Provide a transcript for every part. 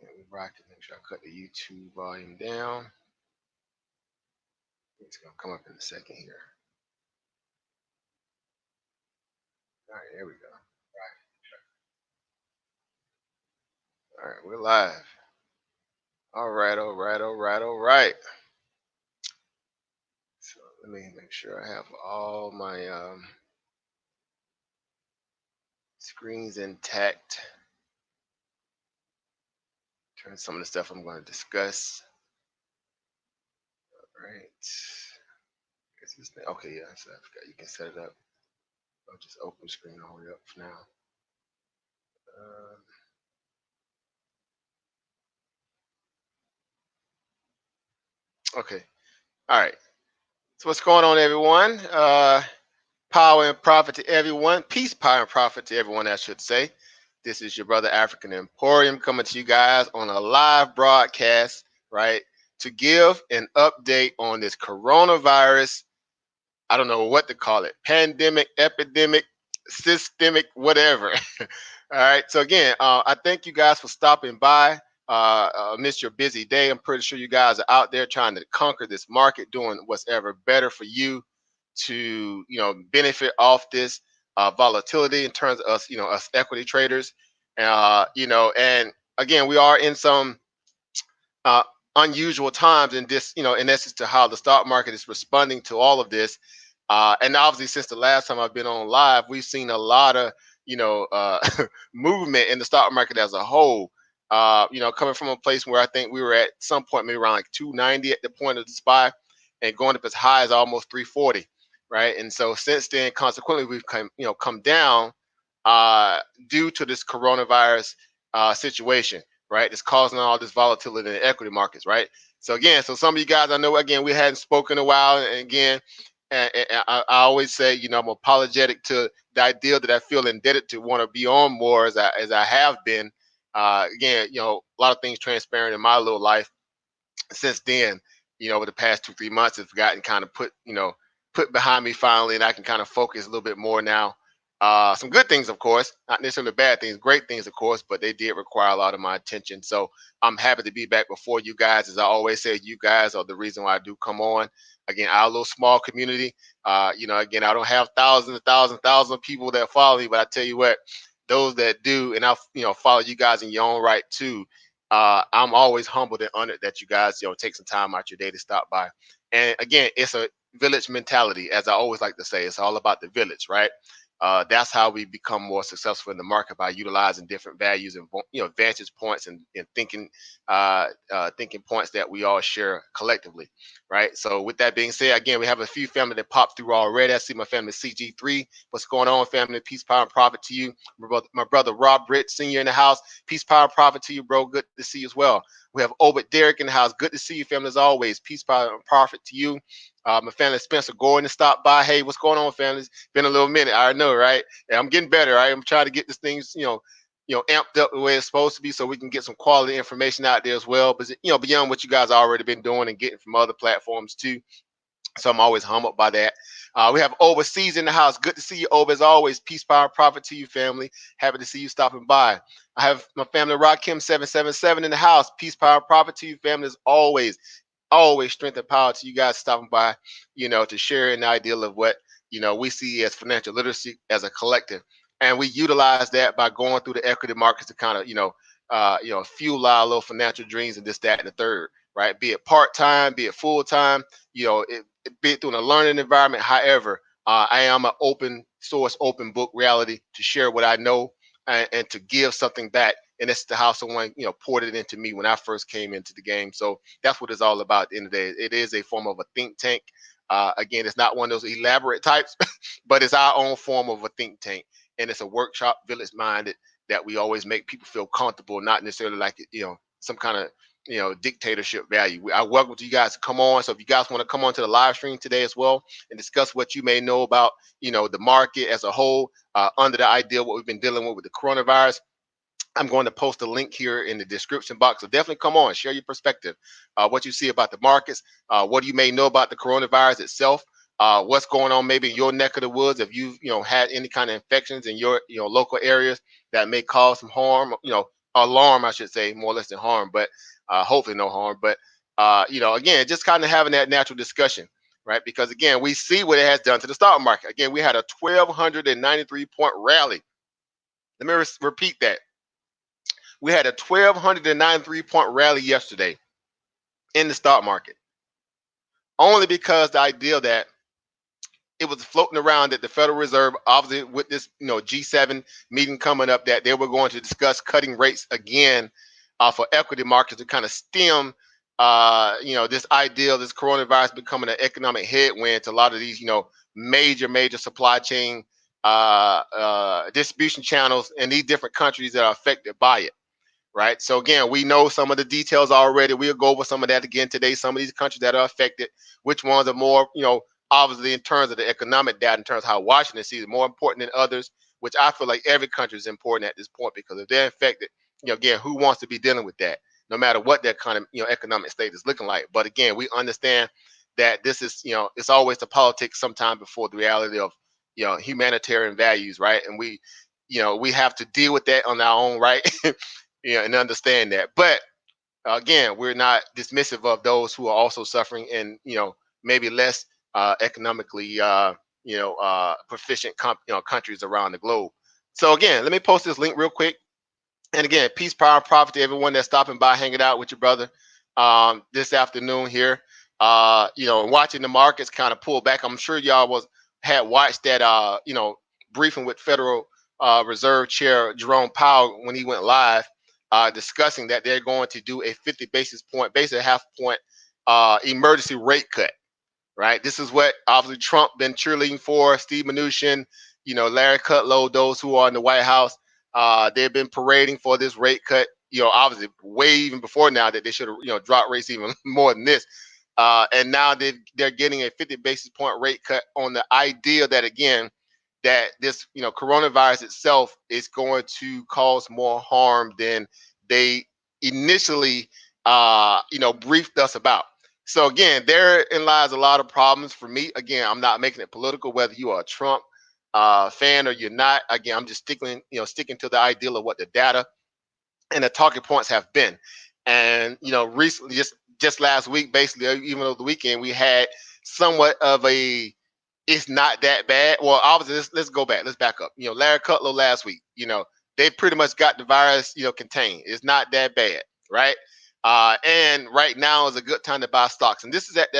And we rocking. Make sure I cut the YouTube volume down. It's gonna come up in a second here. All right, there we go. All right, we're live. All right, all right, all right, all right. So let me make sure I have all my screens intact. Turn some of the stuff I'm going to discuss. All right. Is this thing? Okay, yeah. So I forgot you can set it up. I'll just open screen all the way up for now. Okay. All right. So what's going on, everyone? Power and profit to everyone. Peace, power, and profit to everyone, I should say. This is your brother African Emporium coming to you guys on a live broadcast, right? To give an update on this coronavirus. I don't know what to call it. Pandemic, epidemic, systemic, whatever. All right. So again, I thank you guys for stopping by. Amidst your busy day, I'm pretty sure you guys are out there trying to conquer this market, doing what's ever better for you to, benefit off this volatility in terms of us, us equity traders. And again, we are in some uh, unusual times in this, in essence, to how the stock market is responding to all of this. And obviously, since the last time I've been on live, we've seen a lot of, movement in the stock market as a whole. Coming from a place where I think we were at some point, maybe around like 290 at the point of the SPY, and going up as high as almost 340, right? And so since then, consequently, we've come down due to this coronavirus situation, right? It's causing all this volatility in the equity markets, right? So again, so some of you guys, I know, again, we hadn't spoken in a while, and again, and I always say, I'm apologetic to the idea that I feel indebted to want to be on more as I have been. Again, a lot of things transparent in my little life since then. Over the past 2-3 months, have gotten kind of put behind me finally, and I can kind of focus a little bit more now. Some good things, of course, not necessarily bad things, great things, of course, but they did require a lot of my attention. So I'm happy to be back before you guys. As I always say, you guys are the reason why I do come on. Again, our little small community. Again, I don't have thousands and thousands and thousands of people that follow me, but I tell you what, those that do, and I, follow you guys in your own right too. I'm always humbled and honored that you guys, take some time out your day to stop by. And again, it's a village mentality, as I always like to say. It's all about the village, right? That's how we become more successful in the market, by utilizing different values and vantage points and thinking points that we all share collectively, right? So with that being said, again, we have a few family that popped through already. I see my family CG3. What's going on, family? Peace, power, and profit to you. My brother Rob Britt Senior in the house. Peace, power, and profit to you, bro. Good to see you as well. We have Obert Derek in the house. Good to see you, family, as always. Peace, power, and profit to you. My family Spencer Gordon stopped by. Hey, what's going on, family? It's been a little minute. I know, right? And I'm getting better. Right? I'm trying to get this thing, amped up the way it's supposed to be, so we can get some quality information out there as well. But beyond what you guys already been doing and getting from other platforms too. So I'm always humbled by that. We have Overseas in the house. Good to see you, Over, as always. Peace, power, profit to you, family. Happy to see you stopping by. I have my family Rakim777 in the house. Peace, power, profit to you, family, as always. Always strength and power to you guys stopping by, to share an ideal of what, we see as financial literacy as a collective. And we utilize that by going through the equity markets to kind of, fuel our little financial dreams and this, that, and the third, right? Be it part-time, be it full-time, be it through a learning environment. However, I am an open source, open book reality to share what I know, and to give something back. And that's the how someone, poured it into me when I first came into the game. So that's what it's all about at the end of the day. It is a form of a think tank. Again, it's not one of those elaborate types, but it's our own form of a think tank. And it's a workshop, village minded, that we always make people feel comfortable, not necessarily like, some kind of, dictatorship value. I welcome you guys to come on. So if you guys want to come on to the live stream today as well and discuss what you may know about, the market as a whole, under the idea what we've been dealing with the coronavirus, I'm going to post a link here in the description box. So definitely come on, share your perspective, what you see about the markets, what you may know about the coronavirus itself, what's going on maybe in your neck of the woods, if you've had any kind of infections in your local areas that may cause some harm, alarm, I should say, more or less than harm, but hopefully no harm. But again, just kind of having that natural discussion, right? Because again, we see what it has done to the stock market. Again, we had a 1,293-point rally. Let me repeat that. We had a 1,293-point rally yesterday in the stock market, only because the idea that it was floating around that the Federal Reserve, obviously with this G7 meeting coming up, that they were going to discuss cutting rates again for equity markets to kind of stem this idea of this coronavirus becoming an economic headwind to a lot of these major supply chain distribution channels in these different countries that are affected by it. Right. So again, we know some of the details already. We'll go over some of that again today. Some of these countries that are affected, which ones are more, obviously in terms of the economic data, in terms of how Washington sees it, more important than others, which I feel like every country is important at this point, because if they're affected, again, who wants to be dealing with that, no matter what their kind of, economic state is looking like. But again, we understand that this is, it's always the politics sometime before the reality of, humanitarian values, right? And we have to deal with that on our own, right? And understand that. But again, we're not dismissive of those who are also suffering in, maybe less economically, proficient, countries around the globe. So again, let me post this link real quick. And again, peace, power, and profit to everyone that's stopping by, hanging out with your brother this afternoon here. Watching the markets kind of pull back. I'm sure y'all had watched that, briefing with Federal Reserve Chair Jerome Powell when he went live, discussing that they're going to do a 50 basis point, basically a half point emergency rate cut. Right. This is what obviously Trump been cheerleading for. Steve Mnuchin, Larry Kudlow, those who are in the White House, they've been parading for this rate cut. Obviously way even before now, that they should have dropped rates even more than this. And now they're getting a 50 basis point rate cut on the idea that, again, that this coronavirus itself is going to cause more harm than they initially briefed us about. So again, therein lies a lot of problems for me. Again, I'm not making it political, whether you are a Trump fan or you're not. Again, I'm just sticking to the ideal of what the data and the talking points have been. And recently, just last week, basically, even over the weekend, we had somewhat of a it's not that bad. Well, obviously, let's go back. Let's back up. Larry Kudlow last week, they pretty much got the virus, contained. It's not that bad, right? And right now is a good time to buy stocks. And this is at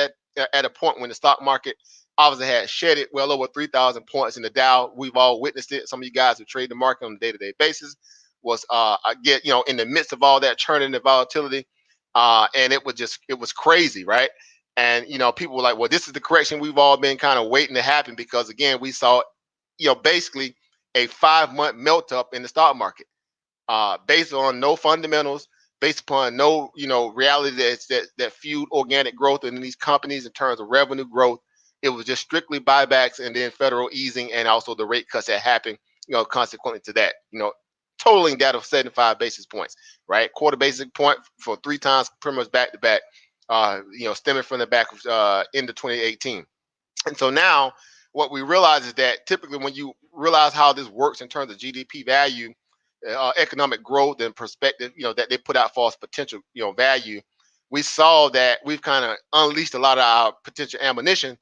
a point when the stock market obviously had shedded well over 3,000 points in the Dow. We've all witnessed it. Some of you guys who trade the market on a day-to-day basis was in the midst of all that churning and volatility. And it was crazy, right? And people were like, well, this is the correction we've all been kind of waiting to happen, because again, we saw basically a 5-month melt up in the stock market, based on no fundamentals, based upon no reality that fueled organic growth in these companies in terms of revenue growth. It was just strictly buybacks and then federal easing, and also the rate cuts that happened consequently to that, totaling that of 75 basis points, right? Quarter basis point for 3 times pretty much back to back, stemming from the back of end of 2018. And so now what we realize is that typically when you realize how this works in terms of GDP value, economic growth and perspective, that they put out for us potential, value, we saw that we've kind of unleashed a lot of our potential ammunition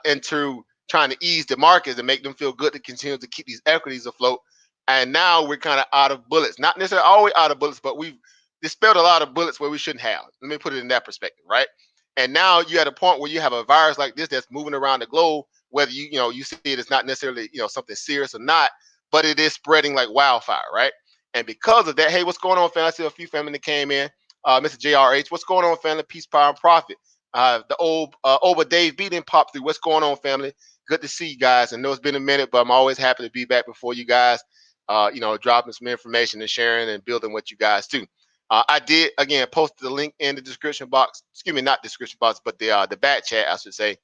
into trying to ease the markets and make them feel good to continue to keep these equities afloat. And now we're kind of out of bullets, not necessarily always out of bullets, but we've dispelled a lot of bullets where we shouldn't have. Let me put it in that perspective, right? And now you're at a point where you have a virus like this that's moving around the globe, whether you see it as not necessarily something serious or not, but it is spreading like wildfire, right? And because of that, hey, what's going on, family? I see a few family that came in. Mr. JRH, what's going on, family? Peace, power, and profit. The old over Dave B didn't pop through. What's going on, family? Good to see you guys. I know it's been a minute, but I'm always happy to be back before you guys. Dropping some information and sharing and building what you guys do. I did again post the link in the description box. Excuse me, not description box, but the back chat, I should say.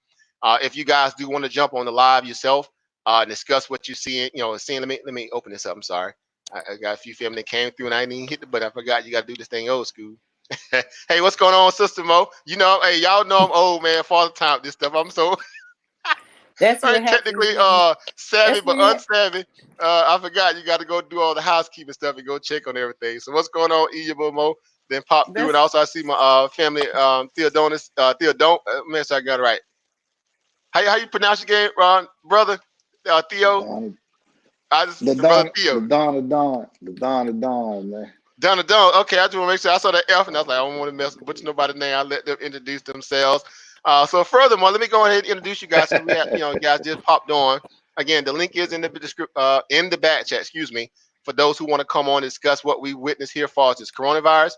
If you guys do want to jump on the live yourself, discuss what you're seeing. Seeing. Let me open this up. I'm sorry. I got a few family that came through and I didn't even hit the button. I forgot you got to do this thing old school. Hey, what's going on, Sister Mo? Hey, y'all know I'm old, man. Father time, this stuff. I'm so That's I what ain't happens technically when you. savvy, That's but what you. unsavvy. I forgot you got to go do all the housekeeping stuff and go check on everything. So what's going on, Mo? Then pop through, and That's also I see my family, man, so I got it right. How you pronounce your game, brother? The Theo. dawn, I just the brother dawn, Theo. the dawn, the dawn, the dawn, the dawn, man. Donna Dunn. Okay, I just want to make sure I saw that F, and I was like, I don't want to mess butcher nobody's name. I let them introduce themselves. So furthermore, let me go ahead and introduce you guys. Since we have, guys just popped on. Again, the link is in the description, in the back chat. Excuse me, for those who want to come on and discuss what we witnessed here for this coronavirus,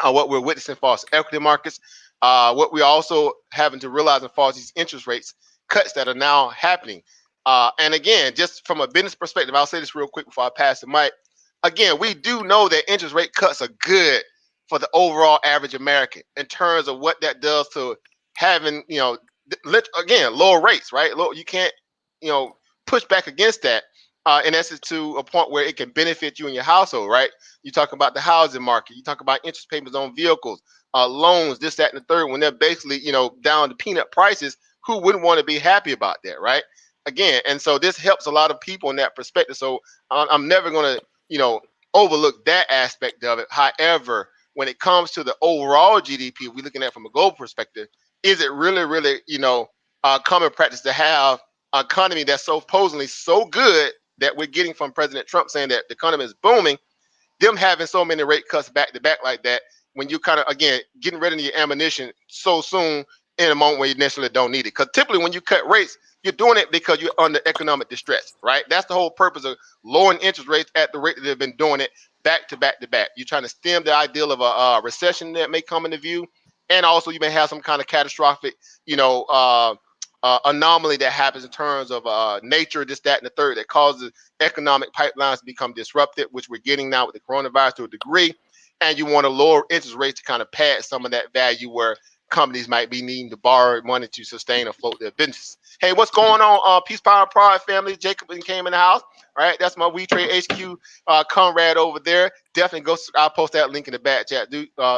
what we're witnessing for us equity markets, what we're also having to realize as far as these interest rates cuts that are now happening. And again, just from a business perspective, I'll say this real quick before I pass the mic. Again, we do know that interest rate cuts are good for the overall average American in terms of what that does to having, again, lower rates, right? You can't, you know, push back against that. In essence, to a point where it can benefit you and your household, right? You talk about the housing market. You talk about interest payments on vehicles, loans, this, that, and the third. When they're basically, down to peanut prices, who wouldn't want to be happy about that, right? Again, and so this helps a lot of people in that perspective. So I'm never going to, overlook that aspect of it. However, when it comes to the overall GDP, we're looking at from a global perspective, is it really, really, common practice to have an economy that's supposedly so good that we're getting from President Trump saying that the economy is booming, them having so many rate cuts back to back like that, when you kind of again getting rid of your ammunition so soon in a moment where you necessarily don't need it. Because typically when you cut rates, you're doing it because you're under economic distress, right? That's the whole purpose of lowering interest rates at the rate that they've been doing it back to back to back. You're trying to stem the ideal of a recession that may come into view, and also you may have some kind of catastrophic, anomaly that happens in terms of nature, this, that, and the third that causes economic pipelines to become disrupted, which we're getting now with the coronavirus to a degree. And you want to lower interest rates to kind of pad some of that value where companies might be needing to borrow money to sustain or float their business. Hey, what's going on? Peace, Power, Pride family. Jacob came in the house. All right, that's my WeTrade HQ comrade over there. Definitely go. I'll post that link in the back chat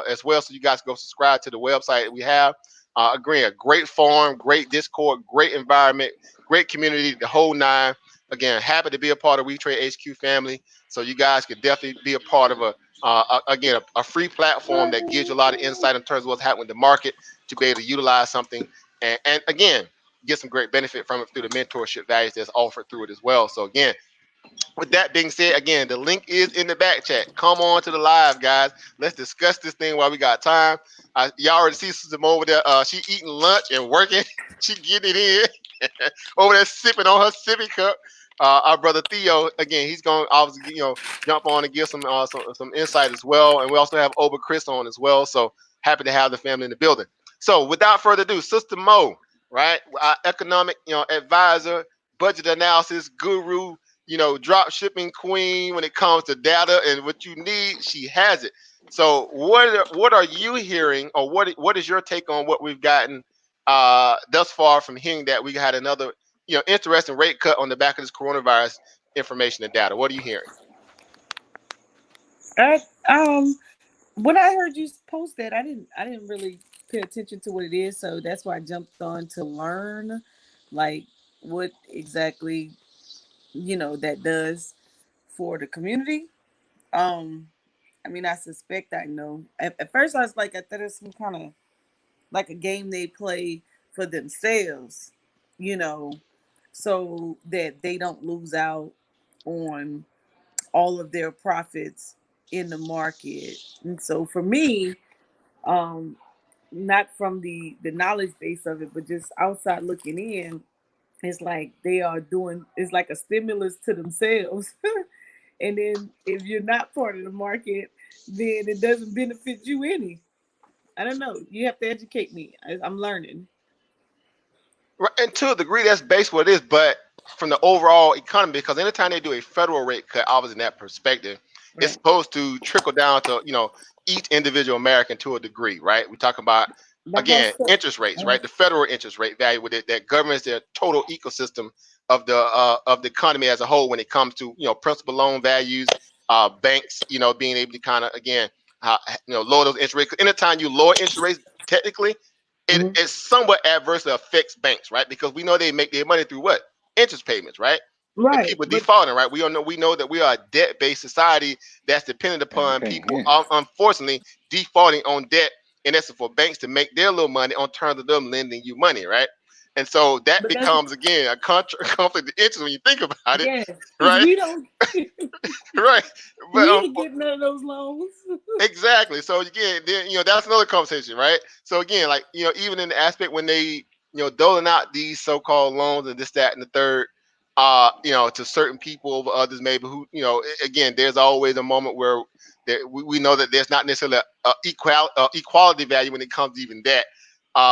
as well, so you guys go subscribe to the website that we have. Again, a great forum, great Discord, great environment, great community, the whole nine. Again, happy to be a part of WeTrade HQ family. So you guys can definitely be a part of a free platform that gives you a lot of insight in terms of what's happening with the market to be able to utilize something and again get some great benefit from it through the mentorship values that's offered through it as well. So again, with that being said, again, the link is in the back chat. Come on to the live, guys. Let's discuss this thing while we got time. Y'all already see Susan over there. She eating lunch and working. She getting it in over there, sipping on her sippy cup. Our brother Theo, again, he's going to obviously, jump on and give some insight as well. And we also have Oba Chris on as well. So happy to have the family in the building. So without further ado, Sister Mo, right, our economic, advisor, budget analysis guru, drop shipping queen when it comes to data and what you need, she has it. So what are you hearing, or what is your take on what we've gotten thus far from hearing that we had another interesting rate cut on the back of this coronavirus information and data? What are you hearing? I, when I heard you post that, I didn't really pay attention to what it is, so that's why I jumped on to learn, like what exactly that does for the community. Um, I mean, I suspect I know. At first, I was like, I thought it was some kind of like a game they play for themselves, you know, so that they don't lose out on all of their profits in the market. And so for me, um, not from the knowledge base of it, but just outside looking in, it's like they are doing it's like a stimulus to themselves. And then if you're not part of the market, then it doesn't benefit you any. I don't know. You have to educate me. I'm learning. Right, and to a degree, that's based what it is, but from the overall economy, because anytime they do a federal rate cut, obviously in that perspective, it's Right. supposed to trickle down to each individual American to a degree, right? We talk about Like I again said, interest rates, right? The federal interest rate value with it that governs the total ecosystem of the economy as a whole when it comes to principal loan values, banks, being able to kind of again lower those interest rates. 'Cause anytime you lower interest rates, technically Mhm. it somewhat adversely affects banks, right? Because we know they make their money through what? Interest payments, right? And Right, people but defaulting, right? We know that we are a debt-based society that's dependent And upon paying people, interest. unfortunately, defaulting on debt, and that's for banks to make their little money on terms of them lending you money, right? And so that but that's becomes again a conflict of interest when you think about it, yes, because right? we don't Right. But we ain't getting none of those loans. exactly. So again, then that's another conversation, right? So again, like even in the aspect when they doling out these so-called loans and this, that, and the third, to certain people over others, maybe who, again, there's always a moment where we know that there's not necessarily equality value when it comes to even that,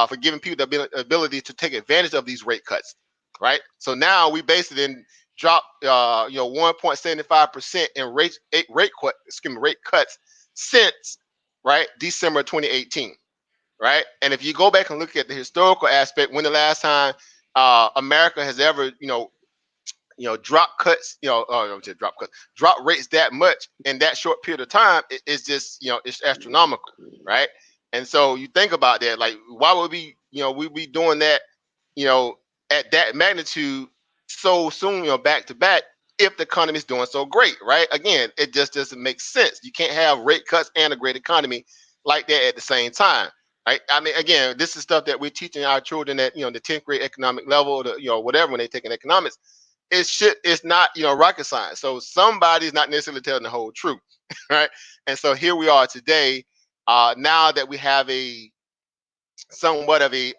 for giving people the ability to take advantage of these rate cuts, right? So now we basically then drop 1.75% in rate cuts since, right, December 2018, right? And if you go back and look at the historical aspect, when the last time America has ever drop cuts, don't say drop cuts, drop rates that much in that short period of time, it's just it's astronomical, right? And so you think about that, like why would we be doing that, you know, at that magnitude so soon, back to back, if the economy is doing so great, right? Again, it just doesn't make sense. You can't have rate cuts and a great economy like that at the same time. Right? I mean, again, this is stuff that we're teaching our children at the 10th grade economic level, whatever, when they take in economics. It's not rocket science. So somebody's not necessarily telling the whole truth, right? And so here we are today, now that we have a somewhat of a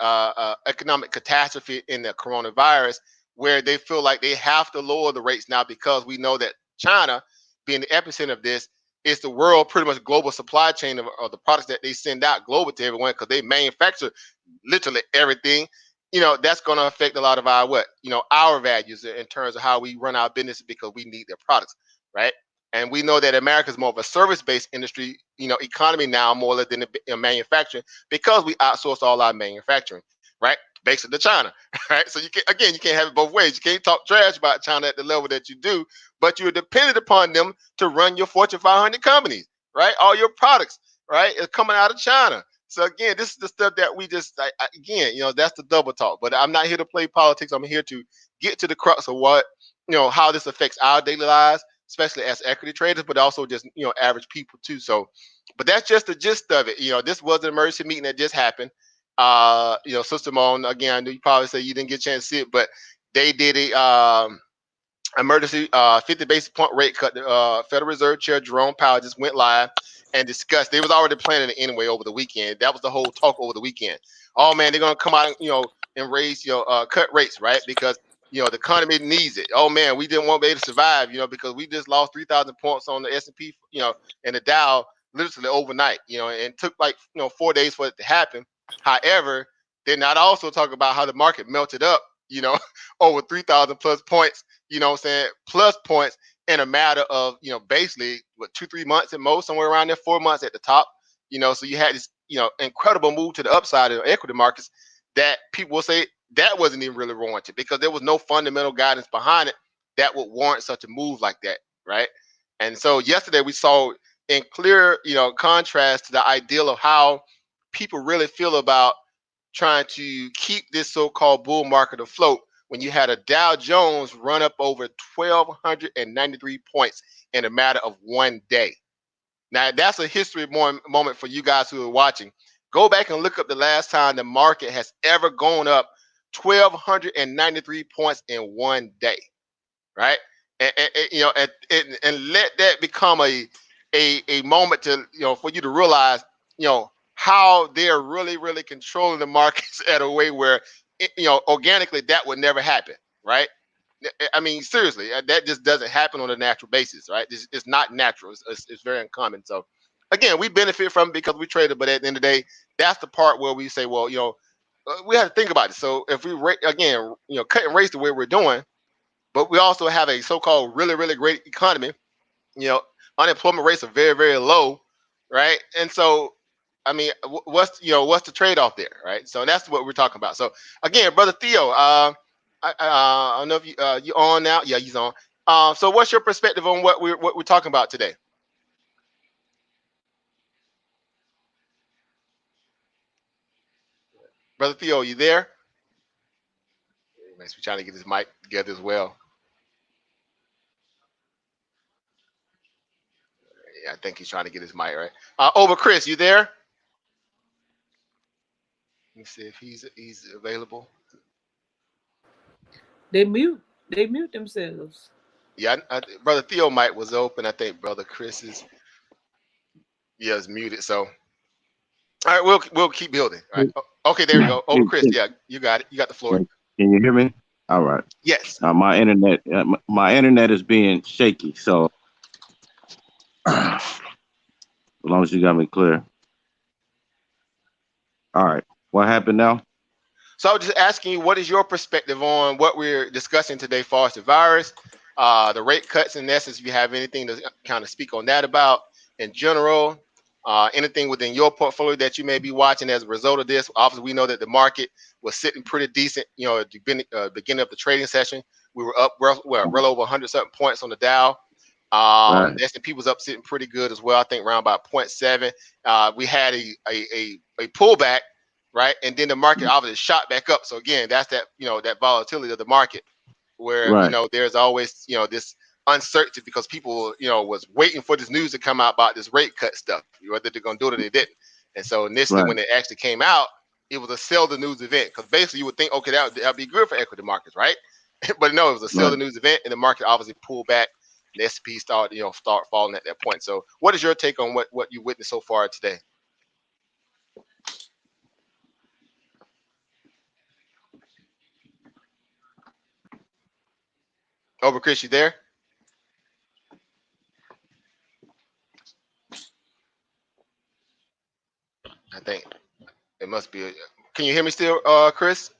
economic catastrophe in the coronavirus, where they feel like they have to lower the rates now because we know that China, being the epicenter of this, is the world pretty much global supply chain of the products that they send out global to everyone because they manufacture literally everything. That's going to affect a lot of our our values in terms of how we run our business because we need their products, right? And we know that America is more of a service-based industry, economy now more than manufacturing, because we outsource all our manufacturing, right? Basically to China, right? So you can't have it both ways. You can't talk trash about China at the level that you do, but you're dependent upon them to run your Fortune 500 companies, right? All your products, right, is coming out of China. So again, this is the stuff that we just again, that's the double talk. But I'm not here to play politics. I'm here to get to the crux of what how this affects our daily lives, especially as equity traders, but also just average people too. So, but that's just the gist of it. This was an emergency meeting that just happened. Sister Moan, again, I know you probably say you didn't get a chance to see it, but they did a emergency 50 basis point rate cut. Federal Reserve Chair Jerome Powell just went live and discussed. They was already planning it anyway over the weekend. That was the whole talk over the weekend. Oh man, they're gonna come out, and raise, cut rates, right? Because the economy needs it. Oh man, we didn't want to be able to survive, because we just lost 3,000 points on the S&P, and the Dow literally overnight, and it took like 4 days for it to happen. However, they're not also talking about how the market melted up, over 3,000 plus points, what I'm saying, plus points in a matter of, basically what 2-3 months at most, somewhere around there, 4 months at the top. So you had this, incredible move to the upside of the equity markets that people will say that wasn't even really warranted because there was no fundamental guidance behind it that would warrant such a move like that, right? And so yesterday we saw in clear, contrast to the ideal of how people really feel about trying to keep this so-called bull market afloat when you had a Dow Jones run up over 1,293 points in a matter of one day. Now, that's a history moment for you guys who are watching. Go back and look up the last time the market has ever gone up 1,293 points in one day, right? And let that become a moment to for you to realize how they're really controlling the markets at a way where organically that would never happen, right? I mean, seriously, that just doesn't happen on a natural basis, right? It's not natural. It's very uncommon. So, again, we benefit from it because we traded, but at the end of the day, that's the part where we say, well, we have to think about it. So, if we again, cut and raise the way we're doing, but we also have a so-called really great economy. You know, Unemployment rates are very low, right? And so, I mean, what's the trade-off there, right? So that's what we're talking about. So again, brother Theo, I don't know if you on now. Yeah, he's on. So what's your perspective on what we're talking about today? Brother Theo, you there? He must be trying to get his mic together as well. Yeah, I think he's trying to get his mic right. Over Chris, you there? Let me see if he's available. They mute themselves. Yeah, Brother Theo mic was open. I think Brother Chris is muted. So all right, we'll keep building. All right. Okay, there we go. Over Chris. Yeah, you got it. You got the floor. Can you hear me? All right. Yes. My internet is being shaky, so as long as you got me clear. All right. What happened now? So I was just asking you, what is your perspective on what we're discussing today, as far as the virus, the rate cuts in essence, if you have anything to kind of speak on that about in general, anything within your portfolio that you may be watching as a result of this. Obviously, we know that the market was sitting pretty decent, at the beginning of the trading session. We were up well over 100 something points on the Dow. Right. The S&P was up sitting pretty good as well. I think around about 0.7. We had a pullback, right? And then the market obviously shot back up. So again, that's that volatility of the market where, Right. there's always, this uncertainty because people, was waiting for this news to come out about this rate cut stuff, whether they're going to do it or they didn't. And so initially when it actually came out, it was a sell the news event because basically you would think, okay, that'd be good for equity markets, right? But no, it was a sell the news event and the market obviously pulled back. The S&P start falling at that point. So what is your take on what you witnessed so far today? Over Chris, you there? I think it must be. Can you hear me still, Chris?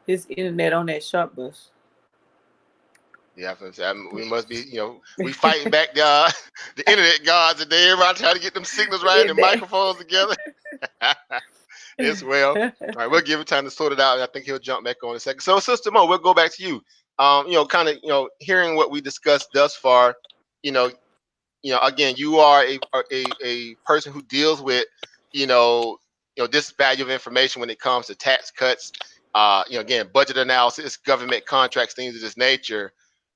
His internet on that sharp bus. Yeah, we must be, we fighting back the internet gods today. Everybody trying to get them signals right and the microphones together. Yes, well. All right, we'll give it time to sort it out. I think he'll jump back on in a second. So, Sister Mo, we'll go back to you. Kind of, hearing what we discussed thus far, again, you are a person who deals with, this value of information when it comes to tax cuts, again, budget analysis, government contracts, things of this nature.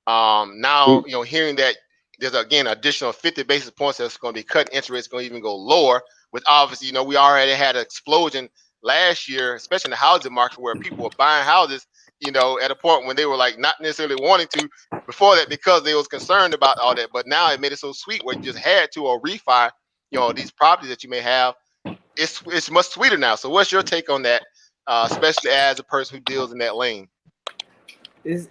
Now, hearing that there's again additional 50 basis points that's going to be cut, interest rates going to even go lower. With obviously, we already had an explosion last year, especially in the housing market where people were buying houses, at a point when they were like not necessarily wanting to before that because they was concerned about all that. But now it made it so sweet where you just had to or refi, these properties that you may have. It's much sweeter now. So what's your take on that, especially as a person who deals in that lane? It's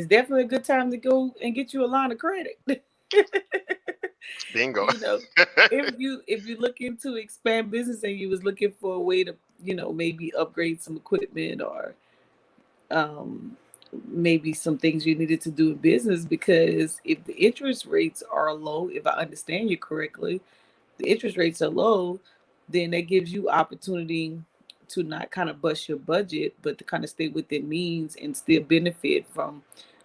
definitely a good time to go and get you a line of credit. Bingo. if you looking to expand business and you was looking for a way to, maybe upgrade some equipment or maybe some things you needed to do in business, because if the interest rates are low, if I understand you correctly, the interest rates are low, then that gives you opportunity to not kind of bust your budget, but to kind of stay within means and still benefit from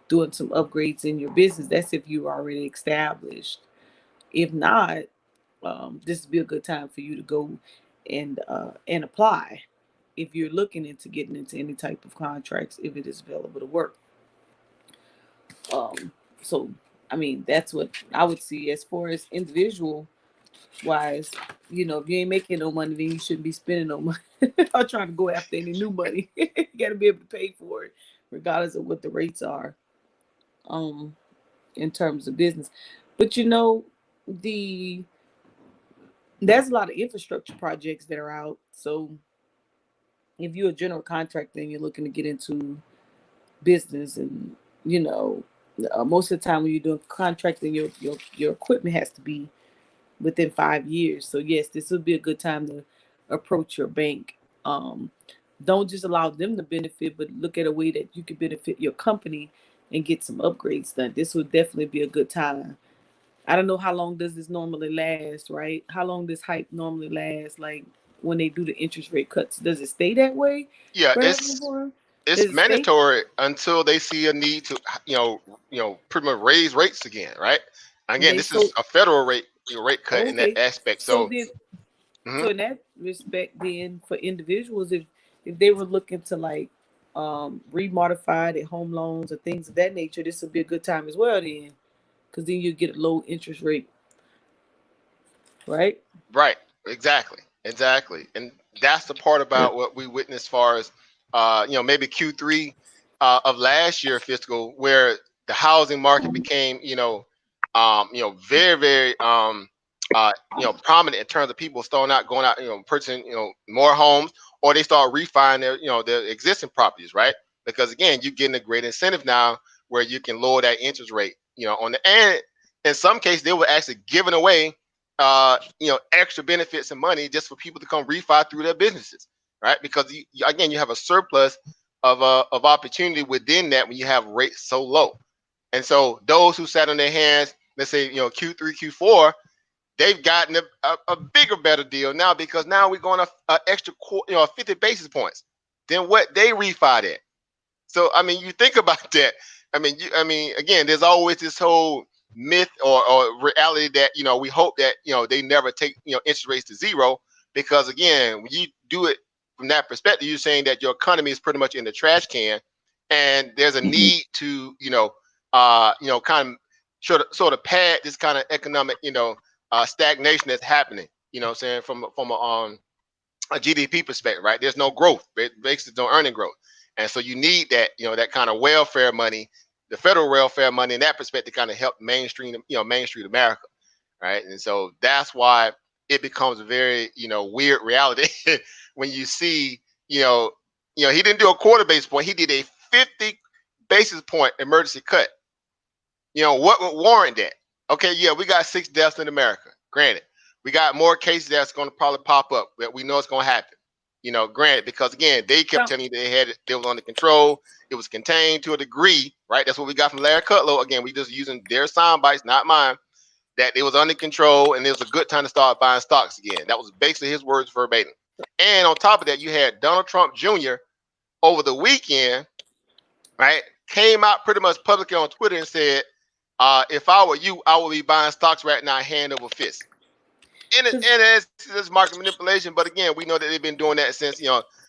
doing some upgrades in your business. That's if you're already established. If not, this would be a good time for you to go and apply if you're looking into getting into any type of contracts, if it is available to work. So, I mean, that's what I would see as far as individual wise. If you ain't making no money, then you shouldn't be spending no money or trying to go after any new money. You got to be able to pay for it, regardless of what the rates are, in terms of business. But there's a lot of infrastructure projects that are out. So if you're a general contractor and you're looking to get into business, and most of the time when you're doing contracting, your equipment has to be within 5 years. So yes, this would be a good time to approach your bank. Don't just allow them to benefit, but look at a way that you can benefit your company and get some upgrades done. This would definitely be a good time. I don't know how long does this normally last, right? How long does hype normally last? Like when they do the interest rate cuts, does it stay that way? Yeah, Forever? it's mandatory until they see a need to, pretty much raise rates again, right? Again, this is a federal rate cut in that aspect. So So in that respect, then for individuals, if they were looking to like remodify their home loans or things of that nature, this would be a good time as well. Then, because then you get a low interest rate, right? Right. Exactly. And that's the part about what we witnessed as far as maybe Q3 of last year fiscal, where the housing market became, very, very prominent in terms of people starting out, going out, purchasing, more homes, or they start refining their existing properties, right? Because again, you're getting a great incentive now where you can lower that interest rate, on the and in some cases they were actually giving away extra benefits and money just for people to come refi through their businesses, right? Because again, you have a surplus of opportunity within that when you have rates so low. And so those who sat on their hands, let's say, Q3, Q4, they've gotten a bigger, better deal now, because now we're going to extra 50 basis points than what they refied at. So I mean, you think about that. Again, there's always this whole myth or reality that we hope that they never take interest rates to zero, because again, when you do it from that perspective, you're saying that your economy is pretty much in the trash can, and there's a need to kind of sort of pad this kind of economic stagnation that's happening. What I'm saying, from a GDP perspective, right? There's no growth, basically no earning growth. And so you need that, that kind of welfare money, the federal welfare money in that perspective, kind of help mainstream America, right? And so that's why it becomes a very, weird reality when you see, he didn't do a quarter basis point, he did a 50 basis point emergency cut. What would warrant that? Okay, yeah, we got 6 deaths in America. Granted, we got more cases that's going to probably pop up that we know it's going to happen. Granted, because again, they kept telling you they was under control, it was contained to a degree, right? That's what we got from Larry Kudlow. Again, we just using their sound bites, not mine. That it was under control and it was a good time to start buying stocks again. That was basically his words verbatim. And on top of that, you had Donald Trump Jr. over the weekend, right? Came out pretty much publicly on Twitter and said, if I were you, I would be buying stocks right now, hand over fist. And it's market manipulation, but again, we know that they've been doing that since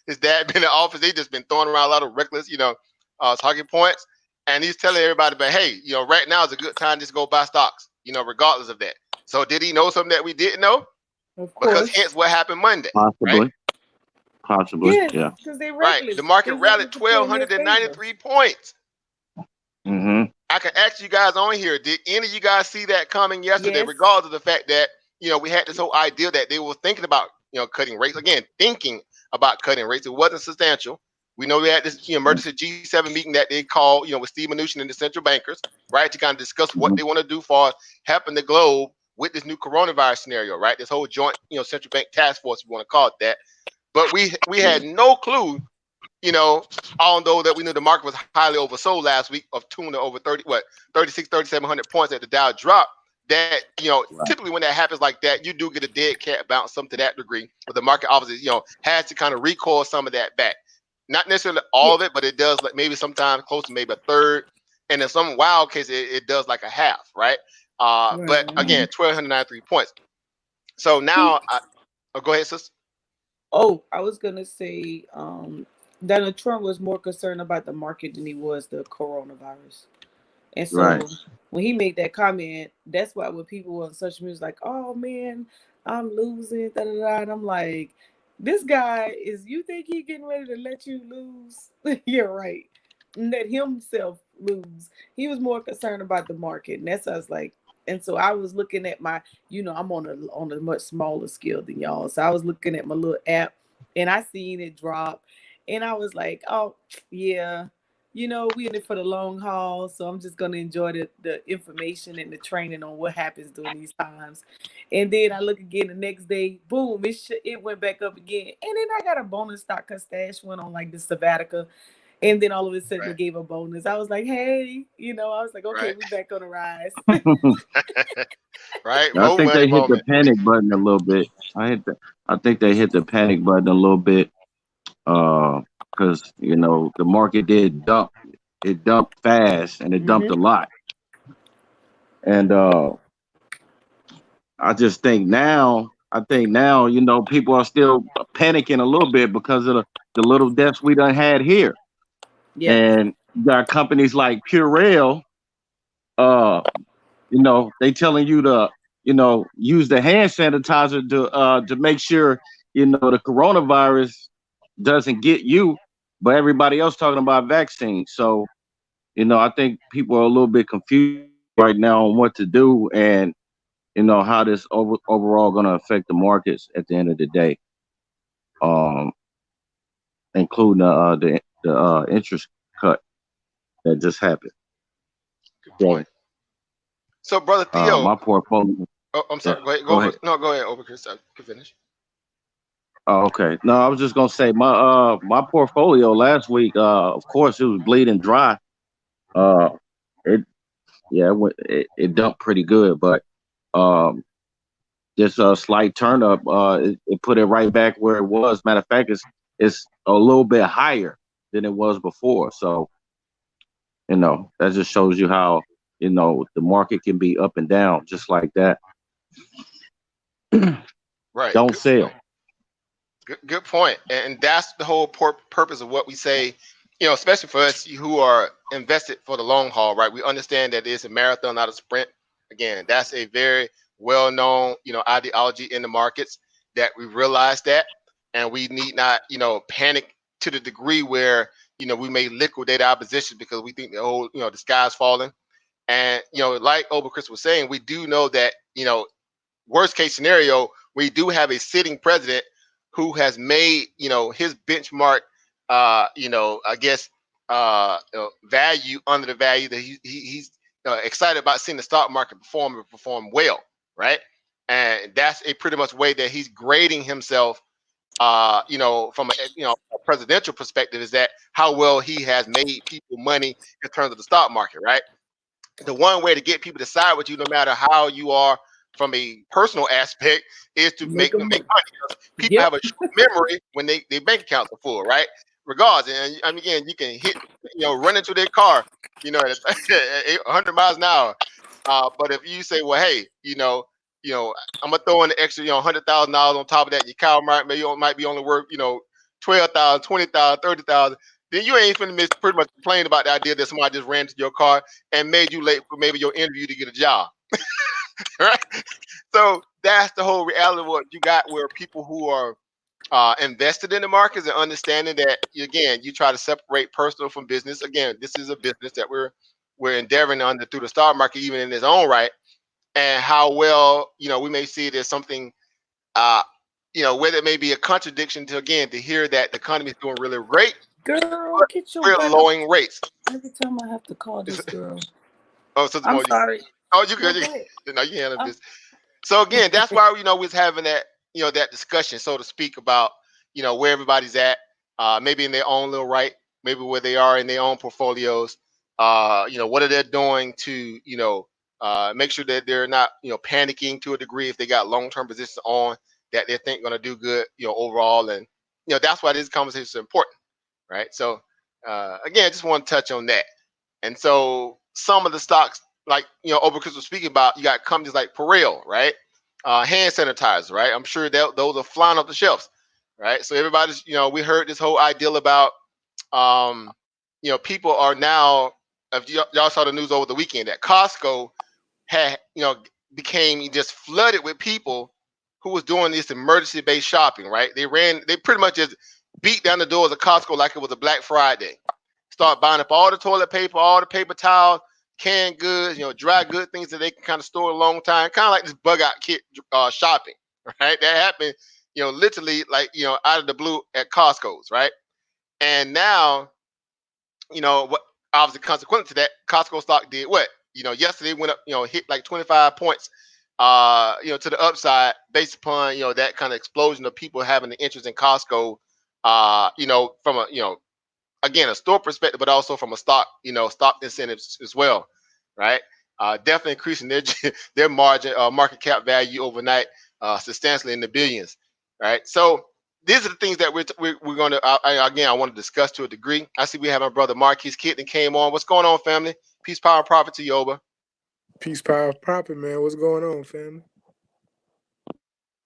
his dad been in office. They just been throwing around a lot of reckless talking points, and he's telling everybody, but hey, right now is a good time to just go buy stocks, regardless of that. So did he know something that we didn't know? Of course. Because hence what happened Monday. Possibly, yeah. Because they right. The market rallied 1,293 points. I can ask you guys on here, did any of you guys see that coming yesterday? Yes. Regardless of the fact that we had this whole idea that they were thinking about cutting rates. Again, thinking about cutting rates. It wasn't substantial. We know we had this emergency G7 meeting that they called with Steve Mnuchin and the central bankers, right, to kind of discuss what they want to do for helping the globe with this new coronavirus scenario, right? This whole joint central bank task force, if you want to call it that. But we had no clue, although that we knew the market was highly oversold last week of tune to over 3,700 points at the Dow drop. That typically when that happens like that, you do get a dead cat bounce, some to that degree. But the market obviously has to kind of recoil some of that back. Not necessarily all of it, but it does, like maybe sometimes close to maybe a third, and in some wild cases it does like a half, right? But again, 1,293 points. So now, go ahead, sis. Oh, I was gonna say, Donald Trump was more concerned about the market than he was the coronavirus. And so when he made that comment, that's why when people were on social media, like, oh man, I'm losing, da, da, da. And I'm like, this guy you think he getting ready to let you lose? You're right. Let himself lose. He was more concerned about the market. And that's what I was like. And so I was looking at my, I'm on a much smaller scale than y'all. So I was looking at my little app and I seen it drop. And I was like, oh, yeah. We in it for the long haul, so I'm just going to enjoy the information and the training on what happens during these times. And then I look again the next day, boom, it went back up again. And then I got a bonus stock because Stash went on like the Sabbatical. And then all of a sudden it gave a bonus. I was like, hey, I was like, okay, we're back on the rise. Right. I think they hit the panic button a little bit. I think they hit the panic button a little bit. Because the market did dump. It dumped fast and it dumped a lot. And I just think now I think now, people are still panicking a little bit because of the little deaths we done had here. Yeah. And you got companies like Purell, uh, they telling you to, use the hand sanitizer to make sure, the coronavirus doesn't get you, but everybody else talking about vaccines. So, I think people are a little bit confused right now on what to do and how this overall going to affect the markets at the end of the day, um, including the interest cut that just happened. Good So, point. So, brother Theo, my portfolio. oh, I'm Yeah, sorry. Go ahead. Go go over. ahead. No, go ahead. Over, Chris. I can finish. Oh, okay. No, I was just gonna say my portfolio last week. Of course, it was bleeding dry. Uh, it it dumped pretty good, but um, just a slight turn up. It put it right back where it was. Matter of fact, it's a little bit higher than it was before. So that just shows you how the market can be up and down just like that. Right. Don't Good sell. point. Good point. And that's the whole purpose of what we say, especially for us who are invested for the long haul, right? We understand that it's a marathon, not a sprint. Again, that's a very well-known, ideology in the markets that we realize that, and we need not, panic to the degree where, we may liquidate our position because we think the whole, the sky's falling. And, like Ober Chris was saying, we do know that, worst case scenario, we do have a sitting president who has made, his benchmark, I guess, value under the value that he's excited about seeing the stock market perform well, right? And that's a pretty much way that he's grading himself, from a presidential perspective, is that how well he has made people money in terms of the stock market, right? The one way to get people to side with you, no matter how you are from a personal aspect, is to make them make money. People Yep. have a short memory when their bank accounts are full, right? Regardless, and I mean, again, you can hit, run into their car, at 100 miles an hour. But if you say, well, hey, I'm gonna throw in the extra, $100,000 on top of that, your car might be only worth, 12,000, 20,000, 30,000. Then you ain't finna miss pretty much complain about the idea that somebody just ran into your car and made you late for maybe your interview to get a job. Right? So that's the whole reality of what you got, where people who are invested in the markets and understanding that, again, you try to separate personal from business. Again, this is a business that we're endeavoring under through the stock market, even in its own right, and how well, we may see it as something, whether it may be a contradiction to, again, to hear that the economy is doing really great, Girl, but get your we're butt up. lowering rates. Every time I have to call this girl. Oh, so I'm sorry. you No, good? go ahead. No, you handle I'm- this. So again, that's why we're having that, that discussion, so to speak, about where everybody's at, maybe in their own little right, maybe where they are in their own portfolios. What are they doing to make sure that they're not panicking to a degree if they got long-term positions on that they think going to do good overall, and that's why this conversation is important, right? So again, just want to touch on that. And so some of the stocks, like Oberkris was speaking about, you got companies like Purell, right? Hand sanitizer, right? I'm sure that those are flying off the shelves, right? So everybody's, we heard this whole ideal about, people are now, if y'all saw the news over the weekend, that Costco had, became just flooded with people who was doing this emergency-based shopping, right? They pretty much just beat down the doors of Costco like it was a Black Friday. Start buying up all the toilet paper, all the paper towels, canned goods, dry good things that they can kind of store a long time, kind of like this bug out kit shopping, right? That happened, literally like, out of the blue at Costco's, right? And now, what obviously consequent to that, Costco stock did what? Yesterday went up, hit like 25 points, to the upside based upon, that kind of explosion of people having the interest in Costco, from a, again, a store perspective, but also from a stock, stock incentives as well, right? Definitely increasing their their margin, market cap value overnight, substantially in the billions, right? So these are the things that we're going to, again, I want to discuss to a degree. I see we have my brother Marquis Kitten came on. What's going on, family? Peace, power, and profit to you, Oba. Peace, power, profit, man. What's going on, family?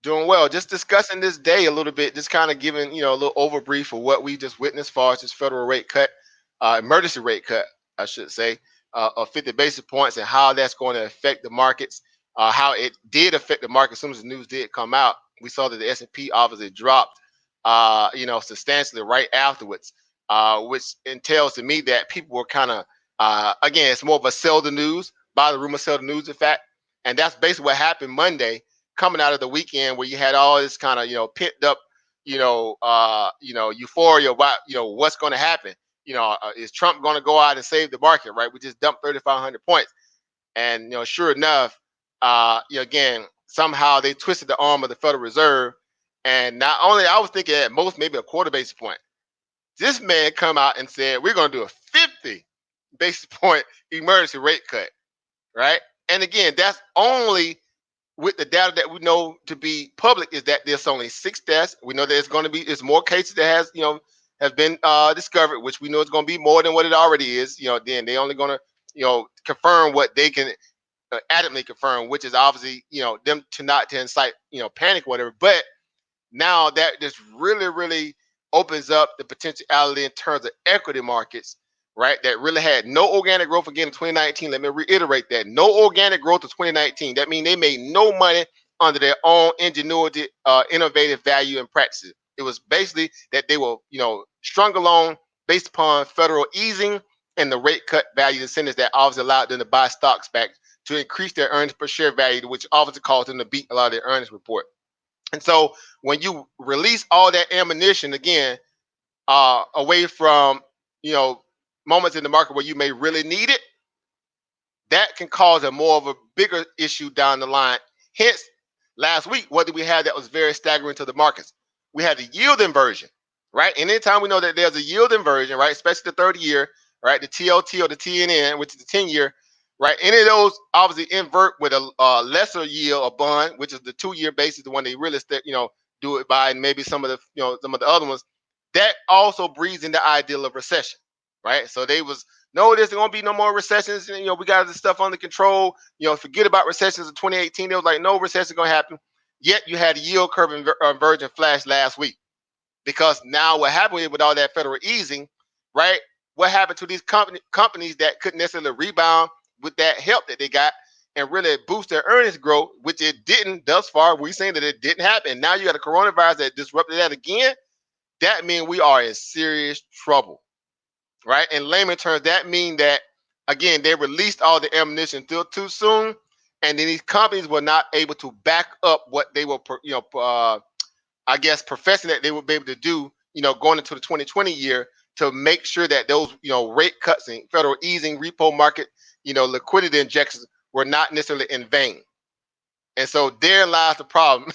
Doing well. Just discussing this day a little bit, just kind of giving, a little overbrief of what we just witnessed as far as this federal rate cut, emergency rate cut, I should say, of 50 basis points and how that's going to affect the markets, how it did affect the market as soon as the news did come out. We saw that the S&P obviously dropped, substantially right afterwards, which entails to me that people were kind of, again, it's more of a sell the news, buy the rumor, sell the news effect. And that's basically what happened Monday coming out of the weekend where you had all this kind of pent up euphoria about what's going to happen. Is Trump going to go out and save the market? Right, we just dumped 3,500 points, and sure enough, again, somehow they twisted the arm of the Federal Reserve, and not only I was thinking at most maybe a quarter basis point. This man come out and said we're going to do a 50 basis point emergency rate cut, right? And again, that's only with the data that we know to be public is that there's only 6 deaths. We know there's going to be there's more cases that has been discovered, which we know is going to be more than what it already is. Then they only going to confirm what they can adamantly confirm, which is obviously them to incite panic, whatever. But now that just really opens up the potentiality in terms of equity markets, right? That really had no organic growth again in 2019. Let me reiterate that. No organic growth in 2019. That means they made no money under their own ingenuity, innovative value and practices. It was basically that they were, strung along based upon federal easing and the rate cut value incentives that obviously allowed them to buy stocks back to increase their earnings per share value, which obviously caused them to beat a lot of their earnings report. And so when you release all that ammunition again, away from moments in the market where you may really need it, that can cause a more of a bigger issue down the line. Hence, last week, what did we have that was very staggering to the markets? We had the yield inversion, right? And anytime we know that there's a yield inversion, right, especially the 30-year, right, the TLT or the TNN, which is the 10-year, right, any of those obviously invert with a lesser yield, a bond, which is the 2-year basis, the one they really do it by, and maybe some of the other ones. That also breeds in the ideal of recession, right? So they was no, there's going to be no more recessions. And, we got this stuff under control. Forget about recessions in 2018. They was like, no recession going to happen. Yet you had a yield curve inversion flash last week. Because now what happened with all that federal easing, right? What happened to these companies that couldn't necessarily rebound with that help that they got and really boost their earnings growth, which it didn't thus far. We're saying that it didn't happen. Now you got a coronavirus that disrupted that again. That means we are in serious trouble. Right? In layman terms, that means that, again, they released all the ammunition too soon, and then these companies were not able to back up what they were, I guess, professing that they would be able to do, going into the 2020 year to make sure that those, rate cuts and federal easing, repo market, liquidity injections were not necessarily in vain. And so there lies the problem,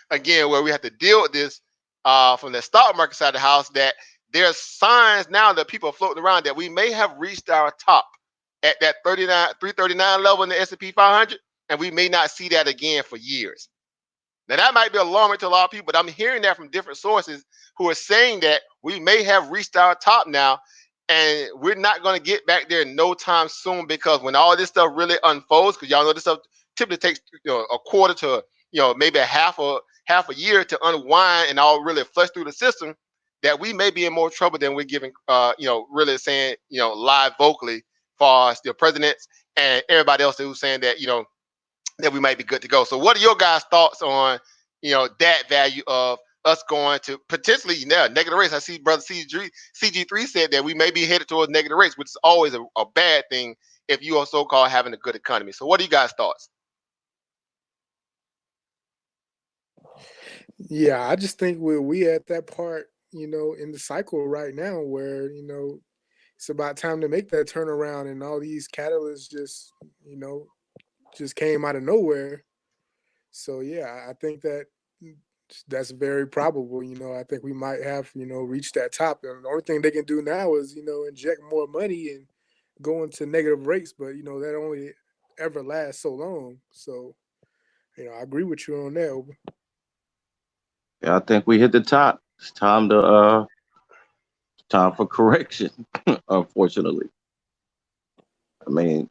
again, where we have to deal with this from the stock market side of the house, that there's signs now that people are floating around that we may have reached our top at that 339 level in the S&P 500, and we may not see that again for years. Now, that might be alarming to a lot of people, but I'm hearing that from different sources who are saying that we may have reached our top now, and we're not going to get back there in no time soon, because when all this stuff really unfolds, because y'all know this stuff typically takes a quarter to maybe a half a year to unwind and all really flush through the system, that we may be in more trouble than we're giving, really saying, live vocally for us, the presidents and everybody else who's saying that, that we might be good to go. So what are your guys' thoughts on, that value of us going to potentially negative rates? I see brother CG3 said that we may be headed towards negative rates, which is always a bad thing if you are so-called having a good economy. So what are you guys' thoughts? Yeah, I just think we at that part, in the cycle right now where, it's about time to make that turnaround, and all these catalysts just came out of nowhere. So yeah, I think that's very probable. I think we might have, reached that top. And the only thing they can do now is, inject more money and go into negative rates. But, that only ever lasts so long. So, I agree with you on that. Yeah, I think we hit the top. It's time for correction. Unfortunately, I mean,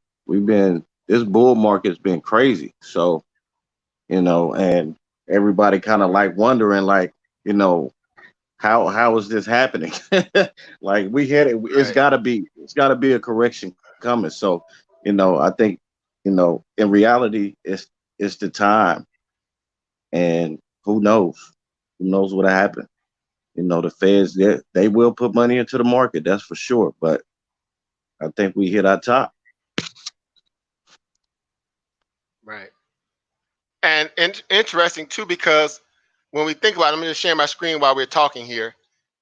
this bull market's been crazy. So, and everybody kind of like wondering, like, you know, how is this happening? Like we had it. Right. It's gotta be a correction coming. So, you know, I think, you know, in reality, it's the time, and who knows what'll happen. You know, the Feds, they will put money into the market, that's for sure. But I think we hit our top. Right. And interesting too, because when we think about it, I'm going to share my screen while we're talking here.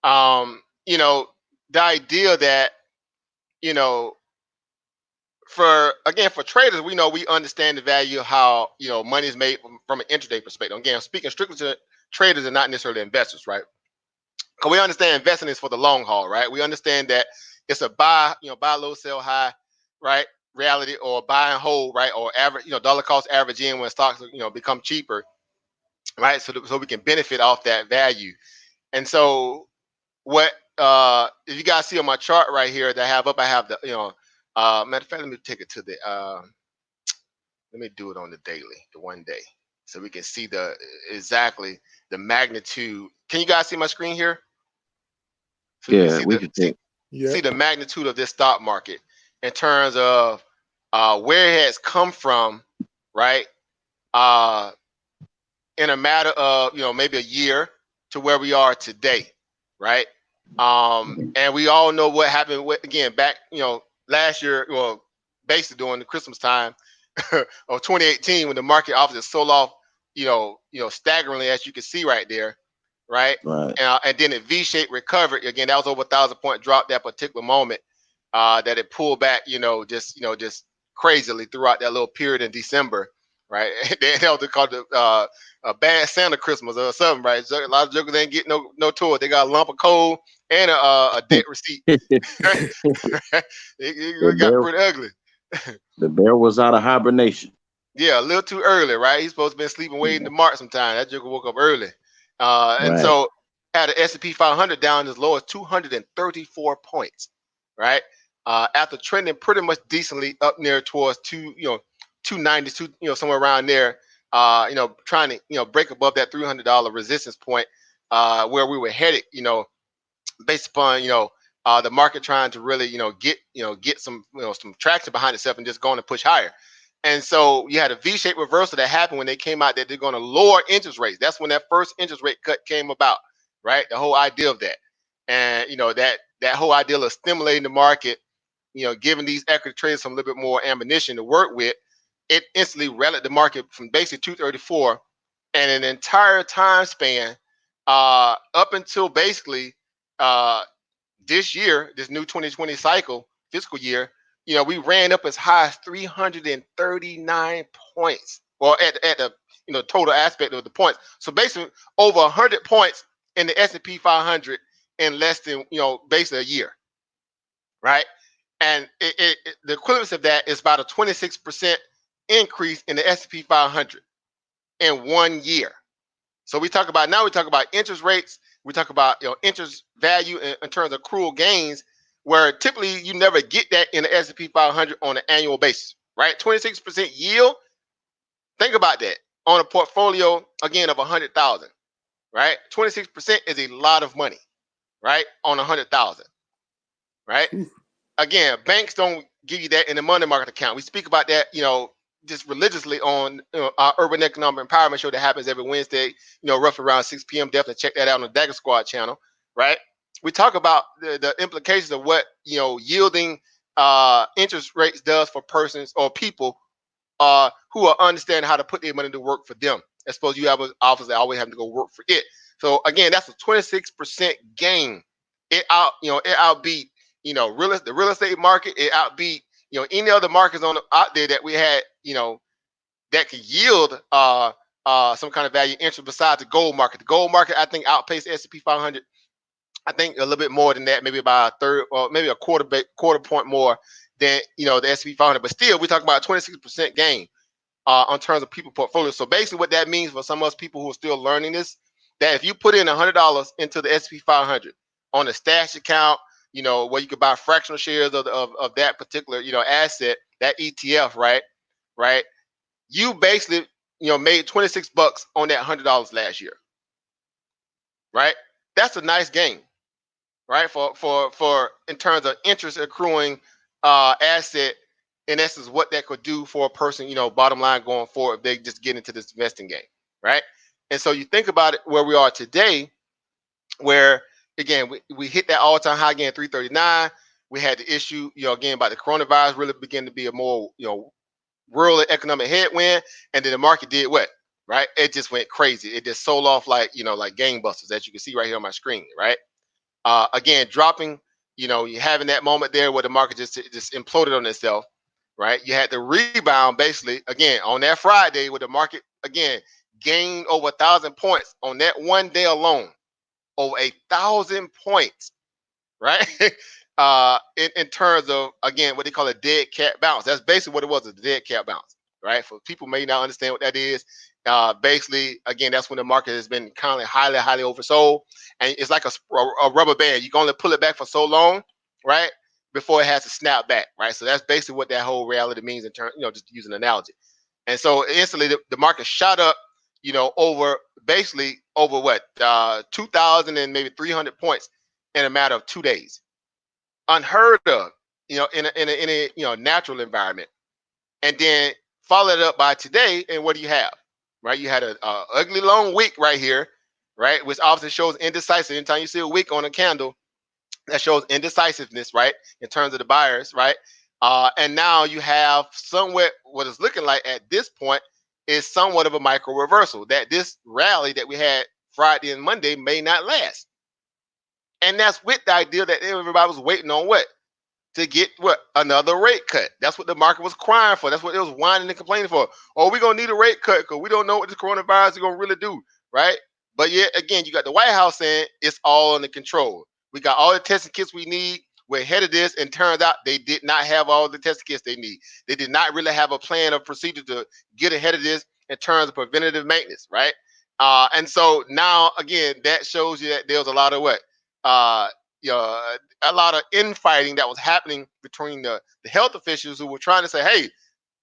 You know, the idea that, you know, for traders, we know we understand the value of how, you know, money is made from an intraday perspective. Again, speaking strictly to traders and not necessarily investors, right? Because we understand investing is for the long haul, right? We understand that it's a buy, you know, buy low, sell high, right? Reality, or buy and hold, right? Or average, you know, dollar cost average in when stocks, you know, become cheaper, right? So we can benefit off that value. And so what if you guys see on my chart right here that I have up, I have the, you know, matter of fact, let me take it to the let me do it on the daily, the 1 day, so we can see the exactly the magnitude. Can you guys see my screen here? So you can Yeah, see we the could think. Yeah. the magnitude of this stock market in terms of where it has come from, right? Uh, in a matter of, you know, maybe a year to where we are today, right? And we all know what happened with, again, back, you know, last year, well, basically during the Christmas time of 2018, when the market obviously sold off, staggeringly, as you can see right there, right? Right. And then it V-shaped recovered again. That was over 1,000 point drop that particular moment. That it pulled back, just crazily throughout that little period in December, right? They called it a bad Santa Christmas or something, right? So a lot of jokers ain't getting no tour. They got a lump of coal and a debt receipt. it, the it got bear pretty ugly. the bear was out of hibernation. Yeah, a little too early, right? He's supposed to been sleeping way into March sometime. That joker woke up early. And Right. so had the S&P 500 down as low as 234 points, right? After trending pretty much decently up near towards 290, somewhere around there, trying to, break above that $300 resistance point, where we were headed, based upon, the market trying to really, get some, some traction behind itself and just going to push higher. And so you had a V-shaped reversal that happened when they came out that they're going to lower interest rates. That's when that first interest rate cut came about, right? The whole idea of that. And, that whole idea of stimulating the market, giving these equity traders some little bit more ammunition to work with, it instantly rallied the market from basically 234 and an entire time span up until basically this year, this new 2020 fiscal year, we ran up as high as 339 points. Well, at the total aspect of the points. So basically over 100 points in the S&P 500 in less than, basically a year, right? And the equivalence of that is about a 26% increase in the S&P 500 in 1 year. So we talk about interest rates. We talk about interest value in terms of accrual gains, where typically you never get that in the S&P 500 on an annual basis, right? 26% yield. Think about that on a portfolio again of 100,000, right? 26% is a lot of money, right? On 100,000, right? Again, banks don't give you that in the money market account. We speak about that, just religiously on our Urban Economic Empowerment show that happens every Wednesday, roughly around 6 p.m. Definitely check that out on the Dagger Squad channel, right? We talk about the implications of what, yielding interest rates does for persons or people who are understanding how to put their money to work for them. I suppose you have an office that always have to go work for it. So again, that's a 26% gain. It outbeat, the real estate market. It outbeat, any other markets out there that we had, that could yield some kind of value interest besides the gold market. The gold market, I think, outpaced the S&P 500. I think a little bit more than that, maybe about a third or maybe a quarter point more than the S&P 500. But still, we're talking about a 26% gain on terms of people portfolios. So basically, what that means for some of us people who are still learning this, that if you put in $100 into the S&P 500 on a stash account, where you could buy fractional shares of that particular asset, that ETF, right? You basically made 26 bucks on that $100 last year, right? That's a nice gain, right? For in terms of interest accruing asset, in essence, what that could do for a person, bottom line going forward if they just get into this investing game, right? And so you think about it where we are today, where again we hit that all-time high again, 339. We had the issue, again about the coronavirus really began to be a more, real economic headwind, and then the market did what? Right? It just went crazy. It just sold off like like gangbusters, as you can see right here on my screen, right? Again, dropping, you having that moment there where the market just imploded on itself, right? You had the rebound basically again on that Friday where the market again gained over 1,000 points on that one day alone, over 1,000 points, right? In terms of again what they call a dead cat bounce. That's basically what it was, a dead cat bounce, right? For people may not understand what that is. Basically, again, that's when the market has been kind of highly oversold, and it's like a rubber band. You can only pull it back for so long, right, before it has to snap back, right? So that's basically what that whole reality means in terms, just to use an analogy. And so instantly the market shot up, over basically over what 2,000 and maybe 300 points in a matter of 2 days. Unheard of, in a natural environment. And then followed up by today, and what do you have? Right, you had a ugly long wick right here, right, which often shows indecisive. Anytime you see a wick on a candle, that shows indecisiveness, right, in terms of the buyers, right? And now you have somewhat what it's looking like at this point is somewhat of a micro reversal, that this rally that we had Friday and Monday may not last. And that's with the idea that everybody was waiting on what? To get what? Another rate cut. That's what the market was crying for. That's what it was whining and complaining for. Oh, we're going to need a rate cut because we don't know what this coronavirus is going to really do, right? But yet, again, you got the White House saying it's all under control. We got all the testing kits we need. We're ahead of this. And turns out they did not have all the testing kits they need. They did not really have a plan or procedure to get ahead of this in terms of preventative maintenance, right? And so now, again, that shows you that there's a lot of what? A lot of infighting that was happening between the health officials who were trying to say, hey,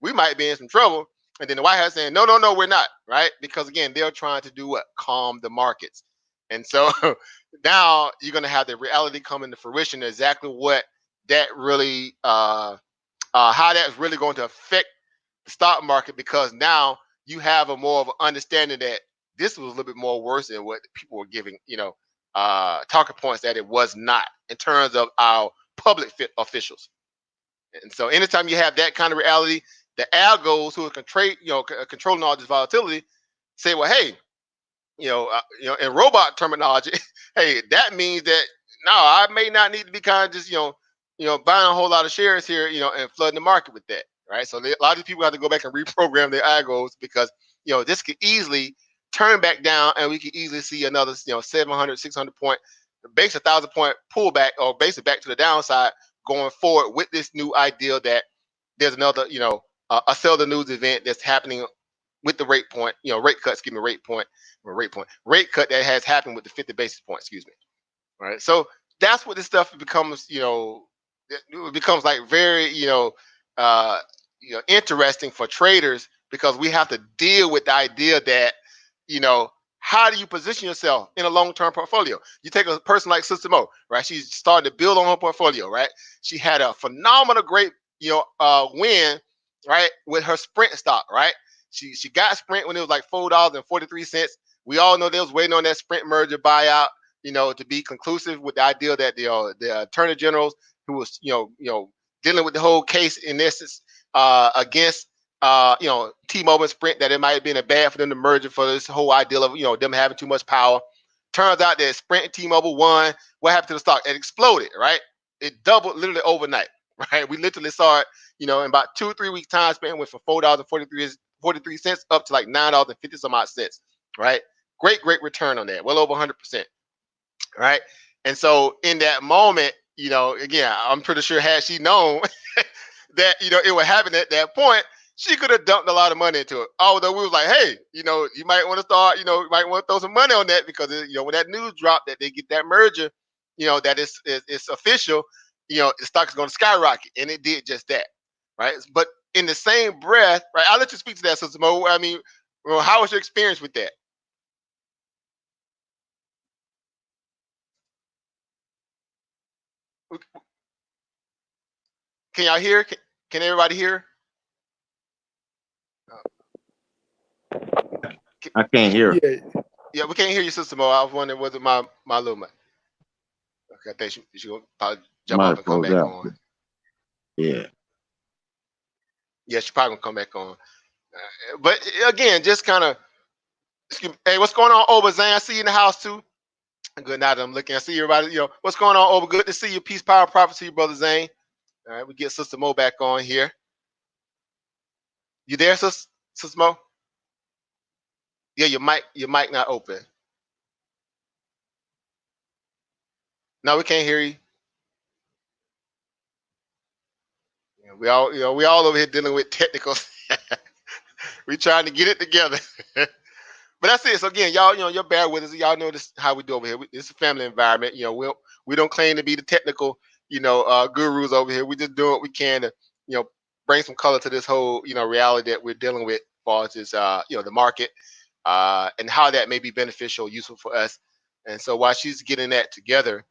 we might be in some trouble. And then the White House saying, no, we're not, right? Because again, they're trying to do what? Calm the markets. And so now you're going to have the reality come into fruition, exactly what that really, how that's really going to affect the stock market, because now you have a more of an understanding that this was a little bit more worse than what people were giving, talking points that it was not in terms of our public officials. And so anytime you have that kind of reality, the algos who are controlling all this volatility say, well, hey, in robot terminology, hey, that means that no, I may not need to be kind of just, buying a whole lot of shares here, and flooding the market with that, right? So a lot of these people have to go back and reprogram their algos because, this could easily turn back down, and we could easily see another, 700, 600 point, base 1,000 point pullback, or basically back to the downside going forward with this new idea that there's another, a sell the news event that's happening with the rate point, rate cut, rate cut that has happened with the 50 basis point, All right. So that's what this stuff becomes, it becomes like very, interesting for traders, because we have to deal with the idea that, how do you position yourself in a long-term portfolio? You take a person like Sister Mo, right? She's starting to build on her portfolio, right? She had a phenomenal, great, win, right, with her Sprint stock, right? She got Sprint when it was like $4.43. We all know they was waiting on that Sprint merger buyout, to be conclusive, with the idea that the attorney generals who was, dealing with the whole case in essence against T-Mobile and Sprint, that it might have been a bad for them to merge for this whole idea of them having too much power. Turns out that Sprint and T-Mobile won. What happened to the stock? It exploded, right? It doubled literally overnight, right? We literally saw it, in about 2 or 3 weeks time span, went from $4.43 up to like $9.50 some odd cents, right? Great return on that, well over 100%, right? And so in that moment, again, I'm pretty sure had she known that it would happen at that point, she could have dumped a lot of money into it. Although we was like, hey, you might want to start, you might want to throw some money on that, because when that news dropped that they get that merger, that it's official, the stock is going to skyrocket, and it did just that, right? But in the same breath, right? I'll let you speak to that, Sister Mo. I mean, Well, how was your experience with that? Can y'all hear? Can everybody hear? I can't hear. Yeah, Yeah, we can't hear you, Sister Mo. I was wondering, was it my little mic? Okay, I think she gonna probably jump Might off have and come closed back out. on. Yeah. Yeah, she probably gonna come back on. But again, just kind of, hey, what's going on, Oba Zan? I see you in the house too. Good night. I'm looking. I see everybody. What's going on, Oba? Good to see you. Peace, power, prophecy, brother Zane. All right, we get Sister Mo back on here. You there, Sister Mo? Yeah, your mic not open. No, we can't hear you. Yeah, we all over here dealing with technicals. We trying to get it together. But that's it. So again, y'all, you'll bear with us. Y'all know this how we do over here. It's a family environment. We don't claim to be the technical, gurus over here. We just do what we can to, bring some color to this whole, reality that we're dealing with, as far as this, the market, and how that may be beneficial, useful for us. And so while she's getting that together,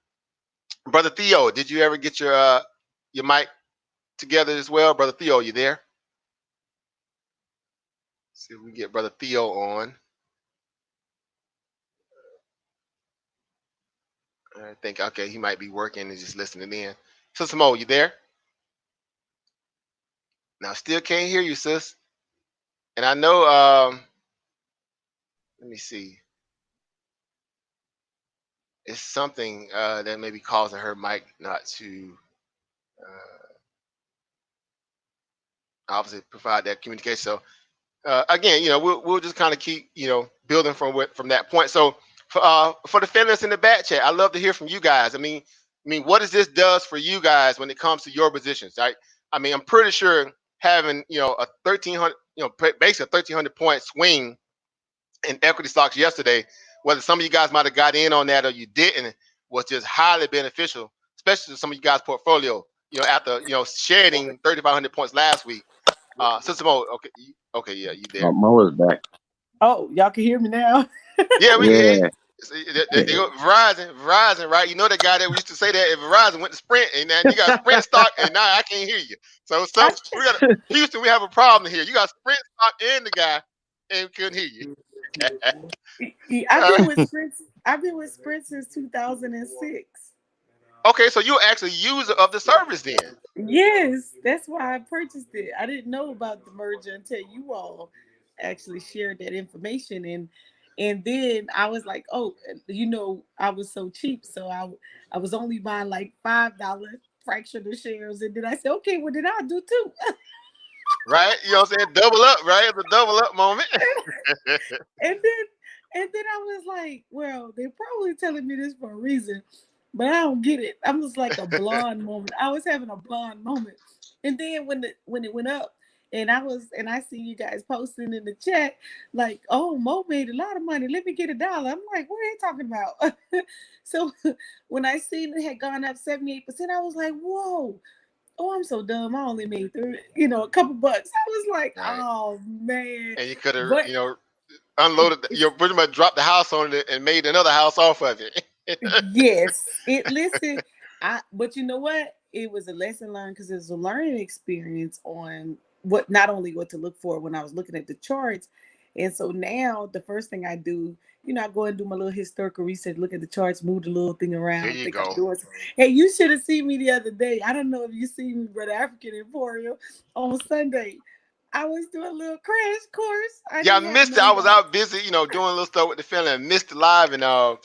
brother Theo, did you ever get your mic together as well, brother Theo? You there? See if we can get brother Theo on. I think okay, he might be working and just listening in. Sister Mo, you there? Now still can't hear you, sis. And I know let me see. It's something that may be causing her mic not to obviously provide that communication. So again, we'll just kind of keep building from that point. So for the feminists in the back chat, I love to hear from you guys. I mean, what does this does for you guys when it comes to your positions, right? I mean, I'm pretty sure having a 1,300, basically a 1,300 point swing in equity stocks yesterday, whether some of you guys might have got in on that or you didn't, was just highly beneficial, especially to some of you guys' portfolio. After shedding 3,500 points last week. Sister Mo, okay, yeah, you there? Mo is back. Oh, y'all can hear me now. Yeah, we can hear you. Yeah. They go, Verizon, right? You know the guy that we used to say that if Verizon went to Sprint, and now you got Sprint stock, and now I can't hear you. So I, we got Houston, we have a problem here. You got Sprint stock and the guy, and couldn't hear you. I've been with Sprint. I've been with Sprint since 2006. Okay, so you're actually a user of the service then. Yes, that's why I purchased it. I didn't know about the merger until you all actually shared that information, and then I was like, oh, I was so cheap, so I was only buying like $5 fractional shares, and then I said, okay, well then I'll do too. Right? You know what I'm saying? Double up, right? It's a double up moment. And then I was like, well, they're probably telling me this for a reason, but I don't get it. I was like a blonde moment. I was having a blonde moment. And then when it went up, and I see you guys posting in the chat, like, oh, Mo made a lot of money. Let me get $1. I'm like, what are you talking about? So when I seen it had gone up 78%, I was like, whoa. Oh, I'm so dumb. I only made a couple bucks. I was like, Right. oh man. And you could have, But unloaded. You pretty much dropped the house on it and made another house off of it. yes, but you know what? It was a lesson learned because it was a learning experience on not only what to look for when I was looking at the charts. And so now the first thing I do, I go and do my little historical research, look at the charts, move the little thing There around, you think I'm go. doing something. Hey, you should have seen me the other day. I don't know if you see me, Brother African Emporium, on Sunday. I was doing a little crash course. I Yeah, I didn't have missed it. no I was guide. out busy, doing a little stuff with the family and missed the live. And I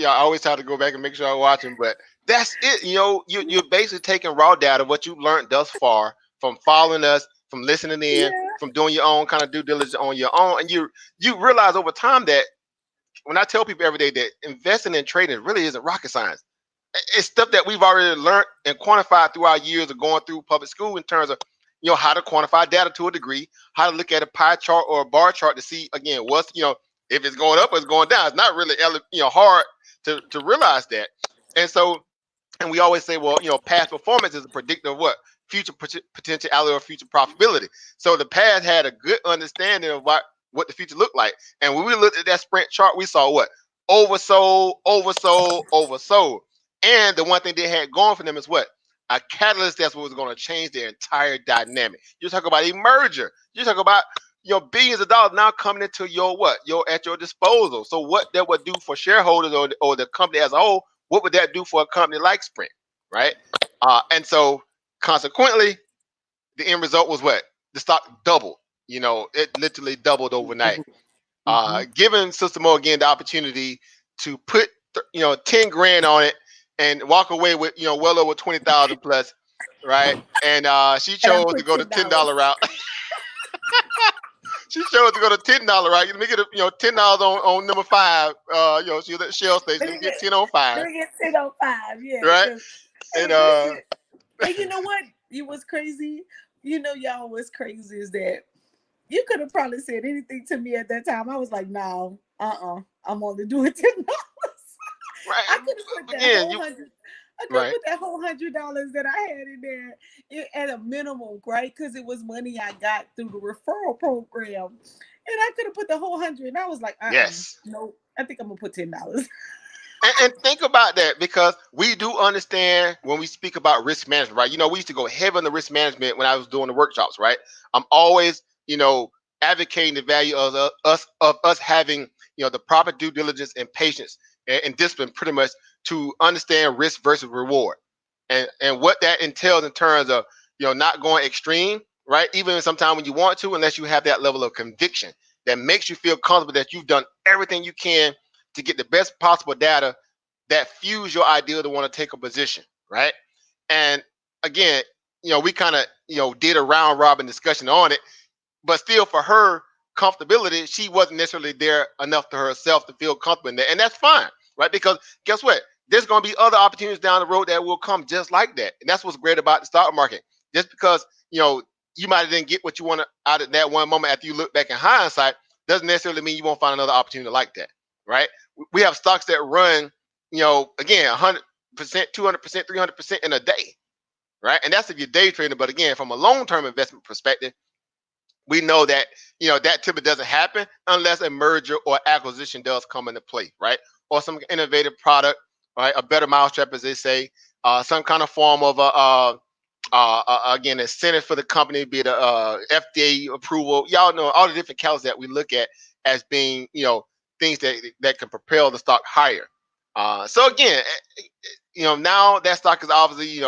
always try to go back and make sure I'm watching. But that's it. You're basically taking raw data, what you learned thus far from following us, from listening in, Yeah. from doing your own kind of due diligence on your own, and you realize over time that when I tell people every day that investing in trading really isn't rocket science. It's stuff that we've already learned and quantified through our years of going through public school in terms of how to quantify data to a degree, how to look at a pie chart or a bar chart to see again what's if it's going up or it's going down. It's not really hard to realize that. And so, and we always say, well, past performance is a predictor of what future potentiality or future profitability. So the past had a good understanding of what what the future looked like. And when we looked at that Sprint chart, we saw what? Oversold, oversold, oversold. And the one thing they had going for them is what? A catalyst that's what was going to change their entire dynamic. You talk about a merger. You talk about billions of dollars now coming into your what? At your disposal. So what that would do for shareholders or the company as a whole, what would that do for a company like Sprint? Right? And so consequently, the end result was what? The stock doubled. It literally doubled overnight. Giving Sister Mo again the opportunity to put 10 grand on it and walk away with well over 20,000 plus, right? And she And I chose to put go the $10 route. She chose to go to $10 route. Let me get $10 on number 5. She was at Shell station. Let me get 10 on 5. Let me get 10 on 5. Yeah. Right. And And and you know what? It was crazy. Y'all was crazy is that you could have probably said anything to me at that time. I was like, no, I'm only doing $10. right. I could have put that Again, whole $100. I could right. put that whole $100 that I had in there at a minimum, right? Because it was money I got through the referral program, and I could have put the whole 100. And I was like, Yes. no, I think I'm gonna put $10. And think about that, because we do understand when we speak about risk management, right? We used to go heavy on the risk management when I was doing the workshops, right? I'm always, advocating the value of us having, the proper due diligence and patience and discipline, pretty much, to understand risk versus reward, and what that entails in terms of, not going extreme, right? Even sometimes when you want to, unless you have that level of conviction that makes you feel comfortable that you've done everything you can to get the best possible data that fuels your idea to want to take a position, right? And again, we kind of, did a round robin discussion on it, but still for her comfortability, she wasn't necessarily there enough to herself to feel comfortable in that. And that's fine, right? Because guess what? There's going to be other opportunities down the road that will come just like that. And that's what's great about the stock market. Just because, you might have didn't get what you wanted out of that one moment after you look back in hindsight, doesn't necessarily mean you won't find another opportunity like that, right? We have stocks that run, again, 100%, 200%, 300% in a day, right? And that's if you're day trading. But again, from a long-term investment perspective, we know that, that typically doesn't happen unless a merger or acquisition does come into play, right? Or some innovative product, right? A better mousetrap, as they say, some kind of form of again, incentive for the company, be it a FDA approval. Y'all know all the different catalysts that we look at as being, things that can propel the stock higher. So again, now that stock is obviously,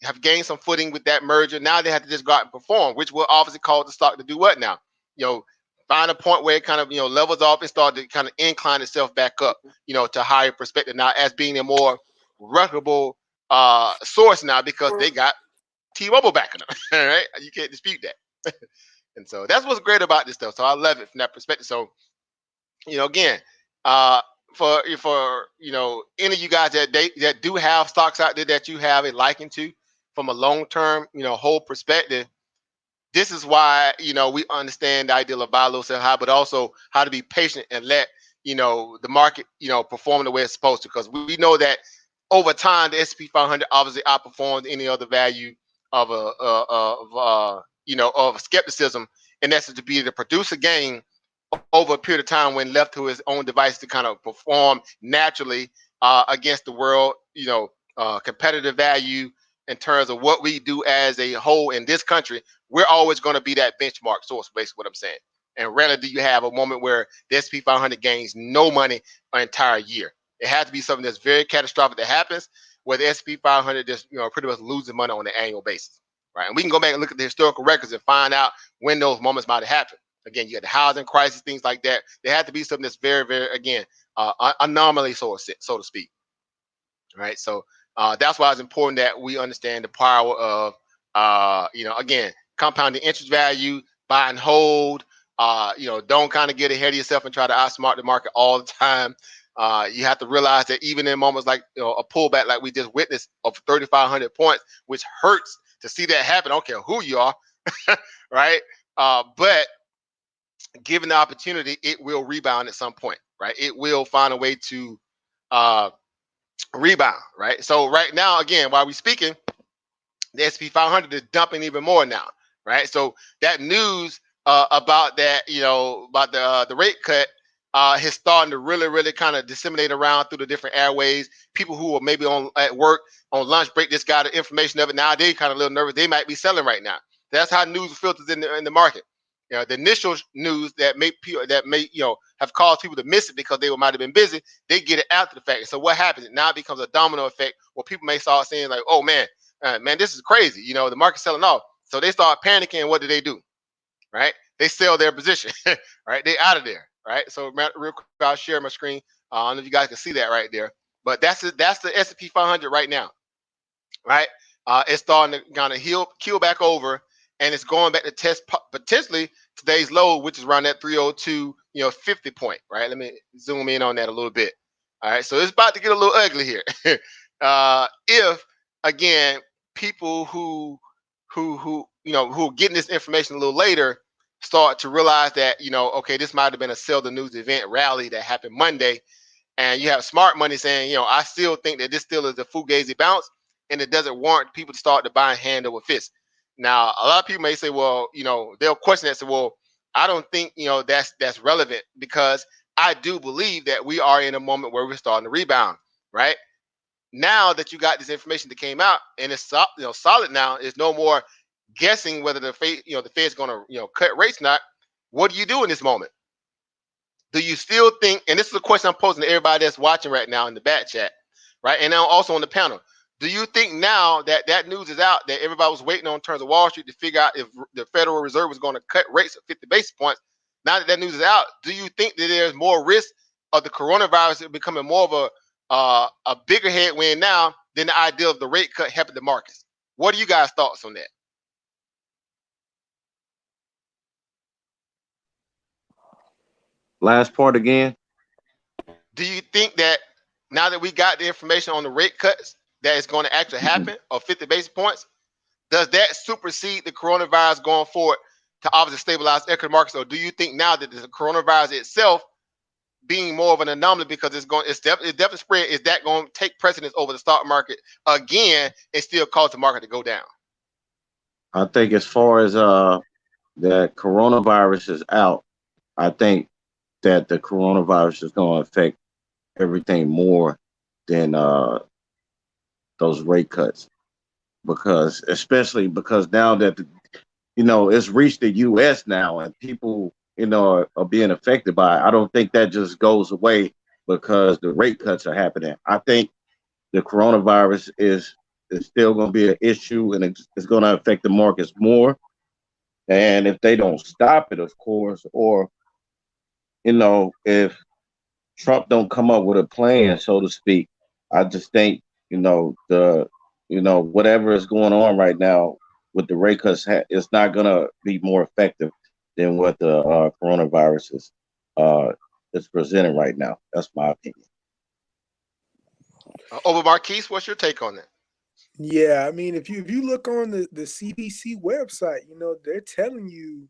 have gained some footing with that merger. Now they have to just go out and perform, which will obviously cause the stock to do what now? Find a point where it kind of, levels off and start to kind of incline itself back up, to higher perspective now as being a more reputable source now, because they got T-Mobile backing them. All right, you can't dispute that. And so that's what's great about this stuff. So I love it from that perspective. So, again, for any of you guys that do have stocks out there that you have a liking to from a long-term, whole perspective, this is why, we understand the ideal of buy low, sell high, but also how to be patient and let, the market, perform the way it's supposed to. Because we know that over time, the S&P 500 obviously outperforms any other value of of skepticism, and that's to be to produce a gain over a period of time when left to his own device to kind of perform naturally against the world, competitive value in terms of what we do as a whole in this country. We're always going to be that benchmark source, basically what I'm saying. And rarely do you have a moment where the S&P 500 gains no money an entire year. It has to be something that's very catastrophic that happens, where the S&P 500 just, pretty much losing money on an annual basis, right? And we can go back and look at the historical records and find out when those moments might have happened. Again, you got the housing crisis, things like that. There had to be something that's very, very, again, anomaly, so to speak, right? So that's why it's important that we understand the power of, again, compounding interest value, buy and hold. Don't kind of get ahead of yourself and try to outsmart the market all the time. You have to realize that even in moments like a pullback like we just witnessed of 3,500 points, which hurts to see that happen. I don't care who you are, right? But given the opportunity, it will rebound at some point, right? It will find a way to rebound, right? So right now, again, while we're speaking, the S&P 500 is dumping even more now, right? So that news about that, about the rate cut, has starting to really kind of disseminate around through the different airways. People who are maybe at work on lunch break just got the information of it. Now they kind of a little nervous. They might be selling right now. That's how news filters in the market. The initial news that may have caused people to miss it because they might have been busy, they get it after the fact. And so what happens? Now it becomes a domino effect where people may start saying like, "Oh man, this is crazy." The market's selling off. So they start panicking. What do? Right? They sell their position. Right? They out of there. Right? So real quick, I'll share my screen. I don't know if you guys can see that right there, but that's the S&P 500 right now. Right? It's starting to kind of keel back over, and it's going back to test potentially today's low, which is around that 302, 50 point. Right? Let me zoom in on that a little bit. All right, so it's about to get a little ugly here. If again, people who are getting this information a little later start to realize that okay, this might have been a sell the news event rally that happened Monday, and you have smart money saying, I still think that this still is a fugazi bounce, and it doesn't warrant people to start to buy hand over fist. Now, a lot of people may say, well, they'll question that. Say, well, I don't think that's relevant, because I do believe that we are in a moment where we're starting to rebound. Right now that you got this information that came out and it's solid now, there's no more guessing whether the Fed's going to cut rates or not. What do you do in this moment? Do you still think, and this is a question I'm posing to everybody that's watching right now in the back chat, right? And now also on the panel, do you think now that news is out, that everybody was waiting on in terms of Wall Street to figure out if the Federal Reserve was going to cut rates of 50 basis points? Now that news is out, do you think that there's more risk of the coronavirus becoming more of a bigger headwind now than the idea of the rate cut helping the markets? What are you guys' thoughts on that? Last part again. Do you think that now that we got the information on the rate cuts that it's going to actually happen of 50 basis points, does that supersede the coronavirus going forward to obviously stabilize equity markets? Or do you think now that the coronavirus itself being more of an anomaly because it's definitely spread, is that going to take precedence over the stock market again and still cause the market to go down? I think as far as that coronavirus is out, I think that the coronavirus is going to affect everything more than those rate cuts, especially because now that it's reached the U.S. now, and people are being affected by it. I don't think that just goes away because the rate cuts are happening. I think the coronavirus is still going to be an issue, and it's going to affect the markets more. And if they don't stop it, of course, or if Trump don't come up with a plan, so to speak, I just think whatever is going on right now with the rate cuts, it's not going to be more effective than what the coronavirus is presenting right now. That's my opinion. Over Marquise, what's your take on that? Yeah, I mean, if you look on the CDC website, they're telling you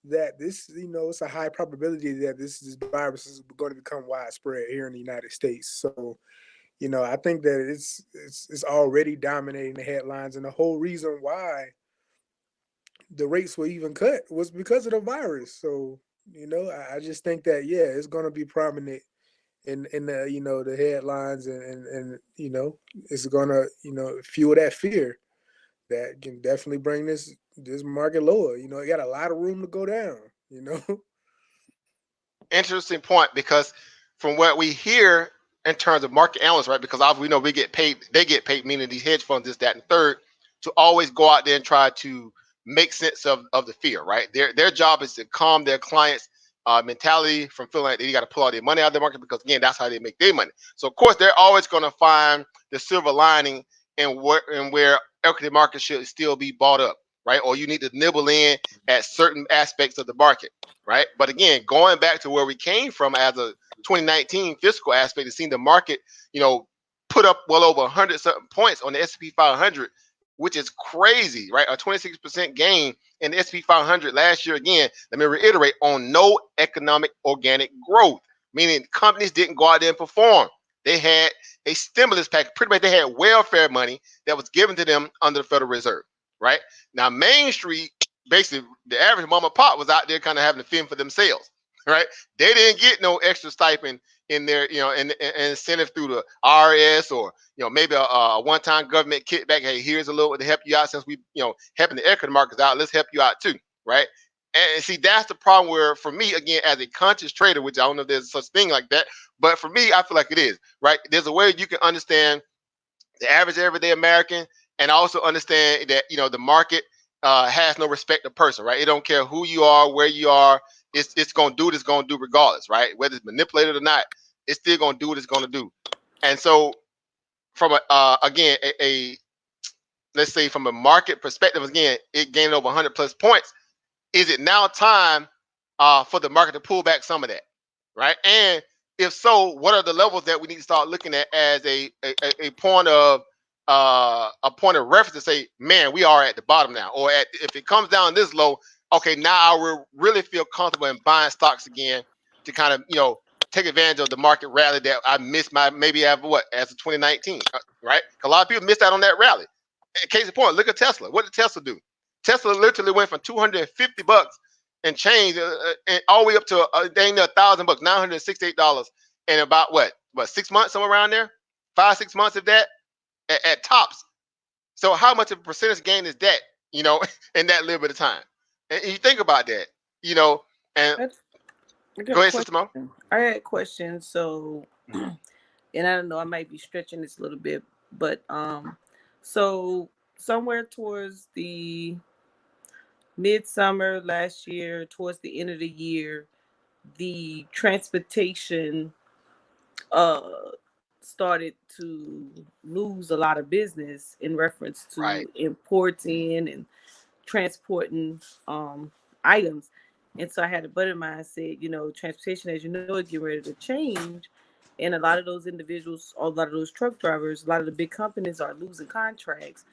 that this, it's a high probability that this virus is going to become widespread here in the United States. So, I think that it's already dominating the headlines, and the whole reason why the rates were even cut was because of the virus. So, I just think that it's going to be prominent in the the headlines, and it's going to fuel that fear that can definitely bring this market lower. It got a lot of room to go down. Interesting point, because from what we hear in terms of market analysts, right? Because obviously we know they get paid, meaning these hedge funds, this, that, and third, to always go out there and try to make sense of the fear, right? Their job is to calm their clients' mentality from feeling like they got to pull all their money out of the market, because again, that's how they make their money. So of course, they're always going to find the silver lining and where equity market should still be bought up, right? Or you need to nibble in at certain aspects of the market, right? But again, going back to where we came from as a 2019 fiscal aspect, to seeing the market, put up well over 100 something points on the S&P 500, which is crazy, right? A 26% gain in the S&P 500 last year. Again, let me reiterate, on no economic organic growth, meaning companies didn't go out there and perform. They had a stimulus package. Pretty much they had welfare money that was given to them under the Federal Reserve, right? Now, Main Street basically the average mom and pop was out there kind of having to fend for themselves, right? They didn't get no extra stipend in their, and incentive through the IRS, or maybe a one-time government kickback. Hey, here's a little to help you out, since we helping the equity markets out. Let's help you out too, right? And see, that's the problem where, for me, again, as a conscious trader, which I don't know if there's such thing like that, but for me, I feel like it is, right? There's a way you can understand the average everyday American, and also understand that the market has no respect of person, right? It don't care who you are, where you are. It's gonna do what it's gonna do regardless, right? Whether it's manipulated or not, it's still gonna do what it's gonna do. And so, from again a let's say from a market perspective, again, it gained over 100 plus points. Is it now time for the market to pull back some of that, right? And if so, what are the levels that we need to start looking at as a point of reference to say, man, we are at the bottom now, or if it comes down this low, okay, now I will really feel comfortable in buying stocks again to kind of take advantage of the market rally that I missed maybe as of 2019, right? A lot of people missed out on that rally. Case in point, look at Tesla. What did Tesla do? Tesla literally went from $250 and change, and all the way up to dang near $1,000, $968, in about what 6 months, somewhere around there, 5-6 months of that at tops. So how much of a percentage gain is that, in that little bit of time? And you think about that, and go ahead, Sister Mo. I had a question. So, and I don't know, I might be stretching this a little bit, but so somewhere towards the midsummer last year, towards the end of the year, the transportation started to lose a lot of business in reference to Right. importing and transporting items. And so I had a buddy of mine said, transportation, as you know, is getting ready to change. And a lot of those individuals, a lot of those truck drivers, a lot of the big companies are losing contracts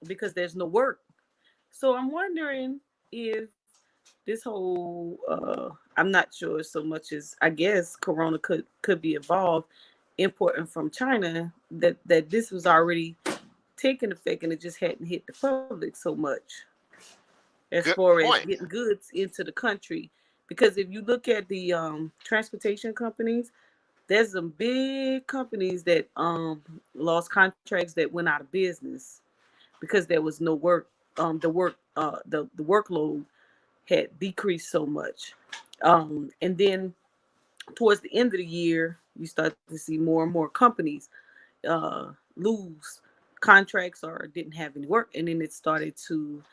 because there's no work. So I'm wondering if this whole, I'm not sure so much as, I guess Corona could be involved, importing from China, that this was already taking effect and it just hadn't hit the public so much as Good far as point. getting goods into the country. Because if you look at the transportation companies, there's some big companies that lost contracts, that went out of business because there was no work. The workload had decreased so much. And then towards the end of the year, you start to see more and more companies lose contracts or didn't have any work, and then it started to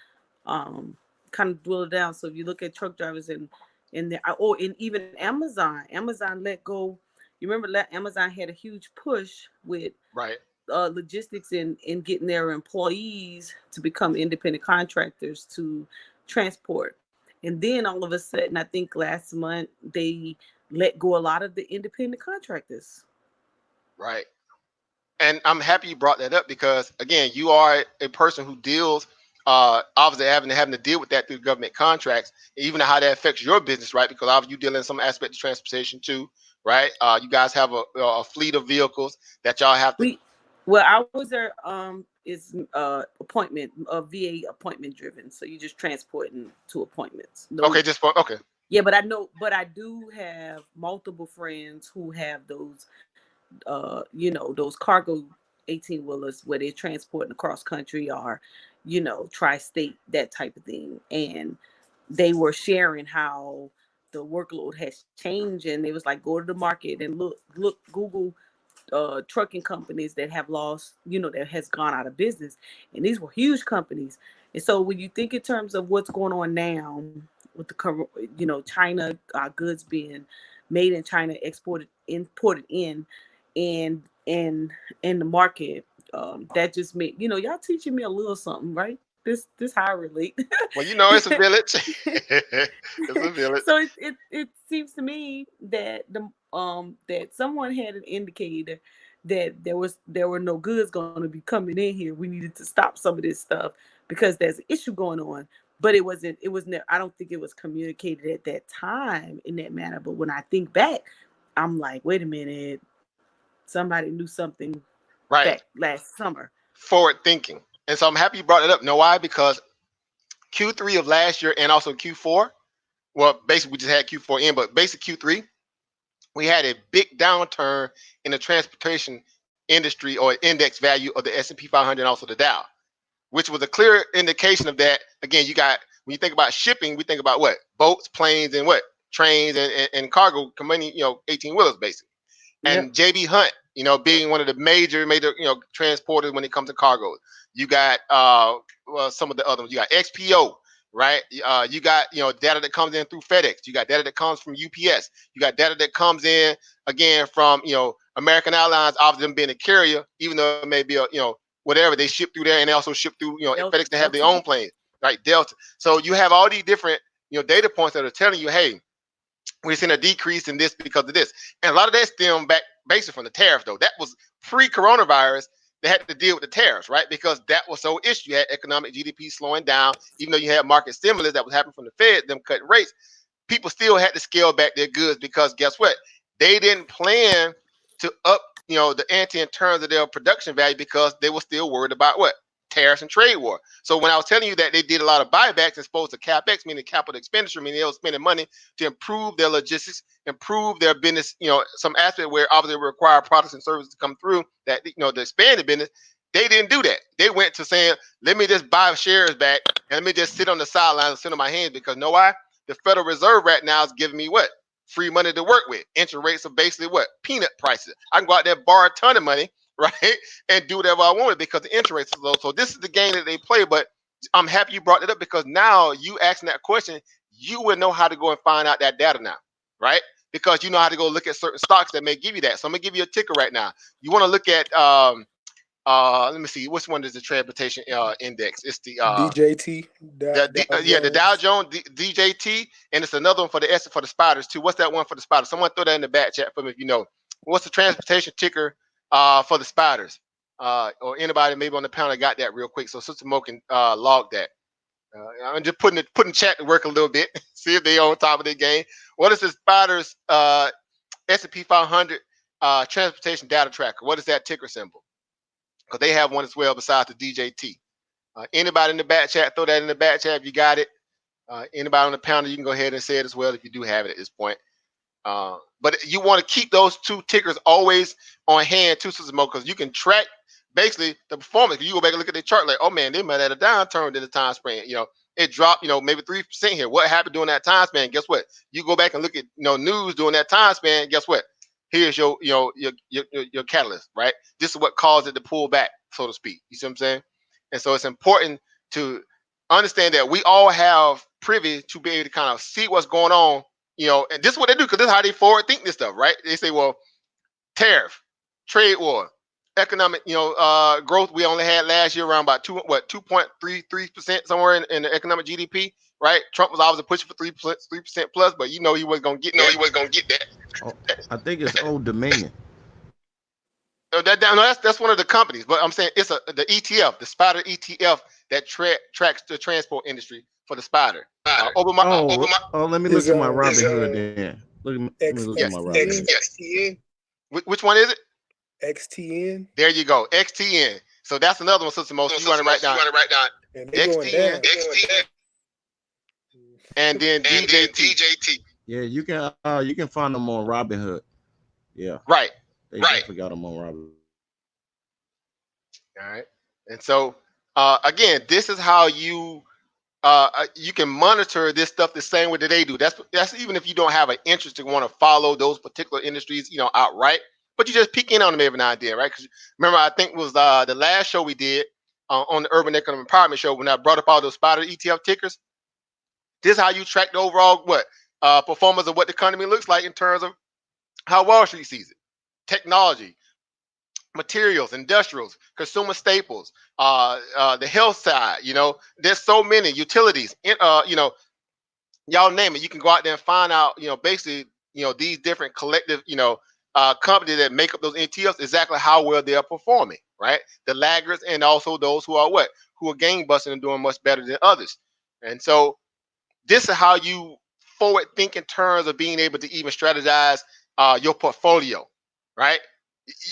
kind of dwindle down. So if you look at truck drivers and even Amazon let go. You remember Amazon had a huge push with Right. logistics in getting their employees to become independent contractors to transport. And then all of a sudden, I think last month, they let go a lot of the independent contractors. Right. And I'm happy you brought that up, because again, you are a person who deals obviously having to deal with that through government contracts, even how that affects your business, right? Because obviously you deal in some aspect of transportation too, right? You guys have a fleet of vehicles that y'all have to. Well, ours are is appointment VA appointment driven, so you just transporting to appointments. No, Okay, okay. Yeah, but I do have multiple friends who have those those cargo 18 wheelers where they're transporting across country, or tri-state, that type of thing. And they were sharing how the workload has changed, and it was like, go to the market and look Google trucking companies that have lost, that has gone out of business. And these were huge companies. And so when you think in terms of what's going on now with the China goods being made in China, imported in, and the market, that just made, y'all teaching me a little something, right? This how I relate. Well, it's a village. It's a village. So it seems to me that that someone had an indicator that there were no goods going to be coming in here. We needed to stop some of this stuff because there's an issue going on. But it was never, I don't think it was communicated at that time in that manner. But when I think back, I'm like, wait a minute, somebody knew something Right. back last summer. Forward thinking. And so I'm happy you brought it up. Know why? Because Q3 of last year and also Q4. Well, basically we just had Q4 in, but basically Q3, we had a big downturn in the transportation industry or index value of the S&P 500 and also the Dow, which was a clear indication of that. Again, you got, when you think about shipping, we think about what? Boats, planes, and what? Trains and cargo, 18 wheelers basically. And JB Hunt, being one of the major, transporters when it comes to cargo. You got some of the other ones. You got XPO, right? You got data that comes in through FedEx. You got data that comes from UPS. You got data that comes in again from American Airlines, obviously them being a carrier, even though it may be whatever, they ship through there, and they also ship through FedEx. They have their own planes, right? Delta. So you have all these different data points that are telling you, hey, we're seeing a decrease in this because of this. And a lot of that stemmed back basically from the tariff, though. That was pre-coronavirus. They had to deal with the tariffs, right? Because that was so issue. You had economic GDP slowing down, even though you had market stimulus that was happening from the Fed, them cutting rates. People still had to scale back their goods because guess what? They didn't plan to up, the ante in terms of their production value because they were still worried about what? Tariffs and trade war. So when I was telling you that they did a lot of buybacks as opposed to capex, meaning capital expenditure, meaning they were spending money to improve their logistics, improve their business, some aspect where obviously they require products and services to come through that, to expand the business. They didn't do that. They went to saying, let me just buy shares back and let me just sit on the sidelines and sit on my hands because know why? The Federal Reserve right now is giving me what? Free money to work with. Interest rates are basically what? Peanut prices. I can go out there and borrow a ton of money, right? And do whatever I want because the interest rates are low. So this is the game that they play. But I'm happy you brought it up because now you asking that question, you will know how to go and find out that data now, right? Because you know how to go look at certain stocks that may give you that. So I'm gonna give you a ticker right now. You want to look at let me see, which one is the transportation index? It's the DJT. The Dow Jones DJT, and it's another one for the spiders too. What's that one for the spiders? Someone throw that in the back chat for me if you know. What's the transportation ticker for the spiders? Or anybody maybe on the panel got that real quick. So Sister Mo can log that. I'm just putting chat to work a little bit, see if they on top of their game. What is the spiders S&P 500 transportation data tracker? What is that ticker symbol? Because they have one as well besides the DJT. Anybody in the back chat, throw that in the back chat if you got it. Anybody on the panel, you can go ahead and say it as well if you do have it at this point. But you want to keep those two tickers always on hand too, Sister Mo, because you can track basically the performance. You go back and look at the chart like, oh man, they might have had a downturn in the time span. It dropped, maybe 3% here. What happened during that time span? Guess what? You go back and look at news during that time span. Guess what? Here's your catalyst, right? This is what caused it to pull back, so to speak. You see what I'm saying? And so it's important to understand that we all have privy to be able to kind of see what's going on, and this is what they do because this is how they forward think this stuff, right? They say, well, tariff, trade war, economic, growth we only had last year around about 2.33% somewhere in the economic GDP, right? Trump was obviously pushing for 3% plus, but he wasn't gonna get that. Oh, I think it's Old Dominion. That's one of the companies, but I'm saying it's the ETF, the Spider ETF that tracks the transport industry for the Spider. Let me look at my Robinhood then. Let me look at my Robinhood. Which one is it? XTN. There you go, XTN. So that's another one, Sister Mo. You want to write down XTN, and then DJT. Yeah, you can find them on Robinhood. Yeah. Right. They definitely got them on Robinhood. All right. And so again, this is how you can monitor this stuff the same way that they do. That's even if you don't have an interest to want to follow those particular industries, outright. But you just peek in on them every now and then, right? Because remember, I think it was the last show we did on the Urban Economic Empowerment Show when I brought up all those Spider ETF tickers. This is how you track the overall performance of what the economy looks like in terms of how Wall Street sees it. Technology, materials, industrials, consumer staples, the health side. There's so many utilities. Y'all name it. You can go out there and find out. Basically, these different collective, companies that make up those ETFs, exactly how well they are performing. Right, the laggards and also those who are gangbusters and doing much better than others. And so this is how you forward think in terms of being able to even strategize your portfolio, right?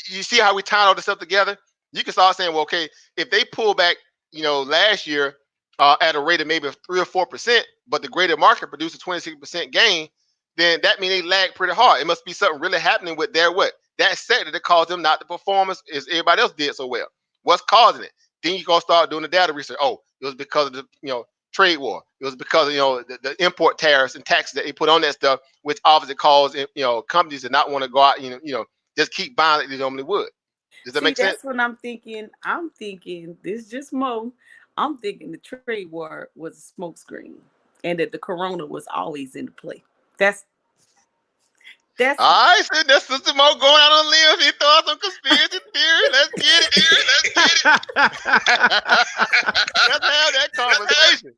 You see how we tie all this stuff together? You can start saying, well, okay, if they pull back, last year at a rate of maybe 3 or 4%, but the greater market produced a 26% gain, then that means they lag pretty hard. It must be something really happening with their what? That sector that caused them not to perform as everybody else did so well. What's causing it? Then you gonna start doing the data research. Oh, it was because of the trade war. It was because of the import tariffs and taxes that they put on that stuff, which obviously caused companies to not want to go out just keep buying like they normally would. Does that make sense? That's what I'm thinking. I'm thinking this is just Mo. I'm thinking the trade war was a smokescreen, and that the corona was always in play. That's all right. So that's Sister Mo going out on a limb. He throw out some conspiracy theory. Let's get it. Let's have that conversation.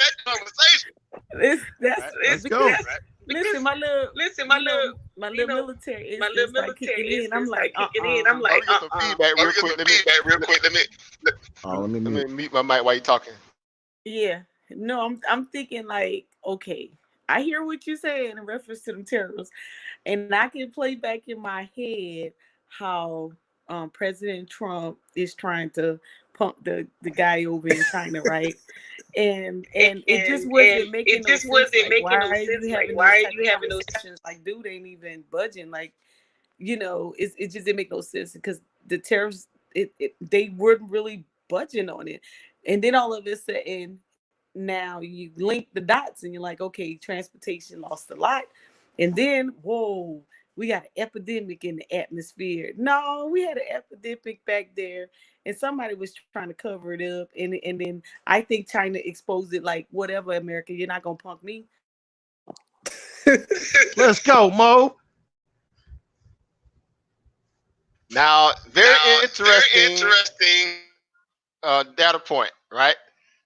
Let's go. Listen, my little military is like kicking in. I'm like, feedback real quick. Let me mute my mic while you're talking. Yeah. No, I'm thinking like, okay, I hear what you're saying in reference to them terrorists, and I can play back in my head how President Trump is trying to pump the guy over in China, right? And it just wasn't making no sense. Like, why are you having those sessions? Like, dude ain't even budging. Like, it just didn't make no sense because the tariffs, they weren't really budging on it. And then all of a sudden, now you link the dots and you're like, okay, transportation lost a lot. And then, whoa, we got an epidemic in the atmosphere. No, we had an epidemic back there, and somebody was trying to cover it up. And then I think China exposed it like, whatever, America, you're not going to punk me. Let's go, Mo. Now, very interesting data point, right?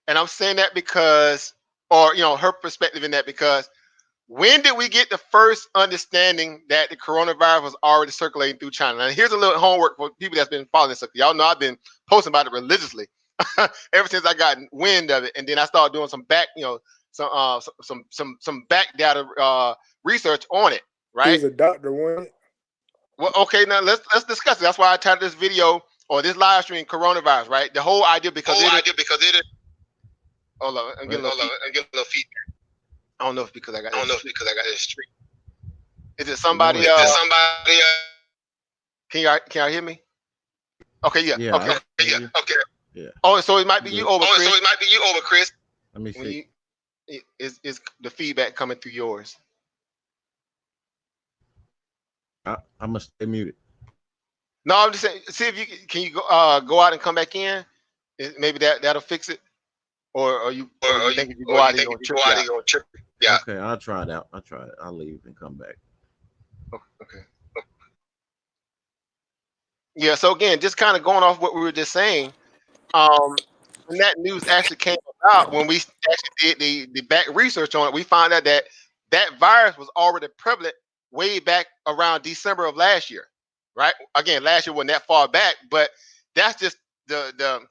And I'm saying that because, or her perspective in that, because when did we get the first understanding that the coronavirus was already circulating through China? Now, here's a little homework for people that's been following this. Y'all know I've been posting about it religiously ever since I got wind of it, and then I started doing some back, some back data research on it. Right? He's a doctor, one. Well, okay, now let's discuss it. That's why I titled this video or this live stream "Coronavirus." Right? The whole idea because it is. Hold on, I'm getting a little feedback. I don't know if because I got this street. Is it somebody? Can y'all hear me? Okay, yeah. Yeah. Oh, so it might be you over, Chris. Let me see. Is the feedback coming through yours? I must stay muted. No, I'm just saying. See if you can go out and come back in. Maybe that'll fix it. Or you think if you go out, you're gonna trip. Yeah. Okay, I'll try it out. I'll leave and come back. Okay. Yeah. So again, just kind of going off what we were just saying. When that news actually came about, when we actually did the back research on it, we found out that virus was already prevalent way back around December of last year. Right? Again, last year wasn't that far back, but that's just the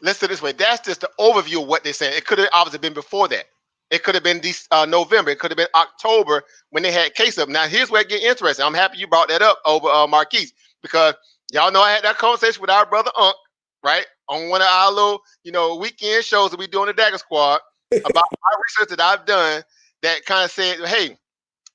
let's say this way. That's just the overview of what they're saying. It could have obviously been before that. It could have been November. It could have been October when they had case up. Now, here's where it gets interesting. I'm happy you brought that up over Marquise, because y'all know I had that conversation with our brother Unc, right, on one of our little, weekend shows that we do on the Dagger Squad about my research that I've done that kind of said, hey,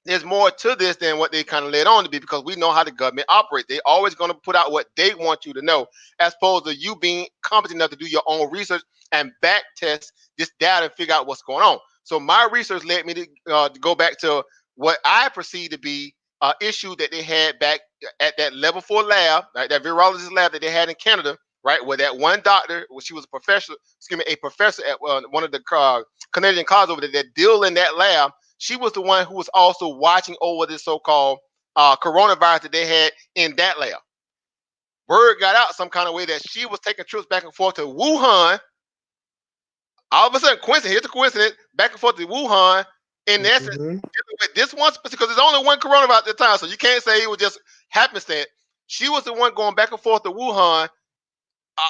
there's more to this than what they kind of led on to be, because we know how the government operates. They're always going to put out what they want you to know, as opposed to you being competent enough to do your own research and back test this data and figure out what's going on. So my research led me to go back to what I perceive to be an issue that they had back at that level 4 lab, right, that virologist lab that they had in Canada, right, where that one doctor, she was a professor at one of the Canadian colleges over there that deal in that lab. She was the one who was also watching over this so-called coronavirus that they had in that lab. Word got out some kind of way that she was taking trips back and forth to Wuhan. All of a sudden, here's the coincidence, back and forth to Wuhan, in essence, with this one, because there's only one coronavirus at the time, so you can't say it was just happenstance. She was the one going back and forth to Wuhan,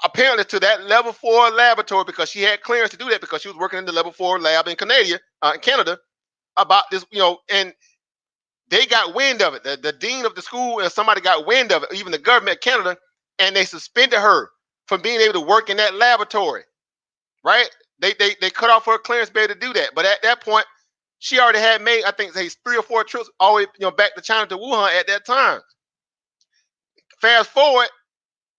apparently to that level 4 laboratory, because she had clearance to do that, because she was working in the level 4 lab in Canada, about this, and they got wind of it. The dean of the school and somebody got wind of it, even the government of Canada, and they suspended her from being able to work in that laboratory, right? They cut off her clearance bay to do that. But at that point, she already had made, I think, say 3 or 4 trips all the way, back to China to Wuhan at that time. Fast forward,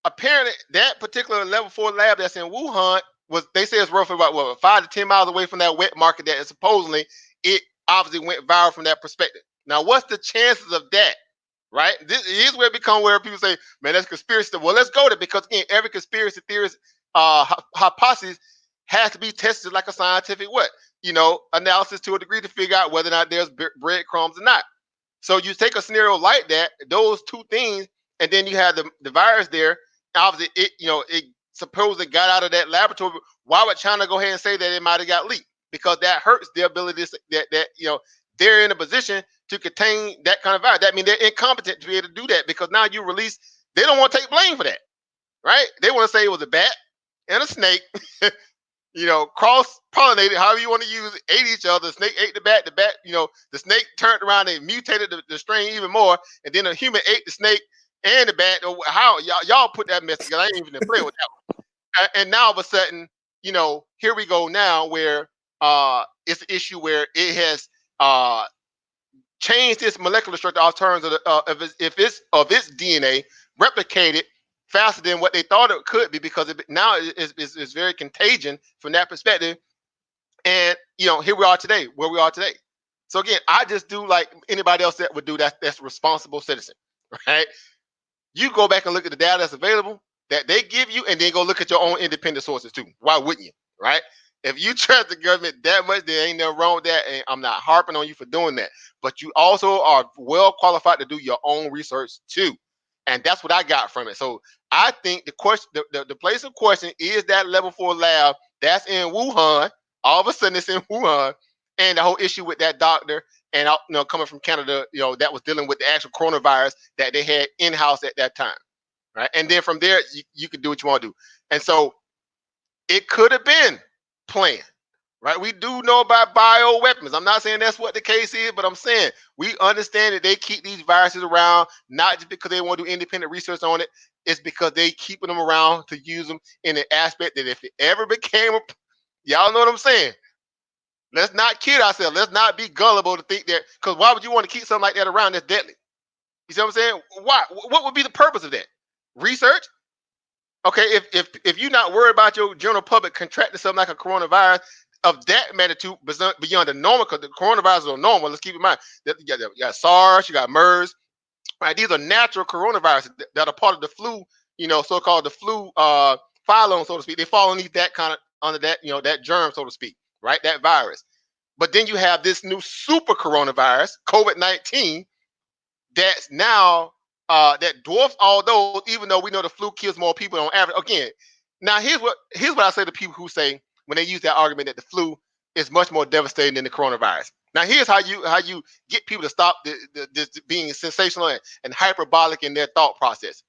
apparently that particular level 4 lab that's in Wuhan they say it's roughly about 5 to 10 miles away from that wet market that is supposedly it obviously went viral from that perspective. Now, what's the chances of that? Right? This is where it becomes where people say, man, that's conspiracy. Well, let's go there, because again, every conspiracy theorist hypothesis has to be tested like a scientific analysis to a degree to figure out whether or not there's breadcrumbs or not. So you take a scenario like that, those two things, and then you have the virus there. Obviously, it supposedly got out of that laboratory. Why would China go ahead and say that it might have got leaked? Because that hurts their ability that they're in a position to contain that kind of virus. That means they're incompetent to be able to do that, because now you release, they don't want to take blame for that, right? They want to say it was a bat and a snake, cross-pollinated, however you want to use it, ate each other. The snake ate the bat, the snake turned around and mutated the strain even more, and then a human ate the snake and the bat. How y'all put that mess together? I ain't even gonna play with that one. And now all of a sudden, here we go now where it's an issue where it has changed its molecular structure in terms of its DNA replicated faster than what they thought it could be, because now it's very contagion from that perspective. And here we are today, where we are today. So again, I just do like anybody else that would do that's a responsible citizen, right? You go back and look at the data that's available that they give you, and then go look at your own independent sources too. Why wouldn't you, right? If you trust the government that much, there ain't nothing wrong with that, and I'm not harping on you for doing that. But you also are well qualified to do your own research too, and that's what I got from it. So I think the question, the place of question, is that level 4 lab that's in Wuhan. All of a sudden, it's in Wuhan, and the whole issue with that doctor, and coming from Canada, that was dealing with the actual coronavirus that they had in house at that time, right? And then from there, you can do what you want to do, and so it could have been planned, right? We do know about bioweapons. I'm not saying that's what the case is, but I'm saying we understand that they keep these viruses around not just because they want to do independent research on it. It's because they keeping them around to use them in an aspect that if it ever became y'all know what I'm saying. Let's not kid ourselves. Let's not be gullible to think that, because why would you want to keep something like that around that's deadly? You see what I'm saying? Why? What would be the purpose of that? Research? Okay, if you're not worried about your general public contracting something like a coronavirus of that magnitude beyond the normal, because the coronavirus are normal. Let's keep in mind that you got SARS, you got MERS, right? These are natural coronaviruses that are part of the flu, so-called the flu phylum, so to speak. They fall underneath that kind of under that, that germ, so to speak, right? That virus. But then you have this new super coronavirus, COVID-19, that's now that dwarfs all those, even though we know the flu kills more people on average. Again, now here's what I say to people who say, when they use that argument that the flu is much more devastating than the coronavirus. Now here's how you get people to stop this being sensational and hyperbolic in their thought process.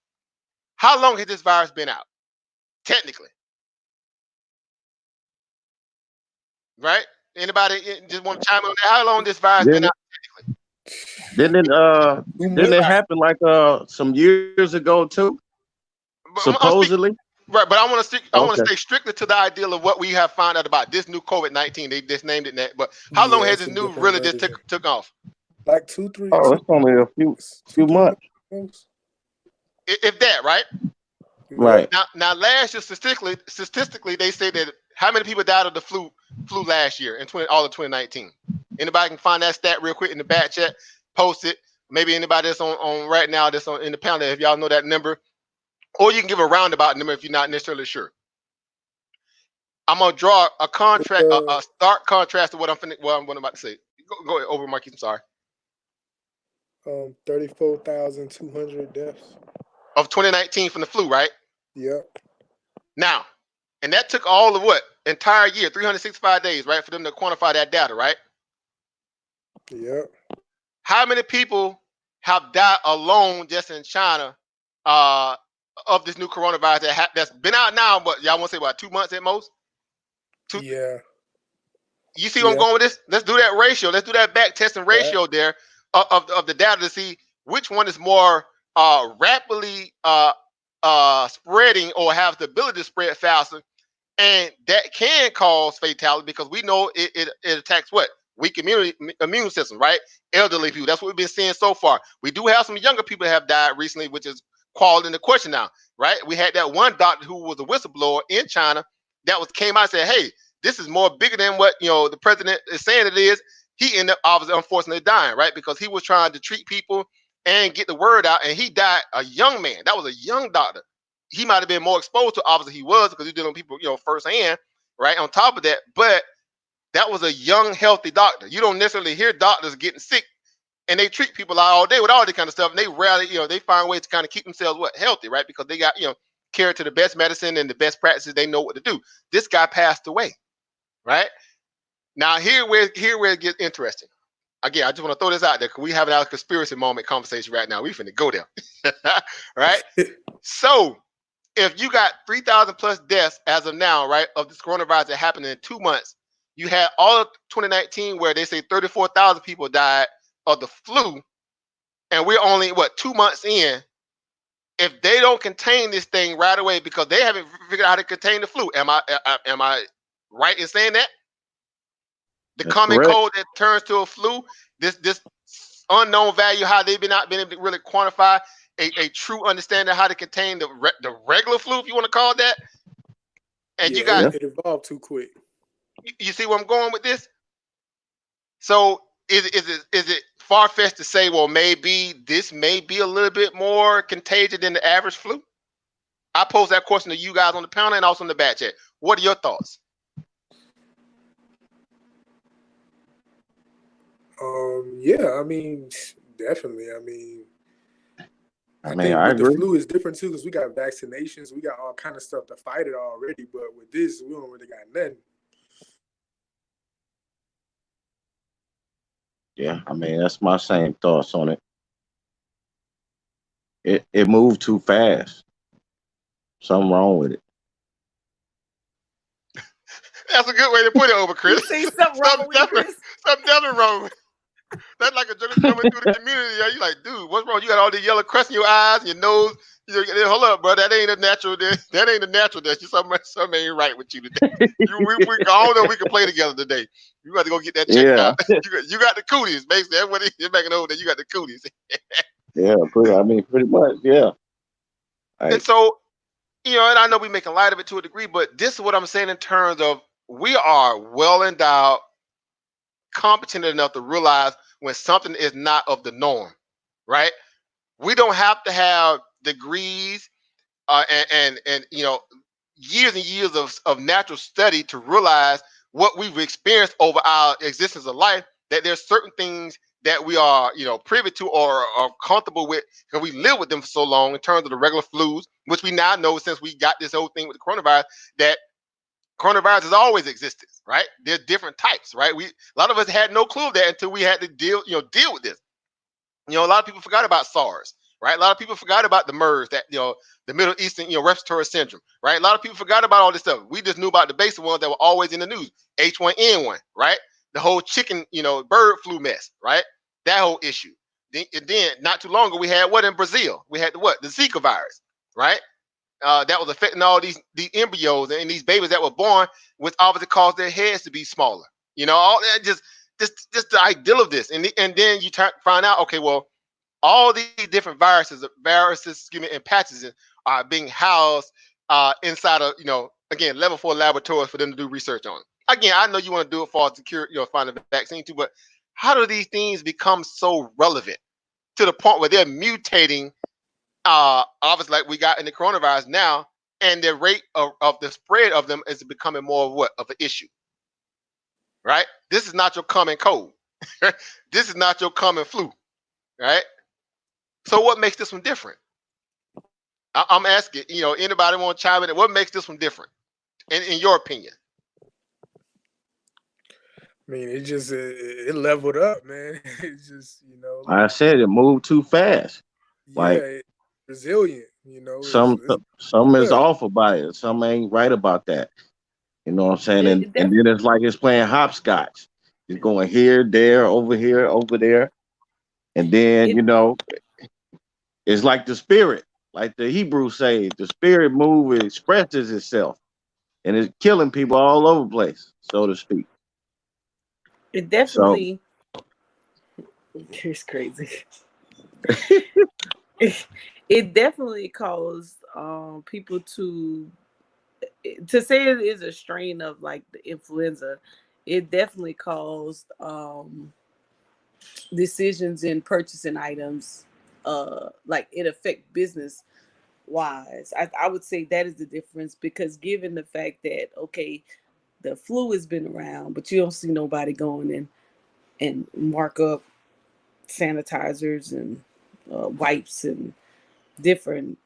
How long has this virus been out? Technically. Right? Anybody just want to chime in on that? How long this virus been out technically? Didn't it happen like some years ago too? Supposedly. Right, but I want to stay strictly to the ideal of what we have found out about this new COVID-19. They just named it that. But how long has this new really just took off? Like 2, 3. Oh, it's only a few months. If that, right? Right. Now last year, statistically, they say that how many people died of the flu last year in all of 2019? Anybody can find that stat real quick in the back chat, post it. Maybe anybody that's on right now that's in the panel, if y'all know that number. Or you can give a roundabout number if you're not necessarily sure. I'm gonna draw a contrast, a stark contrast to what I'm about to say. Go ahead, over, Marquis. I'm sorry. 34,200 deaths of 2019 from the flu, right? Yep. Now, and that took all of what? Entire year, 365 days, right? For them to quantify that data, right? Yep. How many people have died alone just in China of this new coronavirus that's been out now, but y'all want to say about 2 months at most? Yeah. You see where I'm going with this? Let's do that ratio. Let's do that back testing ratio there of the data to see which one is more rapidly spreading or have the ability to spread faster. And that can cause fatality because we know it attacks what? Weak immune system, right? Elderly people. That's what we've been seeing so far. We do have some younger people that have died recently, which is called into question now, right? We had that one doctor who was a whistleblower in China that came out and said, hey, this is more bigger than what the president is saying it is. He ended up obviously unfortunately dying, right? Because he was trying to treat people and get the word out, and he died a young man. That was a young doctor. He might have been more exposed to, obviously he was, because he's dealing with people, firsthand, right? On top of that, but that was a young, healthy doctor. You don't necessarily hear doctors getting sick, and they treat people out all day with all this kind of stuff, and they rarely, they find ways to kind of keep themselves healthy, right? Because they got, care to the best medicine and the best practices. They know what to do. This guy passed away, right? Now here where it gets interesting. Again, I just want to throw this out there because we having our conspiracy moment conversation right now. We finna go there, right? So if you got 3,000 plus deaths as of now, right, of this coronavirus that happened in 2 months, you had all of 2019 where they say 34,000 people died of the flu, and we're only 2 months in. If they don't contain this thing right away because they haven't figured out how to contain the flu, am I right in saying that? The That's common correct. cold that turns to a flu, this unknown value, how they've not been able to really quantify a true understanding of how to contain the regular flu, if you want to call it that. And Yeah, you got it evolved too quick. you see where I'm going with this? So is it far-fetched to say, well, maybe this may be a little bit more contagious than the average flu? I pose that question to you guys on the panel and also in the back chat. What are your thoughts? Yeah, I mean, definitely. I mean, I I think with the agree. flu is different too because we got vaccinations, we got all kind of stuff to fight it already. But with this, we don't really got nothing. Yeah, that's my same thoughts on it. It moved too fast. Something wrong with it. That's a good way to put it over, Chris. You see something wrong with it, Chris? Something definitely wrong with it. That's like a joke coming through the community. You're like, dude, what's wrong? You got all the yellow crust in your eyes, your nose. Hold up, bro. That ain't a natural. That ain't a natural. That's just something ain't right with you today. I don't know if we can play together today. You got to go get that checked out. You got the cooties, basically. That's what you're making over there. You got the cooties. Yeah, pretty much. Yeah. And so, and I know we're making light of it to a degree, but this is what I'm saying in terms of we are well endowed, competent enough to realize when something is not of the norm, right? We don't have to have degrees and years and years of natural study to realize what we've experienced over our existence of life, that there's certain things that we are privy to or are comfortable with because we live with them for so long in terms of the regular flus, which we now know since we got this whole thing with the coronavirus, that coronavirus has always existed, right? There's different types, right? A lot of us had no clue of that until we had to deal with this. A lot of people forgot about SARS, right? A lot of people forgot about the MERS, that the Middle Eastern respiratory syndrome, right? A lot of people forgot about all this stuff. We just knew about the basic ones that were always in the news, H1N1, right? The whole chicken, bird flu mess, right? That whole issue. And then not too long ago, we had what in Brazil? We had the Zika virus, right? That was affecting all these embryos and these babies that were born, which obviously caused their heads to be smaller. All that just the ideal of this, and then you find out, okay, well, all these different viruses, and pathogens are being housed inside of again level 4 laboratories for them to do research on. Again, I know you want to do it for secure, find a vaccine too, but how do these things become so relevant to the point where they're mutating? Obviously, like we got in the coronavirus now, and the rate of the spread of them is becoming more of an issue, right? This is not your common cold. This is not your common flu, right? So what makes this one different? I'm asking, anybody want to chime in? What makes this one different, in your opinion? I mean, it leveled up, man. It's just I said it moved too fast. Yeah, resilient. Some is off about it. Some ain't right about that. You know what I'm saying? And then it's like it's playing hopscotch. It's going here, there, over here, over there. And then, it's like the spirit, like the Hebrews say, the spirit expresses itself. and it's killing people all over the place, so to speak. It So definitely. It's crazy. It definitely caused people to say it is a strain of like the influenza. It definitely caused decisions in purchasing items. Like it affect business wise. I would say that is the difference because given the fact that okay, the flu has been around, but you don't see nobody going in and mark up sanitizers and wipes and different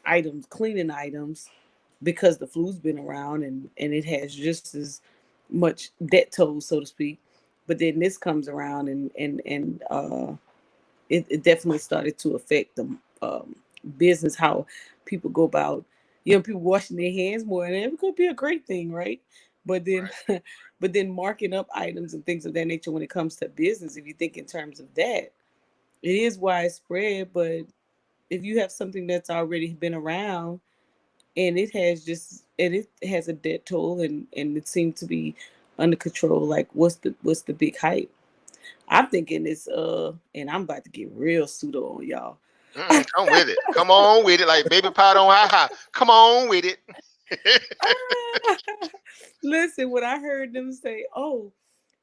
items, cleaning items, because the flu's been around and it has just as much debt toll, so to speak. But then this comes around and it definitely started to affect the business, how people go about, people washing their hands more, and it could be a great thing, right? But then, Right. but then marking up items and things of that nature when it comes to business, if you think in terms of that, it is widespread. But if you have something that's already been around and it has a debt toll and it seemed to be under control, like what's the big hype? I'm thinking it's and I'm about to get real pseudo on y'all. Come with it. Come on with it. Like baby pot on high high. Come on with it. Listen, when I heard them say, "Oh,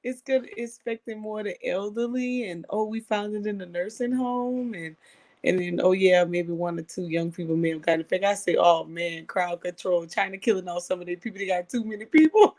it's affecting more the elderly," and "Oh, we found it in the nursing home," and then "Oh yeah, maybe one or two young people may have gotten infected," I say, "Oh man, crowd control, China killing off some of the people. They got too many people."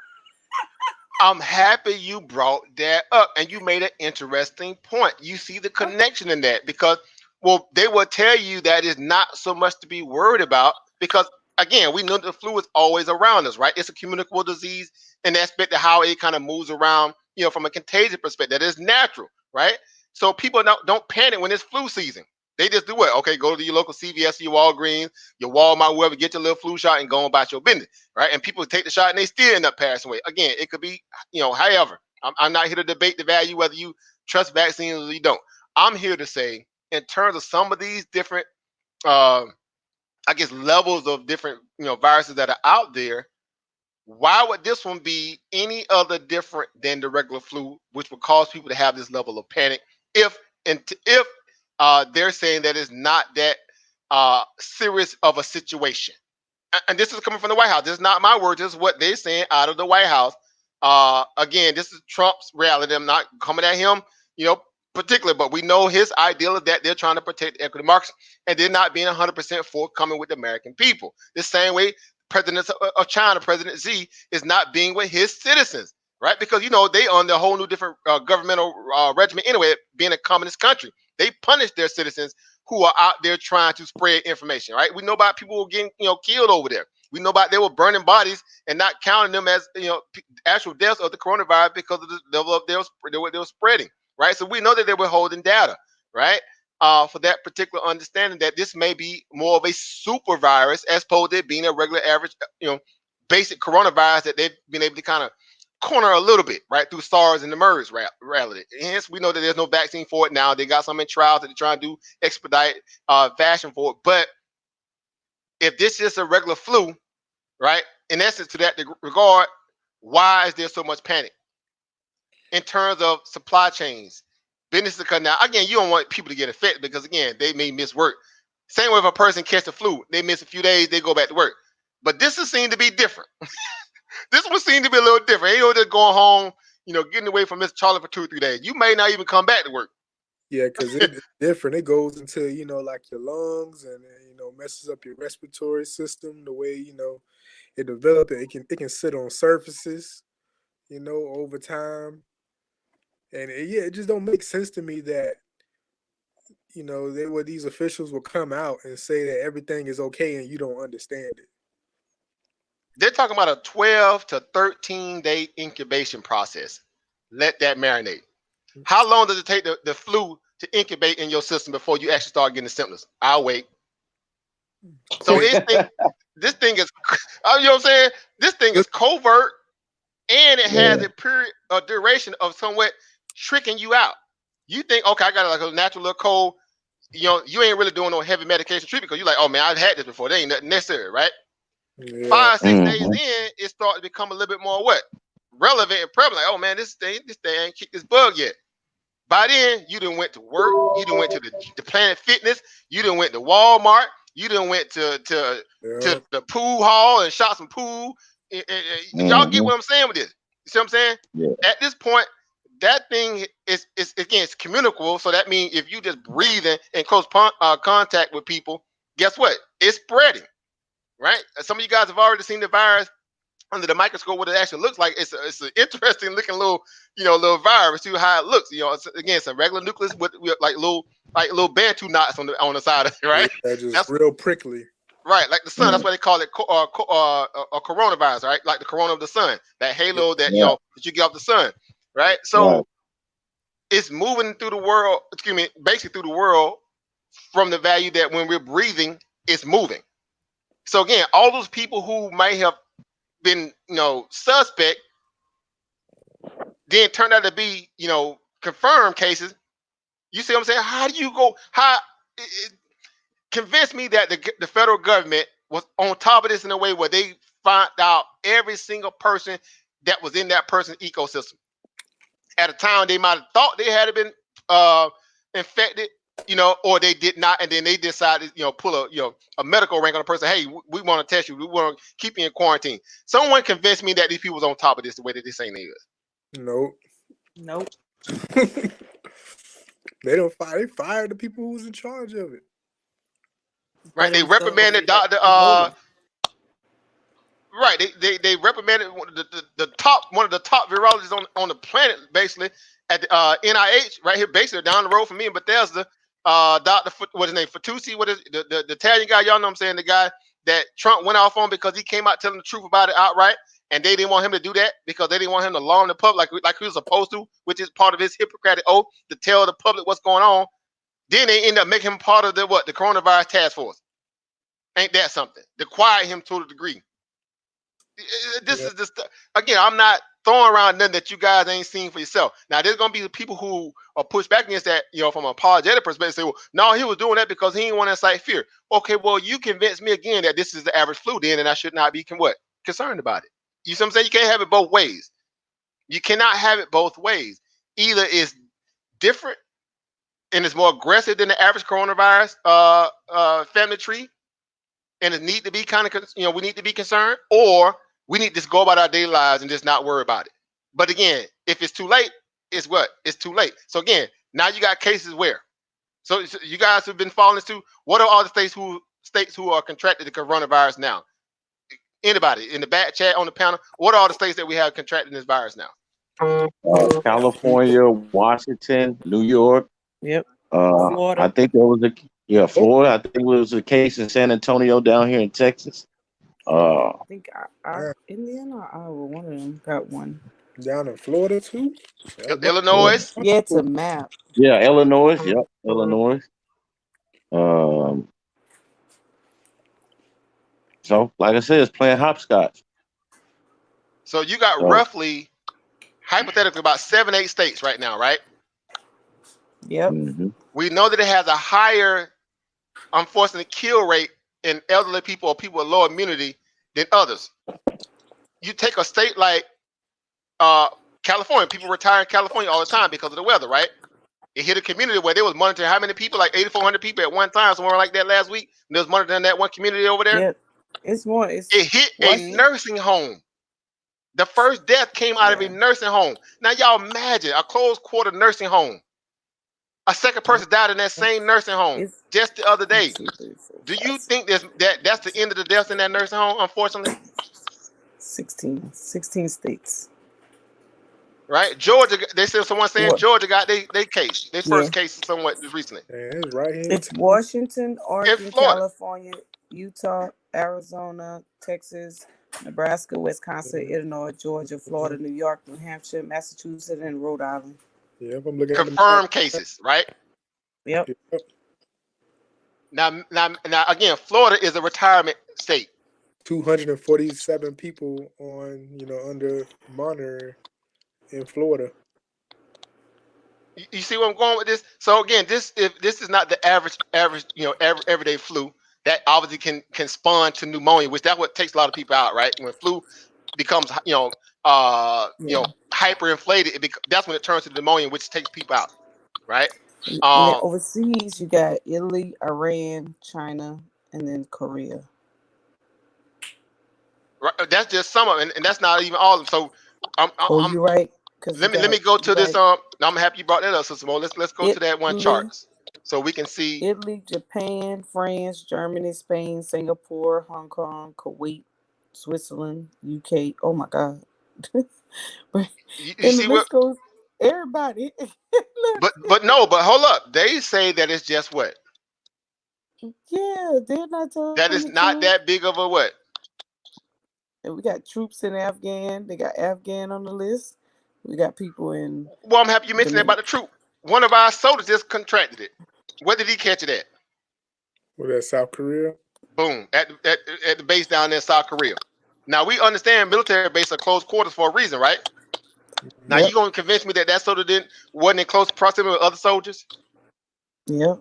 I'm happy you brought that up and you made an interesting point. You see the connection in that because, well, they will tell you that is not so much to be worried about because, again, we know the flu is always around us, right? It's a communicable disease in the aspect of how it kind of moves around, from a contagion perspective. That is natural, right? So people don't panic when it's flu season. They just do what? Okay, go to your local CVS, your Walgreens, your Walmart, wherever, get your little flu shot and go about your business, right? And people take the shot and they still end up passing away. Again, it could be, however, I'm not here to debate the value whether you trust vaccines or you don't. I'm here to say, in terms of some of these different, uh, I guess, levels of different, viruses that are out there, why would this one be any other different than the regular flu, which would cause people to have this level of panic? If they're saying that it's not that serious of a situation, and this is coming from the White House. This is not my words. This is what they're saying out of the White House. Again, this is Trump's reality. I'm not coming at him, particularly, but we know his ideal is that they're trying to protect the equity markets and they're not being 100% forthcoming with the American people. The same way President of China, President Xi, is not being with his citizens, right? Because they on the whole new different governmental regimen anyway, being a communist country. They punish their citizens who are out there trying to spread information, right? We know about people getting, killed over there. We know about they were burning bodies and not counting them as, actual deaths of the coronavirus because of the level of what they were spreading, right? So we know that they were holding data, right? For that particular understanding that this may be more of a super virus as opposed to it being a regular average, basic coronavirus that they've been able to kind of corner a little bit, right, through SARS and the MERS reality. Hence, we know that there's no vaccine for it now. They got some in trials that they're trying to do expedite fashion for it. But if this is a regular flu, right, in essence, to that regard, why is there so much panic in terms of supply chains? Businesses cut now. Again, you don't want people to get affected because, again, they may miss work. Same way if a person catches the flu, they miss a few days, they go back to work. But this is seen to be different. This one seemed to be a little different. You know, just going home, getting away from Mr. Charlie for 2 or 3 days. You may not even come back to work. Yeah, because it's different. It goes into, like your lungs and, messes up your respiratory system, the way, it develops. It can sit on surfaces, over time. And it just don't make sense to me that, these officials will come out and say that everything is okay and you don't understand it. They're talking about a 12 to 13-day incubation process. Let that marinate. How long does it take the flu to incubate in your system before you actually start getting the symptoms? I'll wait. So this thing is, you know what I'm saying? This thing is covert and it has a period of duration of somewhat tricking you out. You think, okay, I got like a natural little cold. You ain't really doing no heavy medication treatment because you're like, oh man, I've had this before. There ain't nothing necessary, right? Yeah. 5-6 days in, it started to become a little bit more what? Relevant and prevalent. Like, oh man, this thing ain't kicked this bug yet. By then, you done went to work, you done went to the Planet Fitness, you done went to Walmart, you done went to the pool hall and shot some pool. Y'all get what I'm saying with this? You see what I'm saying? Yeah. At this point, that thing is again, it's communicable. So that means if you just breathing in close contact with people, guess what? It's spreading, right? Some of you guys have already seen the virus under the microscope. What it actually looks like, it's an interesting looking little virus. See how it looks. It's a regular nucleus with like little Bantu knots on the side of it, right? Yeah, just that's real prickly. Right, like the sun. That's why they call it a coronavirus, right? Like the corona of the sun, that halo that that you get off the sun, right? So it's moving through the world. Basically through the world from the value that when we're breathing, it's moving. So again, all those people who might have been suspect then turned out to be confirmed cases. You see what I'm saying? How do you go? Convince me that the federal government was on top of this in a way where they find out every single person that was in that person's ecosystem. At a time they might have thought they had been infected, or they did not, and then they decided, pull a medical rank on a person. Hey, we want to test you. We want to keep you in quarantine. Someone convinced me that these people was on top of this the way that this ain't is. Nope. They fired the people who was in charge of it. Right, they reprimanded Dr. Right, they reprimanded one of the top virologists on the planet, basically at the NIH, right here, basically down the road from me in Bethesda. Dr. What's his name? Fatusi, what is the Italian guy? Y'all know what I'm saying? The guy that Trump went off on because he came out telling the truth about it outright, and they didn't want him to do that because they didn't want him to alarm the public like he was supposed to, which is part of his Hippocratic oath to tell the public what's going on. Then they end up making him part of the coronavirus task force. Ain't that something? To quiet him to a degree. This is just again. I'm not throwing around nothing that you guys ain't seen for yourself. Now, there's gonna be the people who are pushed back against that, from an apologetic perspective. Say, well, no, he was doing that because he didn't want to incite fear. Okay, well, you convinced me again that this is the average flu, then, and I should not be concerned about it. You see what I'm saying? You can't have it both ways. You cannot have it both ways. Either it's different and it's more aggressive than the average coronavirus family tree, and it need to be we need to be concerned, or we need to just go about our daily lives and just not worry about it. But again, if it's too late, it's too late. So again, now you got cases where. So you guys have been following this too. What are all the states who are contracted the coronavirus now? Anybody in the back chat on the panel? What are all the states that we have contracted this virus now? California, Washington, New York. Yep. Florida. I think there was Florida. I think there was a case in San Antonio down here in Texas. I think Indiana or Iowa, one of them got one. Down in Florida too. Illinois. Yeah, it's a map. Yeah, Illinois. Yep, Illinois. So, like I said, it's playing hopscotch. So you got roughly, hypothetically, about 7-8 states right now, right? Yep. Mm-hmm. We know that it has a higher, unfortunately, kill rate in elderly people or people with low immunity than others. You take a state like California. People retire in California all the time because of the weather, right? It hit a community where they was monitoring how many people, like 8,400 people at one time, somewhere like that last week. And they was monitoring that one community over there. Yep. It's more. It hit a nursing home. The first death came out of a nursing home. Now y'all imagine a closed quarter nursing home. A second person died in that same nursing home just the other day. Do you think that's the end of the deaths in that nursing home? Unfortunately, 16 states. Right, Georgia. They said someone saying Georgia got their case, their first case somewhat just recently. Yeah, it's right here. It's Washington, Oregon, California, Utah, Arizona, Texas, Nebraska, Wisconsin, Illinois, Georgia, Florida, New York, New Hampshire, Massachusetts, and Rhode Island. Yeah, I'm looking at confirmed cases, right? Yep. Now, again, Florida is a retirement state. 247 people on, under monitor in Florida. You see where I'm going with this? So again, this is not the average, everyday flu that obviously can spawn to pneumonia, which that's what takes a lot of people out, right? When flu becomes hyperinflated, that's when it turns to pneumonia, which takes people out, right? And then overseas, you got Italy, Iran, China, and then Korea. Right, that's just some of it, and that's not even all of them. So, you're right. Let me go to this. I'm happy you brought that up, Sister Mo. Let's go to that one chart so we can see Italy, Japan, France, Germany, Spain, Singapore, Hong Kong, Kuwait, Switzerland, UK. Oh my God! you see the list goes everybody. but hold up. They say that it's just what? Yeah, they're not telling that is not that big of a what? And we got troops in Afghan. They got Afghan on the list. We got people in. Well, I'm happy you mentioned that about the troop. One of our soldiers just contracted it. Where did he catch it at? Was that South Korea? Boom, at the base down there in South Korea. Now we understand military bases are close quarters for a reason, right? Now you gonna convince me that soldier wasn't in close proximity with other soldiers? Yeah.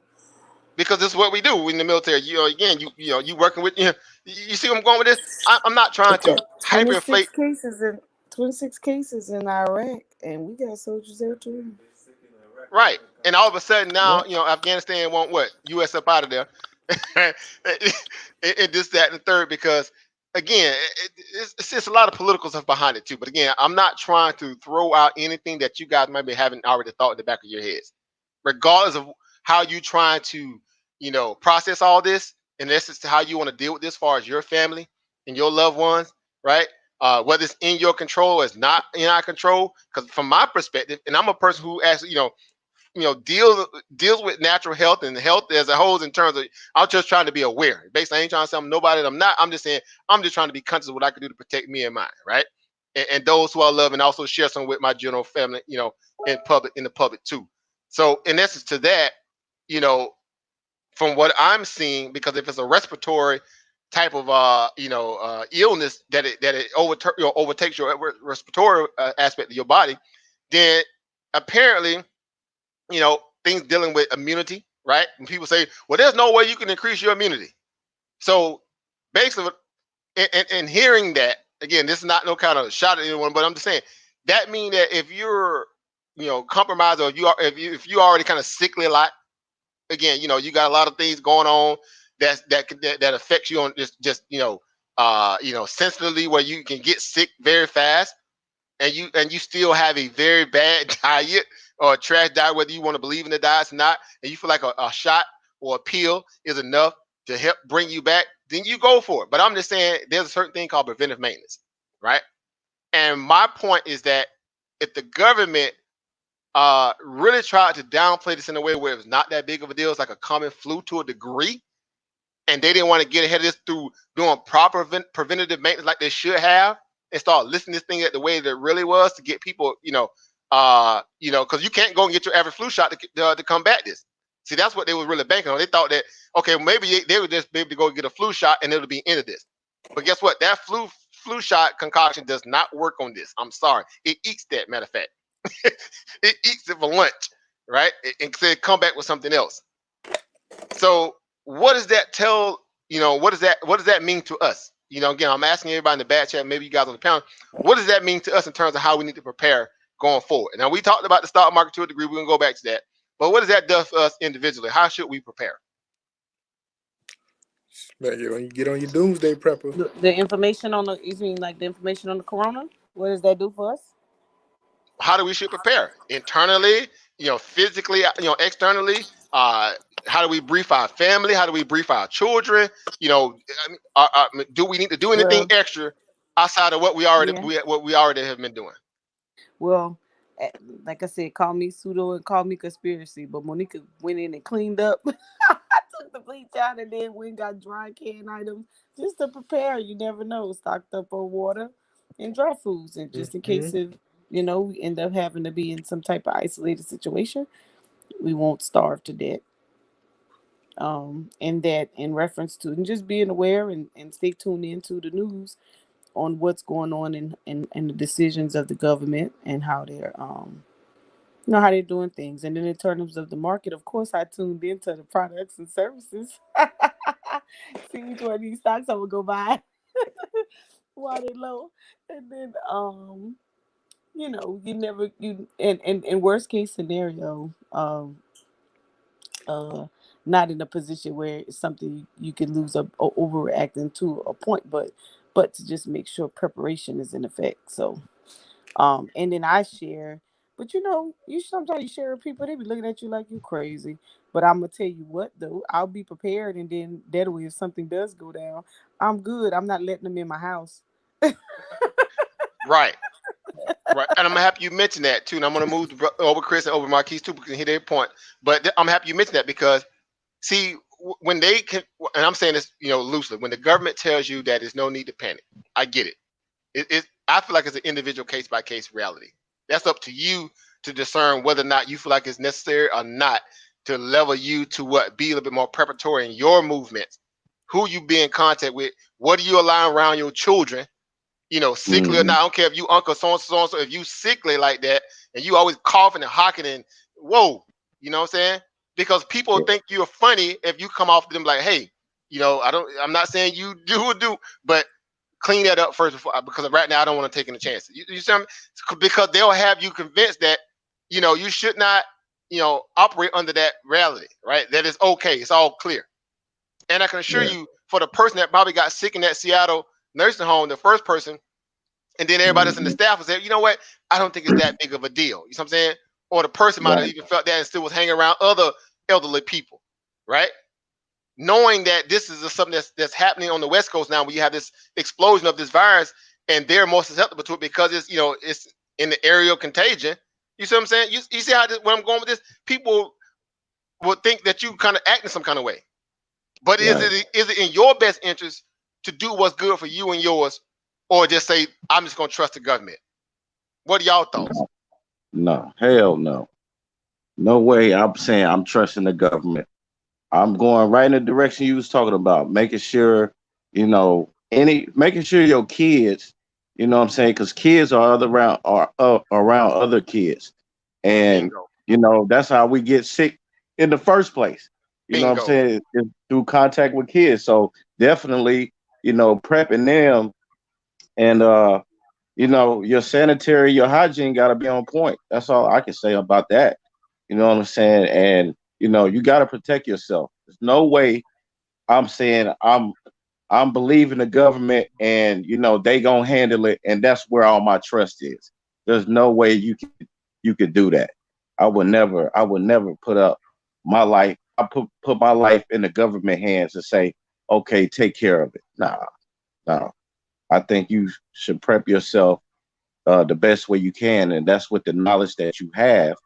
Because this is what we do in the military. You working with you see where I'm going with this? I'm not trying to hyperinflate. 26 cases in Iraq, and we got soldiers there too. Right, and all of a sudden now Afghanistan want what? U.S. up out of there. it this, that, and the third, because again, it's just a lot of political stuff behind it too. But again, I'm not trying to throw out anything that you guys maybe haven't already thought in the back of your heads, regardless of how you trying to process all this, and this is how you want to deal with this, as far as your family and your loved ones, right? Whether it's in your control or it's not in our control. Because from my perspective, and I'm a person who actually deals with natural health and health as a whole, in terms of, I'm just trying to be aware. Basically, I ain't trying to say I'm nobody that I'm not. I'm just saying I'm just trying to be conscious of what I can do to protect me and mine, right? And those who I love, and also share some with my general family, in the public too. So in essence to that, from what I'm seeing, because if it's a respiratory type of illness that it overtakes your respiratory aspect of your body, then apparently things dealing with immunity, right? When people say, well, there's no way you can increase your immunity. So basically, and hearing that, again, this is not no kind of shot at anyone, but I'm just saying that means that if you're compromised, or if you already kind of sickly a lot, again, you got a lot of things going on that affects you on just sensitively, where you can get sick very fast, and you still have a very bad diet or a trash diet, whether you want to believe in the diets or not, and you feel like a shot or a pill is enough to help bring you back, then you go for it. But I'm just saying there's a certain thing called preventive maintenance, right? And my point is that if the government really tried to downplay this in a way where it was not that big of a deal, it's like a common flu to a degree, and they didn't want to get ahead of this through doing proper preventative maintenance like they should have, and start listing this thing at the way that it really was, to get people, because you can't go and get your average flu shot to combat this. See, that's what they were really banking on. They thought that, okay, maybe they would just be able to go get a flu shot and it'll be into this. But guess what? That flu shot concoction does not work on this. I'm sorry. It eats that, matter of fact. It eats it for lunch, right? And come back with something else. So what does that tell? What does that mean to us? Again, I'm asking everybody in the back chat, maybe you guys on the panel, what does that mean to us in terms of how we need to prepare going forward? Now, we talked about the stock market to a degree. We're gonna go back to that. But what does that do for us individually? How should we prepare? Get on your doomsday prepper. The information on you mean like the information on the corona? What does that do for us? How do we should prepare internally, physically, externally? How do we brief our family? How do we brief our children? Do we need to do anything extra outside of what we already have been doing? Well, like I said, call me pseudo and call me conspiracy, but Monica went in and cleaned up. I took the bleach out and then went and got dry can items just to prepare. You never know. Stocked up on water and dry foods, and just in case we end up having to be in some type of isolated situation, we won't starve to death. And that in reference to, and just being aware and stay tuned into the news on what's going on in the decisions of the government and how they're how they're doing things. And then in terms of the market, of course, I tuned into the products and services See which one of these stocks I'm gonna go buy while they low. And then you never you and in worst case scenario, uh not in a position where it's something you can lose or overreacting to a point, but to just make sure preparation is in effect. So and then I share, but you sometimes you share with people, they be looking at you like you crazy. But I'm gonna tell you what though, I'll be prepared, and then that way if something does go down, I'm good. I'm not letting them in my house. Right. Right. And I'm happy you mentioned that too. And I'm gonna move over Chris and over Marquise too, because he hit their point. But I'm happy you mentioned that because see, when they can, and I'm saying this, loosely, when the government tells you that there's no need to panic, I get it. I feel like it's an individual case by case reality. That's up to you to discern whether or not you feel like it's necessary or not to level you to be a little bit more preparatory in your movements. Who you be in contact with? What do you allow around your children? Sickly or not, I don't care if you uncle so if you sickly like that and you always coughing and hocking and whoa, you know what I'm saying? Because people Yeah. think you're funny if you come off to them like, hey, I'm not saying you do, but clean that up first because right now I don't want to take any chances. You see what I mean? Because they'll have you convinced that, you should not, operate under that reality, right? That is okay. It's all clear. And I can assure Yeah. you, for the person that probably got sick in that Seattle nursing home, the first person, and then everybody that's in the staff was there, you know what? I don't think it's that big of a deal. You know what I'm saying? Or the person might have Right. even felt that and still was hanging around other elderly people, right? Knowing that this is something that's happening on the West Coast now, where you have this explosion of this virus, and they're more susceptible to it because it's in the aerial contagion. You see what I'm saying? You see where I'm going with this? People would think that you kind of act in some kind of way. But is Right. it in your best interest to do what's good for you and yours, or just say I'm just gonna trust the government? What are y'all thoughts? No, hell no. No way. I'm saying I'm trusting the government. I'm going right in the direction you was talking about, making sure, making sure your kids, what I'm saying, because kids are around other kids, and Bingo, that's how we get sick in the first place. You know what I'm bingo. saying? It's through contact with kids. So definitely, prepping them and your hygiene got to be on point. That's all I can say about that. You know what I'm saying? And you got to protect yourself. There's no way I'm saying I'm believing the government and they gonna handle it, and that's where all my trust is. There's no way you could do that. I would never put up my life. I put my life in the government hands and say, okay, take care of it. Nah, no. I think you should prep yourself the best way you can, and that's with the knowledge that you have,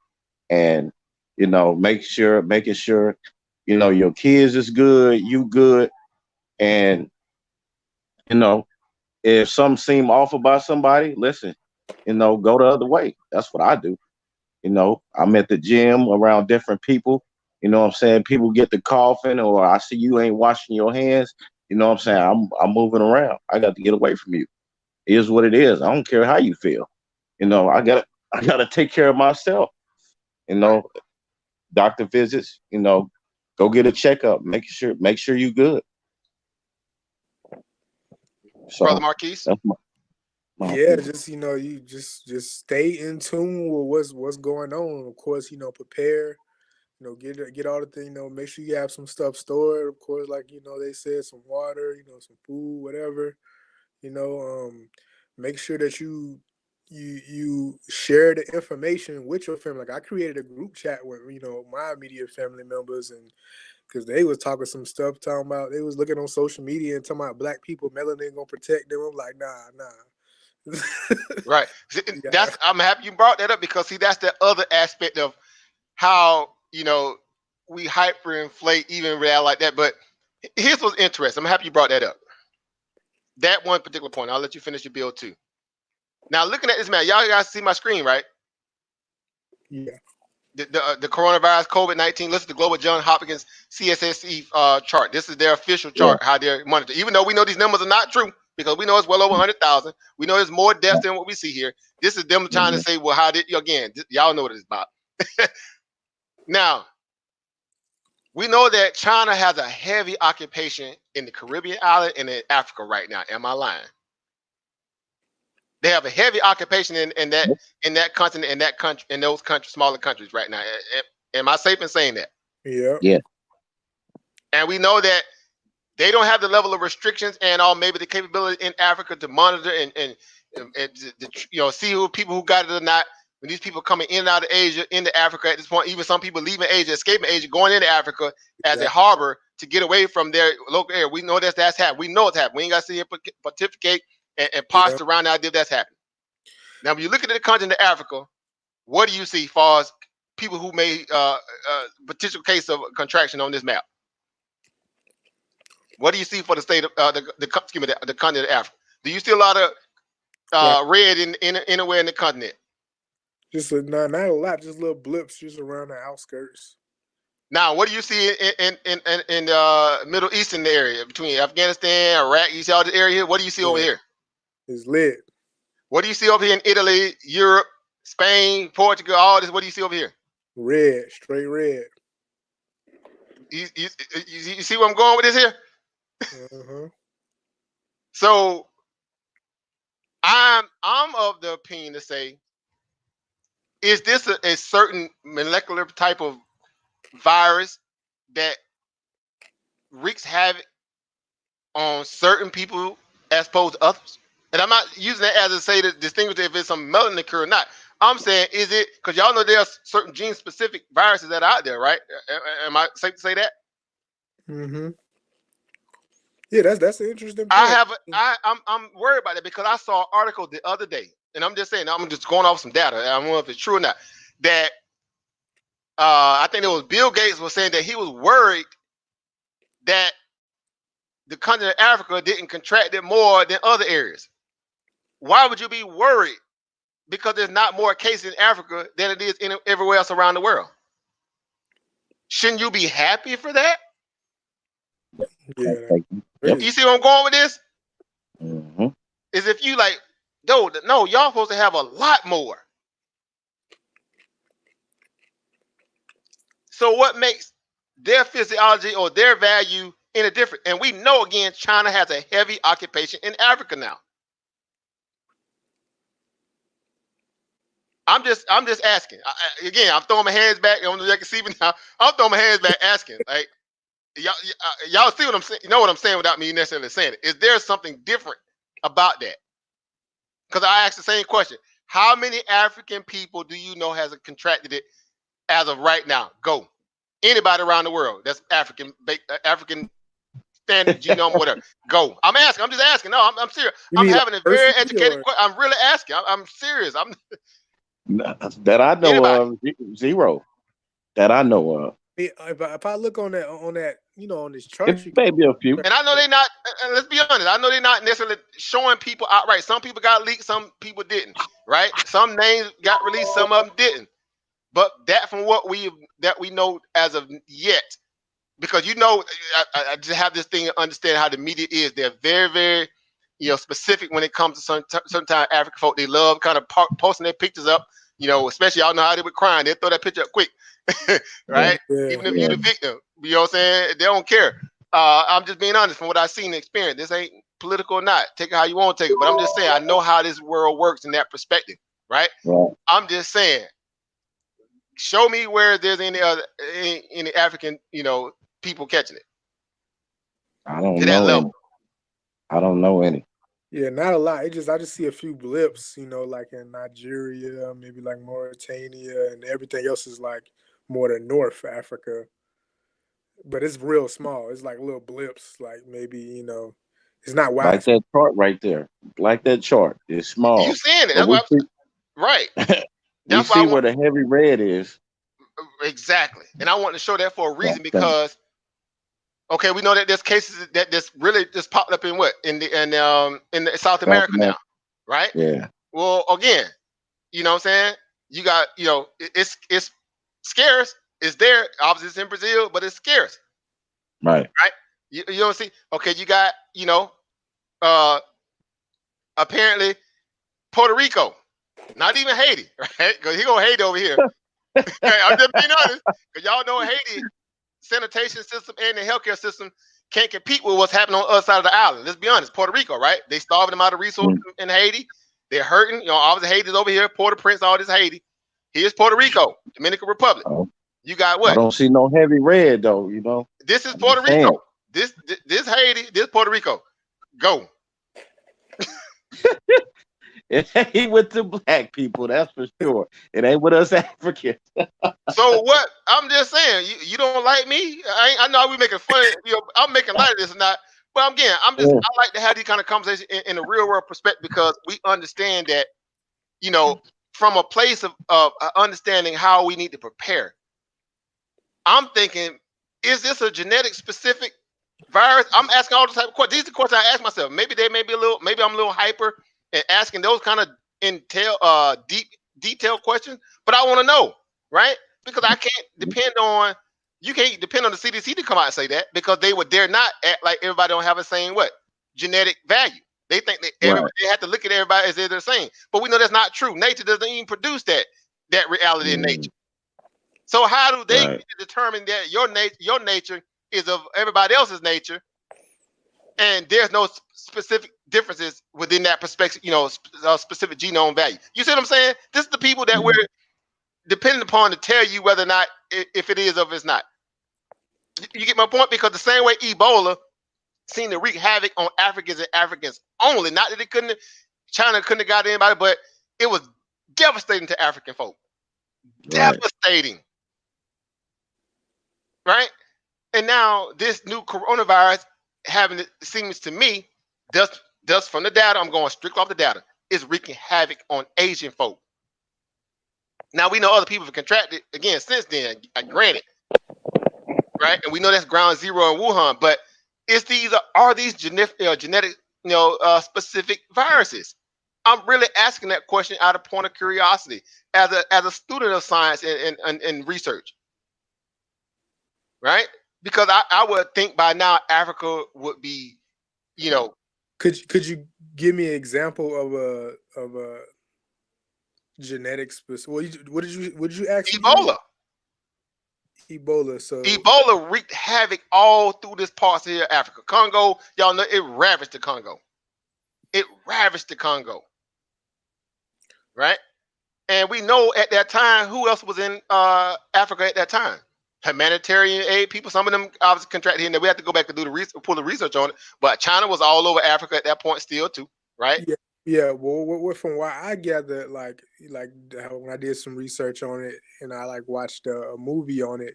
and making sure your kids is good, you good, and you know if something seem off about somebody, listen, go the other way. That's what I do. I'm at the gym around different people. You know what I'm saying? People get the coughing, or I see you ain't washing your hands. You know what I'm saying? I'm moving around. I got to get away from you. It is what it is. I don't care how you feel. I gotta take care of myself. You Right, know, doctor visits. Go get a checkup. Make sure you good. brother So Marquise. that's my Yeah, opinion. just you just stay in tune with what's going on. Of course, prepare. Get all the things. Make sure you have some stuff stored. Of course, like they said, some water. Some food, whatever. You know, make sure that you share the information with your family. Like I created a group chat with my immediate family members, and because they was talking some stuff, talking about they was looking on social media and talking about black people, melanin gonna protect them. I'm like, nah. Right. Yeah, I'm happy you brought that up because see that's the other aspect of how we hyperinflate even real like that. But here's what's interesting. I'm happy you brought that up. That one particular point. I'll let you finish your bill too. Now looking at this man, y'all guys see my screen, right? yeah, The coronavirus COVID-19. Listen to Global John Hopkins CSSE chart. This is their official Yeah. chart, how they're monitored. Even though we know these numbers are not true, because we know it's well over 100,000. We know there's more deaths than what we see here. This is them trying to Mhm. say, well, how did you again? Y'all know what it's about. Now, We know that China has a heavy occupation in the Caribbean island and in Africa right now. Am I lying? They have a heavy occupation in that continent, in that country, in those countries, smaller countries right now. Am I safe in saying that? Yeah. Yeah. And we know that they don't have the level of restrictions and maybe the capability in Africa to monitor and see who people who got it or not. When these people coming in and out of Asia into Africa at this point, even some people leaving Asia, escaping Asia, going into Africa as a harbor to get away from their local area. We know that's happening. We know it's happening. We ain't got to sit here pontificate and posture around the idea that's happening. Now, when you look at the continent of Africa, what do you see as far as people who may potential case of contraction on this map? What do you see for the state of the continent of Africa? Do you see a lot of red anywhere in the continent? Just not a lot, just little blips just around the outskirts. Now, what do you see in the Middle Eastern area between Afghanistan, Iraq? You see all the area here. What do you see over here? It's lit. What do you see over here in Italy, Europe, Spain, Portugal? All this. What do you see over here? Red, straight red. You see where I'm going with this here? Uh-huh. So I'm of the opinion to say, is this a certain molecular type of virus that wreaks havoc on certain people as opposed to others? And I'm not using that as a say to distinguish if it's some melanin occur or not. I'm saying, is it, because y'all know there are certain gene specific viruses that are out there, right? Am I safe to say that? Mm-hmm. Yeah, that's an interesting point. I'm worried about it because I saw an article the other day, and I'm just saying, I'm just going off some data. I don't know if it's true or not. That I think it was Bill Gates was saying that he was worried that the continent of Africa didn't contract it more than other areas. Why would you be worried? Because there's not more cases in Africa than it is everywhere else around the world. Shouldn't you be happy for that? Yeah. You see where I'm going with this? Mm-hmm. Is if you like, no, y'all supposed to have a lot more. So what makes their physiology or their value any different? And we know, again, China has a heavy occupation in Africa now. I'm just asking. Again, I'm throwing my hands back. I don't know if you can see me now. I'm throwing my hands back asking. Like, y'all see what I'm saying? You know what I'm saying without me necessarily saying it. Is there something different about that? Because I asked the same question. How many African people do you know has contracted it as of right now? Go. Anybody around the world that's African standard genome, whatever. Go. I'm asking. I'm just asking. No, I'm serious. I'm having a very educated question. I'm really asking. I'm serious. That I know of, zero. That I know of. If I look on that, on this chart, It may be a few. And I know they're not. Let's be honest. I know they're not necessarily showing people outright. Some people got leaked. Some people didn't. Right. Some names got released. Some of them didn't. But that from what we know as of yet, because I just have this thing to understand how the media is. They're very, very, specific when it comes to sometimes African folk. They love kind of posting their pictures up. Especially y'all know how they were crying. They throw that picture up quick, right? Yeah, even if you're the victim, you know what I'm saying? They don't care. I'm just being honest from what I've seen and experienced. This ain't political or not. Take it how you want to take it. But I'm just saying I know how this world works in that perspective, right? I'm just saying, show me where there's any African, people catching it. I don't know any. I don't know any. Yeah, not a lot. I just see a few blips, like in Nigeria, maybe like Mauritania, and everything else is like more than North Africa. But it's real small. It's like little blips, like maybe, it's not wide. Like that chart right there. Like that chart. It's small. You seeing it. That's what right. We see where the heavy red is. Exactly. And I want to show that for a reason because okay, we know that there's cases that this really just popped up in in South America now, right? Yeah. Well, again, you know what I'm saying? You got, it's scarce. It's there. Obviously, it's in Brazil, but it's scarce. Right. Right. You don't see. Okay, you got, apparently Puerto Rico, not even Haiti, right? Because he gonna hate over here. I'm just being honest, because y'all know Haiti sanitation system and the healthcare system can't compete with what's happening on the other side of the island. Let's be honest, Puerto Rico, right? They starving them out of resources in Haiti. They're hurting. You know, obviously Haiti's over here, Port-au-Prince, all this Haiti. Here's Puerto Rico, Dominican Republic. Oh, You got I what? don't see no heavy red though. You know, This is I'm Puerto just saying. Rico. This Haiti, this Puerto Rico. Go. It ain't with the black people, that's for sure. It ain't with us Africans. So what? I'm just saying, you don't like me. I know we making fun. You know, I'm making light of this or not. But again, I like to have these kind of conversations in a real world perspective because we understand that, you know, from a place of understanding how we need to prepare. I'm thinking, is this a genetic specific virus? I'm asking all the type of questions. These are the questions I ask myself. Maybe I'm a little hyper and asking those kind of deep detailed questions, but I want to know, right? Because I can't depend on you can't depend on the CDC to come out and say that because they dare not act like everybody don't have the same genetic value. They think that they have to look at everybody as if they're the same, but we know that's not true. Nature doesn't even produce that reality in nature. So how do they determine that your nature is of everybody else's nature, and there's no specific differences within that perspective, you know, specific genome value? You see what I'm saying? This is the people that we're dependent upon to tell you whether or not if it is or if it's not. You get my point? Because the same way Ebola seemed to wreak havoc on Africans and Africans only, not that China couldn't have got anybody, but it was devastating to African folk. Devastating. Right? And now this new coronavirus seems to me, just from the data, I'm going strict off the data, is wreaking havoc on Asian folk. Now we know other people have contracted again since then, granted, right? And we know that's ground zero in Wuhan, but are these genetic, specific viruses? I'm really asking that question out of point of curiosity as a student of science and research, right? Because I would think by now Africa would be, you know. Could you give me an example of a genetic specific? What did you ask? Ebola. So Ebola wreaked havoc all through this parts of Africa. Congo, y'all know it ravaged the Congo. Right? And we know at that time who else was in Africa at that time. Humanitarian aid people. Some of them obviously contracted here. We have to go back and pull the research on it. But China was all over Africa at that point still too, right? Yeah. Well, from what I gathered, like when I did some research on it and I watched a movie on it,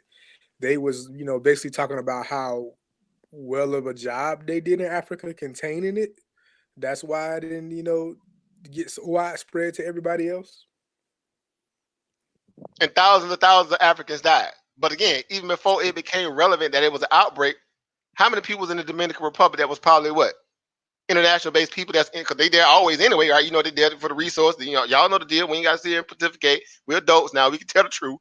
they was basically talking about how well of a job they did in Africa containing it. That's why it didn't get so widespread to everybody else. And thousands of Africans died. But again, even before it became relevant that it was an outbreak, how many people was in the Dominican Republic that was probably international based people that's in, because they there always anyway, right? You know, they there for the resource. Y'all know the deal. We ain't got to sit here and pontificate. We're adults now. We can tell the truth.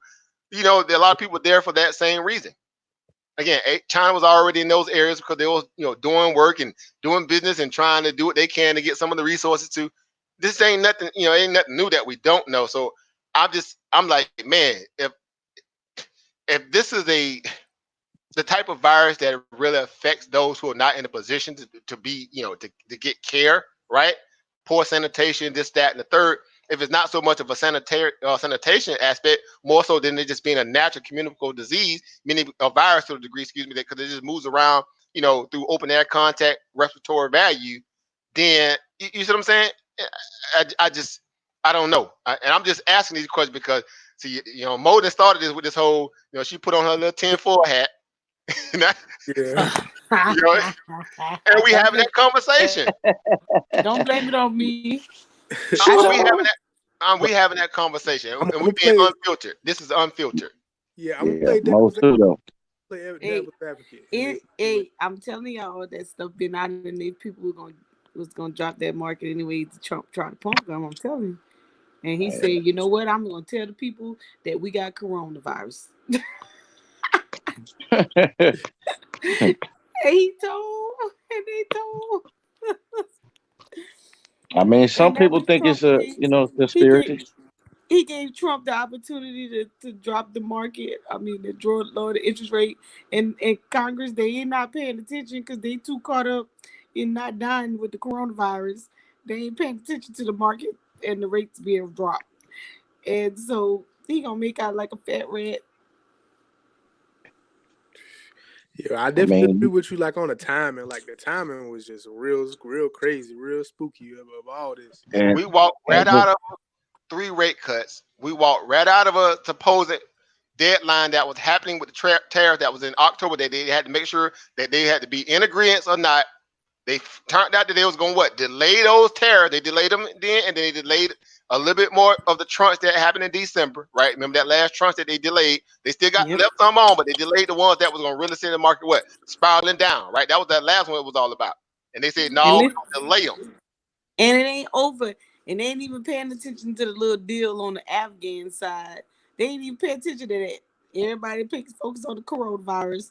You know, there are a lot of people there for that same reason. Again, China was already in those areas because they was, doing work and doing business and trying to do what they can to get some of the resources to. This ain't nothing, ain't nothing new that we don't know. So I'm like, man, if this is the type of virus that really affects those who are not in a position to be, to get care, right? Poor sanitation, this, that, and the third. If it's not so much of a sanitation aspect, more so than it just being a natural communicable disease, meaning a virus to a degree, because it just moves around, through open air contact, respiratory value, then you see what I'm saying? I don't know. And I'm just asking these questions because, see, Moden started this with this whole, she put on her little tinfoil hat. And we having that conversation. Don't blame it on me. We having that conversation, and we being unfiltered. This is unfiltered. Yeah, I'm gonna play devil's advocate. I'm telling y'all that stuff been out in the people was gonna drop that market anyway to try to pump them. I'm telling you. And he said, you know what? I'm gonna tell the people that we got coronavirus. And they told. I mean, some people think it's a conspiracy. he gave Trump the opportunity to drop the market. I mean, to lower the interest rate, and Congress they ain't not paying attention because they too caught up in not dying with the coronavirus. They ain't paying attention to the market and the rates being dropped, and so he gonna make out like a fat rat. Yeah, I I definitely agree mean, with you. Like on the timing, like the timing was just real crazy, real spooky of all this. and We walked right and out of 3 rate cuts. We walked right out of a supposed deadline that was happening with the tariff that was in October. That they had to make sure that they had to be in agreement or not. They turned out that they was going to what? Delay those tariffs. They delayed them then, and then they delayed a little bit more of the tranche that happened in December, right? Remember that last tranche that they delayed? They still got Yep. left some on, but they delayed the ones that was going to really send the market what? Spiraling down, right? That was that last one it was all about. And they said, no, And we this, don't delay them. and it ain't over. And they ain't even paying attention to the little deal on the Afghan side. They ain't even pay attention to that. Everybody focus on the coronavirus,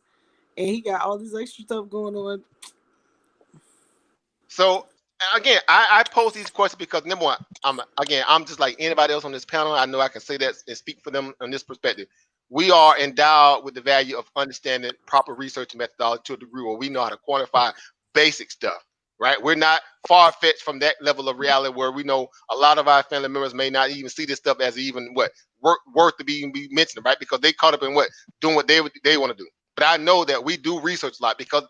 and he got all this extra stuff going on. So again, I pose these questions because number one, I'm just like anybody else on this panel. I know I can say that and speak for them on this perspective. We are endowed with the value of understanding proper research and methodology to a degree where we know how to quantify basic stuff, right? We're not far-fetched from that level of reality where we know a lot of our family members may not even see this stuff as even what worth to be mentioned, right? Because they caught up in what doing what they want to do. But I know that we do research a lot because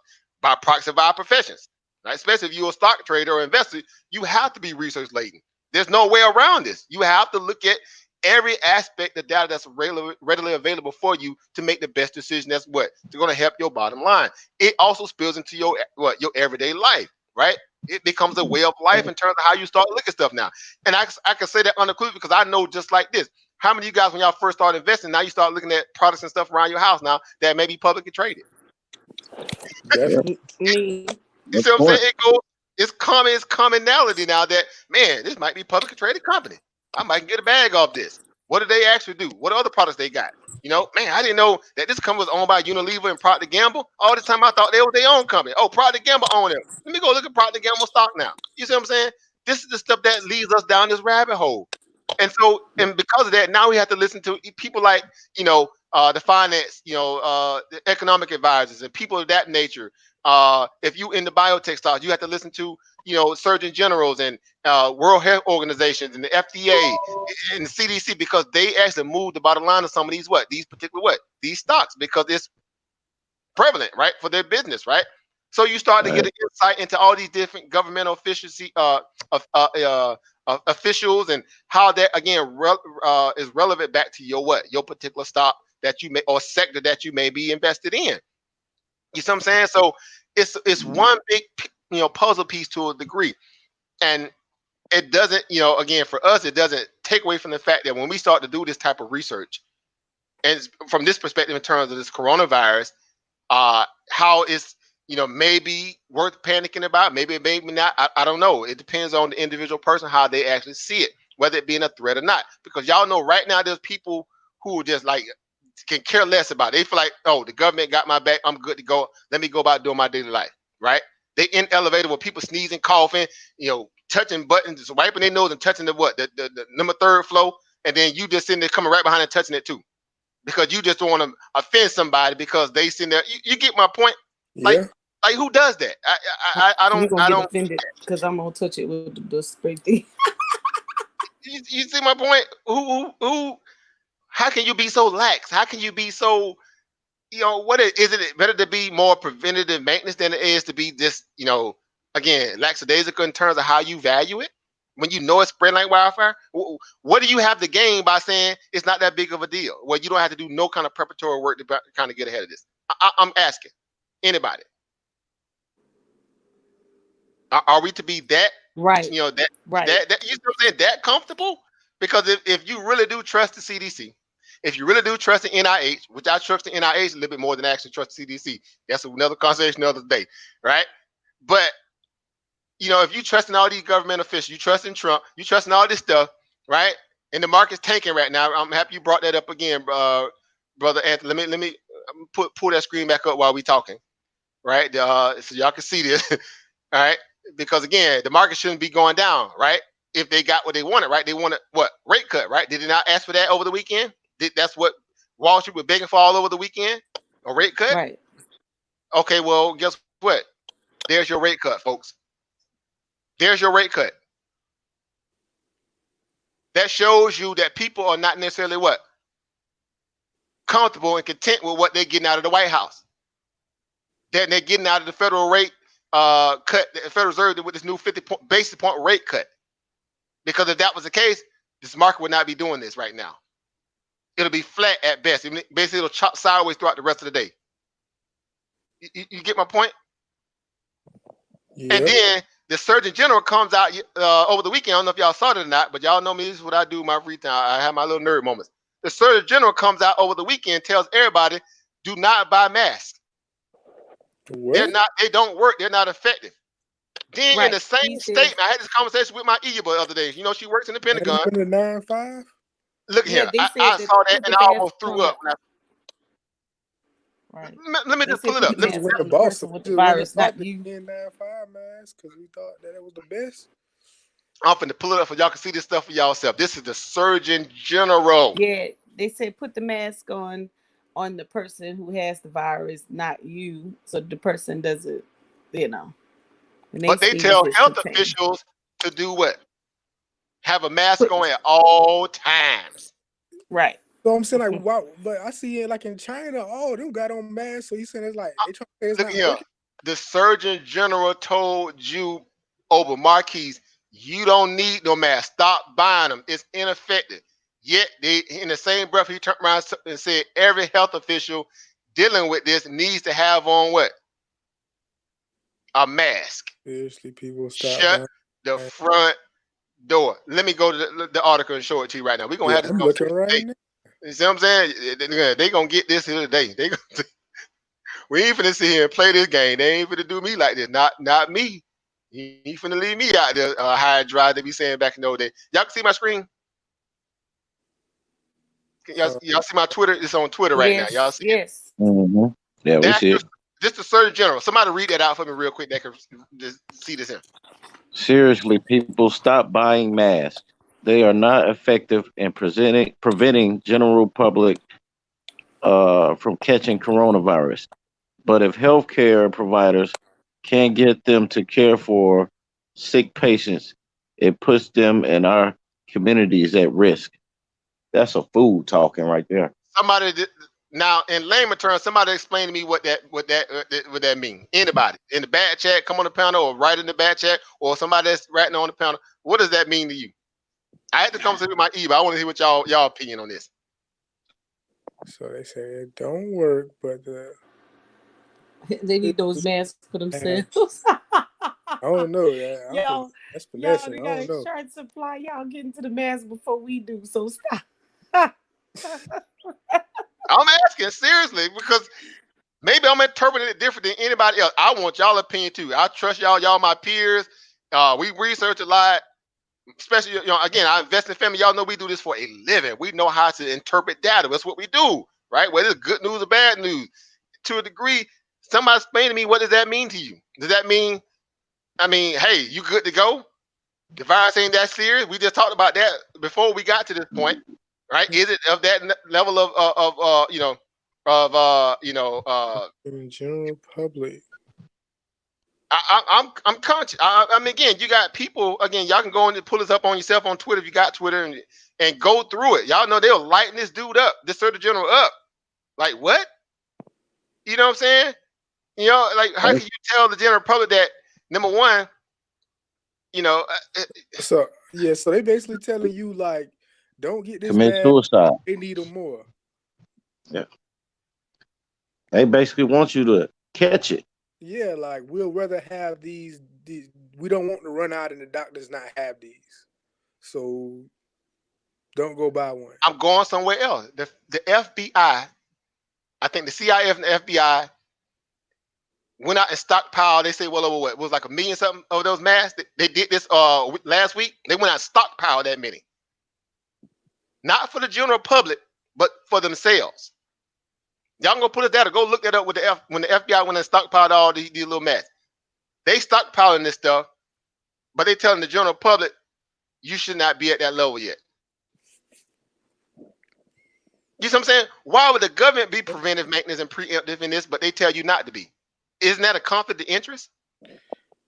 by proxy of our professions. Right? Especially if you're a stock trader or investor, you have to be research laden. There's no way around this. You have to look at every aspect of data that's readily available for you to make the best decision. That's what it's going to help your bottom line. It also spills into your everyday life, right? It becomes a way of life in terms of how you start looking at stuff now. And I can say that unequivocally because I know just like this. How many of you guys, when y'all first started investing, now you start looking at products and stuff around your house now that may be publicly traded? yeah, Me. You good see what I'm point. saying? It's commonality now that, man, this might be a publicly traded company. I might get a bag off this. What do they actually do? What other products they got? You know, man, I didn't know that this company was owned by Unilever and Procter Gamble. All this time I thought they were their own company. Oh, Procter Gamble owned them. Let me go look at Procter Gamble stock now. You see what I'm saying? This is the stuff that leads us down this rabbit hole. And because of that, now we have to listen to people like, the finance, the economic advisors and people of that nature. If you in the biotech stocks, you have to listen to, surgeon generals and World Health Organizations and the FDA and the CDC because they actually move the bottom line of some of these stocks because it's prevalent, right, for their business, right? So you start to get Right. an insight into all these different governmental officials and how that again is relevant back to your particular stock that you may or sector that you may be invested in. You see what I'm saying? So it's one big puzzle piece to a degree, and it doesn't again for us it doesn't take away from the fact that when we start to do this type of research, and from this perspective in terms of this coronavirus, how it's maybe worth panicking about, maybe not. I don't know. It depends on the individual person how they actually see it, whether it being a threat or not. Because y'all know right now there's people who just like can care less about it. They feel like, oh, the government got my back. I'm good to go. Let me go about doing my daily life. Right? They in elevator with people sneezing, coughing, touching buttons, just wiping their nose and touching the number 3rd floor, and then you just sitting there coming right behind and touching it too, because you just don't want to offend somebody because they sitting there. You get my point? Like, Yeah. like who does that? You're gonna I get don't. offended because I'm gonna touch it with the spray thing. You see my point? Who? How can you be so lax? How can you be so? What is it better to be more preventative maintenance than it is to be just, again, lackadaisical in terms of how you value it when you know it's spreading like wildfire? What do you have to gain by saying it's not that big of a deal? Well, you don't have to do no kind of preparatory work to kind of get ahead of this. I'm asking anybody. Are we to be that, Right. that Right. that you know what I'm saying, that comfortable? Because if you really do trust the CDC, if you really do trust the NIH, which I trust the NIH a little bit more than I actually trust the CDC, that's another conversation another day, right? But if you trust in all these government officials, you trust in Trump, you trust in all this stuff, right? And the market's tanking right now. I'm happy you brought that up again, brother Anthony. Let me pull that screen back up while we talking, right? So y'all can see this, all right? Because again, the market shouldn't be going down, right? if they got what they wanted, right? They wanted what? Rate cut, right? Did they not ask for that over the weekend? That's what Wall Street was begging for all over the weekend? A rate cut? Right. Okay, well, guess what? There's your rate cut, folks. There's your rate cut. That shows you that people are not necessarily what? Comfortable and content with what they're getting out of the White House. That they're getting out of the federal rate cut, the Federal Reserve with this new 50 basis point rate cut. Because if that was the case, this market would not be doing this right now. It'll be flat at best. Basically, it'll chop sideways throughout the rest of the day. You get my point? Yep. And then the Surgeon General comes out over the weekend. I don't know if y'all saw it or not, but y'all know me. This is what I do in my free time. I have my little nerd moments. The Surgeon General comes out over the weekend, tells everybody, do not buy masks. What? They don't work. They're not effective. Then in the same statement, I had this conversation with my Iya the other day. You know, she works in the Pentagon. The 9-5? Look here, I saw that and I almost threw up. Right. Let me just pull it up. Just with the boss with the virus, not you. 9-5 mask because we thought that it was the best. I'm finna pull it up so y'all can see this stuff for y'allself. This is the Surgeon General. Yeah, they said put the mask on the person who has the virus, not you, so the person doesn't, you know. But they tell health officials to do what? Have a mask on at all times. Right. So I'm saying, like, wow, but I see it like in China, all them got on masks. So you saying it's like they trying to say it's look not here. working? The Surgeon General told you over Marquise, you don't need no mask. Stop buying them. It's ineffective. Yet they, in the same breath, he turned around and said every health official dealing with this needs to have on what? A mask. Seriously, people stop. Shut the front door. Let me go to the article and show it to you right now. We're gonna have this conversation right now. You see what I'm saying? They gonna get this here today. We ain't finna sit here and play this game. They ain't finna do me like this. Not me. You ain't finna leave me out there high and dry. They be saying back in the old day. Y'all can see my screen? Y'all see my Twitter? It's on Twitter right now. Y'all see it? Mm-hmm. Yeah, we see it. Just the Surgeon General. Somebody read that out for me real quick. That can just see this here. Seriously, people, stop buying masks. They are not effective in preventing general public from catching coronavirus. But if healthcare providers can't get them to care for sick patients, it puts them and our communities at risk. That's a fool talking right there. Somebody now, in layman terms, somebody explain to me what that means. Anybody in the back chat, come on the panel, or write in the back chat, or somebody that's writing on the panel. What does that mean to you? I had to conversation with my Eve. I want to hear what y'all opinion on this. So they say it don't work, but they need those masks for themselves. I don't know. Y'all, that's they finessing. got a short supply. Y'all get into the mask before we do. So stop. I'm asking seriously because maybe I'm interpreting it different than anybody else. I want y'all opinion too. I trust y'all. Y'all my peers. We research a lot. Especially, again, I invest in family. Y'all know we do this for a living. We know how to interpret data. That's what we do, right? Whether it's good news or bad news. To a degree, somebody explain to me, what does that mean to you? Does that mean, hey, you good to go? The virus ain't that serious. We just talked about that before we got to this point, right? Is it of that level in general public? I'm conscious. I mean, again, you got people. Again, y'all can go and pull this up on yourself on Twitter if you got Twitter and go through it. Y'all know they'll lighten this dude up, this Surgeon General up. Like what? You know what I'm saying? Like how can you tell the general public that number one? So they basically telling you like, don't get this commit bad. Suicide. They need them more. Yeah. They basically want you to catch it. Yeah, like we'll rather have these. We don't want to run out and the doctors not have these. So don't go buy one. I'm going somewhere else. The FBI, I think the CIA and the FBI went out and stockpiled. They say, well, over what? It was like 1 million something of those masks. They did this last week. They went out and stockpiled that many. Not for the general public, but for themselves. Y'all gonna put it there to go look that up with when the FBI went and stockpiled all these little masks. They stockpiling this stuff, but they telling the general public, you should not be at that level yet. You see what I'm saying? Why would the government be preventive maintenance and preemptive in this, but they tell you not to be? Isn't that a conflict of interest?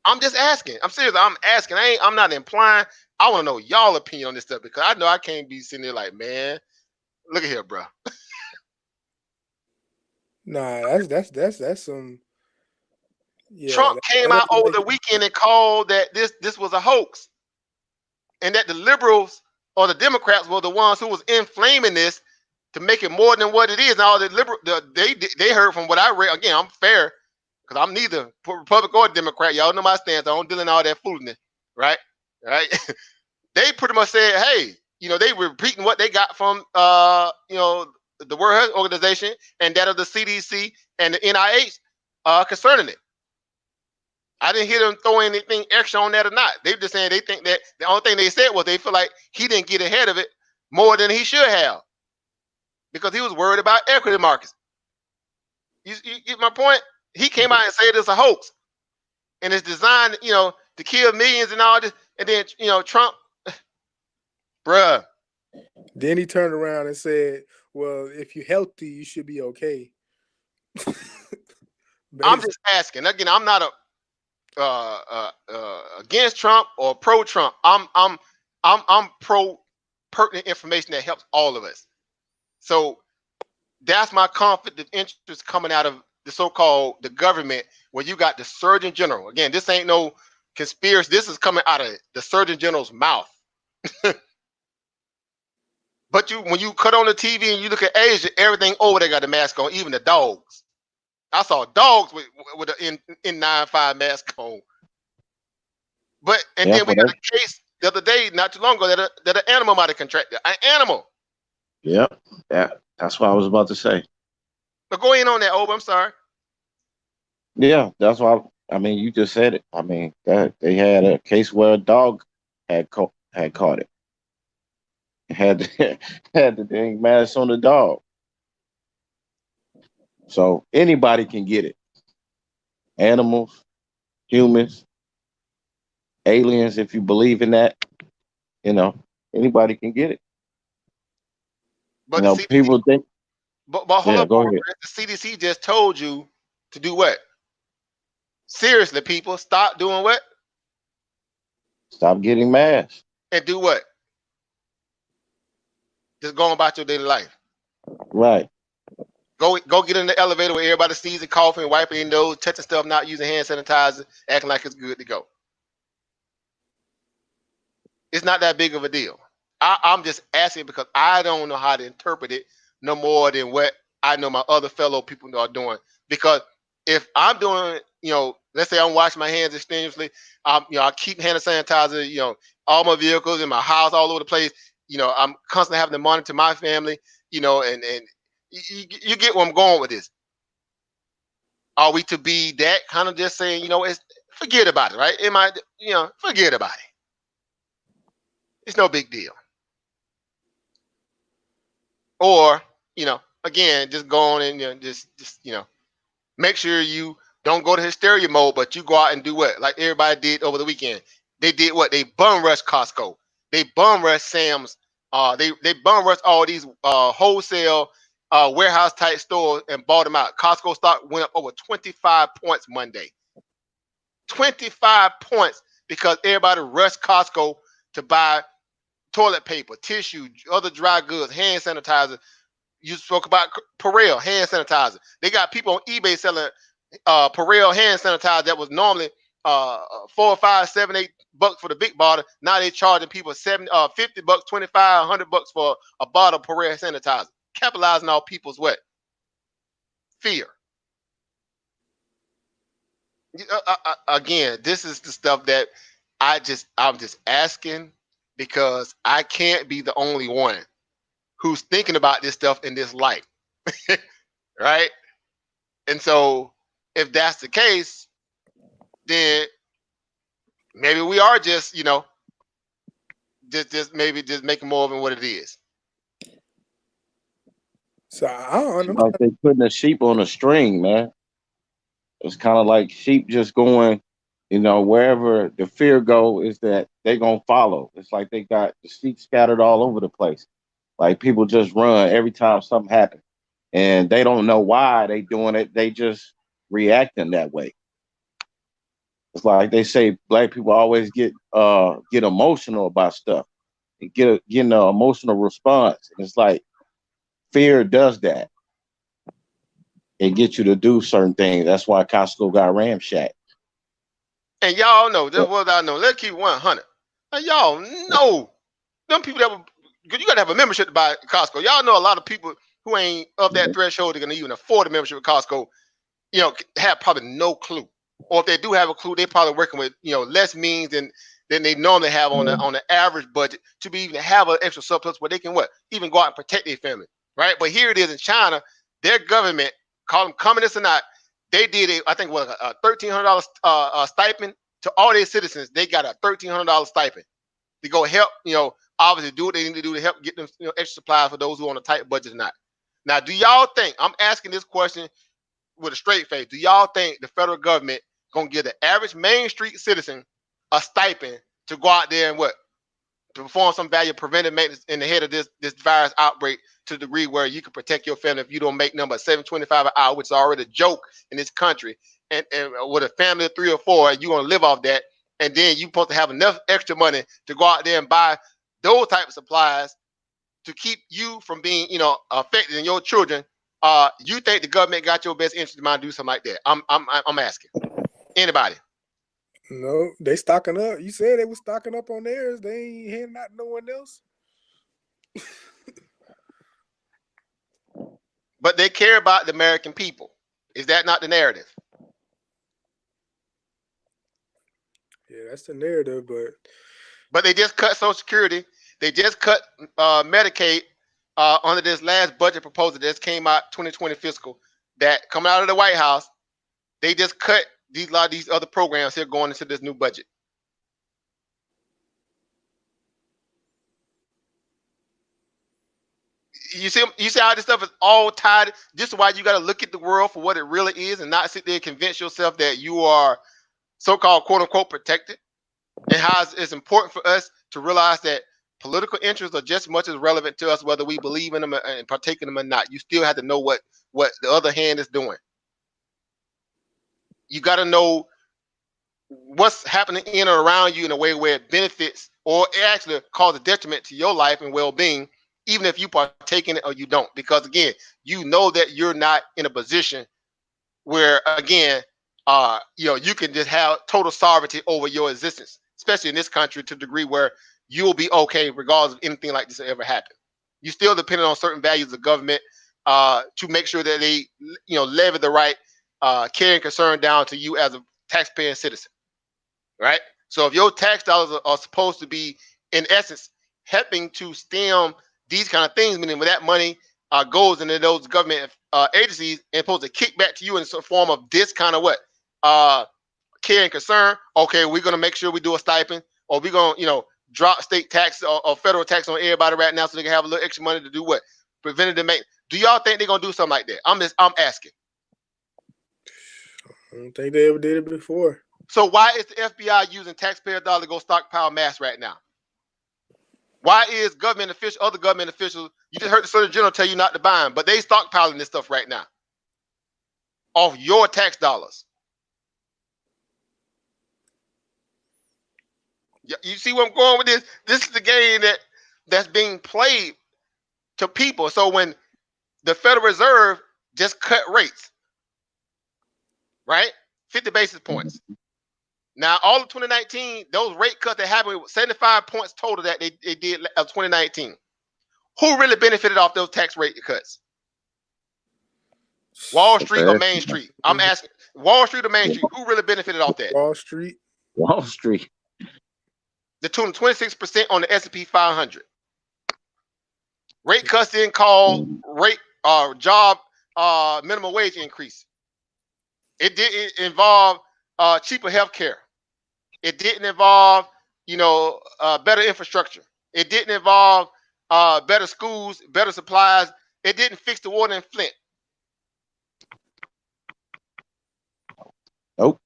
I'm just asking. I'm serious. I'm asking. I'm not implying. I want to know y'all opinion on this stuff because I know I can't be sitting there like, man, look at here, bro. Nah, that's some. Yeah, Trump came out over the like, weekend and called that this was a hoax, and that the liberals or the Democrats were the ones who was inflaming this to make it more than what it is. Now they heard from what I read. Again, I'm fair because I'm neither Republican or Democrat. Y'all know my stance. I don't deal in all that foolishness, right? Right? They pretty much said, hey, they were repeating what they got from the World Health Organization and that of the CDC and the NIH concerning it. I didn't hear them throw anything extra on that or not. They just saying they think that the only thing they said was they feel like he didn't get ahead of it more than he should have because he was worried about equity markets. You get my point? He came out and said it's a hoax and it's designed, to kill millions and all this. And then, Trump, bruh. Then he turned around and said, well, if you're healthy, you should be okay. I'm just asking. Again, I'm not against Trump or pro Trump. I'm pro pertinent information that helps all of us. So that's my conflict of interest coming out of the so-called the government, where you got the Surgeon General. Again, this ain't no conspiracy. This is coming out of the Surgeon General's mouth. But when you cut on the TV and you look at Asia, everything over there got a mask on, even the dogs. I saw dogs with an N95 mask on. Then we got a case the other day, not too long ago, that an animal might have contracted. An animal. Yep. Yeah. That's what I was about to say. But go in on that, Oba. I'm sorry. Yeah, that's why. I mean, you just said it. I mean, that they had a case where a dog had caught it. Had the dang mask on the dog. So anybody can get it. Animals, humans, aliens, if you believe in that, anybody can get it. But CDC, people think. But hold on, go ahead. The CDC just told you to do what? Seriously, people, stop doing what? Stop getting masks. And do what? Just go about your daily life. Right. Go get in the elevator where everybody sees it, coughing, wiping their nose, touching stuff, not using hand sanitizer, acting like it's good to go. It's not that big of a deal. I'm just asking because I don't know how to interpret it no more than what I know my other fellow people are doing. Because if I'm doing, let's say I'm washing my hands extensively, I keep hand sanitizer, all my vehicles in my house, all over the place. I'm constantly having to monitor my family, and you get where I'm going with this. Are we to be that kind of just saying, forget about it, right? Forget about it. It's no big deal. Or, again, just go on and just make sure you don't go to hysteria mode, but you go out and do what? Like everybody did over the weekend. They did what? They bum rushed Costco. They bum rushed Sam's. They bum rushed all these wholesale warehouse type stores and bought them out. Costco stock went up over 25 points Monday. 25 points because everybody rushed Costco to buy toilet paper, tissue, other dry goods, hand sanitizer. You spoke about Perel hand sanitizer. They got people on eBay selling Perel hand sanitizer that was normally $4 or $5, $7, $8 for the big bottle. Now they charging people $50, $25, $100 for a bottle of Perel sanitizer. Capitalizing on people's what? Fear. Again, this is the stuff that I'm just asking because I can't be the only one who's thinking about this stuff in this light. Right? And so if that's the case, then maybe we are just, just making more of it what it is. So I don't know. Like they putting a sheep on a string, man. It's kind of like sheep just going You know, wherever the fear go is that they gonna follow. It's like they got the seats scattered all over the place. Like people just run every time something happens, and they don't know why they doing it. They just reacting that way. It's like they say black people always get emotional about stuff. They getting an emotional response, and it's like fear does that. It gets you to do certain things. That's why Costco got ramshacked. And y'all know this But was I know. Let's keep 100. Now, y'all know them people that were, because you got to have a membership to buy Costco. Y'all know a lot of people who ain't of that threshold they're gonna even afford a membership at Costco. You know, have probably no clue, or if they do have a clue, they're probably working with less means than they normally have on the average budget to be even have an extra surplus where they can even go out and protect their family, right? But here it is in China, their government, call them communists or not, they did a $1,300 stipend to all their citizens. They got a $1,300 stipend to go help, obviously do what they need to do to help get them extra supplies for those who are on a tight budget or not. Now, do y'all think, I'm asking this question with a straight face, do y'all think the federal government gonna give the average Main Street citizen a stipend to go out there and to perform some value preventive maintenance in the head of this virus outbreak to the degree where you can protect your family if you don't make number $7.25 an hour, which is already a joke in this country, and with a family of 3 or 4, you're gonna live off that, and then you're supposed to have enough extra money to go out there and buy those type of supplies to keep you from being, affected and your children. You think the government got your best interest in mind to do something like that? I'm asking anybody. No, they stocking up. You said they was stocking up on theirs. They ain't handing out no one else. But they care about the American people. Is that not the narrative? Yeah, that's the narrative, But they just cut Social Security. They just cut Medicaid under this last budget proposal that just came out 2020 fiscal that coming out of the White House. They just cut a lot of these other programs here going into this new budget. You see how this stuff is all tied. This is why you got to look at the world for what it really is and not sit there and convince yourself that you are so-called quote unquote protected, and how it's important for us to realize that political interests are just as much as relevant to us whether we believe in them and partake in them or not. You still have to know what the other hand is doing. You got to know what's happening in or around you in a way where it benefits or it actually causes detriment to your life and well-being, even if you partake in it or you don't. Because again, you know that you're not in a position where, again, you can just have total sovereignty over your existence, especially in this country, to the degree where you'll be okay regardless of anything like this ever happen. You still dependent on certain values of government to make sure that they, levy the right care and concern down to you as a taxpaying citizen, right? So if your tax dollars are supposed to be, in essence, helping to stem these kind of things, meaning when that money goes into those government agencies and supposed to kick back to you in some form of this kind of care and concern. Okay, we're gonna make sure we do a stipend, or we're gonna drop state tax or federal tax on everybody right now so they can have a little extra money to do what? Preventative maintenance. Do y'all think they're gonna do something like that? I'm asking. I don't think they ever did it before. So why is the FBI using taxpayer dollars to go stockpile masks right now? Why is other government officials, you just heard the Surgeon General tell you not to buy them, but they stockpiling this stuff right now off your tax dollars? You see where I'm going with this? This is the game that's being played to people. So when the Federal Reserve just cut rates, right? 50 basis points. Now, all of 2019, those rate cuts that happened, 75 points total that they did of 2019. Who really benefited off those tax rate cuts? Wall Street or Main Street? I'm asking, Wall Street or Main Street? Who really benefited off that? Wall Street. Wall Street. The tune of 26% on the S&P 500. Rate cuts didn't call job minimum wage increase. It didn't involve cheaper health care. It didn't involve, better infrastructure. It didn't involve better schools, better supplies. It didn't fix the water in Flint. Nope.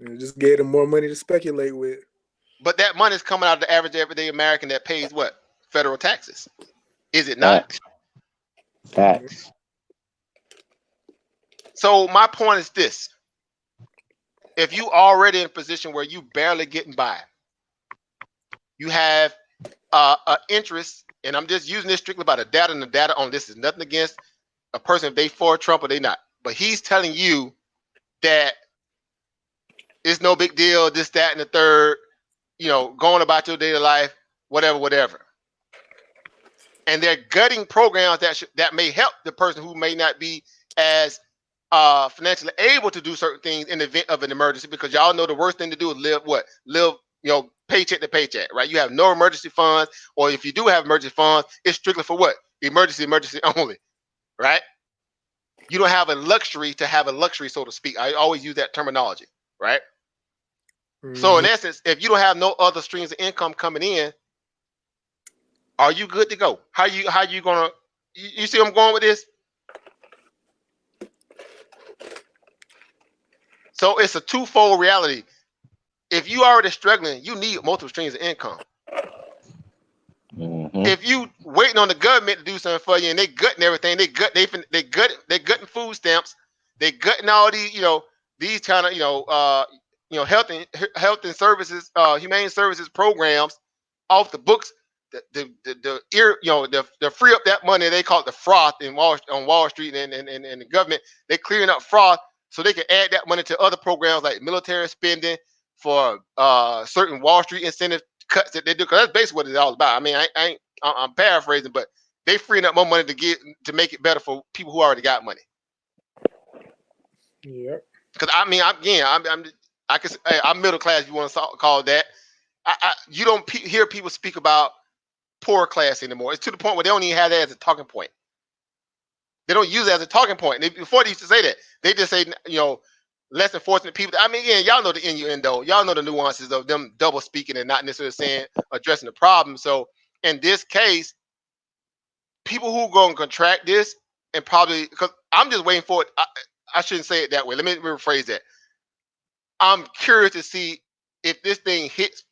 It just gave them more money to speculate with. But that money is coming out of the average everyday American that pays what? Federal taxes. Is it not? Facts. So my point is this. If you already in a position where you barely getting by, you have an interest, and I'm just using this strictly by the data, and the data on this is nothing against a person if they for Trump or they not. But he's telling you that it's no big deal, this, that, and the third, going about your daily life, whatever. And they're gutting programs that may help the person who may not be as financially able to do certain things in the event of an emergency, because y'all know the worst thing to do is live paycheck to paycheck, right? You have no emergency funds, or if you do have emergency funds, it's strictly for what? Emergency only, right? You don't have a luxury to have a luxury, so to speak. I always use that terminology, right? Mm-hmm. So in essence, if you don't have no other streams of income coming in, are you good to go? How you gonna? You see where I'm going with this? So it's a twofold reality. If you already struggling, you need multiple streams of income. Mm-hmm. If you waiting on the government to do something for you and they gutting everything, they gutting food stamps, they gutting all these, these kind of, health and services, humane services programs off the books. The free up that money, they call it the froth on Wall Street and the government. They're clearing up froth so they can add that money to other programs like military spending for certain Wall Street incentive cuts that they do, because that's basically what it's all about. I mean, I'm paraphrasing, but they freeing up more money to make it better for people who already got money. Yep. Because I'm middle class. You want to call it that? You don't hear people speak about poor class anymore. It's to the point where they don't even have that as a talking point. They don't use it as a talking point. Before they used to say that, they just say, less than fortunate people. I mean, again, y'all know the innuendo. Y'all know the nuances of them double speaking and not necessarily addressing the problem. So in this case, people who are going to contract this, and probably, because I'm just waiting for it. I shouldn't say it that way. Let me rephrase that. I'm curious to see if this thing hits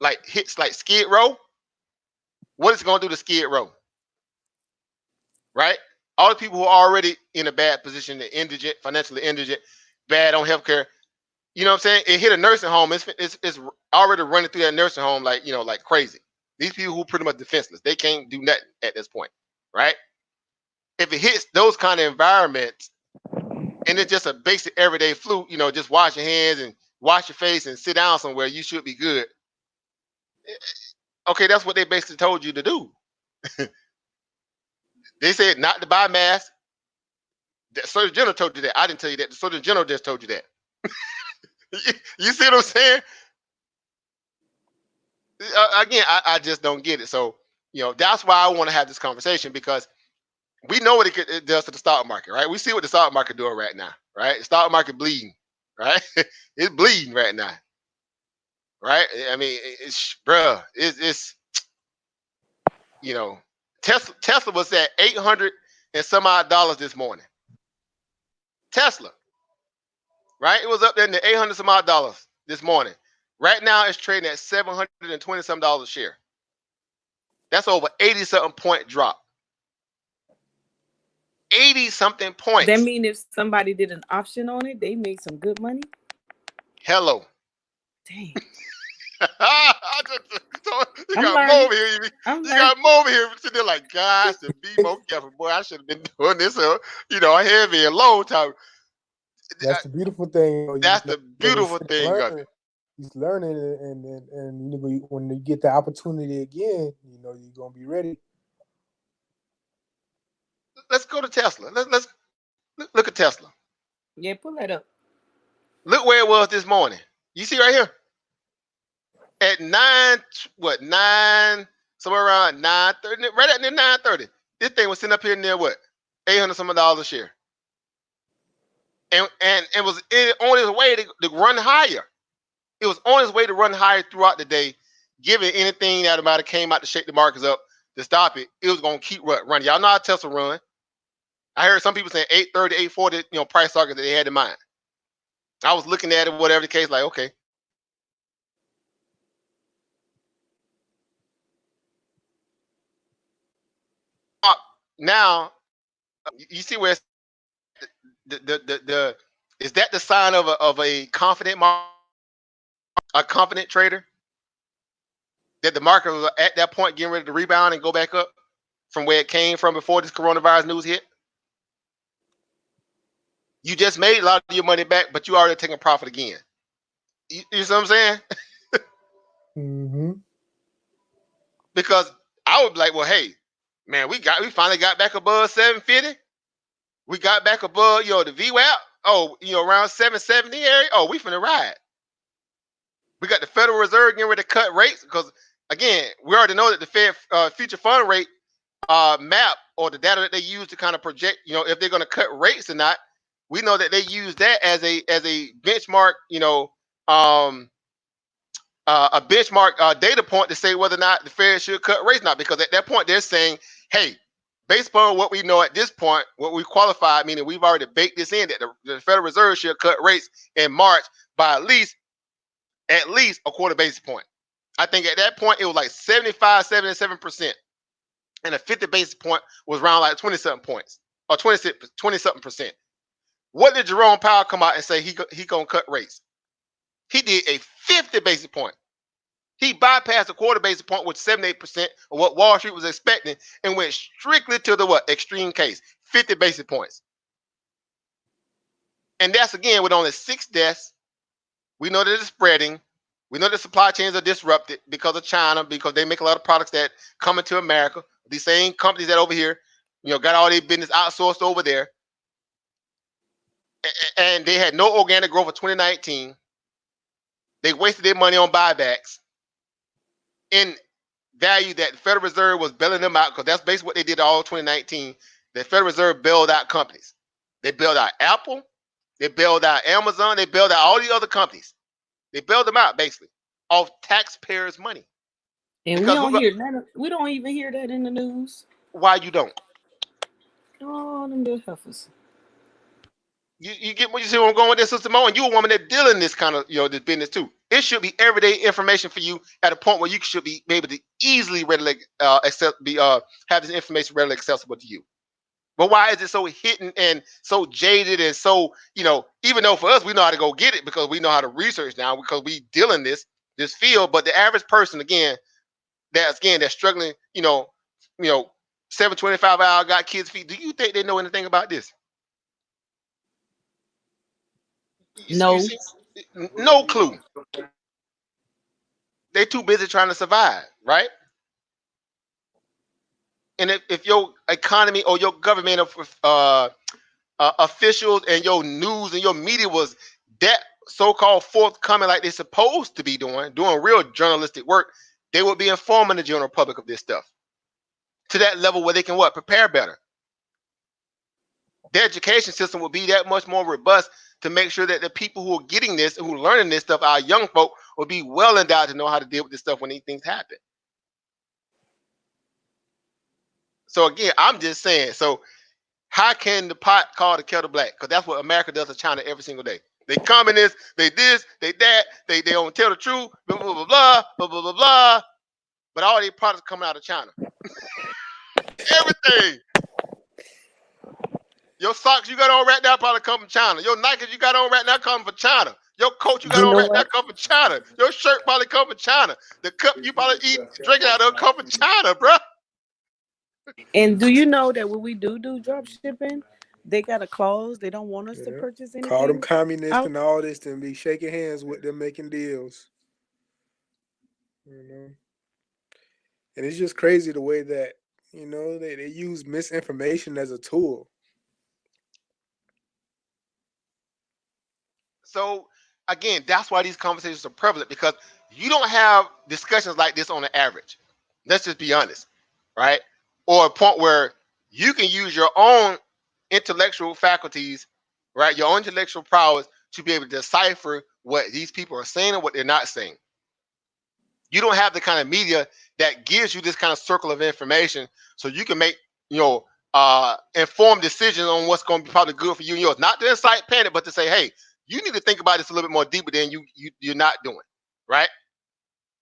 like Skid Row. What it's going to do to Skid Row, right? All the people who are already in a bad position, they're indigent, financially indigent, bad on healthcare. You know what I'm saying? It hit a nursing home. It's already running through that nursing home like crazy. These people who pretty much defenseless, they can't do nothing at this point, right? If it hits those kind of environments, and it's just a basic everyday flu, just wash your hands and wash your face and sit down somewhere, you should be good. Okay, that's what they basically told you to do. They said not to buy masks. The Surgeon General told you that. I didn't tell you that. The Surgeon General just told you that. You see what I'm saying? Again, I just don't get it. So, that's why I want to have this conversation, because we know what it does to the stock market, right? We see what the stock market doing right now, right? The stock market bleeding, right? It's bleeding right now, right? I mean, it's Tesla was at $800 and some odd dollars this morning. Tesla, right? It was up there in the $800 some odd dollars this morning. Right now, it's trading at $720 some dollars a share. That's over 80 something point drop. 80 something points. That mean if somebody did an option on it, they made some good money? Hello. Dang. You got more over here. You got more over here sitting there like, God, I should be more careful. Boy, I should have been doing this, heavy and low time. That's the beautiful thing. That's the beautiful thing of it. He's learning, and when you get the opportunity again, you're gonna be ready. Let's go to Tesla. Let's look at Tesla. Yeah, pull that up. Look where it was this morning. You see right here at 9, somewhere around 9:30, right at near 9:30. This thing was sitting up here near what, $800 some dollars a share, and it was on its way to run higher. It was on its way to run higher throughout the day. Given anything that might have came out to shake the markets up to stop it, it was going to keep running. Y'all know how Tesla run. I heard some people saying 830, 840, price target that they had in mind. I was looking at it, whatever the case, like, okay. Now, you see where it's the is that the sign of a confident confident trader, that the market was at that point getting ready to rebound and go back up from where it came from before this coronavirus news hit? You just made a lot of your money back, but you already taking profit again. You see what I'm saying? Mm-hmm. Because I would be like, well, hey, man, we finally got back above 750. We got back above, the VWAP. Oh, around 770 area. Oh, we finna ride. We got the Federal Reserve getting ready to cut rates because, again, we already know that the Fed future fund rate map, or the data that they use to kind of project, if they're going to cut rates or not. We know that they use that as a benchmark, a benchmark data point to say whether or not the Fed should cut rates or not. Because at that point, they're saying, hey, based upon what we know at this point, what we qualified, meaning we've already baked this in, that the Federal Reserve should cut rates in March by at least a quarter basis point. I think at that point, it was like 75, 77%. And a 50 basis point was around like 20-something points, or 20-something percent. What did Jerome Powell come out and say he gonna cut rates? He did a 50 basis point. He bypassed a quarter basis point, which 78% of what Wall Street was expecting, and went strictly to the extreme case, 50 basis points. And that's, again, with only 6 deaths. We know that it's spreading. We know the supply chains are disrupted because of China, because they make a lot of products that come into America. These same companies that over here, got all their business outsourced over there. And they had no organic growth for 2019. They wasted their money on buybacks in value that the Federal Reserve was bailing them out, because that's basically what they did all 2019. The Federal Reserve bailed out companies. They bailed out Apple. They bailed out Amazon. They bailed out all these other companies. They bailed them out basically off taxpayers' money. And because we don't even hear that in the news. Why you don't? Oh, them little heifers. You get what you see where I'm going with this, Sister Mo, and you a woman that deal in this kind of this business too. It should be everyday information for you at a point where you should be able to easily readily have this information readily accessible to you. But why is it so hidden and so jaded and so, even though for us we know how to go get it because we know how to research now, because we deal in this field, but the average person, that's struggling, 725 hour, got kids' feet. Do you think they know anything about this? No. You see, no clue. They too busy trying to survive, right? And if your economy or your government officials and your news and your media was that so-called forthcoming like they're supposed to be doing real journalistic work, they would be informing the general public of this stuff to that level where they can prepare better. The education system will be that much more robust to make sure that the people who are getting this, who are learning this stuff, our young folk, will be well endowed to know how to deal with this stuff when these things happen. So again, I'm just saying, so how can the pot call the kettle black? Because that's what America does to China every single day. They communists, they this, they that, they don't tell the truth, blah, blah, blah, blah, blah, blah, blah, blah. But all these products coming out of China. Everything. Your socks you got on right now probably come from China. Your Nikes you got on right now come from China. Your coat you got on right now come from China. Your shirt probably come from China. The cup you probably drinking out of come from China, bro. And do you know that when we do drop shipping, they got a clause. They don't want us to purchase anything. Call them communists and all this, and be shaking hands with them making deals. And it's just crazy the way that they use misinformation as a tool. So again, that's why these conversations are prevalent, because you don't have discussions like this on the average. Let's just be honest, right? Or a point where you can use your own intellectual faculties, right? Your own intellectual prowess to be able to decipher what these people are saying and what they're not saying. You don't have the kind of media that gives you this kind of circle of information so you can make, informed decisions on what's going to be probably good for you and yours. Not to incite panic, but to say, hey, you need to think about this a little bit more deeper than you're not doing, right?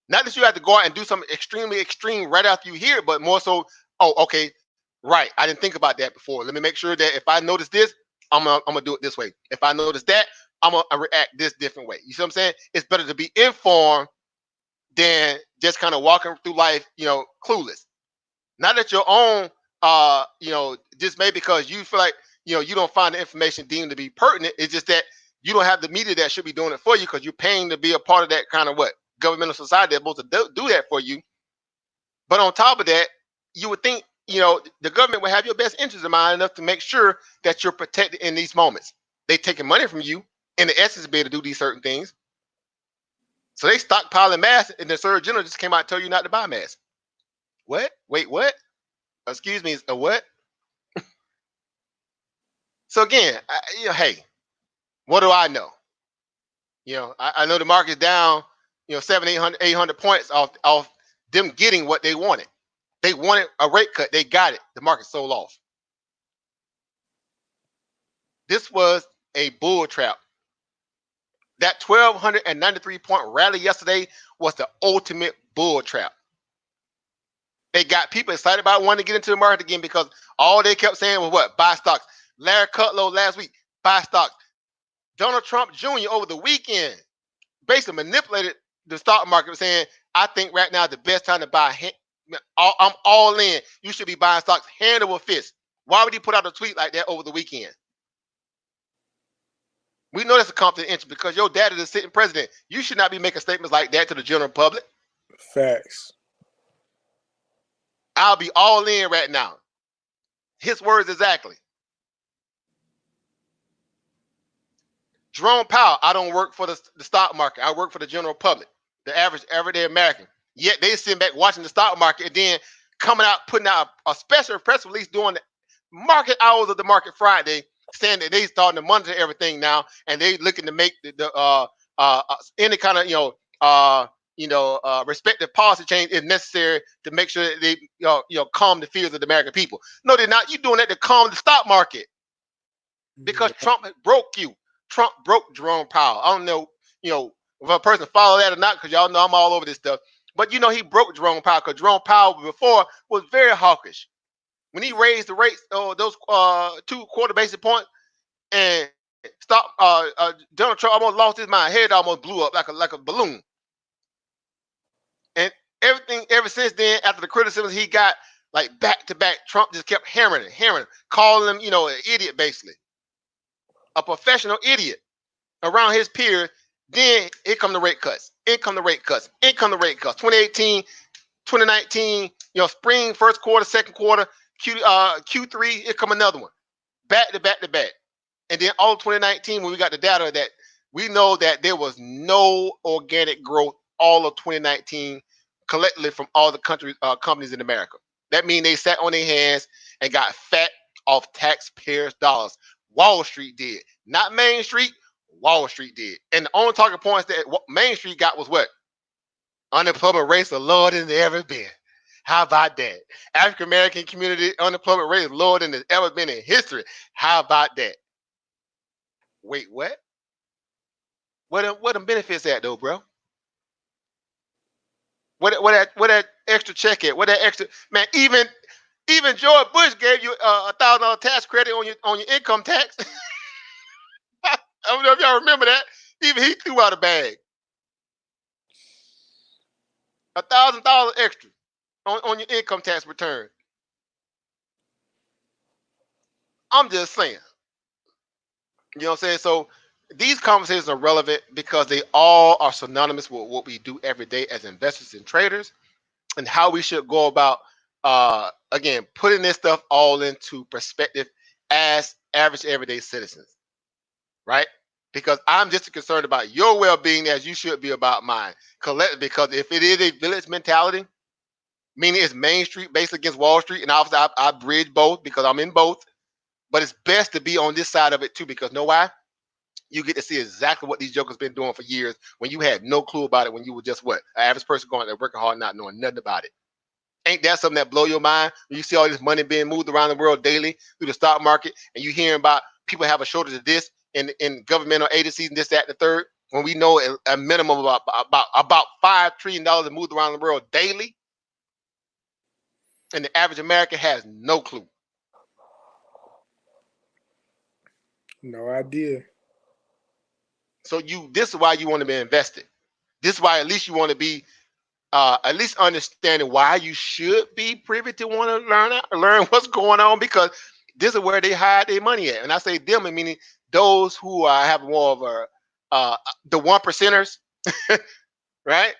Not that you have to go out and do something extremely extreme right after you hear it, but more so, oh, okay, right. I didn't think about that before. Let me make sure that if I notice this, I'm gonna do it this way. If I notice that, I'm gonna react this different way. You see what I'm saying? It's better to be informed than just kind of walking through life, clueless. Not that your own, dismay because you feel like, you don't find the information deemed to be pertinent. It's just that you don't have the media that should be doing it for you because you're paying to be a part of that kind of governmental society that's supposed to do that for you. But on top of that, you would think, the government would have your best interest in mind enough to make sure that you're protected in these moments. They taking money from you in the essence to be able to do these certain things. So they stockpiling masks, and the Surgeon General just came out and told you not to buy masks. What? Wait, what? Excuse me, a what? So again, hey, what do I know? I know the market's down, 700, 800 points off them getting what they wanted. They wanted a rate cut. They got it. The market sold off. This was a bull trap. That 1,293 point rally yesterday was the ultimate bull trap. They got people excited about wanting to get into the market again because all they kept saying was what? Buy stocks. Larry Kudlow last week, buy stocks. Donald Trump Jr. over the weekend basically manipulated the stock market saying, I think right now is the best time to buy. I'm all in. You should be buying stocks hand over fist. Why would he put out a tweet like that over the weekend? We know that's a conflict of interest because your dad is a sitting president. You should not be making statements like that to the general public. Facts. I'll be all in right now. His words exactly. Jerome Powell, I don't work for the stock market. I work for the general public, the average everyday American. Yet they sit back watching the stock market and then coming out, putting out a special press release during the market hours of the market Friday, saying that they starting to monitor everything now and they looking to make any kind of respective policy change if necessary to make sure that they calm the fears of the American people. No, they're not. You're doing that to calm the stock market because Trump broke you. Trump broke Jerome Powell. I don't know, if a person follow that or not, because y'all know I'm all over this stuff. But he broke Jerome Powell because Jerome Powell before was very hawkish. When he raised the rates, those 2/4 basis points, and Donald Trump almost lost his mind. Head almost blew up like a balloon. And everything ever since then, after the criticism he got, like back to back, Trump just kept hammering, calling him, an idiot basically. A professional idiot around his peers. Then here come the rate cuts. In come the rate cuts. 2018, 2019, spring, first quarter, second quarter, Q3, here come another one. Back to back to back. And then all 2019, when we got the data that we know that there was no organic growth all of 2019 collectively from all the companies in America. That means they sat on their hands and got fat off taxpayers' dollars. Wall Street did. Not Main Street. Wall Street did. And the only talking points that Main Street got was what? Unemployment rates are lower than they ever been. How about that? African American community unemployment rate is lower than it's ever been in history. How about that? Wait, what? What the benefits at though, bro? What that extra check at? What that extra man? Even George Bush gave you $1,000 tax credit on your income tax. I don't know if y'all remember that. Even he threw out a bag. $1,000 extra on your income tax return. I'm just saying. You know what I'm saying? So these conversations are relevant because they all are synonymous with what we do every day as investors and traders and how we should go about, again, putting this stuff all into perspective as average everyday citizens, right? Because I'm just as concerned about your well-being as you should be about mine. Because if it is a village mentality, meaning it's Main Street based against Wall Street, and obviously I bridge both because I'm in both, but it's best to be on this side of it too because know why? You get to see exactly what these jokers been doing for years when you had no clue about it when you were just what? An average person going there working hard not knowing nothing about it. Ain't that something that blow your mind when you see all this money being moved around the world daily through the stock market and you hearing about people have a shortage of this in governmental agencies and this, that, and the third, when we know a minimum of about $5 trillion is moved around the world daily, and the average American has no clue. No idea. So this is why you want to be invested. This is why at least you want to be at least understanding why you should be privy to want to learn what's going on, because this is where they hide their money at. And I say them, meaning those who have more of a the 1%ers, right?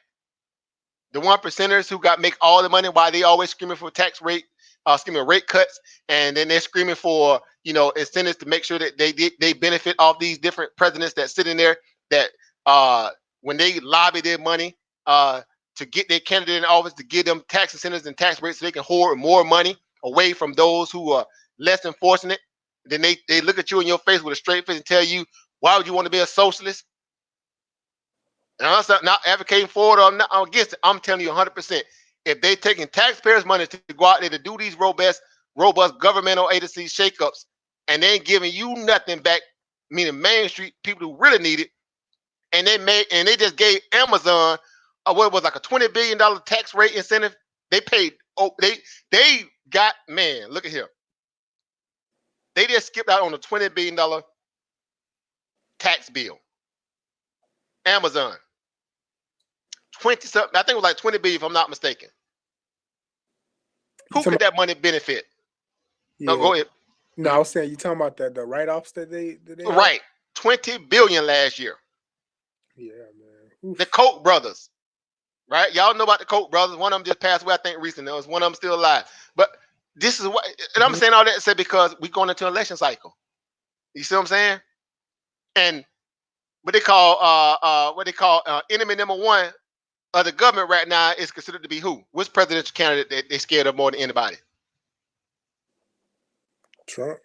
The 1%ers who make all the money, while they always screaming for tax rate, screaming rate cuts, and then they're screaming for incentives to make sure that they benefit off these different presidents that sit in there, that when they lobby their money to get their candidate in office, to give them tax incentives and tax rates so they can hoard more money away from those who are less than fortunate. Then they look at you in your face with a straight face and tell you, why would you want to be a socialist? And I'm not advocating for it or not against it. I'm telling you 100%. If they taking taxpayers' money to go out there to do these robust governmental agency shakeups, and they ain't giving you nothing back, meaning Main Street people who really need it, and they just gave Amazon what was like a $20 billion tax rate incentive. They paid. Oh, they got, man. Look at here. They just skipped out on a $20 billion tax bill. Amazon. 20 something. I think it was like 20 billion, if I'm not mistaken. Who could that money benefit? Yeah. No, go ahead. No, I was saying, you talking about the write-offs that they right. 20 billion last year. Yeah, man. Oof. The Koch brothers. Right? Y'all know about the Koch brothers. One of them just passed away, I think, recently. There was one of them still alive. But this is what, and I'm saying all that to say because we're going into an election cycle. You see what I'm saying? And what they call enemy number one of the government right now is considered to be who? Which presidential candidate they scared of more than anybody? Trump.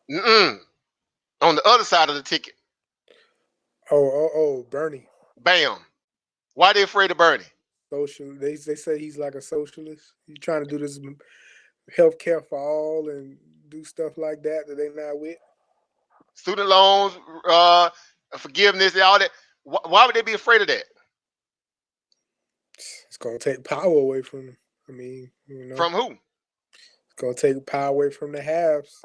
On the other side of the ticket. Oh, Bernie. Bam. Why are they afraid of Bernie? Social. They say he's like a socialist. He's trying to do this health care for all and do stuff like that they not with. Student loans, forgiveness, and all that. Why would they be afraid of that? It's gonna take power away from them. I mean, From who? It's gonna take power away from the haves.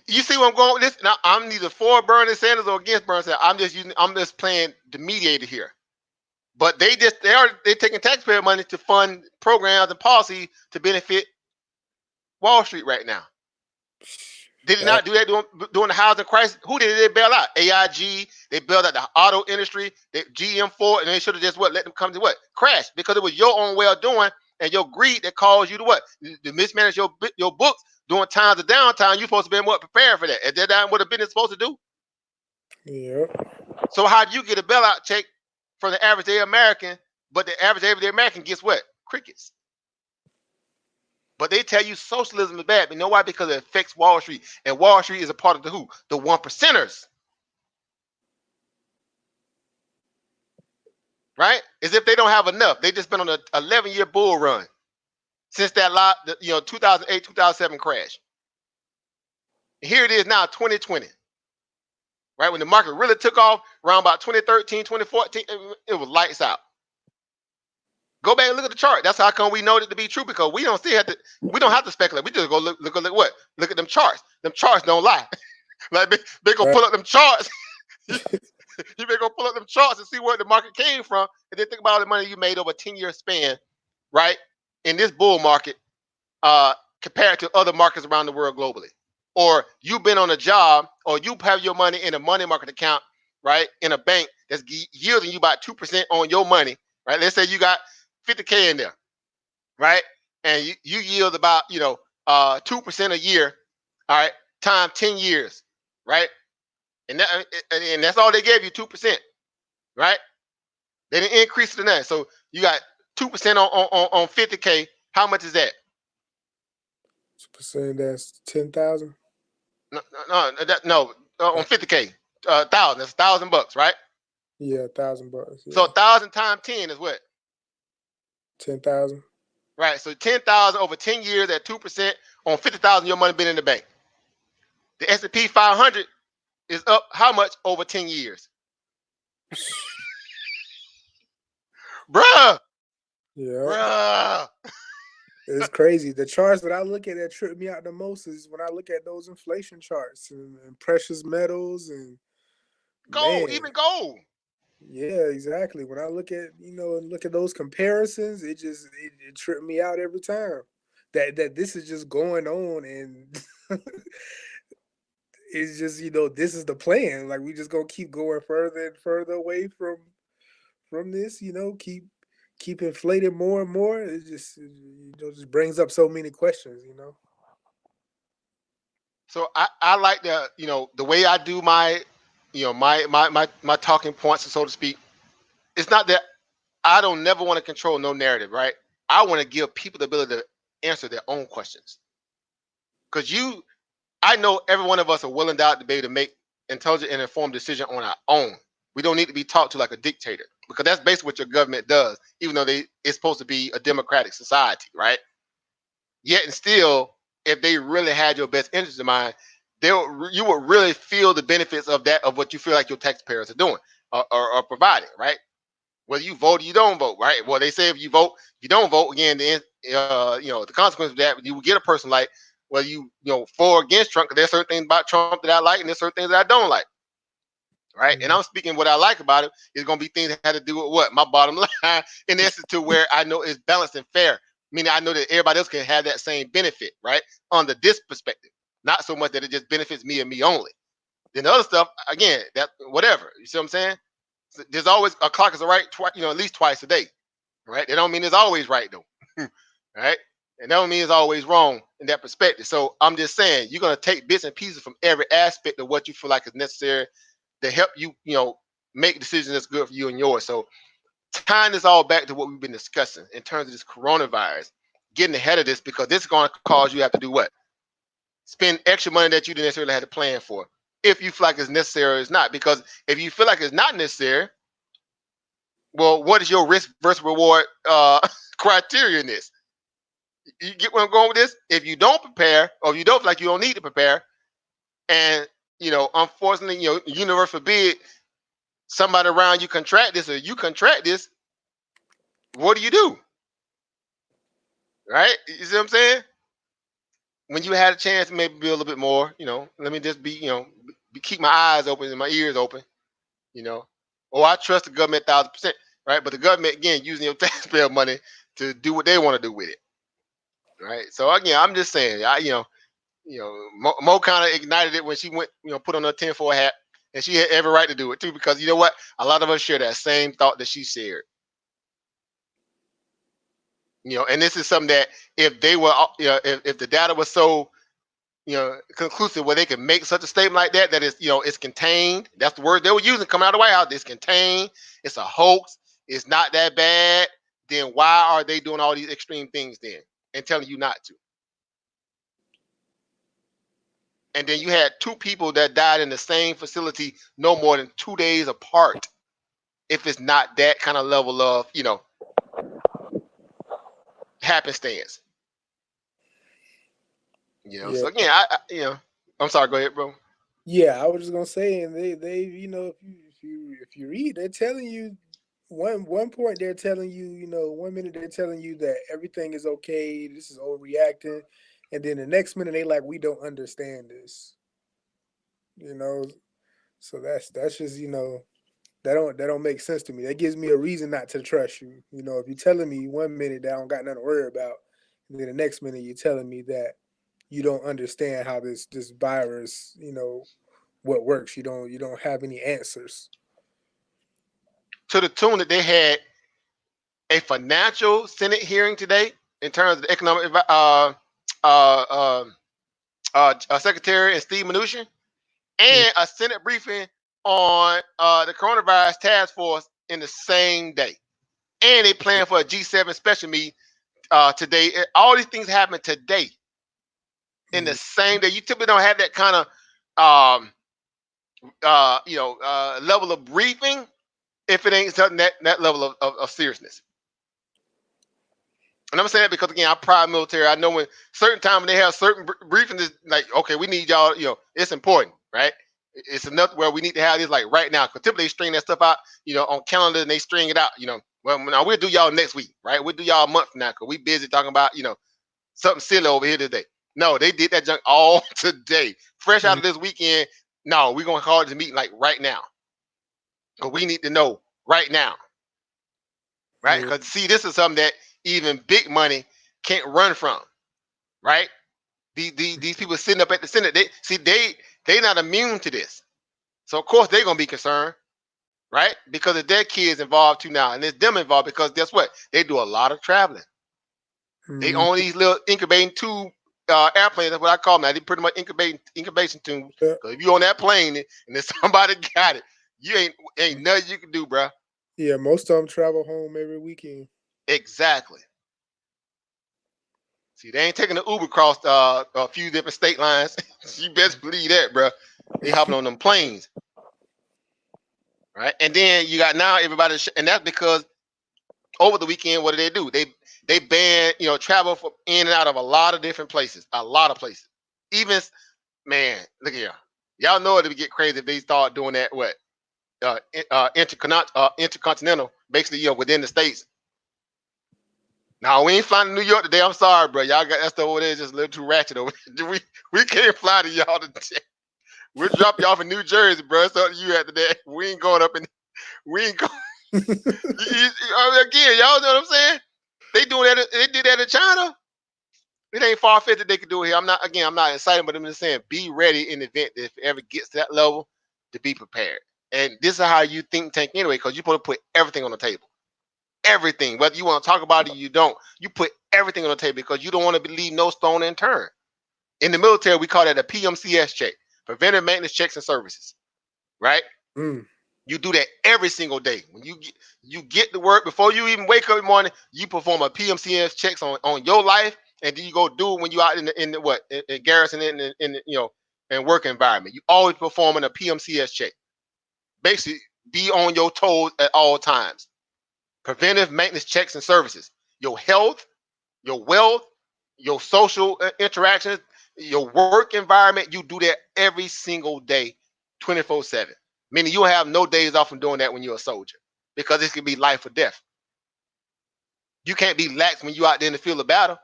You see where I'm going with this? Now, I'm neither for Bernie Sanders or against Bernie Sanders. I'm just playing the mediator here. But they're taking taxpayer money to fund programs and policy to benefit Wall Street right now. Did they not do that during the housing crisis? Who did they bail out? AIG. They bailed out the auto industry. GM Ford, and they should have just let them come to crash, because it was your own way of doing and your greed that caused you to mismanage your books during times of downtime. You're supposed to be prepared for that. Is that not what a business is supposed to do? Yeah. So how do you get a bailout check from the average day American, but the average everyday American gets what? Crickets. But they tell you socialism is bad. But you know why? Because it affects Wall Street. And Wall Street is a part of the who? The 1%ers. Right? As if they don't have enough. They just been on an 11-year bull run since that 2008, 2007 crash. And here it is now, 2020. Right? When the market really took off around about 2013, 2014, it was lights out. Go back and look at the chart. That's how come we know it to be true, because we don't have to speculate. We just go look at them charts. Them charts don't lie. Like they go pull up them charts. You better go pull up them charts and see where the market came from, and then think about all the money you made over a 10-year span, right? In this bull market, compared to other markets around the world globally. Or you've been on a job, or you have your money in a money market account, right? In a bank that's yielding you about 2% on your money, right? Let's say you got $50K in there, right? And you yield about 2% a year, all right, time 10 years, right? And that's all they gave you, 2%, right? They didn't increase it in that. So you got 2% on 50K. How much is that? 2%, that's 10,000. No, on 50K, 1,000. That's $1,000, right? Yeah, $1,000. Yeah. So 1,000 times 10 is what? 10,000. Right. So 10,000 over 10 years at 2% on 50,000. Your money been in the bank. The S&P 500 is up how much over 10 years? Bruh. Yeah. It's crazy. The charts that I look at that trip me out the most is when I look at those inflation charts and precious metals and Gold, man, even gold. yeah, exactly. When I look at look at those comparisons, it tripped me out every time. That this is just going on and it's just this is the plan. Like we just gonna keep going further and further away from this. Keep inflating more and more. It just brings up so many questions. So I like the way I do my my talking points, so to speak. It's not that I don't never want to control no narrative, right? I want to give people the ability to answer their own questions. Because I know every one of us are willing out to be able to make intelligent and informed decision on our own. We don't need to be talked to like a dictator, because that's basically what your government does, even though it's supposed to be a democratic society, right? Yet and still, if they really had your best interest in mind, you would really feel the benefits of that, of what you feel like your taxpayers are doing or providing, right? Whether you vote or you don't vote, right? Well, they say if you vote, if you don't vote, again, the consequence of that, you will get a person like, well, for or against Trump, because there's certain things about Trump that I like and there's certain things that I don't like, right? And I'm speaking what I like about it is going to be things that have to do with what? My bottom line, in essence, to where I know it's balanced and fair. Meaning I know that everybody else can have that same benefit, right? Under this perspective. Not so much that it just benefits me and me only. Then the other stuff, again, that whatever. You see what I'm saying? So there's always a clock is right at least twice a day. Right? That don't mean it's always right though. Right? And that don't mean it's always wrong in that perspective. So I'm just saying you're gonna take bits and pieces from every aspect of what you feel like is necessary to help you, make decisions that's good for you and yours. So tying this all back to what we've been discussing in terms of this coronavirus, getting ahead of this, because this is going to cause you to have to do what? Spend extra money that you didn't necessarily have to plan for, if you feel like it's necessary or it's not. Because if you feel like it's not necessary, well, what is your risk versus reward criteria in this? You get where I'm going with this? If you don't prepare, or if you don't feel like you don't need to prepare, and unfortunately, universe forbid, somebody around you contract this or you contract this, what do? Right? You see what I'm saying? When you had a chance to maybe be a little bit more, let me just be, keep my eyes open and my ears open, I trust the government 1,000%, right? But the government, again, using your taxpayer money to do what they want to do with it, right? So again, I'm just saying, Mo kind of ignited it when she went, put on her tinfoil hat, and she had every right to do it too, because you know what? A lot of us share that same thought that she shared. And this is something that if they were, if the data was so, conclusive where they can make such a statement like that, that is, it's contained. That's the word they were using coming out of the White House. It's contained. It's a hoax. It's not that bad. Then why are they doing all these extreme things then and telling you not to? And then you had 2 people that died in the same facility no more than 2 days apart. If it's not that kind of level of, happenstance. Yeah. So again, I'm sorry, go ahead, bro. Yeah, I was just gonna say, and they if you read, they're telling you one point they're telling you, 1 minute they're telling you that everything is okay, this is overreacting, and then the next minute they like, we don't understand this. So that's just that don't make sense to me. That gives me a reason not to trust you. If you're telling me 1 minute that I don't got nothing to worry about, and then the next minute you're telling me that you don't understand how this virus, what works. You don't have any answers. To the tune that they had a financial Senate hearing today in terms of the economic secretary and Steve Mnuchin, and a Senate briefing on the coronavirus task force in the same day. And they plan for a G7 special meeting today. All these things happen today in the same day. You typically don't have that kind of level of briefing if it ain't something that level of seriousness. And I'm saying that because again, I'm private military. I know when certain time when they have certain briefings, it's like, okay, we need y'all. It's important, right? It's enough where we need to have this like right now. Because typically they string that stuff out, on calendar and they string it out. Well, now we'll do y'all next week, right? We'll do y'all a month from now because we busy talking about something silly over here today. No, they did that junk all today, fresh out of this weekend. No, we're gonna call this meeting like right now because we need to know right now, right? Yeah. Because see, this is something that even big money can't run from, right? These people sitting up at the Senate, they not immune to this, so of course they're gonna be concerned, right? Because of their kids involved too now, and it's them involved because guess what? They do a lot of traveling. They own these little incubating tube airplanes. That's what I call them. Now they pretty much incubation tubes. Yeah. Because if you on that plane and then somebody got it, you ain't nothing you can do, bro. Yeah, most of them travel home every weekend. Exactly. See, they ain't taking the Uber across a few different state lines. You best believe that, bro. They hopping on them planes, right? And then you got now everybody, and that's because over the weekend, what do? They ban travel from in and out of a lot of different places, Even man, look here, y'all know it'll get crazy if they start doing that. What intercontinental, basically, within the states. Now we ain't flying to New York today. I'm sorry, bro. Y'all got that stuff over there just a little too ratchet over there. We can't fly to y'all today. We'll drop you off in New Jersey, bro. It's up to you after that. We ain't going up in. We ain't going. Again, y'all know what I'm saying? They doing that. They did that in China. It ain't far fetched that they could do it here. I'm not excited, but I'm just saying, be ready in the event that if it ever gets to that level, to be prepared. And this is how you think tank anyway, because you're supposed to put everything on the table. Everything, whether you want to talk about it or you don't, you put everything on the table because you don't want to leave no stone unturned. In the military, we call that a PMCS check, preventive maintenance checks and services, right? You do that every single day. When you get to work, before you even wake up in the morning, you perform a PMCS checks on your life, and then you go do it when you out in garrison in work environment. You always performing a PMCS check. Basically, be on your toes at all times. Preventive maintenance checks and services. Your health, your wealth, your social interactions, your work environment. You do that every single day, 24/7. Meaning you have no days off from doing that when you're a soldier, because this could be life or death. You can't be lax when you out there in the field of battle.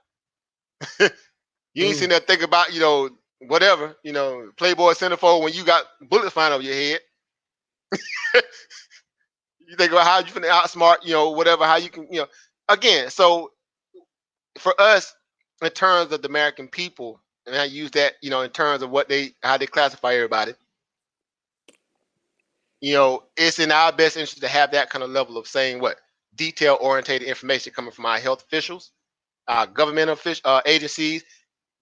You ain't sitting there thinking about, whatever, Playboy centerfold when you got bullets flying over your head. You think about how you finna outsmart, whatever, how you can, again. So for us, in terms of the American people, and I use that, in terms of how they classify everybody, it's in our best interest to have that kind of level of saying what detail-oriented information coming from our health officials, our government agencies.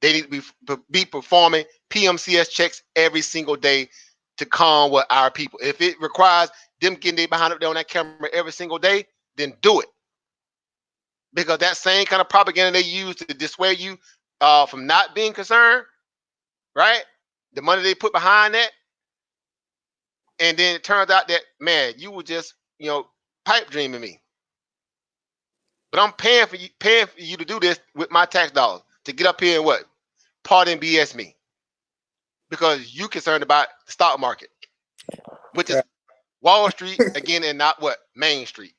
They need to be performing PMCS checks every single day to calm our people. If it requires them getting their behind up there on that camera every single day, then do it. Because that same kind of propaganda they use to dissuade you from not being concerned, right? The money they put behind that, and then it turns out that, man, you were just, pipe dreaming me. But I'm paying for you to do this with my tax dollars, to get up here and party and BS me. Because you concerned about the stock market, which is Wall Street again, and not Main Street.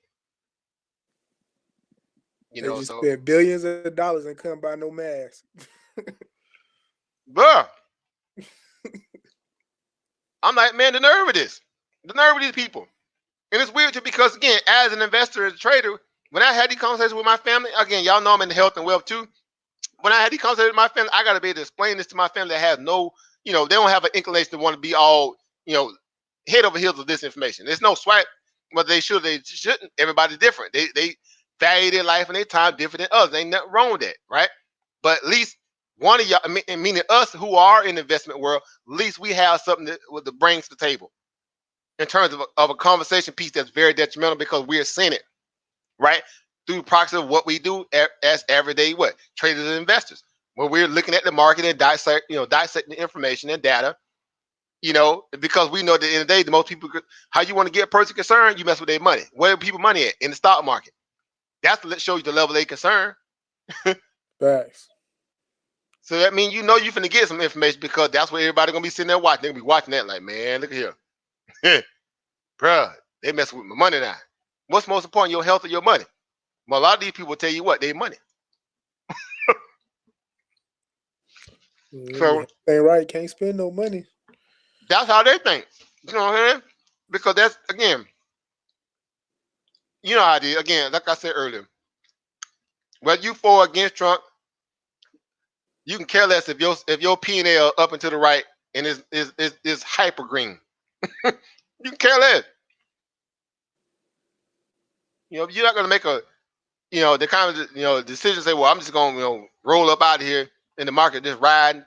They just spend billions of dollars and couldn't buy no mask. Bruh. I'm like, man, the nerve of these people. And it's weird too, because again, as an investor, as a trader, when I had these conversations with my family, again, y'all know I'm in the health and wealth too. When I had these conversations with my family, I got to be able to explain this to my family that has no, they don't have an inclination to want to be all, head over heels of this information. There's no swipe, whether they should, they shouldn't. Everybody's different. They value their life and their time different than others. Ain't nothing wrong with that, right? But at least one of y'all, meaning us who are in the investment world, at least we have something to bring to the table in terms of a conversation piece that's very detrimental, because we're seeing it, right? Through the proxy of what we do as everyday traders and investors, where we're looking at the market and dissecting the information and data, because we know that at the end of the day, the most people, how you want to get a person concerned, you mess with their money. Where are people money at? In the stock market. That's to show you the level of their concern. Facts. So that means you finna get some information because that's what everybody gonna be sitting there watching. They'll be watching that like, man, look at here. Bruh, they messing with my money now. What's most important, your health or your money? Well, a lot of these people tell you what, they money. So ain't right, can't spend no money. that's how they think. You know what I'm saying? Because that's, again, you know how it is. Again, like I said earlier, whether you for or against Trump, you can care less if your P&L up and to the right and is hyper green. You can care less. You're not gonna make the kind of decision. Say, well, I'm just gonna roll up out of here in the market, just ride,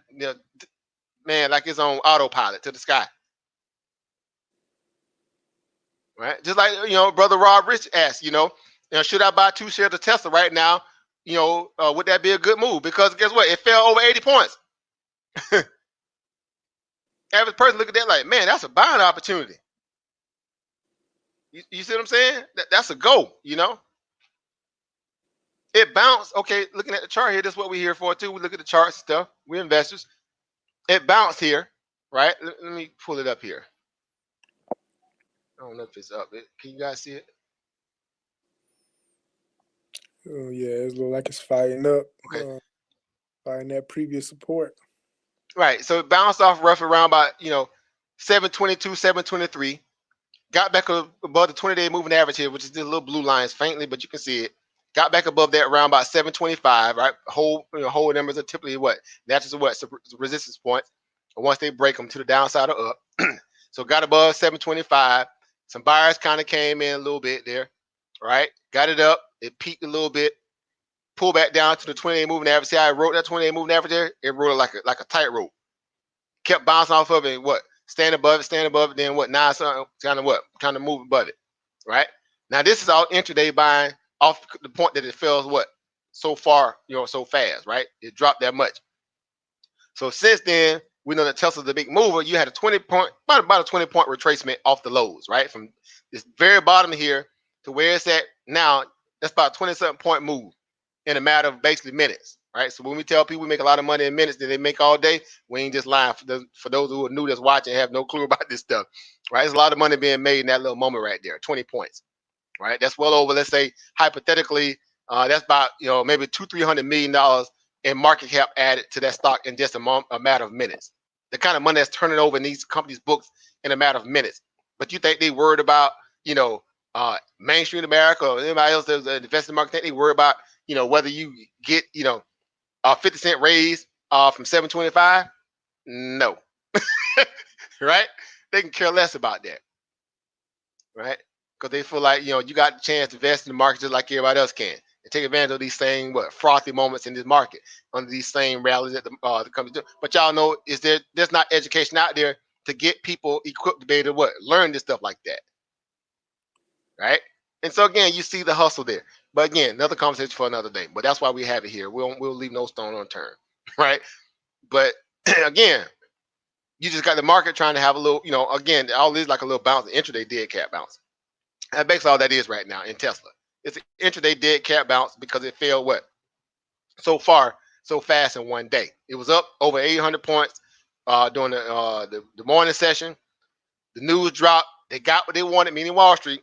man, like it's on autopilot to the sky. Right? Just like brother Rob Rich asked, should I buy 2 shares of Tesla right now? Would that be a good move? Because guess what? It fell over 80 points. Average person look at that like, man, that's a buying opportunity. You see what I'm saying? That's a go. It bounced. Okay, looking at the chart here, that's what we're here for too. We look at the charts stuff. We're investors. It bounced here, right? Let me pull it up here. I don't know if it's up. Can you guys see it? Oh yeah, it looks like it's fighting up. Okay. Fighting that previous support. Right. So it bounced off roughly around about 722, 723. Got back above the 20-day moving average here, which is the little blue lines faintly, but you can see it. Got back above that around about 725, right? Whole numbers are typically what? That's what? Resistance points. And once they break them to the downside or up. So got above 725. Some buyers kind of came in a little bit there, right? Got it up. It peaked a little bit. Pull back down to the 20-day moving average. See how I wrote that 20-day moving average there? It rolled like a tightrope. Kept bouncing off of it. What? Stand above it. Then what? Now something trying to move above it, right? Now this is all intraday buying off the point that it fell so far, so fast, right? It dropped that much. So since then, we know that Tesla's a big mover. You had about a 20-point retracement off the lows, right? From this very bottom here to where it's at now, that's about a 27 point move in a matter of basically minutes, right? So when we tell people we make a lot of money in minutes that they make all day, we ain't just lying. For those who are new that's watching and have no clue about this stuff, right? There's a lot of money being made in that little moment right there, 20 points, right? That's well over, let's say, hypothetically, that's about, maybe $200-300 million in market cap added to that stock in just a matter of minutes. The kind of money that's turning over in these companies' books in a matter of minutes. But you think they worried about, Main Street America or anybody else that's investing in market? Think they worry about, whether you get, a 50-cent raise from 725? No. Right? They can care less about that. Right? Because they feel like, you got the chance to invest in the market just like everybody else can. And take advantage of these same frothy moments in this market under these same rallies that the companies do. But y'all know there's not education out there to get people equipped to be able to learn this stuff like that. Right? And so again, you see the hustle there. But again, another conversation for another day. But that's why we have it here. We'll leave no stone unturned. Right? But again, you just got the market trying to have a little, again, all this like a little bounce, intraday dead cat bounce. That makes all that is right now in Tesla. It's an intraday dead cat bounce because it fell so fast in one day. It was up over 800 points during the morning session. The news dropped. They got what they wanted, meaning Wall Street,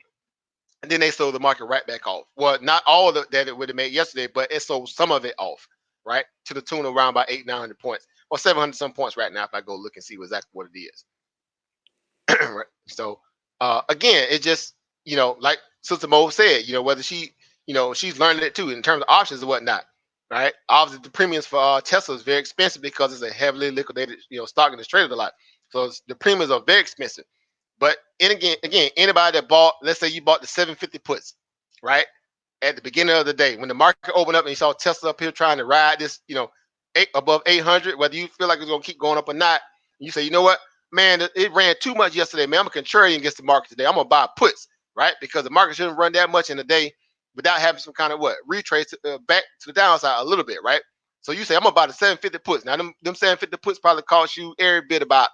and then they sold the market right back off. Well, not all of that it would have made yesterday, but it sold some of it off, right, to the tune of around about 800-900 points or 700 some points right now. If I go look and see exactly what it is. Right. So again, it just like Sister Mo said, whether she's learning it too in terms of options and whatnot, right? Obviously, the premiums for Tesla is very expensive because it's a heavily liquidated, stock and it's traded a lot. So the premiums are very expensive. But again, anybody that bought, let's say you bought the 750 puts, right, at the beginning of the day when the market opened up and you saw Tesla up here trying to ride this, above 800, whether you feel like it's gonna keep going up or not, you say, you know what? Man, it ran too much yesterday. Man, I'm a contrarian against the market today. I'm gonna buy puts, right? Because the market shouldn't run that much in a day without having some kind of retrace back to the downside a little bit, right? So you say I'm gonna buy the 750 puts. Now them 750 puts probably cost you every bit about.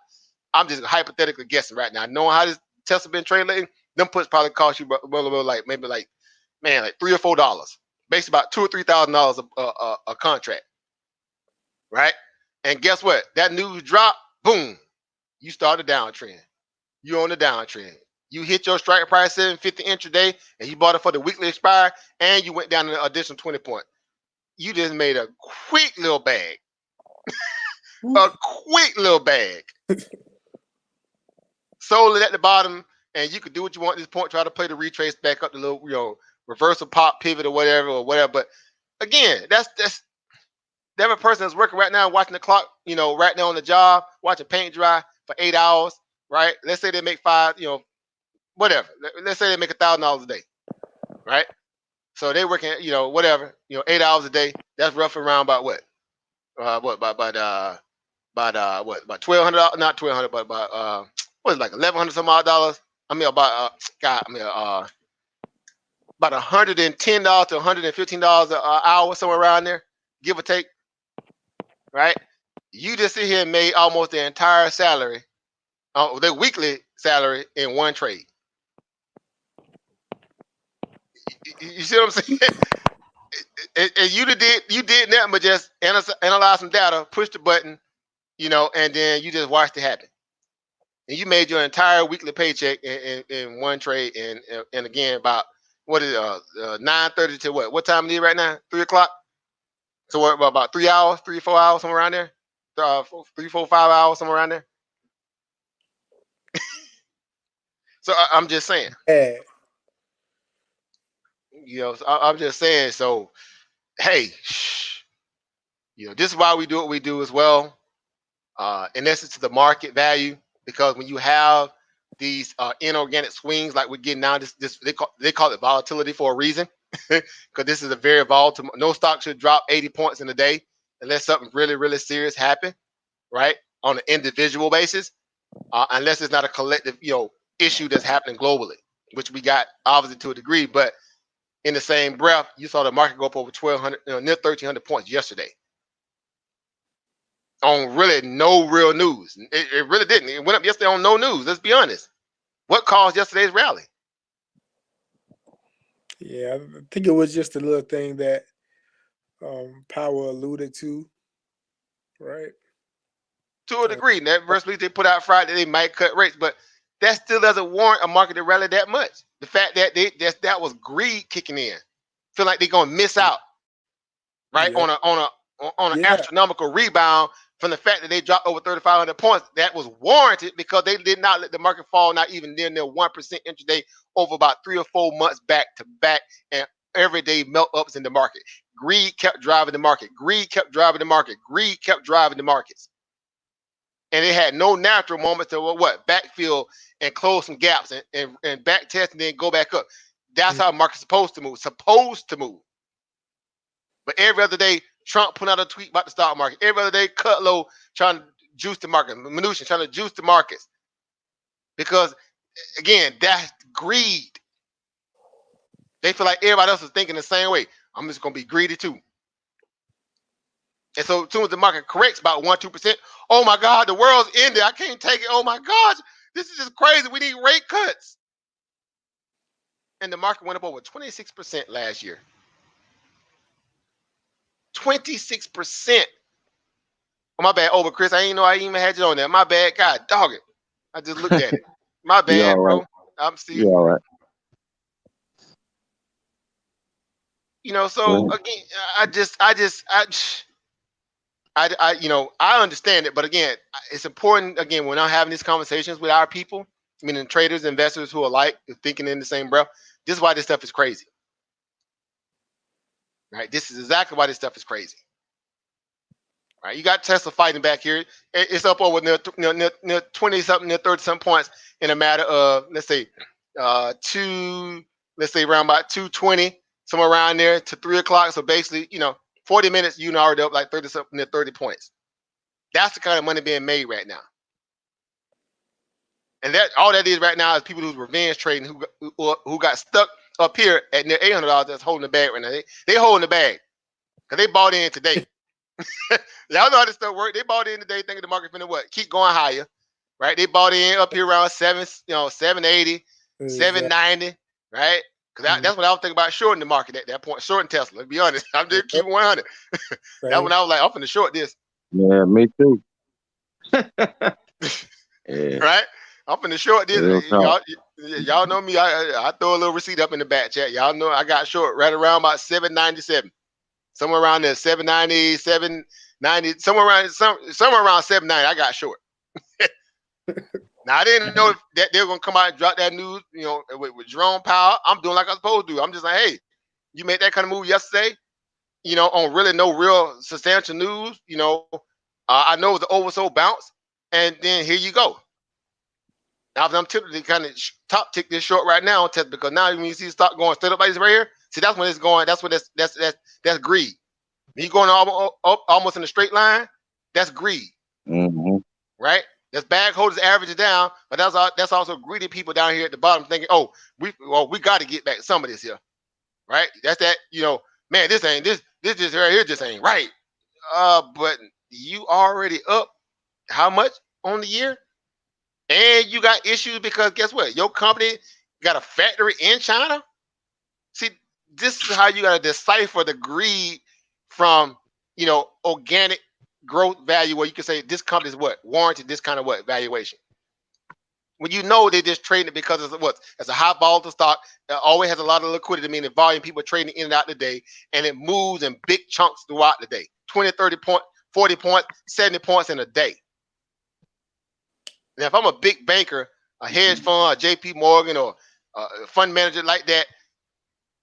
I'm just hypothetically guessing right now. Knowing how this Tesla been trading lately, them puts probably cost you like maybe like $3 or $4, basically about $2,000 or $3,000 a contract, right? And guess what? That news drop, boom, you start a downtrend. You on the downtrend. You hit your strike price 750 intraday, and you bought it for the weekly expire, and you went down an additional 20 points. You just made a quick little bag. A quick little bag. Sold it at the bottom, and you could do what you want at this point. Try to play the retrace back up the little, reversal pop pivot or whatever. But again, that's every person that's working right now, watching the clock, right now on the job, watching paint dry for 8 hours, right? Let's say they make whatever. Let's say they make $1,000 a day, right? So they working, whatever, 8 hours a day. That's roughly around about what? About 1,200, not 1,200, but about what is it, like 1,100 some odd dollars? I mean about about $110 to $115 an hour, somewhere around there, give or take, right? You just sit here and made almost the entire salary, their weekly salary in one trade. You see what I'm saying? And you did nothing but just analyze some data, push the button, and then you just watched it happen. And you made your entire weekly paycheck in one trade, and again about what is 9:30 to what? What time it is right now? 3 o'clock. So what, about 3 hours, 3 or 4 hours, somewhere around there. 3, 4, 5 hours, somewhere around there. So I'm just saying. So I'm just saying. So hey, this is why we do what we do as well. In essence, the market value, because when you have these inorganic swings like we're getting now, they call it volatility for a reason, because this is a very volatile. No stock should drop 80 points in a day unless something really, really serious happen, right? On an individual basis, unless it's not a collective, issue that's happening globally, which we got obviously to a degree. But in the same breath, you saw the market go up over 1,200, near 1,300 points yesterday, on really no real news. It really didn't. It went up yesterday on no news. Let's be honest. What caused yesterday's rally? Yeah, I think it was just a little thing that Powell alluded to, right? To a degree. That first week they put out Friday, they might cut rates, but that still doesn't warrant a market to rally that much. The fact that that was greed kicking in. Feel like they're gonna miss out, right? Yeah. On an astronomical rebound from the fact that they dropped over 3,500 points. That was warranted because they did not let the market fall, not even near 1% intraday, over about 3 or 4 months back to back, and everyday melt ups in the market. Greed kept driving the market. Greed kept driving the market. Greed kept driving the markets. And they had no natural moments to backfill and close some gaps and back test and then go back up. That's how the market's supposed to move. But every other day, Trump put out a tweet about the stock market. Every other day, Cutlow trying to juice the market. Mnuchin trying to juice the markets. Because, again, that's greed. They feel like everybody else is thinking the same way. I'm just going to be greedy too. And so as soon as the market corrects about 1-2%, oh my God, the world's ended. I can't take it. Oh my gosh, this is just crazy. We need rate cuts. And the market went up over 26% last year. 26%. Oh, my bad. Over, Chris. I ain't know I even had you on there. My bad. God, dog it. I just looked at it. My bad, bro. Right. I'm still. You all right. So again, I understand it, but again, it's important. Again, when I'm having these conversations with our people, meaning traders, investors who are thinking in the same breath, this is why this stuff is crazy. Right? This is exactly why this stuff is crazy. Right? You got Tesla fighting back here. It's up over near 20 something, near 30 something points in a matter of, let's say, around about 2:20, somewhere around there to 3 o'clock. So basically, 40 minutes, you already up like 30 something, near 30 points. That's the kind of money being made right now. And that all that is right now is people who's revenge trading who got stuck up here at near $800 that's holding the bag right now. They holding the bag because they bought in today. Y'all know how this stuff works. They bought in today thinking the market finna keep going higher, right? They bought in up here around 780, 790, right? Because that's what I was thinking about shorting the market at that point, shorting Tesla. To be honest, I'm just keeping 100. That's when I was like, I'm finna short this. Yeah, me too. Yeah, Right? I'm finna short this. real talk. Y'all know me. I throw a little receipt up in the back chat. Y'all know I got short right around about 797. Somewhere around there, 790, 790, somewhere around 790, I got short. Now I didn't know that they were gonna come out and drop that news, with Jerome Powell. I'm doing like I'm supposed to do. I'm just like, hey, you made that kind of move yesterday, on really no real substantial news. I know it was an oversold bounce, and then here you go. Now I'm typically kind of top tick this short right now on Tesla, because now when you see the stock going straight up like this right here, see that's when it's going. That's what that's greed. When you going almost in a straight line, that's greed, right? That's bag holders average down, but that's also greedy people down here at the bottom thinking, oh, we got to get back some of this here, right? That's that, man, this just right here just ain't right. But you already up how much on the year? And you got issues because guess what? Your company got a factory in China. See, this is how you got to decipher the greed from, organic growth value, where you can say this company is what warranted this kind of valuation. When they're just trading it because it's a high volatile stock that always has a lot of liquidity, meaning volume, people trading in and out the day, and it moves in big chunks throughout the day. 20, 30 points, 40 points, 70 points in a day. Now, if I'm a big banker, a hedge fund, a JP Morgan, or a fund manager like that,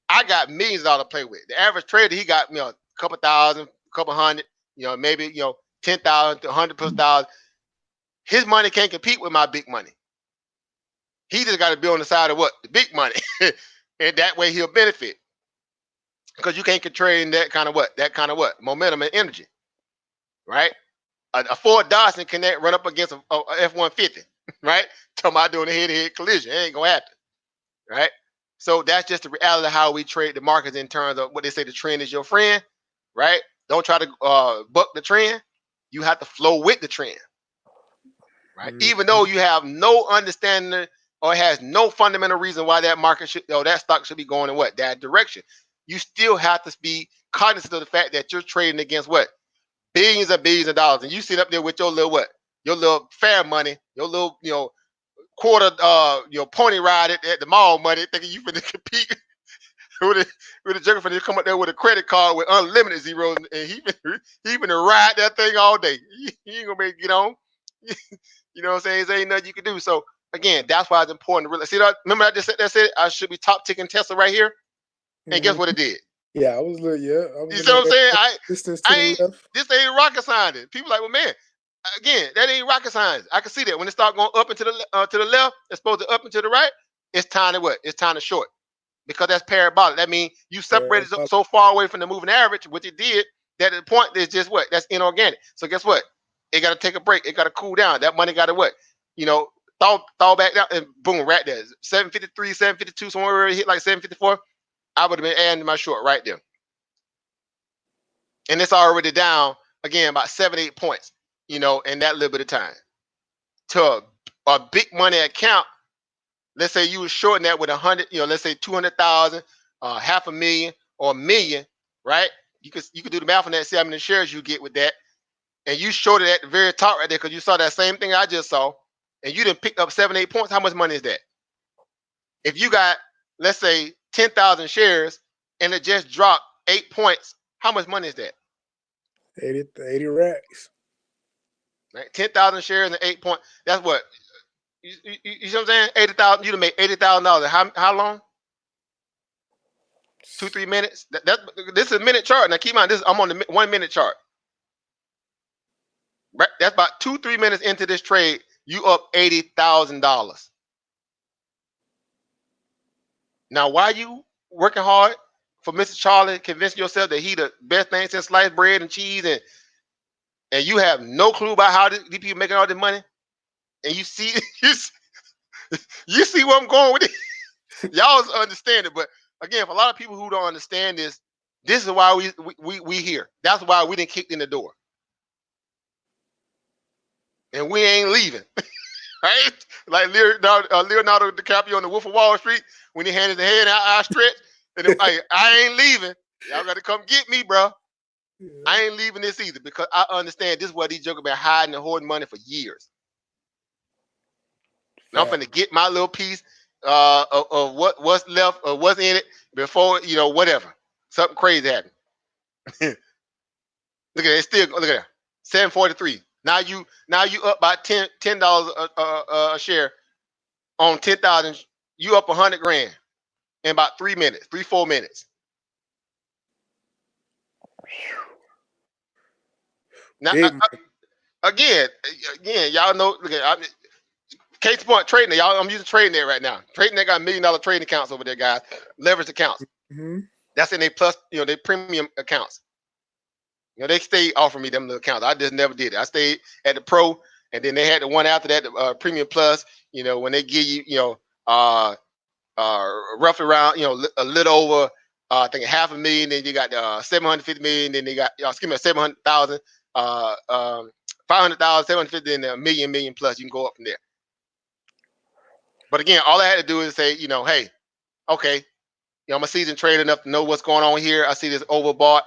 I got millions of dollars to play with. The average trader, he got a couple thousand, a couple hundred, maybe 10,000 to 100,000+. His money can't compete with my big money. He just got to be on the side of the big money, and that way he'll benefit. Because you can't control that kind of momentum and energy, right? A Ford Dodson cannot run up against a F-150, right? Talking about doing a head-to-head collision, it ain't gonna happen, right? So that's just the reality of how we trade the markets in terms of what they say the trend is your friend, right? Don't try to buck the trend. You have to flow with the trend, right? Even though you have no understanding or has no fundamental reason why that market that stock should be going in that direction, you still have to be cognizant of the fact that you're trading against billions and billions of dollars, and you sit up there with your little fair money, your little quarter pony ride at the mall money, thinking you finna compete with a joker finna come up there with a credit card with unlimited zeros, and he finna ride that thing all day. He ain't gonna be able to get on. You know what I'm saying? There ain't nothing you can do. So again, that's why it's important to really see that. Remember I just said that I should be top ticking Tesla right here, and guess what it did? Yeah, I was you see what I'm saying? This ain't rocket science. People like, well, man, again, that ain't rocket science. I can see that when it start going up and to the left, it's supposed to up and to the right. It's time to It's time to short, because that's parabolic. That means you separated so far away from the moving average, which it did, that the point is just that's inorganic. So guess what? It got to take a break. It got to cool down. That money got to thaw back down, and boom, right there, 753, 752, somewhere where it hit like 754. I would have been adding my short right there. And it's already down, again, about 7-8 points, in that little bit of time. To a big money account, let's say you were shorting that with 100, let's say 200,000, $500,000 or $1 million, right? You could do the math on that, see how many shares you get with that. And you shorted at the very top right there because you saw that same thing I just saw, and you didn't pick up 7-8 points. How much money is that? If you got, let's say, 10,000 shares and it just dropped 8 points, how much money is that? 80 racks. Right? 10,000 shares and 8 points. That's what? You see what I'm saying? 80,000. You'd make $80,000. How long? 2-3 minutes. This is a minute chart. Now keep in mind, I'm on the 1 minute chart. Right? That's about 2-3 minutes into this trade. You up $80,000. Now, why you working hard for Mr. Charlie, convincing yourself that he the best thing since sliced bread and cheese, and you have no clue about how these people making all this money, and you see you see where I'm going with it. Y'all understand it, but again, for a lot of people who don't understand this is why we here. That's why we didn't kick in the door, and we ain't leaving. right? Like Leonardo DiCaprio on the Wolf of Wall Street when he handed the head out, I stretch, and then, hey, I ain't leaving. Y'all got to come get me, bro. Yeah. I ain't leaving this either because I understand this is what these jokers been hiding and hoarding money for years. Now I'm finna get my little piece of what's left or what's in it before, whatever. Something crazy happened. Look at it. It's still, look at that. 743. Now you up by $10 a share on 10,000. You up 100 grand in about 3 minutes, 4 minutes. Now again, y'all know. Look at case point trading. Y'all, I'm using trading there right now. Trading there got $1 million trading accounts over there, guys. Leveraged accounts. Mm-hmm. That's in their plus, their premium accounts. They stayed offering me them little accounts. I just never did it. I stayed at the pro, and then they had the one after that, the premium plus. When they give you, roughly around, a little over, I think $500,000. Then you got 750 million. Then they got, 700,000, 500,000, 750, and a million plus. You can go up from there. But again, all I had to do is say, hey, okay, I'm a seasoned trader enough to know what's going on here. I see this overbought,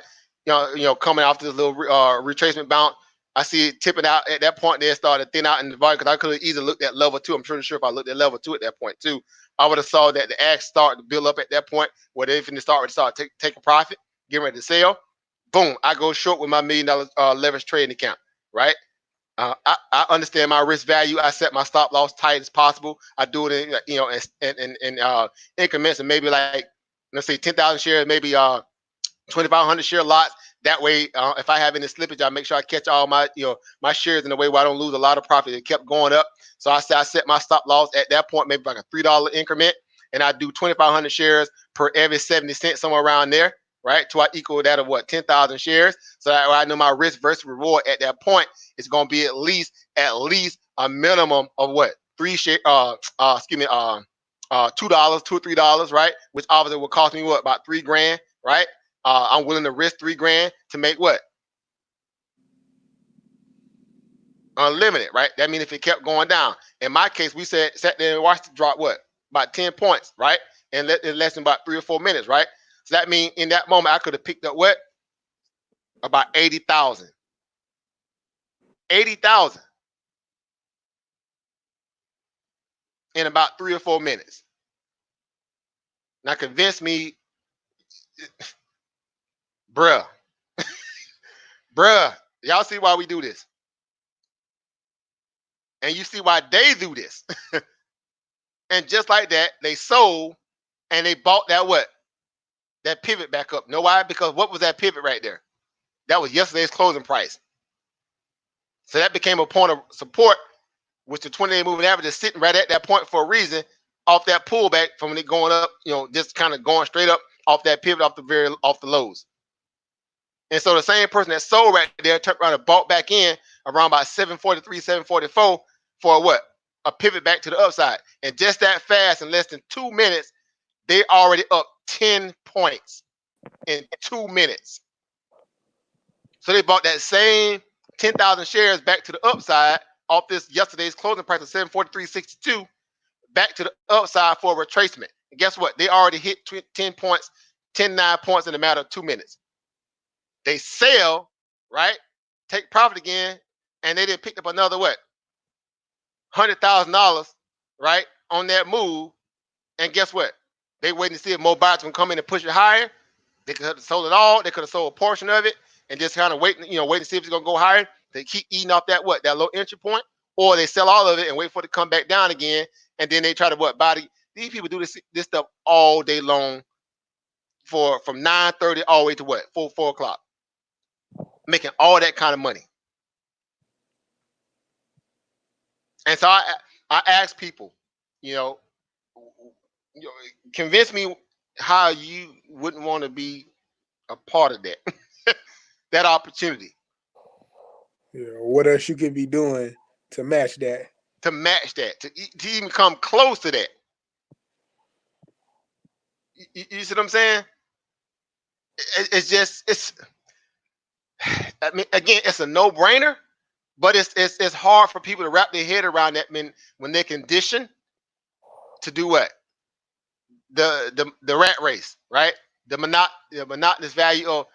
coming off this little retracement bounce. I see it tipping out at that point. Then started thin out in the volume because I could have easily looked at level 2. I'm pretty sure if I looked at level 2 at that point too, I would have saw that the axe started to build up at that point where they finna start taking profit, getting ready to sell. Boom, I go short with my $1 million leverage trading account, right? I understand my risk value. I set my stop loss tight as possible. I do it in increments and maybe like, let's say 10,000 shares, maybe 2,500 share lots. That way, if I have any slippage, I make sure I catch all my my shares in a way where I don't lose a lot of profit. It kept going up, so I set my stop loss at that point, maybe like a $3 increment, and I do 2,500 shares per every 70 cents, somewhere around there, right? To I equal that of what 10,000 shares. So that way I know my risk versus reward at that point is going to be at least a minimum of what $2, $2 or $3, right? Which obviously will cost me what about $3,000, right? I'm willing to risk $3,000 to make what? Unlimited, right? That means if it kept going down. In my case, we sat there and watched it drop what? About 10 points, right? In less than about 3 or 4 minutes, right? So that means in that moment, I could have picked up what? About 80,000. 80,000 in about 3 or 4 minutes. Now convince me, bruh, y'all see why we do this. And you see why they do this. And just like that, they sold and they bought that what? That pivot back up. Know why? Because what was that pivot right there? That was yesterday's closing price. So that became a point of support, which the 20-day moving average is sitting right at that point for a reason, off that pullback from it going up, just kind of going straight up off that pivot off the lows. And so the same person that sold right there turned around and bought back in around about 743, 744 for what? A pivot back to the upside. And just that fast, in less than 2 minutes, they already up 10 points in 2 minutes. So they bought that same 10,000 shares back to the upside off this yesterday's closing price of 743.62 back to the upside for a retracement. And guess what? They already hit 10 points, 9 points in a matter of 2 minutes. They sell, right? Take profit again, and they didn't pick up another what? $100,000, right? On that move. And guess what? They waiting to see if more buyers can come in and push it higher. They could have sold it all. They could have sold a portion of it and just kind of wait to see if it's gonna go higher. They keep eating off that low entry point, or they sell all of it and wait for it to come back down again, and then they try to buy these people do this stuff all day long from 9:30 all the way to what 4 o'clock, making all that kind of money. And so I ask people, convince me how you wouldn't want to be a part of that that opportunity. Yeah, what else you could be doing to match that? To even come close to that. You see what I'm saying? It's I mean, again, it's a no-brainer, But it's hard for people to wrap their head around that when they're conditioned to do what? The rat race, right? The monotonous value of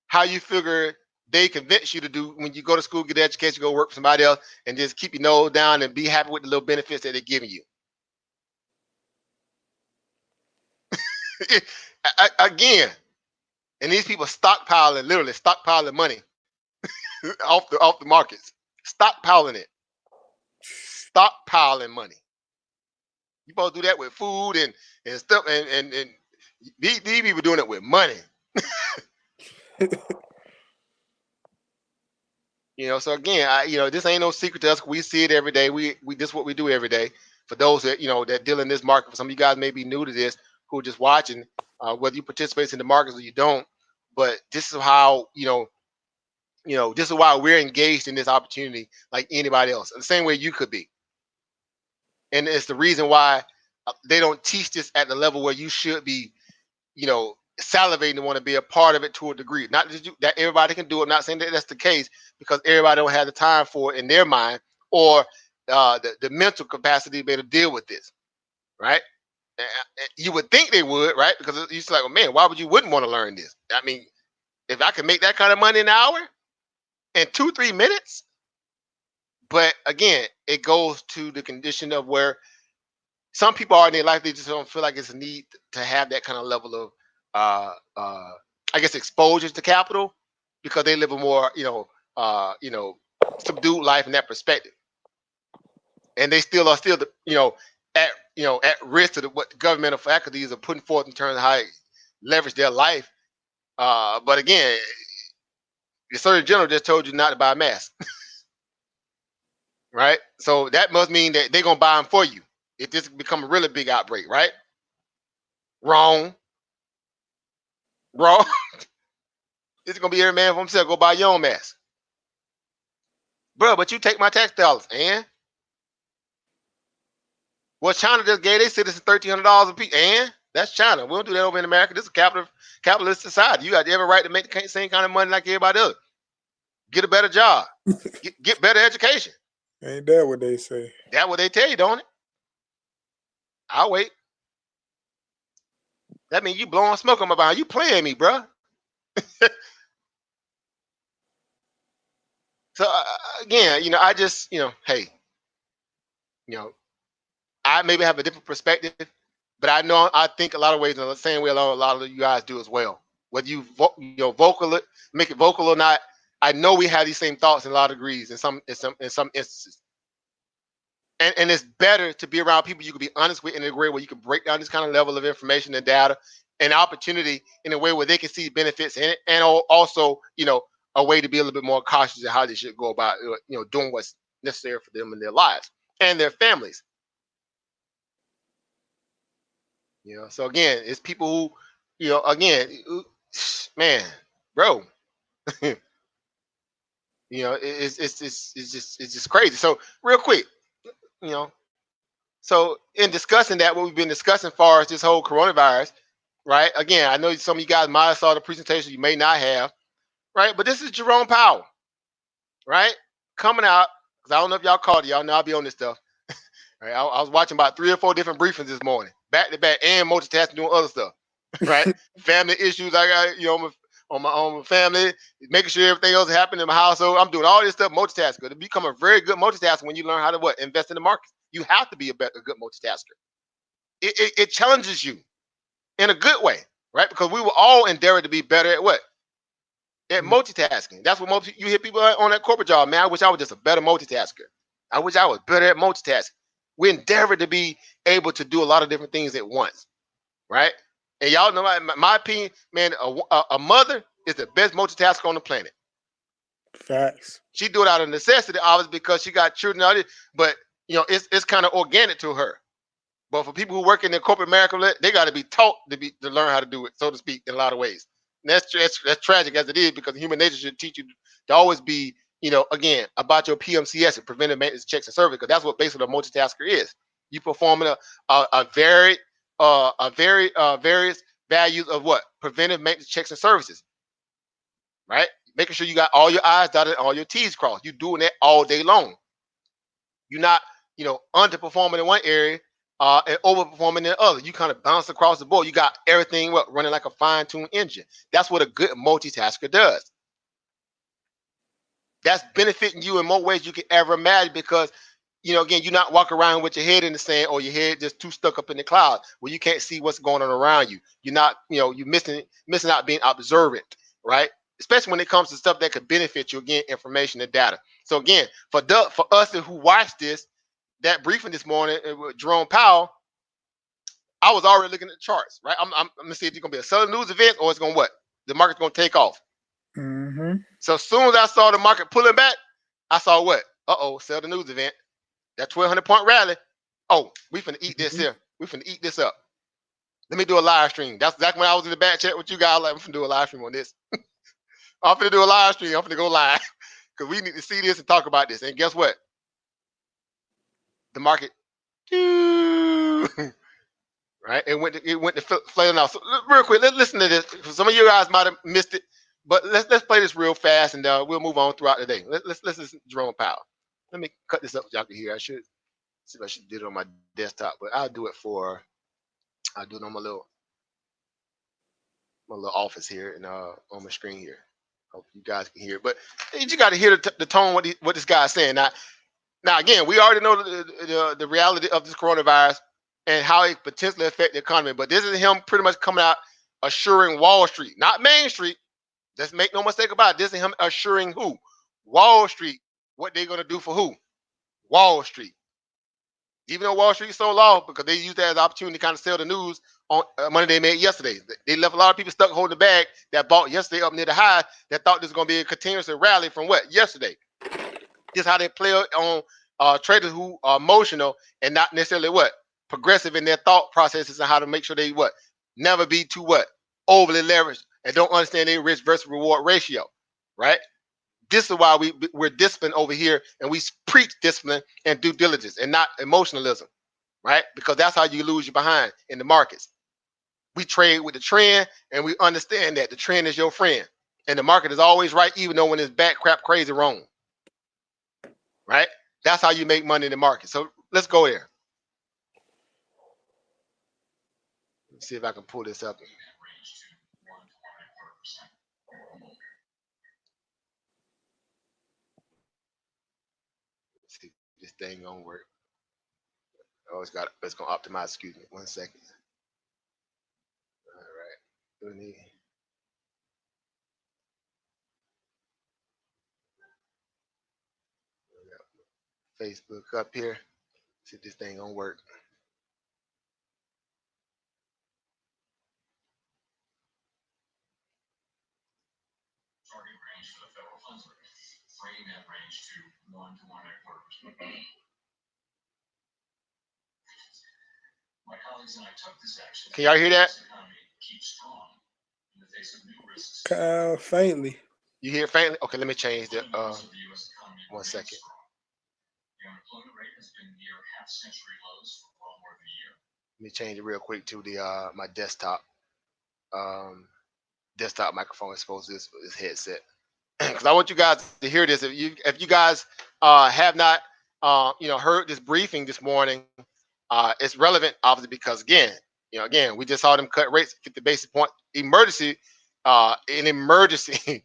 how you figure they convince you to do when you go to school, get an education, go work for somebody else, and just keep your nose down and be happy with the little benefits that they're giving you. Again, and these people literally stockpiling money off the markets, stockpiling it, stockpiling money. You supposed to do that with food and stuff, and these people doing it with money. So again, this ain't no secret to us. We see it every day. We this is what we do every day. For those that that deal in this market, for some of you guys may be new to this, who are just watching, whether you participate in the markets or you don't. But this is how this is why we're engaged in this opportunity like anybody else, the same way you could be. And it's the reason why they don't teach this at the level where you should be, salivating to want to be a part of it to a degree. Not that everybody can do it. I'm not saying that that's the case, because everybody don't have the time for it in their mind or the mental capacity to be able to deal with this, right? You would think they would, right? Because it's just like, well, man, why would you wouldn't want to learn this? I mean, if I could make that kind of money an hour in 2-3 minutes. But again, it goes to the condition of where some people are in their life, they just don't feel like it's a need to have that kind of level of I guess exposure to capital, because they live a more subdued life in that perspective, and they still are at risk to what the governmental faculties are putting forth in terms of how they leverage their life. But again, the Surgeon General just told you not to buy masks, right? So that must mean that they're gonna buy them for you if this become a really big outbreak, right? Wrong. It's gonna be every man for himself. Go buy your own mask, bro. But you take my tax dollars, and well, China just gave their citizens $1,300 a piece, and that's China. We don't do that over in America. This is a capitalist society. You got every right to make the same kind of money like everybody else. Get a better job. get better education. Ain't that what they say? That's what they tell you, don't it? I'll wait. That means you blowing smoke on my behind. You playing me, bro. So again, I just, hey, I maybe have a different perspective, but I think a lot of ways in the same way a lot of you guys do as well. Whether you make it vocal or not, I know we have these same thoughts in a lot of degrees in some instances. And it's better to be around people you can be honest with in a way where you can break down this kind of level of information and data and opportunity in a way where they can see benefits in it, and also, a way to be a little bit more cautious of how they should go about, doing what's necessary for them in their lives and their families. So again, it's people who, man, bro, it's just crazy. So real quick, so in discussing that, what we've been discussing as far as this whole coronavirus, right? Again, I know some of you guys might have saw the presentation, you may not have, right? But this is Jerome Powell, right? Coming out, because I don't know if y'all caught it. Y'all know I'll be on this stuff. Right? I was watching about 3 or 4 different briefings this morning, back to back, and multitasking, doing other stuff, right? Family issues I got, on my family, making sure everything else is happening in my household. I'm doing all this stuff multitasking. To become a very good multitasker when you learn how to invest in the market. You have to be a good multitasker. It challenges you in a good way, right? Because we were all endeavored to be better at what? At multitasking. That's what you hear people on that corporate job. Man, I wish I was just a better multitasker. I wish I was better at multitasking. We endeavor to be able to do a lot of different things at once, right? And y'all know my opinion, man, a mother is the best multitasker on the planet. Facts. She do it out of necessity, obviously, because she got children out there, but it's kind of organic to her. But for people who work in the corporate America, they got to be taught to learn how to do it, so to speak, in a lot of ways. And that's tragic as it is, because human nature should teach you to always be, again, about your PMCS, and preventive maintenance checks and service, because that's what basically a multitasker is. You performing a various values of what? Preventive maintenance checks and services, right? making sure you got all your I's dotted, all your T's crossed. You're doing that all day long. You're not, underperforming in one area and overperforming in the other. You kind of bounce across the board. You got everything running like a fine-tuned engine. That's what a good multitasker does. That's benefiting you in more ways you can ever imagine because, again, you're not walking around with your head in the sand or your head just too stuck up in the clouds where you can't see what's going on around you. You're not, you're missing out being observant, right? Especially when it comes to stuff that could benefit you, again, information and data. So again, for us who watched that briefing this morning with Jerome Powell, I was already looking at the charts, right? I'm gonna see if it's gonna be a Southern news event or it's gonna what? The market's gonna take off. Mm-hmm. So as soon as I saw the market pulling back, I saw what? Sell the news event. That 1,200-point rally. Oh, we finna eat this here. We finna eat this up. Let me do a live stream. That's exactly when I was in the back chat with you guys. Like, I'm finna do a live stream on this. I'm finna do a live stream. I'm finna go live because we need to see this and talk about this. And guess what? The market, right? It went to flailing off. So real quick, let's listen to this. Some of you guys might have missed it. But let's play this real fast, and we'll move on throughout the day. Let's listen to Jerome Powell. Let me cut this up so y'all can hear. I should see if I should do it on my desktop, but I'll do it on my little office here and on my screen here. Hope you guys can hear it. But you got to hear the tone what this guy's saying. Now again, we already know the reality of this coronavirus and how it potentially affect the economy. But this is him pretty much coming out assuring Wall Street, not Main Street. Let's make no mistake about it. This is him assuring who? Wall Street. What they're going to do for who? Wall Street. Even though Wall Street sold off because they used that as an opportunity to kind of sell the news on money they made yesterday. They left a lot of people stuck holding the bag that bought yesterday up near the high that thought this was going to be a continuous rally from what? Yesterday. This is how they play on traders who are emotional and not necessarily what? Progressive in their thought processes and how to make sure they what? Never be too what? Overly leveraged. And don't understand their risk versus reward ratio, right? This is why we're disciplined over here, and we preach discipline and due diligence and not emotionalism, right? Because that's how you lose your behind in the markets. We trade with the trend, and we understand that the trend is your friend, and the market is always right, even though when it's back crap crazy wrong, right? That's how you make money in the market. So let's go there. Let's see if I can pull this up. See if this thing gonna work. Oh, it's gonna optimize. Excuse me, 1 second. All right. Facebook up here. See if this thing gonna work. Target range for the federal funds rate, framing that range to 1 to 1.25%. My colleagues and I took this action. Can y'all hear that? Keep strong in the face of new risks. Faintly. You hear faintly? Okay, let me change the 1 second. The unemployment rate has been near half-century lows for well more than a year. Let me change it real quick to the my desktop. Desktop microphone exposed this headset because I want you guys to hear this. If you guys have not heard this briefing this morning, it's relevant obviously because again we just saw them cut rates 50 basis point emergency 50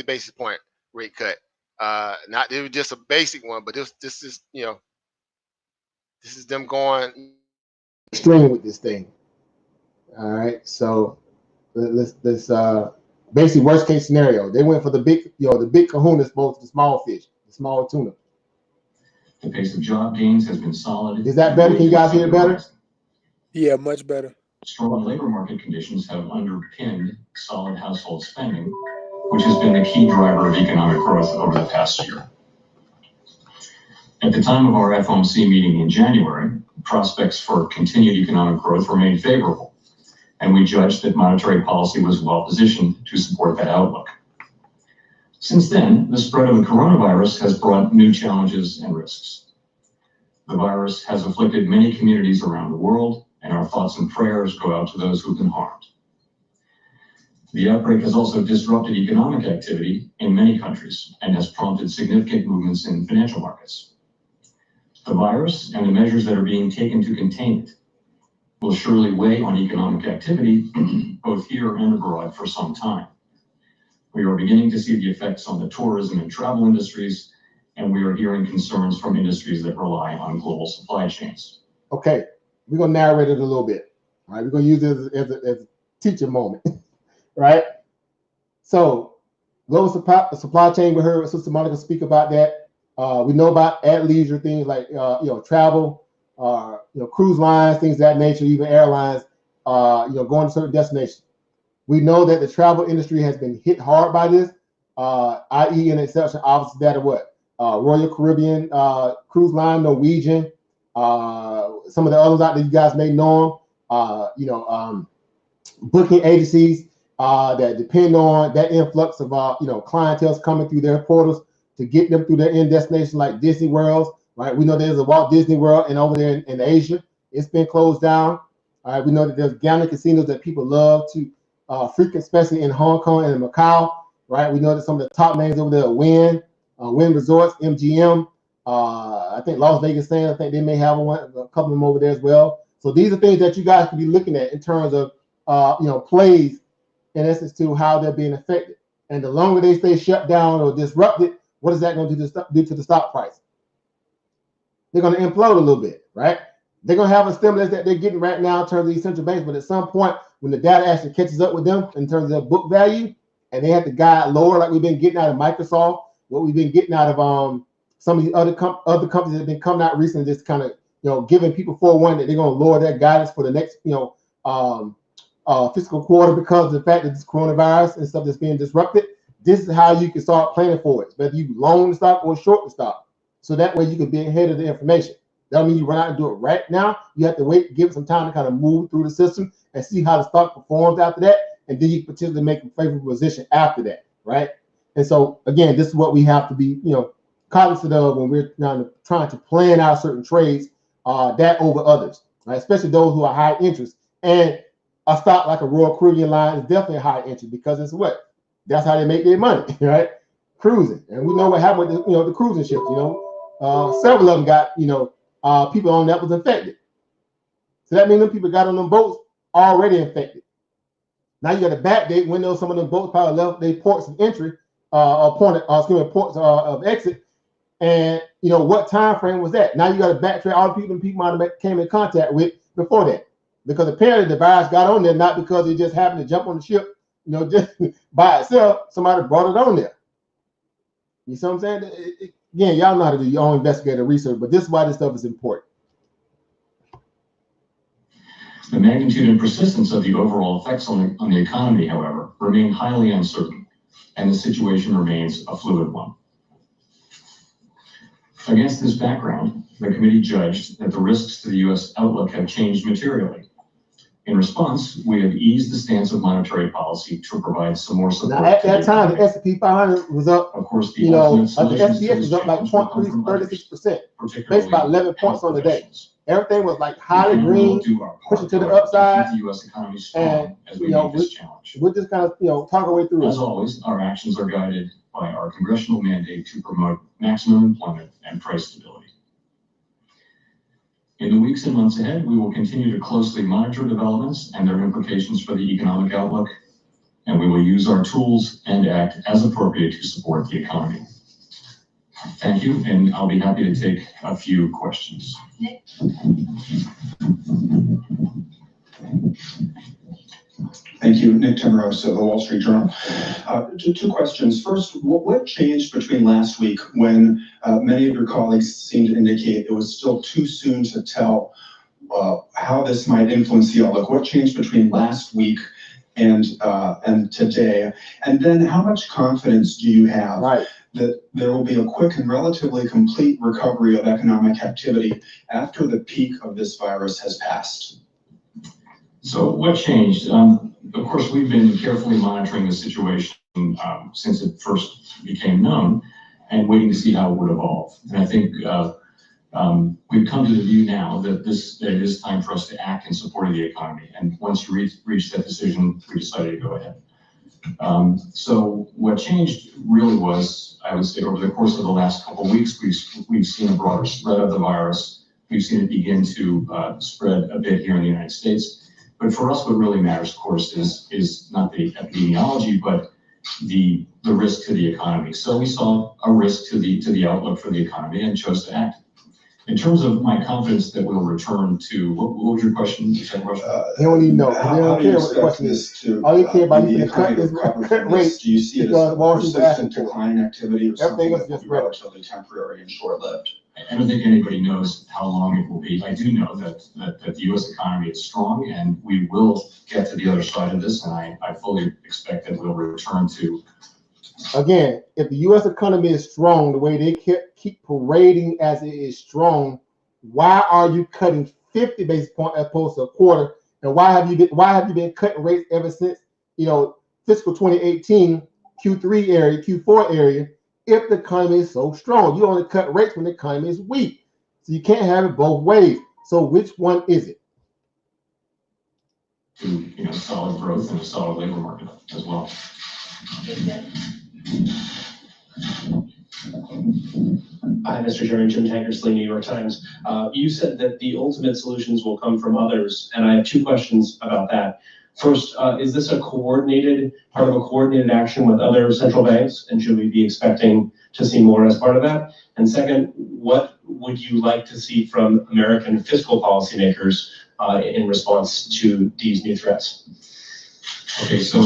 basis point rate cut. Not it was just a basic one, but this is this is them going extreme with this thing. All right, so let's basically worst case scenario. They went for the big kahuna as opposed to the small fish, the small tuna. The pace of job gains has been solid. Is that better? Can you guys hear it better? Yeah, much better. Strong labor market conditions have underpinned solid household spending, which has been the key driver of economic growth over the past year. At the time of our FOMC meeting in January, prospects for continued economic growth remained favorable, and we judged that monetary policy was well positioned to support that outlook. Since then, the spread of the coronavirus has brought new challenges and risks. The virus has afflicted many communities around the world, and our thoughts and prayers go out to those who've been harmed. The outbreak has also disrupted economic activity in many countries and has prompted significant movements in financial markets. The virus and the measures that are being taken to contain it will surely weigh on economic activity, both here and abroad, for some time. We are beginning to see the effects on the tourism and travel industries, and we are hearing concerns from industries that rely on global supply chains. Okay, we're going to narrate it a little bit. All right, we're going to use it as a teacher moment, right? So, global supply chain, we heard Sister Monica speak about that. We know about leisure things like travel, cruise lines, things of that nature, even airlines, going to certain destinations. We know that the travel industry has been hit hard by this, i.e. an exception, obviously, that of what? Royal Caribbean Cruise Line, Norwegian, some of the others out there you guys may know them, booking agencies that depend on that influx of clientele coming through their portals to get them through their end destination like Disney Worlds, right? We know there's a Walt Disney World, and over there in Asia, it's been closed down. All right, we know that there's gambling casinos that people love to frequent, especially in Hong Kong and Macau, right? We know that some of the top names over there are Wynn Resorts, MGM, I think Las Vegas Sands, I think they may have a couple of them over there as well. So these are things that you guys can be looking at in terms of, plays in essence to how they're being affected. And the longer they stay shut down or disrupted, what is that going to do to the stock price? They're going to implode a little bit, right? They're going to have a stimulus that they're getting right now in terms of these central banks, but at some point, when the data actually catches up with them in terms of their book value, and they have to guide lower, like we've been getting out of Microsoft, what we've been getting out of some of these other companies that have been coming out recently, just kind of giving people forewarning that they're going to lower their guidance for the next fiscal quarter because of the fact that this coronavirus and stuff that's being disrupted. This is how you can start planning for it, whether you long the stock or short the stock. So that way you can be ahead of the information. That don't mean you run out and do it right now. You have to wait, give it some time to kind of move through the system and see how the stock performs after that, and then you can potentially make a favorable position after that, right? And so again, this is what we have to be, cognizant of when we're trying to plan out certain trades, that over others, right? Especially those who are high interest. And a stock like a Royal Caribbean line is definitely a high interest because it's what? That's how they make their money, right? Cruising. And we know what happened with the cruising ships, several of them got, people on that was infected. So that means them people got on them boats already infected. Now you got a backdate when some of them boats probably left their ports of entry, ports of exit. And what time frame was that? Now you got to backtrack all the people might have came in contact with before that, because apparently the virus got on there not because it just happened to jump on the ship, just by itself. Somebody brought it on there. You see what I'm saying? Again, y'all know how to do your own investigative research, but this is why this stuff is important. The magnitude and persistence of the overall effects on the economy, however, remain highly uncertain, and the situation remains a fluid one. Against this background, the committee judged that the risks to the U.S. outlook have changed materially. In response, we have eased the stance of monetary policy to provide some more support. Now, at that time, the S&P 500 was up. Of course, the SPX was up like 0.36%, based about 11 points on the day. Everything was like highly green, pushing to the upside. The U.S. economy strong as we meet this challenge. We'll just kind of talk our way through it. As always, our actions are guided by our congressional mandate to promote maximum employment and price stability. In the weeks and months ahead, we will continue to closely monitor developments and their implications for the economic outlook, and we will use our tools and act as appropriate to support the economy. Thank you, and I'll be happy to take a few questions. Thank you, Nick Timmerosa, the Wall Street Journal. Two questions. First, what changed between last week when many of your colleagues seemed to indicate it was still too soon to tell how this might influence the outlook? What changed between last week and today? And then how much confidence do you have that there will be a quick and relatively complete recovery of economic activity after the peak of this virus has passed? So what changed? Of course, we've been carefully monitoring the situation since it first became known and waiting to see how it would evolve. And I think we've come to the view now that it is time for us to act in support of the economy. And once you reach that decision, we decided to go ahead. So what changed really was, I would say, over the course of the last couple of weeks, we've seen a broader spread of the virus. We've seen it begin to spread a bit here in the United States. But for us, what really matters, of course, is not the epidemiology, but the risk to the economy. So we saw a risk to the outlook for the economy and chose to act. In terms of my confidence that we'll return to, what was your question? They don't even know. They don't care what the question is. All you care about is cut this rate. Do you see it as persistent decline in activity or something that will be relatively temporary and short-lived? I don't think anybody knows how long it will be. I do know that the U.S. economy is strong, and we will get to the other side of this, and I fully expect that we'll return to. Again, if the U.S. economy is strong, the way they keep parading as it is strong, why are you cutting 50 basis points as opposed to a quarter? And why have you been cutting rates ever since fiscal 2018 Q3 area, Q4 area? If the economy is so strong, you only cut rates when the economy is weak. So you can't have it both ways. So which one is it? To solid growth and a solid labor market as well. Hi, Mr. Chairman, Jim Tankersley, New York Times. You said that the ultimate solutions will come from others, and I have two questions about that. First, is this part of a coordinated action with other central banks, and should we be expecting to see more as part of that? And second, what would you like to see from American fiscal policymakers in response to these new threats? Okay, so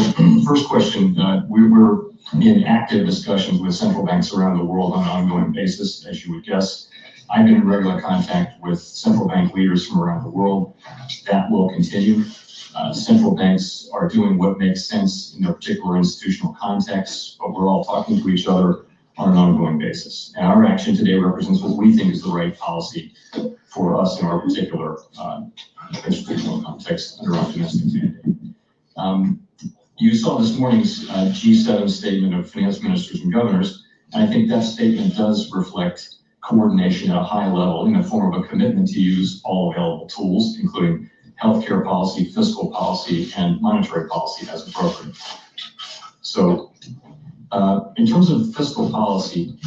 first question, we were in active discussions with central banks around the world on an ongoing basis, as you would guess. I've been in regular contact with central bank leaders from around the world. That will continue. Central banks are doing what makes sense in their particular institutional context, but we're all talking to each other on an ongoing basis. And our action today represents what we think is the right policy for us in our particular institutional context under our domestic mandate. You saw this morning's G7 statement of finance ministers and governors, and I think that statement does reflect coordination at a high level in the form of a commitment to use all available tools, including healthcare policy, fiscal policy, and monetary policy as appropriate. So in terms of fiscal policy,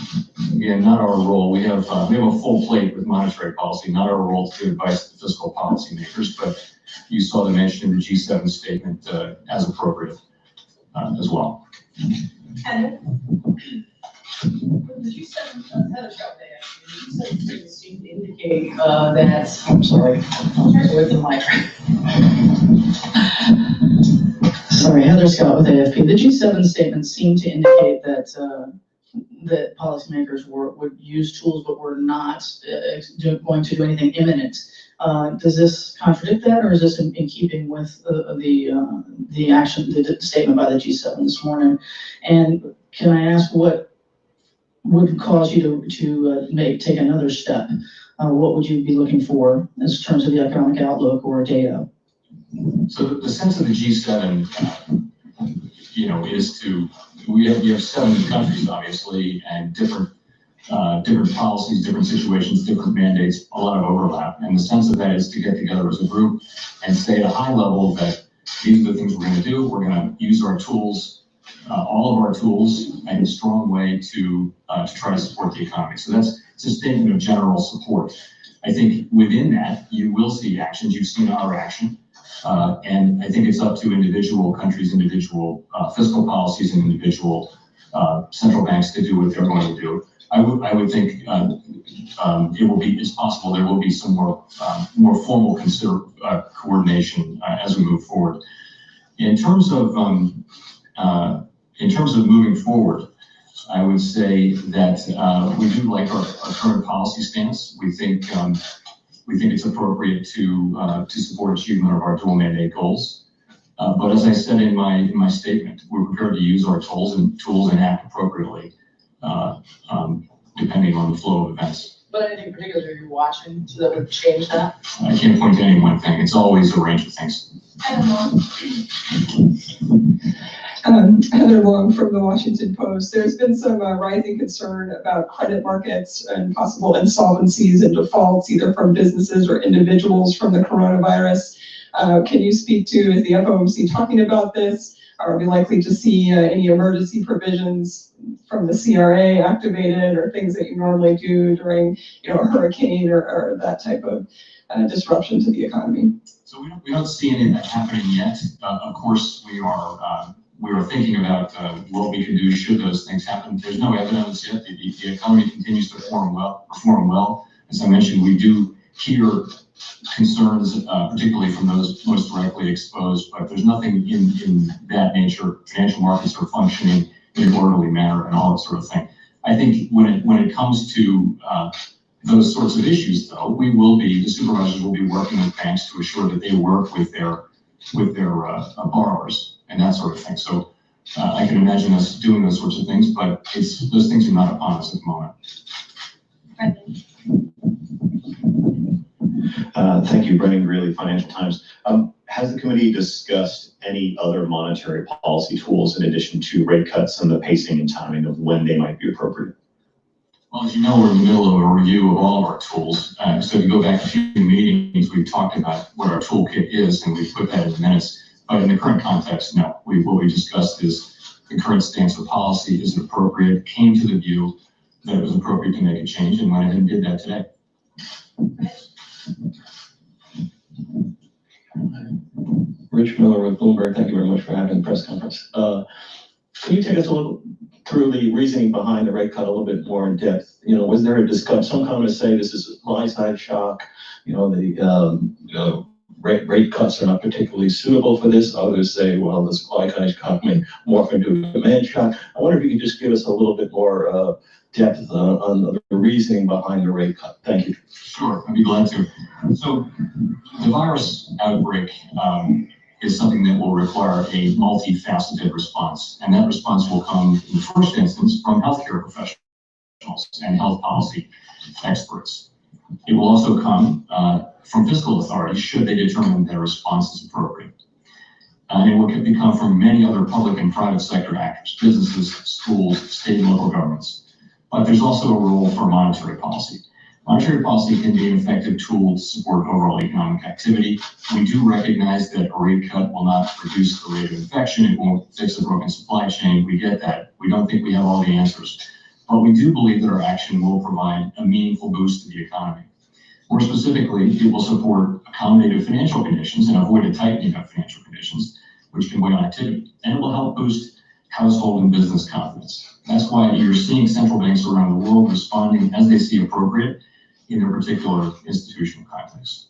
again, not our role. We have a full plate with monetary policy, not our role to give advice to fiscal policymakers, but you saw the mention in the G7 statement as appropriate as well. Heather? The G7, Heather's got that. The G7 seemed to indicate that, I'm sorry, with the mic. Sorry, Heather Scott with AFP. The G7 statement seemed to indicate that that policymakers would use tools, but were not going to do anything imminent. Does this contradict that, or is this in keeping with the action, the statement by the G7 this morning? And can I ask what would cause you to take another step? What would you be looking for in terms of the economic outlook or data? So the sense of the G7, is to we have 7 countries obviously, and different policies, different situations, different mandates, a lot of overlap. And the sense of that is to get together as a group and say at a high level that these are the things we're going to do. We're going to use our tools, all of our tools, in a strong way to try to support the economy. So it's a statement of general support. I think within that, you will see actions. You've seen our action. And I think it's up to individual countries, individual fiscal policies, and individual central banks to do what they're going to do. I would think it's possible there will be some more formal coordination as we move forward. In terms of moving forward, I would say that we do like our current policy stance. We think it's appropriate to support achievement of our dual mandate goals. But as I said in my statement, we're prepared to use our tools and act appropriately, depending on the flow of events. But anything particular you're watching that would change that? I can't point to any one thing. It's always a range of things. Heather Long from the Washington Post. There's been some rising concern about credit markets and possible insolvencies and defaults, either from businesses or individuals from the coronavirus. Can you speak to, is the FOMC talking about this? Are we likely to see any emergency provisions from the CRA activated, or things that you normally do during, a hurricane or that type of disruption to the economy? So we don't see any of that happening yet. Of course, we are thinking about what we can do should those things happen. There's no evidence yet. The economy continues to perform well. As I mentioned, we do hear concerns, particularly from those most directly exposed, but there's nothing in that nature. Financial markets are functioning in an orderly manner and all that sort of thing. I think when it comes to those sorts of issues, though, the supervisors will be working with banks to assure that they work with their borrowers and that sort of thing. So I can imagine us doing those sorts of things, but those things are not upon us at the moment. Thank you, Brendan Greeley, Financial Times. Has the committee discussed any other monetary policy tools in addition to rate cuts and the pacing and timing of when they might be appropriate? Well, as you know, we're in the middle of a review of all of our tools. So if you go back a few meetings, we've talked about what our toolkit is, and we've put that in the minutes. But in the current context, no. What we discussed is the current stance of policy. Is it appropriate? Came to the view that it was appropriate to make a change, and went ahead and did that today. Rich Miller with Bloomberg. Thank you very much for having the press conference. Can you take us a little through the reasoning behind the rate cut a little bit more in depth? Was there a discussion? Some economists say this is a supply side shock. The rate cuts are not particularly suitable for this. Others say, well, the supply side shock may morph into a demand shock. I wonder if you could just give us a little bit more depth on the reasoning behind the rate cut. Thank you. Sure, I'd be glad to. So the virus outbreak is something that will require a multifaceted response. And that response will come in the first instance from healthcare professionals and health policy experts. It will also come from fiscal authorities should they determine their response is appropriate. And it will come from many other public and private sector actors, businesses, schools, state and local governments. But there's also a role for monetary policy. Monetary policy can be an effective tool to support overall economic activity. We do recognize that a rate cut will not reduce the rate of infection. It won't fix a broken supply chain. We get that. We don't think we have all the answers. But we do believe that our action will provide a meaningful boost to the economy. More specifically, it will support accommodative financial conditions and avoid a tightening of financial conditions, which can weigh on activity. And it will help boost household and business confidence. That's why you're seeing central banks around the world responding as they see appropriate in their particular institutional context.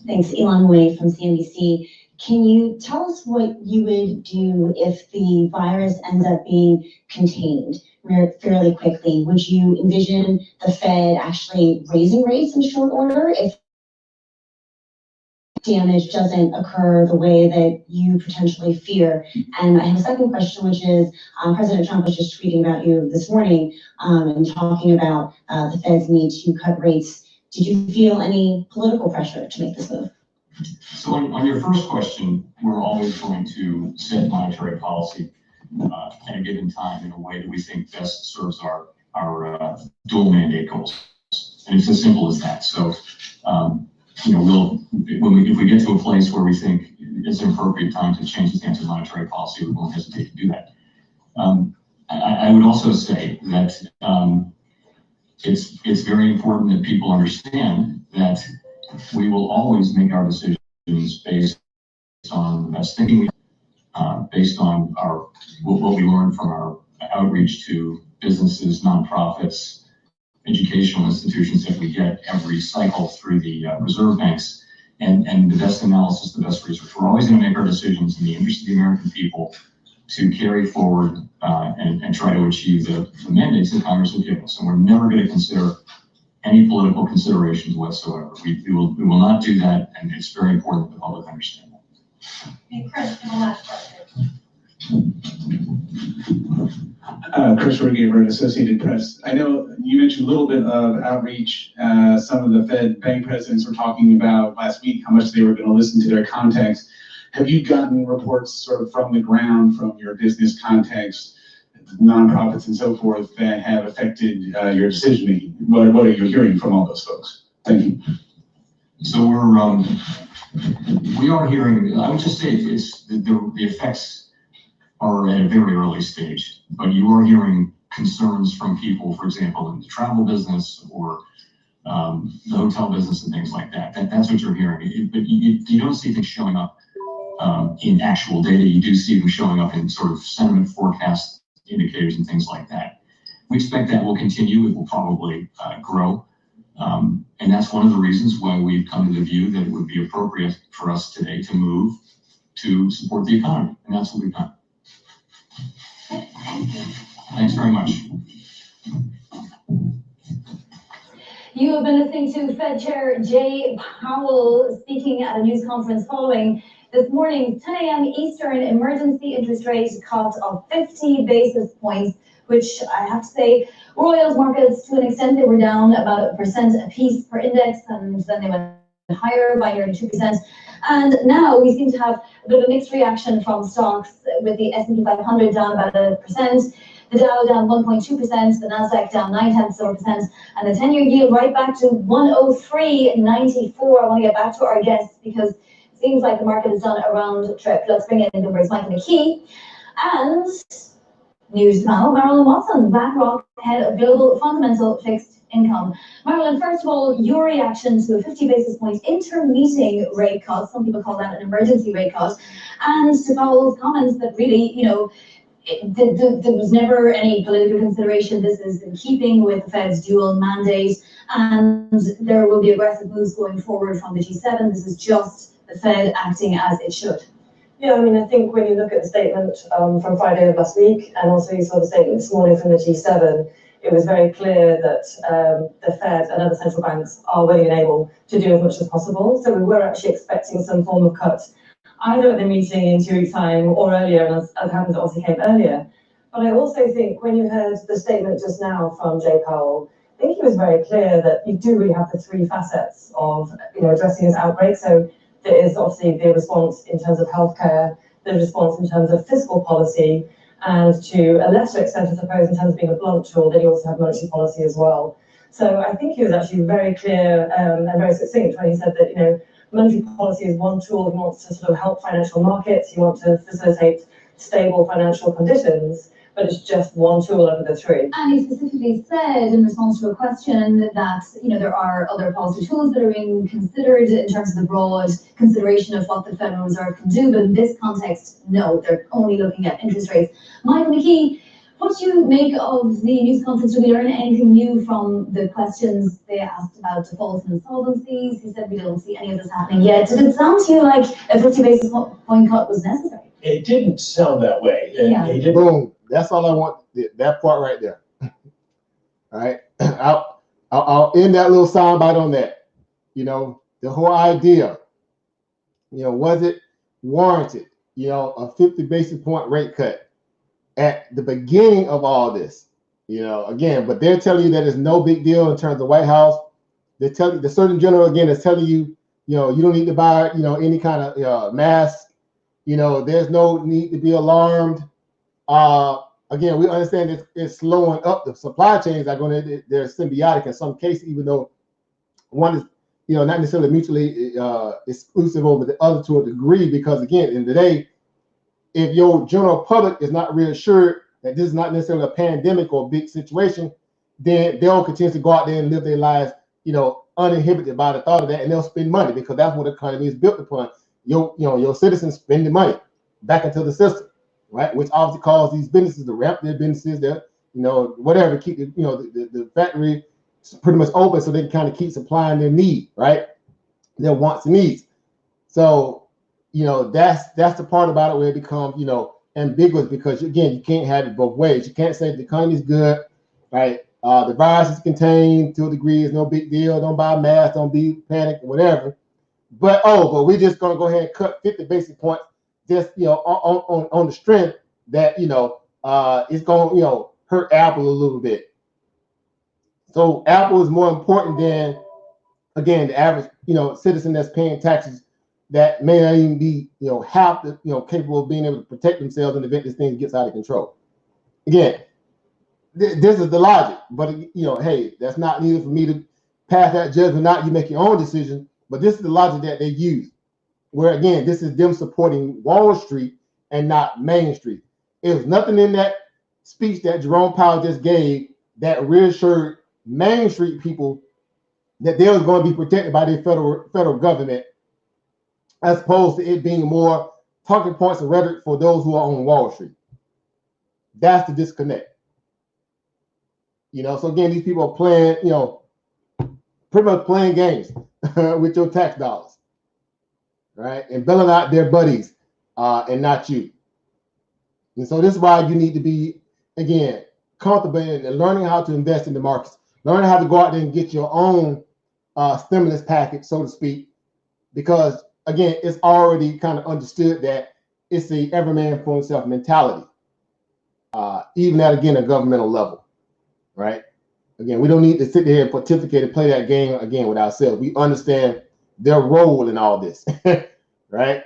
Thanks, Elon Wei from CNBC. Can you tell us what you would do if the virus ends up being contained fairly quickly? Would you envision the Fed actually raising rates in short order if damage doesn't occur the way that you potentially fear? And I have a second question, which is President Trump was just tweeting about you this morning and talking about the Fed's need to cut rates. Did you feel any political pressure to make this move? So on your first question, we're always going to set monetary policy at a given time in a way that we think best serves our dual mandate goals. And it's as simple as that. So, if we get to a place where we think it's an appropriate time to change the stance of monetary policy, we won't hesitate to do that. I would also say that it's very important that people understand that we will always make our decisions based on the best thinking, based on what we learned from our outreach to businesses, nonprofits, educational institutions that we get every cycle through the reserve banks, and the best analysis, the best research. We're always going to make our decisions in the interest of the American people to carry forward and try to achieve the mandates that Congress will give us. And we're never going to consider any political considerations whatsoever. We will not do that, and it's very important that the public understand that. Okay, Chris, for the last question. Chris Rugaber, Associated Press. I know you mentioned a little bit of outreach. Some of the Fed bank presidents were talking about last week how much they were going to listen to their contacts. Have you gotten reports sort of from the ground, from your business contacts, nonprofits and so forth, that have affected your decision making? What are you hearing from all those folks? Thank you. So we are hearing, I would just say it's the effects are at a very early stage, but you are hearing concerns from people, for example, in the travel business or the hotel business and things like that. That's what you're hearing. But you don't see things showing up in actual data. You do see them showing up in sort of sentiment forecast indicators and things like that. We expect that will continue. It will probably grow. And that's one of the reasons why we've come to the view that it would be appropriate for us today to move to support the economy. And that's what we've done. Thanks very much. You have been listening to Fed Chair Jay Powell speaking at a news conference following this morning's 10 a.m. Eastern emergency interest rate cut of 50 basis points, which I have to say, roiled markets to an extent. They were down about 1% apiece per index, and then they went higher by nearly 2%. And now we seem to have a bit of a mixed reaction from stocks, with the S&P 500 down about 1%, the Dow down 1.2%, the Nasdaq down 0.9%, and the 10-year yield right back to 103.94. I want to get back to our guests because it seems like the market has done a round trip. Let's bring in Bloomberg's Michael McKee and news panel, Marilyn Watson, BlackRock head of global fundamental fixed income. Marilyn, first of all, your reaction to a 50 basis point intermeeting rate cut, some people call that an emergency rate cut, and to Powell's comments that really, you know, there was never any political consideration. This is in keeping with the Fed's dual mandate, and there will be aggressive moves going forward from the G7. This is just the Fed acting as it should. Yeah, I mean, I think when you look at the statement from Friday of last week, and also you saw the statement this morning from the G7, it was very clear that the Fed and other central banks are willing and able to do as much as possible. So we were actually expecting some form of cut, either at the meeting in 2 weeks' time or earlier, and as happens, it obviously came earlier. But I also think when you heard the statement just now from Jay Powell, I think he was very clear that you do really have the three facets of, you know, addressing this outbreak. So there is obviously the response in terms of healthcare, the response in terms of fiscal policy, and to a lesser extent, I suppose, in terms of being a blunt tool, then you also have monetary policy as well. So I think he was actually very clear and very succinct when he said that, you know, monetary policy is one tool. He wants to sort of help financial markets. He wants to facilitate stable financial conditions, but it's just one tool out of the three. And he specifically said in response to a question that, you know, there are other policy tools that are being considered in terms of the broad consideration of what the Federal Reserve can do, but in this context, no, they're only looking at interest rates. Michael McKee, what do you make of the news conference? Did we learn anything new from the questions they asked about defaults and insolvencies? He said we don't see any of this happening yet. Did it sound to you like a 50 basis point cut was necessary? It didn't sound that way. Yeah. Boom. That's all I want. That part right there. All right. I'll end that little soundbite on that. You know, the whole idea, you know, was it warranted, you know, a 50 basis point rate cut at the beginning of all this? You know, again, but they're telling you that it's no big deal in terms of White House. They're telling the Surgeon General again is telling you, you know, you don't need to buy, you know, any kind of mask. You know, there's no need to be alarmed. Again, we understand it's slowing up. The supply chains are going to, they're symbiotic in some cases, even though one is, you know, not necessarily mutually exclusive over the other to a degree, because again, in the day, if your general public is not reassured that this is not necessarily a pandemic or a big situation, then they'll continue to go out there and live their lives, you know, uninhibited by the thought of that, and they'll spend money because that's what the economy is built upon. Your citizens spending money back into the system, right? Which obviously causes these businesses to ramp their businesses, their, you know, whatever, keep the, you know, the factory pretty much open so they can kind of keep supplying their need, right? Their wants and needs. So, you know, that's the part about it where it becomes, you know, ambiguous, because again, you can't have it both ways. You can't say the economy is good, right? The virus is contained to a degree, it's no big deal. Don't buy masks, don't be panicked, whatever. But we're just gonna go ahead and cut 50 basis points, just, you know, on the strength that, you know, it's gonna, you know, hurt Apple a little bit. So Apple is more important than, again, the average, you know, citizen that's paying taxes that may not even be, you know, half the, you know, capable of being able to protect themselves in the event this thing gets out of control. Again, this is the logic, but you know, hey, that's not needed for me to pass that judgment. Not you make your own decision. But this is the logic that they use, where again, this is them supporting Wall Street and not Main Street. There was nothing in that speech that Jerome Powell just gave that reassured Main Street people that they was going to be protected by the federal government, as opposed to it being more talking points and rhetoric for those who are on Wall Street. That's the disconnect. So again, these people are playing, pretty much playing games with your tax dollars, right? And bailing out their buddies and not you. And so this is why you need to be, again, comfortable in learning how to invest in the markets, learning how to go out there and get your own stimulus package, so to speak, because again, it's already kind of understood that it's the every man for himself mentality, even at, again, a governmental level, right? Again, we don't need to sit there and pontificate and play that game again with ourselves. We understand their role in all this, right?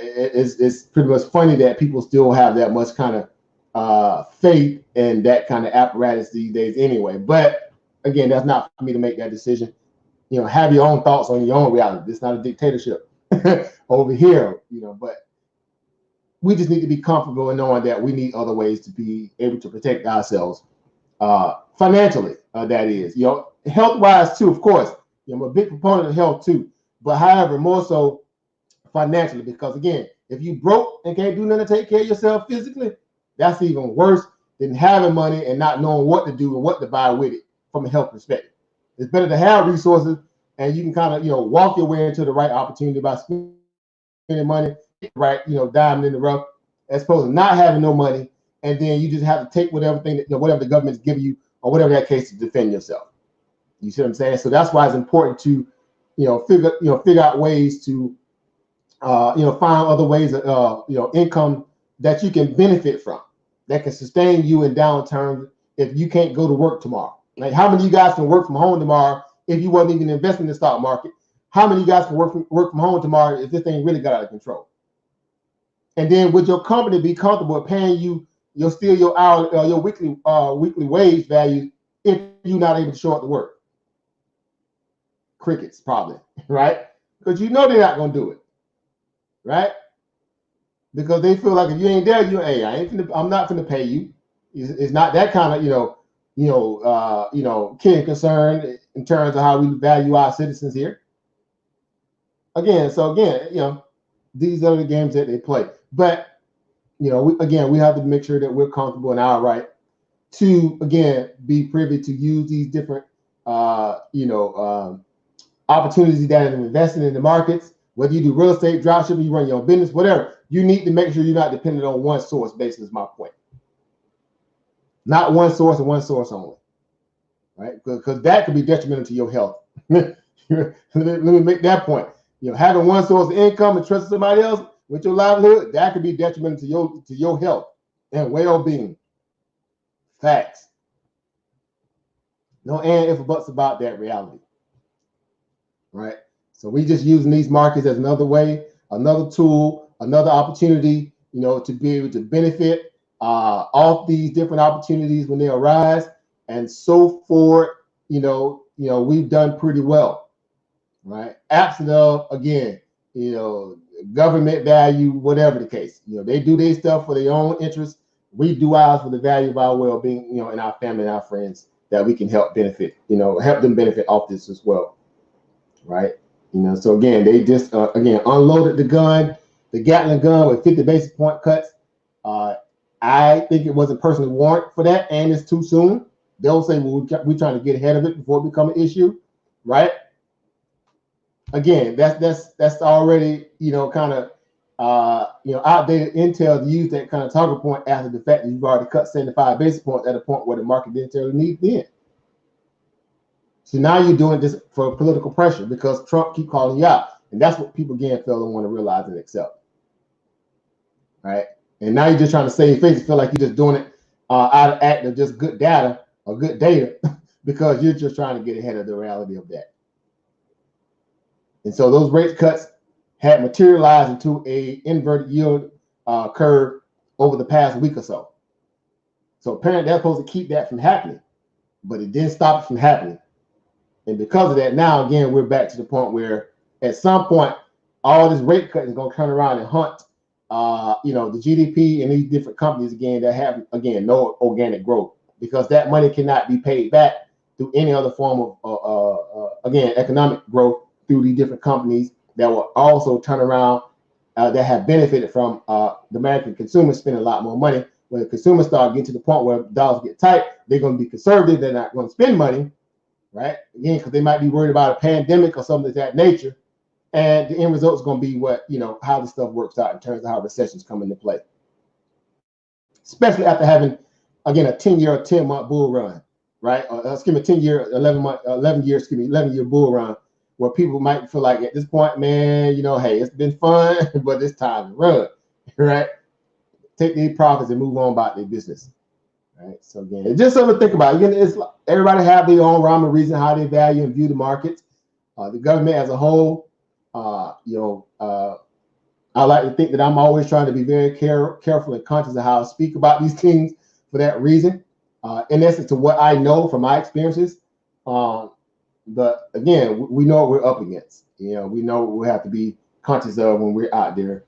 It's pretty much funny that people still have that much kind of faith in that kind of apparatus these days anyway. But again, that's not for me to make that decision. Have your own thoughts on your own reality. It's not a dictatorship over here, but we just need to be comfortable in knowing that we need other ways to be able to protect ourselves financially, that is. Health-wise too, of course. I'm a big proponent of health too, but however, more so financially, because again, if you broke and can't do nothing to take care of yourself physically, that's even worse than having money and not knowing what to do and what to buy with it from a health perspective. It's better to have resources and you can kind of, walk your way into the right opportunity by spending money, right, diamond in the rough, as opposed to not having no money and then you just have to take whatever thing that, whatever the government's giving you or whatever that case to defend yourself. You see what I'm saying? So that's why it's important to, figure out ways to, find other ways of, income that you can benefit from, that can sustain you in downturns if you can't go to work tomorrow. Like, how many of you guys can work from home tomorrow if you wasn't even investing in the stock market? How many of you guys can work from home tomorrow if this thing really got out of control? And then would your company be comfortable with paying you your hourly, your weekly wage value if you're not able to show up to work? Crickets, probably, right? Because they're not going to do it, right? Because they feel like if you ain't there, I'm not going to pay you. It's not that kind of, care and concern in terms of how we value our citizens here. Again, these are the games that they play. But, we have to make sure that we're comfortable in our right to, again, be privy to use these different, opportunities that are investing in the markets. Whether you do real estate, dropshipping, you run your own business, whatever, you need to make sure you're not dependent on one source, basically, is my point. Not one source and one source only, right? Because that could be detrimental to your health. Let me make that point. Having one source of income and trusting somebody else with your livelihood, that could be detrimental to your health and well-being. Facts. No and if or buts about that reality, right? So we just using these markets as another way, another tool, another opportunity, to be able to benefit off these different opportunities when they arise. And so forth, we've done pretty well, right? Absent of, again, government value, whatever the case. They do their stuff for their own interests. We do ours for the value of our well-being, and our family and our friends that we can help benefit, help them benefit off this as well, right? So again, they just, unloaded the Gatling gun with 50 basis point cuts. I think it wasn't personally warranted for that, and it's too soon. They'll say, well, we're trying to get ahead of it before it becomes an issue, right? Again, that's already, kind of, outdated intel to use that kind of target point after the fact that you've already cut 75 basis points at a point where the market didn't necessarily need then. So now you're doing this for political pressure because Trump keep calling you out. And that's what people, again, fail to want to realize and accept. Right? And now you're just trying to save face and feel like you're just doing it out of act of just good data or good data because you're just trying to get ahead of the reality of that. And so those rate cuts had materialized into a inverted yield curve over the past week or so. So apparently they're supposed to keep that from happening, but it didn't stop it from happening. And because of that, now again, we're back to the point where at some point, all this rate cutting is going to turn around and hunt, the GDP and these different companies again that have, again, no organic growth, because that money cannot be paid back through any other form of, again, economic growth through these different companies that will also turn around, that have benefited from the American consumers spending a lot more money. When the consumers start getting to the point where dollars get tight, they're going to be conservative. They're not going to spend money, right? Again, because they might be worried about a pandemic or something of that nature. And the end result is going to be what, how the stuff works out in terms of how recessions come into play. Especially after having, again, a 10-year or 10-month bull run, right? 10-year, 11-year bull run, where people might feel like at this point, man, hey, it's been fun, but it's time to run, right? Take these profits and move on about their business, right? So again, it's just something to think about. Again, it's everybody have their own rhyme and reason how they value and view the markets. The government as a whole, I like to think that I'm always trying to be very careful and conscious of how I speak about these things for that reason. In essence, to what I know from my experiences. But again, we know what we're up against. We know what we have to be conscious of when we're out there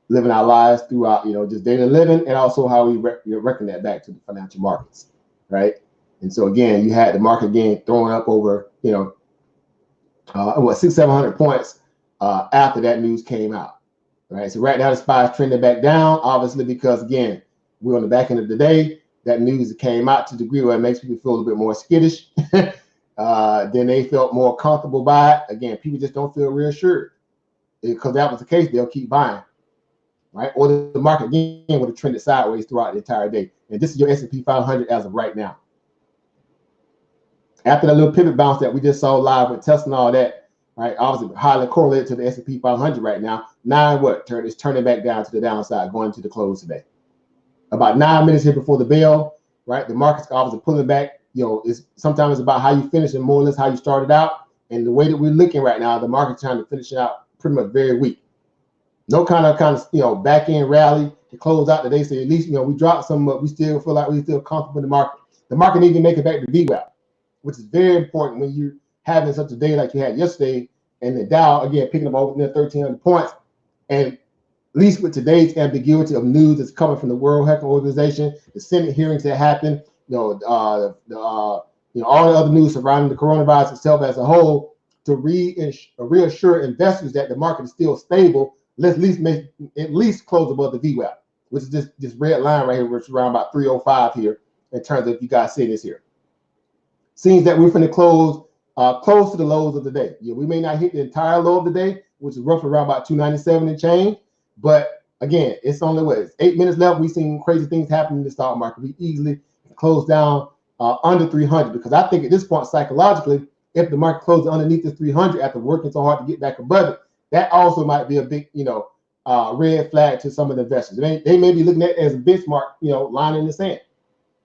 living our lives throughout, just daily living, and also how we reckon that back to the financial markets, right? And so again, you had the market again throwing up over, 600-700 points after that news came out, right? So right now the SPY is trending back down, obviously, because again, we're on the back end of the day. That news came out to the degree where it makes people feel a little bit more skittish. Then they felt more comfortable by it. Again, people just don't feel reassured. Because that was the case, they'll keep buying, right? Or the market again would have trended sideways throughout the entire day. And this is your S&P 500 as of right now. After that little pivot bounce that we just saw live with Tesla and all that, right? Obviously highly correlated to the S&P 500 right now. Now what? It's turning back down to the downside, going to the close today. About 9 minutes here before the bell, right? The market's obviously pulling back. Sometimes it's about how you finish and more or less how you started out. And the way that we're looking right now, the market's trying to finish it out pretty much very weak. No kind of back end rally to close out the day. So at least we dropped some, but we still feel like we still comfortable in the market. The market needs to make it back to VWAP, which is very important when you're having such a day like you had yesterday, and the Dow again picking up over near 1,300 points. And at least with today's ambiguity of news that's coming from the World Health Organization, the Senate hearings that happened, all the other news surrounding the coronavirus itself as a whole, to reassure investors that the market is still stable. Let's at least close above the VWAP, which is this red line right here, which is around about 305 here in terms of, if you guys see this here. Seems that we're going to close close to the lows of the day. We may not hit the entire low of the day, which is roughly around about 297 and change. But again, it's only it's 8 minutes left. We've seen crazy things happen in the stock market. We easily close down under 300, because I think at this point, psychologically, if the market closes underneath this 300 after working so hard to get back above it, that also might be a big, red flag to some of the investors. They may be looking at it as a benchmark, line in the sand.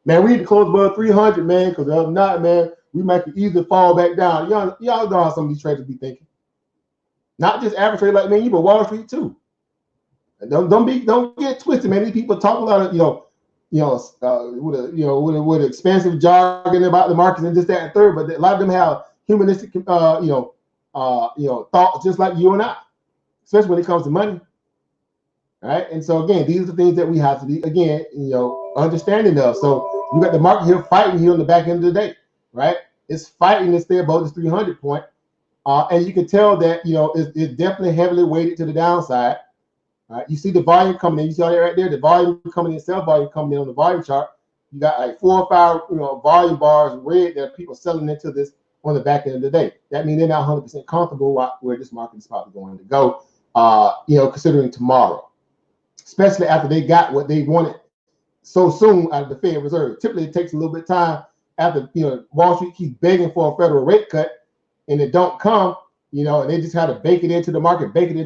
Man, we need to close above 300, man, because if not, man, we might easily fall back down. Y'all know how some of these traders be thinking. Not just average trade like me, but Wall Street too. Don't get twisted, man. These people talk a lot of with expansive jargon about the markets and this, that, and third, but a lot of them have humanistic thoughts just like you and I, especially when it comes to money. All right, and so again, these are the things that we have to be understanding of. So you got the market here fighting here on the back end of the day, right? It's fighting to stay above this 300 point, and you can tell that it's definitely heavily weighted to the downside. All right, you see the volume coming in. You see all that right there. The volume coming in, sell volume coming in on the volume chart. You got like 4 or 5 volume bars red that people selling into this on the back end of the day. That means they're not 100% comfortable where this market is probably going to go. Considering tomorrow. Especially after they got what they wanted so soon out of the Fed Reserve. Typically, it takes a little bit of time after Wall Street keeps begging for a federal rate cut, and it don't come. And they just had to bake it into the market, and bake it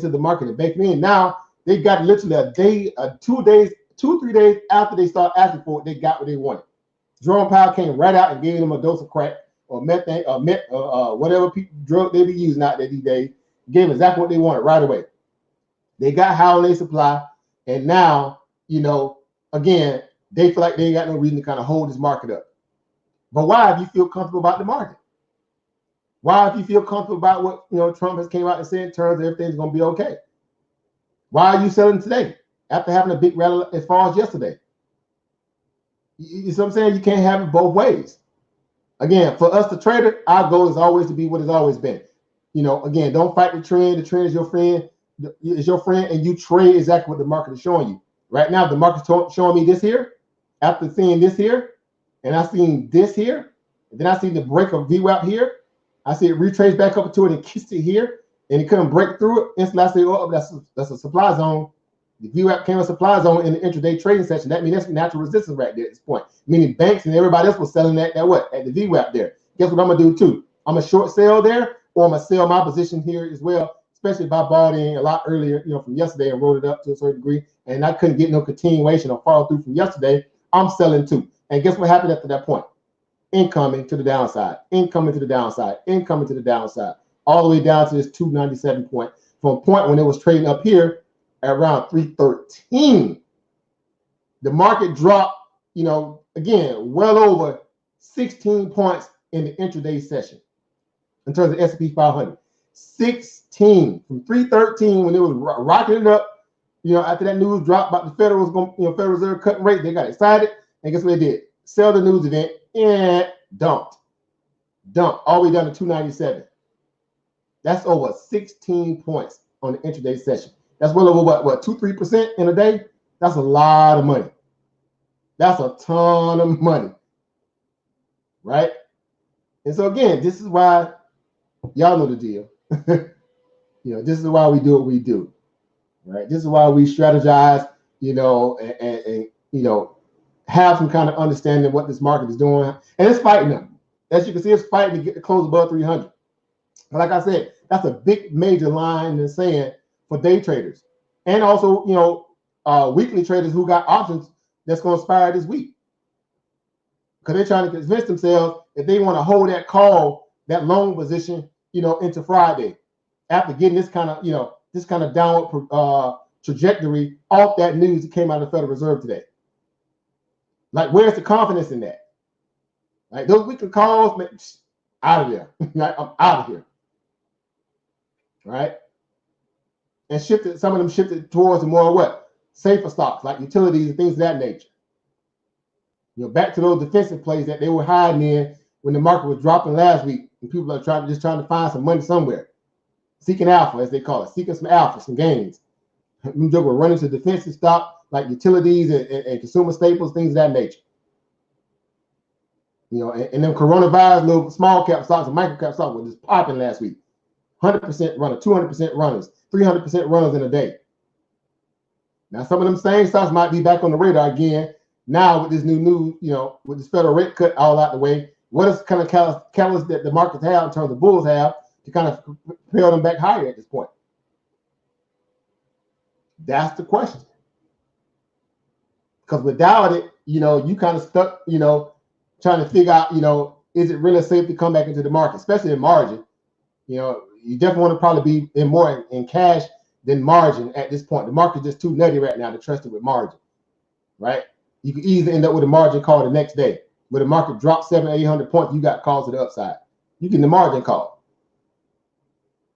in. Now they got literally a day, 2 days, 2-3 days after they start asking for it, they got what they wanted. Jerome Powell came right out and gave them a dose of crack or methane or whatever drug they be using out there these days. Gave them exactly what they wanted right away. They got how they supply. And now, again, they feel like they ain't got no reason to kind of hold this market up. But why, if you feel comfortable about the market? Why, if you feel comfortable about what Trump has came out and said in terms of everything's going to be okay, why are you selling today after having a big rally as far as yesterday? You see what I'm saying? You can't have it both ways. Again, for us, the trader, our goal is always to be what it's always been. Again, don't fight the trend. The trend is your friend. And you trade exactly what the market is showing you. Right now, the market's showing me this here. After seeing this here, and I seen this here, and then I see the break of VWAP here. I see it retrace back up to it and kissed it here, and it couldn't break through it. Instantly, I say, oh, that's a supply zone. The VWAP came a supply zone in the intraday trading session. That means that's natural resistance right there at this point. Meaning banks and everybody else was selling at what? At the VWAP there. Guess what I'm gonna do too? I'm gonna short sell there, or I'm gonna sell my position here as well, especially if I bought in a lot earlier, from yesterday and rolled it up to a certain degree, and I couldn't get no continuation or follow through from yesterday. I'm selling too. And guess what happened after that point? Incoming to the downside, incoming to the downside, incoming to the downside, all the way down to this 297 point, from a point when it was trading up here at around 313. The market dropped, again, well over 16 points in the intraday session in terms of S&P 500. 16 from 313 when it was rocking it up. After that news dropped about the Federal was going, Federal Reserve cutting rate, they got excited, and guess what they did? Sell the news event and dumped all the way down to 297. That's over 16 points on the intraday session. That's well over what 2-3% in a day. That's a lot of money. That's a ton of money, right? And so again, this is why y'all know the deal. This is why we do what we do, right? This is why we strategize, and have some kind of understanding of what this market is doing, and it's fighting them. As you can see, it's fighting to get the close above 300. But like I said, that's a big major line in the sand for day traders, and also weekly traders who got options that's going to expire this week, because they're trying to convince themselves that they want to hold that call, that long position, into Friday, after getting this kind of downward trajectory off that news that came out of the Federal Reserve today. Like, where's the confidence in that? Like, those weekly calls, man, out of there. Like, I'm out of here. Right? And some of them shifted towards the more what? Safer stocks, like utilities and things of that nature. Back to those defensive plays that they were hiding in when the market was dropping last week, and people are trying to find some money somewhere. Seeking alpha, as they call it, seeking some alpha, some gains. Them jokers were running to defensive stock like utilities and consumer staples, things of that nature. And them coronavirus little small cap stocks and micro cap stocks were just popping last week. 100% runners, 200% runners, 300% runners in a day. Now, some of them same stocks might be back on the radar again now with this new news, with this federal rate cut all out the way. What is kind of catalyst that the markets have in terms of bulls have to kind of propel them back higher at this point? That's the question. Because without it, you kind of stuck, trying to figure out, is it really safe to come back into the market, especially in margin? You definitely want to probably be in more in cash than margin at this point. The market is just too nutty right now to trust it with margin, right? You could easily end up with a margin call the next day. Where the market drops 700-800 points, you got calls to the upside. You get the margin call.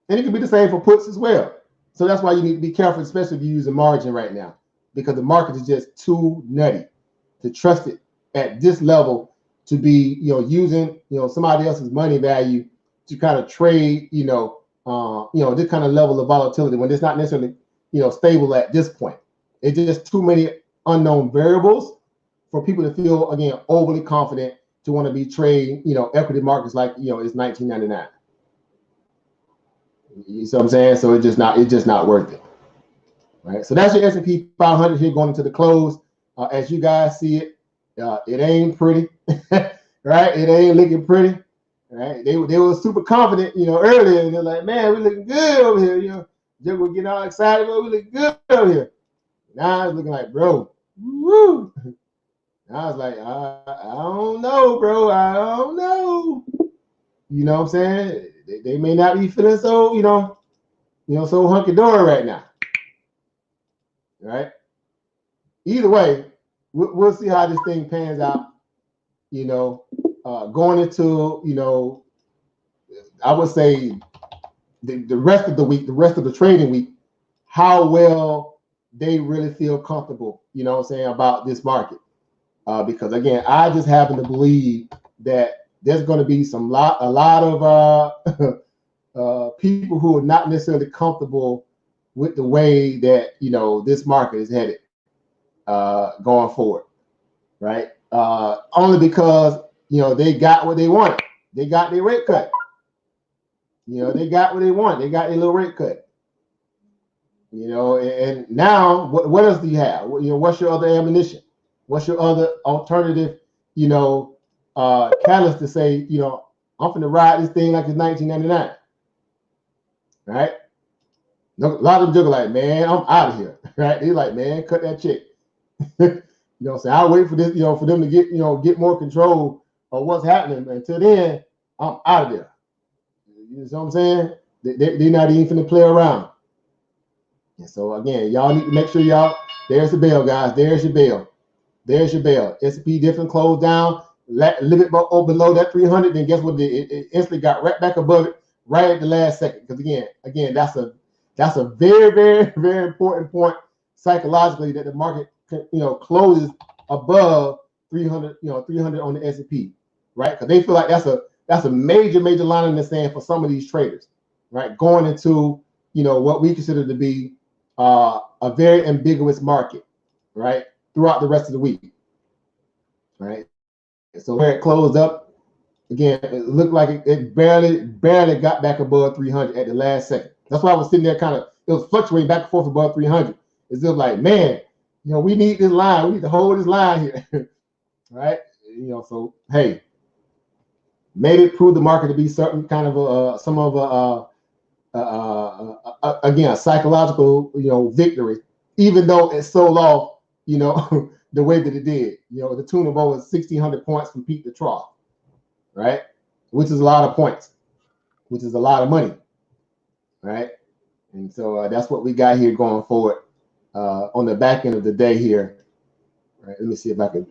And it can be the same for puts as well. So that's why you need to be careful, especially if you use a margin right now, because the market is just too nutty to trust it at this level to be, using, somebody else's money value to kind of trade, this kind of level of volatility when it's not necessarily, stable at this point. It's just too many unknown variables for people to feel, again, overly confident to want to be trading, equity markets like, it's 1999. You see what I'm saying? So it's just not worth it. Right. So that's your S&P 500 here going into the close. As you guys see it, it ain't pretty, right? It ain't looking pretty, right? They were super confident, earlier, and they're like, man, we looking good over here, They were getting all excited, but we looking good over here. Now it's looking like, bro, woo. I was like, I don't know, bro. I don't know. You know what I'm saying? They may not be feeling so, so hunky-dory right now. Right? Either way, we'll see how this thing pans out, going into, I would say the rest of the week, the rest of the trading week, how well they really feel comfortable, you know what I'm saying, about this market. Because again, I just happen to believe that there's going to be a lot of people who are not necessarily comfortable with the way that, you know, this market is headed going forward, right? Only because, you know, they got what they wanted. They got their rate cut. You know, they got what they want. They got their little rate cut. You know, and now what else do you have? You know, what's your other ammunition? What's your other alternative, you know, catalyst to say, you know, I'm finna ride this thing like it's 1999, right? A lot of them just like, man, I'm out of here, right? They're like, man, cut that check. You know what I'm saying? I'll wait for this, you know, for them to get, you know, get more control of what's happening. Until then, I'm out of there. You know what I'm saying? They're not even finna play around. And so again, y'all need to make sure y'all, there's the bell, guys. There's your bell. There's your bell. S&P different closed down, a little bit below that 300. Then guess what? It instantly got right back above it right at the last second. Because again, that's a very, very, very important point psychologically, that the market, you know, closes above 300, you know, 300 on the S&P, right? Because they feel like that's a major line in the sand for some of these traders, right? Going into, you know, what we consider to be a very ambiguous market, right? Throughout the rest of the week, right? So where it closed up, again, it looked like it barely got back above 300 at the last second. That's why I was sitting there it was fluctuating back and forth above 300. It's just like, man, you know, we need this line. We need to hold this line here, right? You know, so hey, maybe it proved the market to be certain kind of again, a psychological, you know, victory, even though it sold off, you know, the way that it did, you know, the tune of over 1,600 points from peak to trough, right? Which is a lot of points, which is a lot of money, right? And so that's what we got here going forward on the back end of the day here. Right, let me see if I can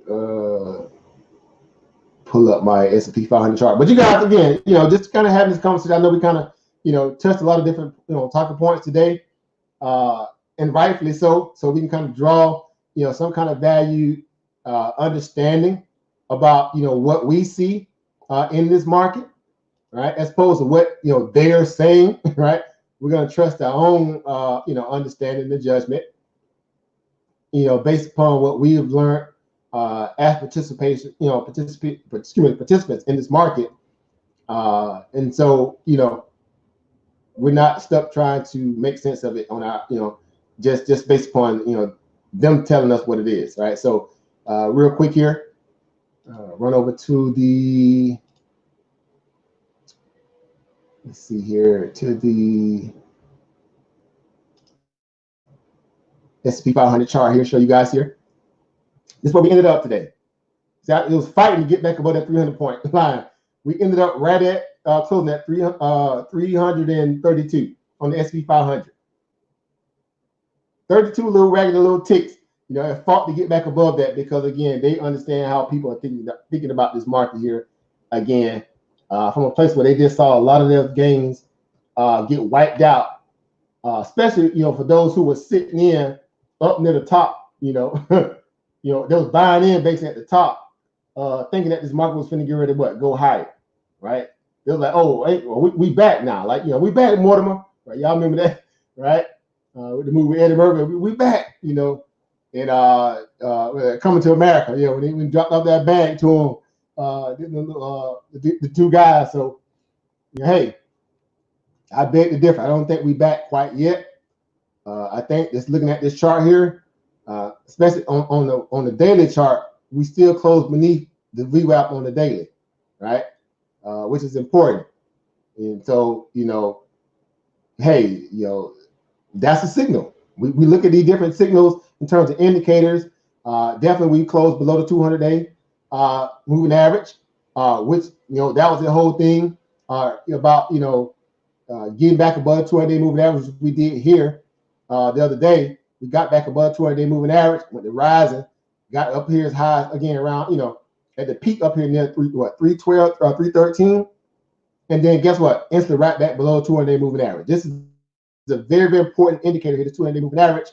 pull up my S&P 500 chart. But you guys, again, you know, just kind of having this conversation. I know we kind of, you know, touched a lot of different, you know, talking points today, and rightfully so. So we can kind of draw, you know, some kind of value understanding about, you know, what we see in this market, right? As opposed to what, you know, they're saying, right? We're going to trust our own, you know, understanding and judgment, you know, based upon what we have learned as participants in this market. And so, you know, we're not stuck trying to make sense of it on our, you know, just based upon, you know, them telling us what it is, right? So real quick here, run over to the, let's see here, to the S&P 500 chart here, show you guys here. This is where we ended up today. So it was fighting to get back above that 300 point line. We ended up right at closing at 332 on the S&P 500. 32 little raggedy little ticks. You know, it fought to get back above that because, again, they understand how people are thinking about this market here. Again, from a place where they just saw a lot of their gains get wiped out, especially, you know, for those who were sitting in up near the top, you know, you know, they was buying in basically at the top, thinking that this market was finna get ready to go higher, right? They was like, oh, hey, well, we back now. Like, you know, we back, Mortimer, right? Y'all remember that, right? With the movie Eddie Murphy, we back, you know, and Coming to America, you know, when we dropped off that bag to him, the two guys. So, you know, hey, I beg to differ. I don't think we back quite yet. I think just looking at this chart here, especially on the daily chart, we still close beneath the VWAP on the daily, right? Which is important. And so, you know, hey, you know, that's a signal. We look at these different signals in terms of indicators. Definitely we closed below the 200-day moving average, which, you know, that was the whole thing about, you know, getting back above the 200-day moving average, which we did here the other day. We got back above 200-day moving average, went to rising, got up here as high again around, you know, at the peak up here near 312 or 313. And then guess what? Instantly right back below 200-day moving average. This is a very, very important indicator here, the 200-day moving average,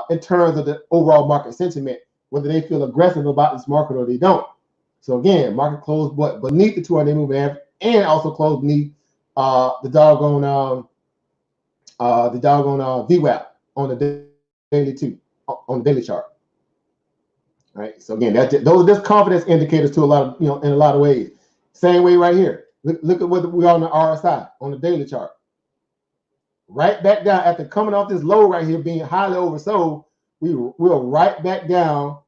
in terms of the overall market sentiment, whether they feel aggressive about this market or they don't. So again, market closed what beneath the 200-day moving average, and also closed beneath the doggone VWAP on the daily too, on the daily chart. All right. So again, those are just confidence indicators to a lot of, in a lot of ways. Same way right here. Look at what we are on the RSI on the daily chart. Right back down after coming off this low right here, being highly oversold. We're right back down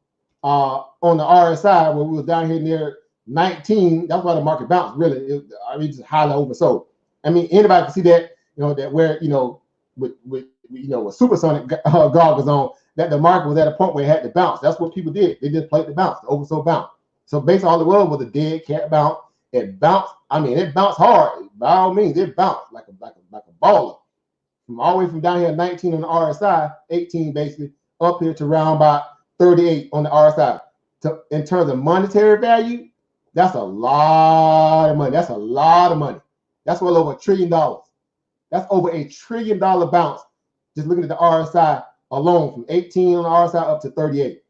on the RSI where we were down here near 19. That's why the market bounced. Really, just highly oversold. I mean, anybody can see that. That where with supersonic goggles on, that the market was at a point where it had to bounce. That's what people did. They just played the bounce, the oversold bounce. So basically all the world was a dead cat bounce. It bounced. I mean, it bounced hard. By all means, it bounced like a baller. From all the way from down here 19 on the RSI, 18 basically, up here to around about 38 on the RSI. In terms of monetary value, that's a lot of money. That's a lot of money. That's well over $1 trillion. That's over $1 trillion bounce. Just looking at the RSI alone, from 18 on the RSI up to 38.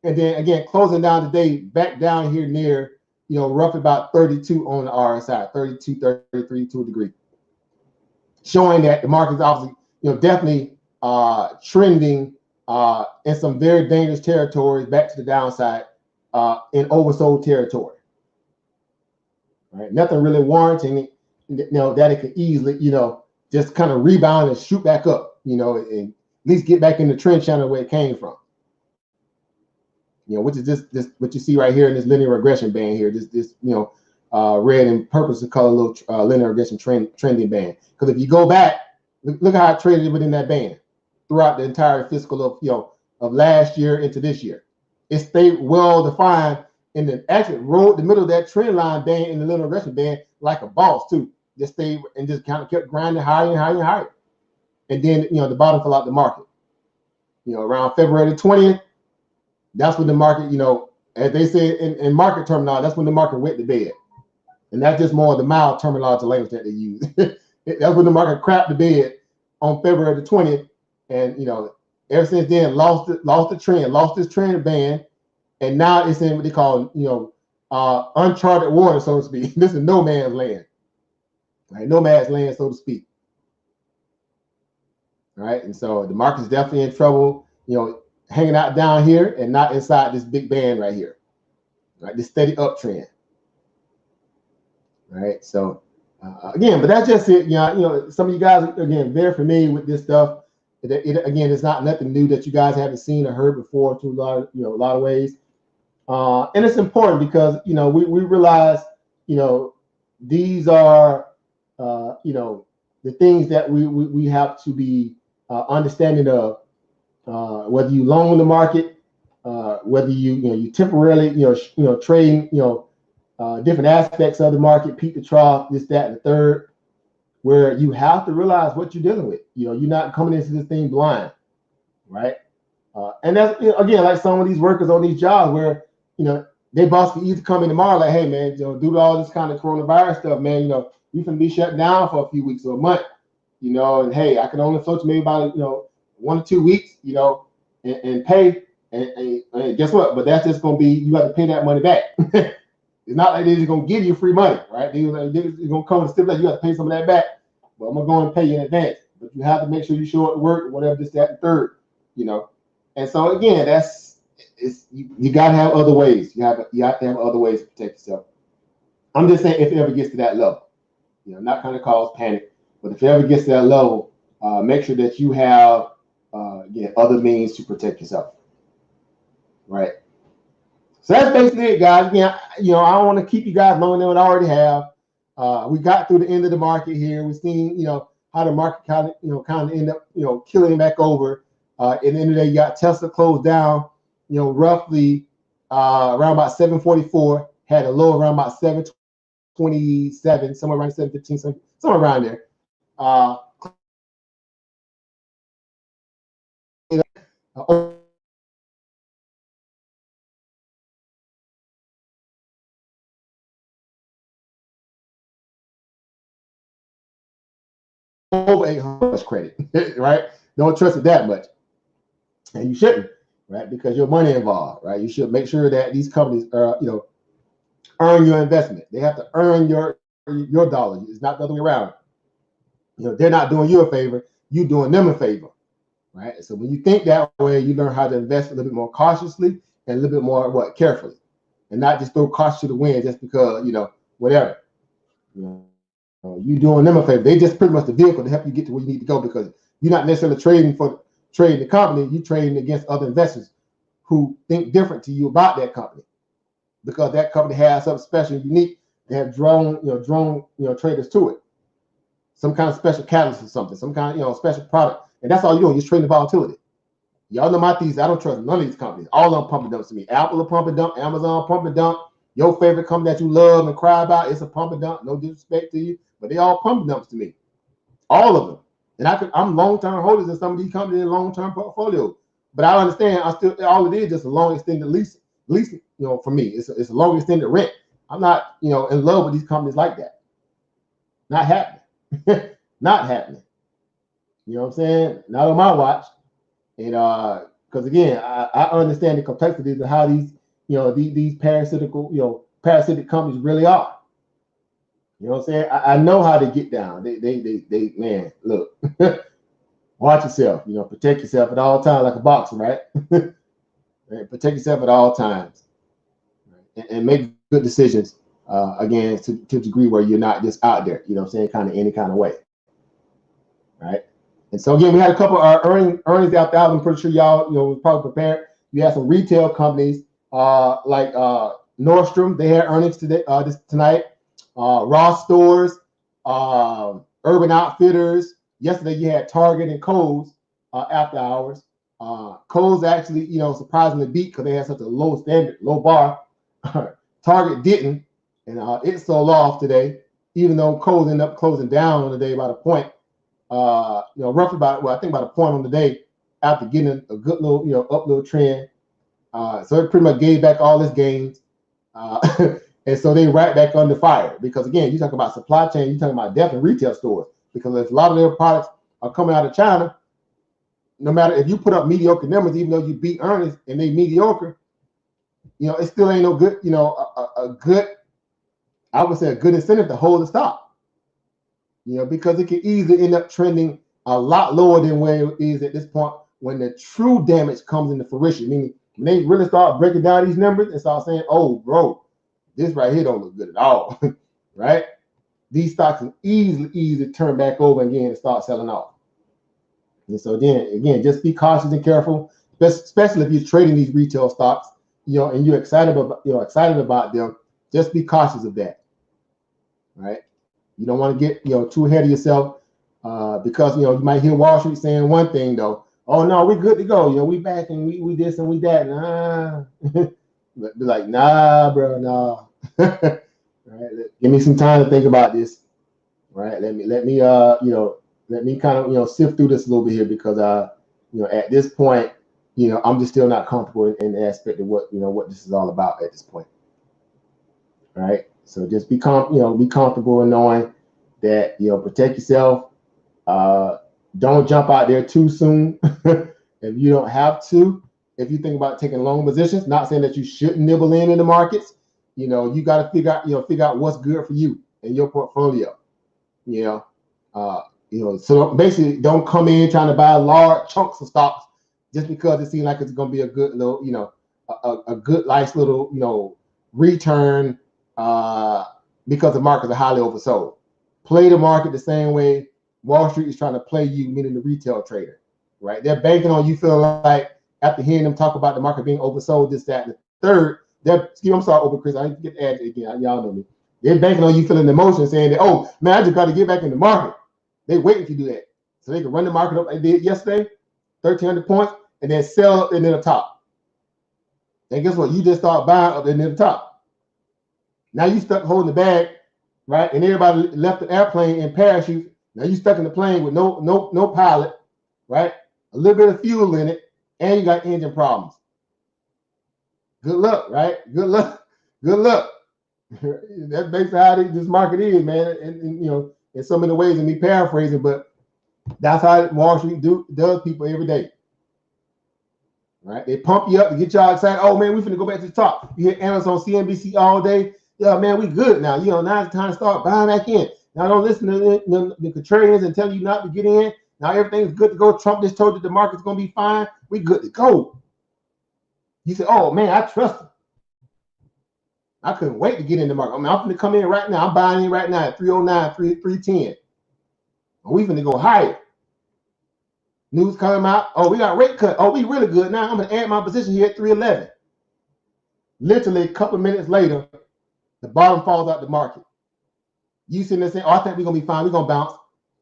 And then again, closing down today, back down here near, roughly about 32 on the RSI, 32, 33 to a degree. Showing that the market is obviously, definitely trending in some very dangerous territories back to the downside in oversold territory. All right, nothing really warranting it, that it could easily, just kind of rebound and shoot back up, and at least get back in the trend channel where it came from. Which is this what you see right here in this linear regression band here, this red and purple color little linear regression trending band. Because if you go back, look how it traded within that band throughout the entire fiscal of last year into this year. It stayed well defined and then actually rode the middle of that trend line band in the linear regression band like a boss too. Just stayed and just kind of kept grinding higher and higher and higher. And then the bottom fell out the market. Around February the 20th, that's when the market, as they say in market terminology, that's when the market went to bed. And that's just more of the mild terminology language that they use. That's when the market crapped the bed on February the 20th. And, ever since then, lost the trend, lost this trend band. And now it's in what they call, uncharted water, so to speak. This is no man's land. Right? No man's land, so to speak. All right. And so the market's definitely in trouble, hanging out down here and not inside this big band right here. Right? This steady uptrend. All right. So again, but that's just it. Some of you guys again very familiar with this stuff. Again, it's not nothing new that you guys haven't seen or heard before to a lot of ways. And it's important because we realize these are the things that we have to be understanding of. Whether you long the market, whether you temporarily trade different aspects of the market, peak to trough, this, that, and the third, where you have to realize what you're dealing with. You're not coming into this thing blind, right? And that's again like some of these workers on these jobs where their boss can easily come in tomorrow like, hey man, due to all this kind of coronavirus stuff, man, you can be shut down for a few weeks or a month, and hey, I can only float you maybe about 1 or 2 weeks, and pay, and guess what? But that's just gonna be, you have to pay that money back. It's not like they're just gonna give you free money, right? They're gonna come and stipulate you have to pay some of that back, but I'm gonna go and pay you in advance. But you have to make sure you show up at work, whatever, this, that, and third, And so again, you gotta have other ways. You have to have other ways to protect yourself. I'm just saying if it ever gets to that level, not kind of cause panic, but if it ever gets to that level, make sure that you have other means to protect yourself, right? So that's basically it, guys. Again, I don't want to keep you guys longer than what I already have. We got through the end of the market here. We've seen, how the market kind of end up, killing back over. At the end of the day, you got Tesla closed down, roughly around about 744, had a low around about 727, somewhere around 715, somewhere around there. over 800 credit, right? Don't trust it that much, and you shouldn't, right? Because your money involved, right? You should make sure that these companies are, earn your investment. They have to earn your dollars. It's not the other way around. They're not doing you a favor. You doing them a favor, right? So when you think that way, you learn how to invest a little bit more cautiously and a little bit more carefully, and not just throw caution to the wind just because whatever. You doing them a favor. They just pretty much the vehicle to help you get to where you need to go, because you're not necessarily trading the company. You're trading against other investors who think different to you about that company, because that company has something special and unique. They have drawn traders to it. Some kind of special catalyst or something, some kind of special product, and that's all you're doing. You're trading the volatility. Y'all know my thesis. I don't trust none of these companies. All of them pump and dump to me. Apple will pump and dump. Amazon pump and dump. Your favorite company that you love and cry about, it's a pump and dump. No disrespect to you, but they all pump and dumps to me. All of them. And I'm long-term holders in some of these companies in long-term portfolio. But I understand. All it is just a long extended lease. For me, it's a long extended rent. I'm not in love with these companies like that. Not happening. Not happening. You know what I'm saying? Not on my watch. And because again, I understand the complexities of how these these parasitic companies really are. You know what I'm saying? I know how to get down. They man, look, watch yourself. Protect yourself at all times, like a boxer, right? Protect yourself at all times, and make good decisions. Again, to a degree where you're not just out there. You know what I'm saying? Kind of any kind of way, right? And so again, we had a couple of earnings out there. I'm pretty sure y'all was probably prepared. You had some retail companies like Nordstrom. They had earnings tonight. Ross Stores, Urban Outfitters. Yesterday you had Target and Kohl's after hours. Kohl's actually surprisingly beat because they had such a low bar. Target didn't, and it sold off today, even though Kohl's ended up closing down on the day about a point. Roughly I think about a point on the day after getting a good little, up little trend. So it pretty much gave back all its gains. And so they right back under fire, because again, you talk about supply chain, you're talking about definitely retail stores, because if a lot of their products are coming out of China, no matter if you put up mediocre numbers, even though you beat earnings and they mediocre, it still ain't no good, I would say a good incentive to hold the stock. Because it can easily end up trending a lot lower than where it is at this point when the true damage comes into fruition. Meaning when they really start breaking down these numbers and start saying, "Oh, bro, this right here don't look good at all," right? These stocks can easily turn back over again and start selling off. And so again, just be cautious and careful, especially if you're trading these retail stocks, and you're excited about them. Just be cautious of that, right? You don't want to get too ahead of yourself, because you might hear Wall Street saying one thing though. Oh no, we're good to go. We back and we this and we that. Nah, be like, nah, bro, nah. Right? Give me some time to think about this. Right? Let me kind of sift through this a little bit here, because at this point, I'm just still not comfortable in the aspect of what this is all about at this point. All right. So just be comfortable in knowing that protect yourself. Don't jump out there too soon if you don't have to. If you think about taking long positions, not saying that you shouldn't nibble in the markets. You got to figure out what's good for you and your portfolio. So basically, don't come in trying to buy large chunks of stocks just because it seems like it's going to be a good little, a good nice little return. Because the markets are highly oversold. Play the market the same way Wall Street is trying to play you, meaning the retail trader, right? They're banking on you feeling like, after hearing them talk about the market being oversold, this, that, and the third, I'm sorry, over Chris, I didn't get to add it again. Y'all know me. They're banking on you feeling the emotion, saying that, oh man, I just got to get back in the market. They waiting to do that, so they can run the market up like they did yesterday, 1,300 points, and then sell it near the top. And guess what? You just start buying up near the top. Now you stuck holding the bag, right? And everybody left the airplane in parachute. Now you stuck in the plane with no pilot, right? A little bit of fuel in it, and you got engine problems. Good luck, right? Good luck. Good luck. That's basically how this market is, man. And in so many ways, and me paraphrasing, but That's how Wall Street does people every day. Right? They pump you up to get y'all excited. Oh man, we finna go back to the top. You hear analysts on CNBC all day. Yeah, man, we good now. Now it's time to start buying back in. Now don't listen to the contrarians and tell you not to get in. Now everything's good to go. Trump just told you the market's gonna be fine. We good to go. You say, oh man, I trust him. I couldn't wait to get in the market. I mean, I'm finna come in right now. I'm buying in right now at 309, 310. We finna go higher. News coming out. Oh, we got rate cut. Oh, we really good now. I'm gonna add my position here at 311. Literally a couple of minutes later, the bottom falls out the market. You sitting there saying, oh, I think we're gonna be fine, we're gonna bounce.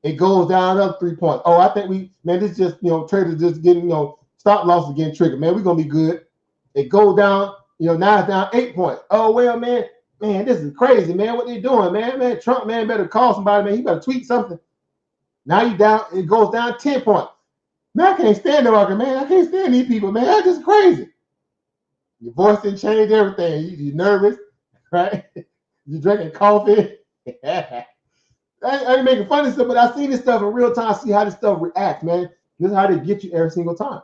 It goes down another 3 points. Oh, I think this just, traders just getting, stop losses getting triggered. Man, we're gonna be good. It goes down, now it's down 8 points. Oh, well, man, this is crazy, man. What they doing, man? Trump, man, better call somebody, man. He better tweet something. Now you down, it goes down 10 points. Man, I can't stand the market, man. I can't stand these people, man. That's just crazy. Your voice didn't change everything. You're nervous, right? You're drinking coffee. I ain't making fun of stuff, but I see this stuff in real time, see how this stuff reacts, man. This is how they get you every single time.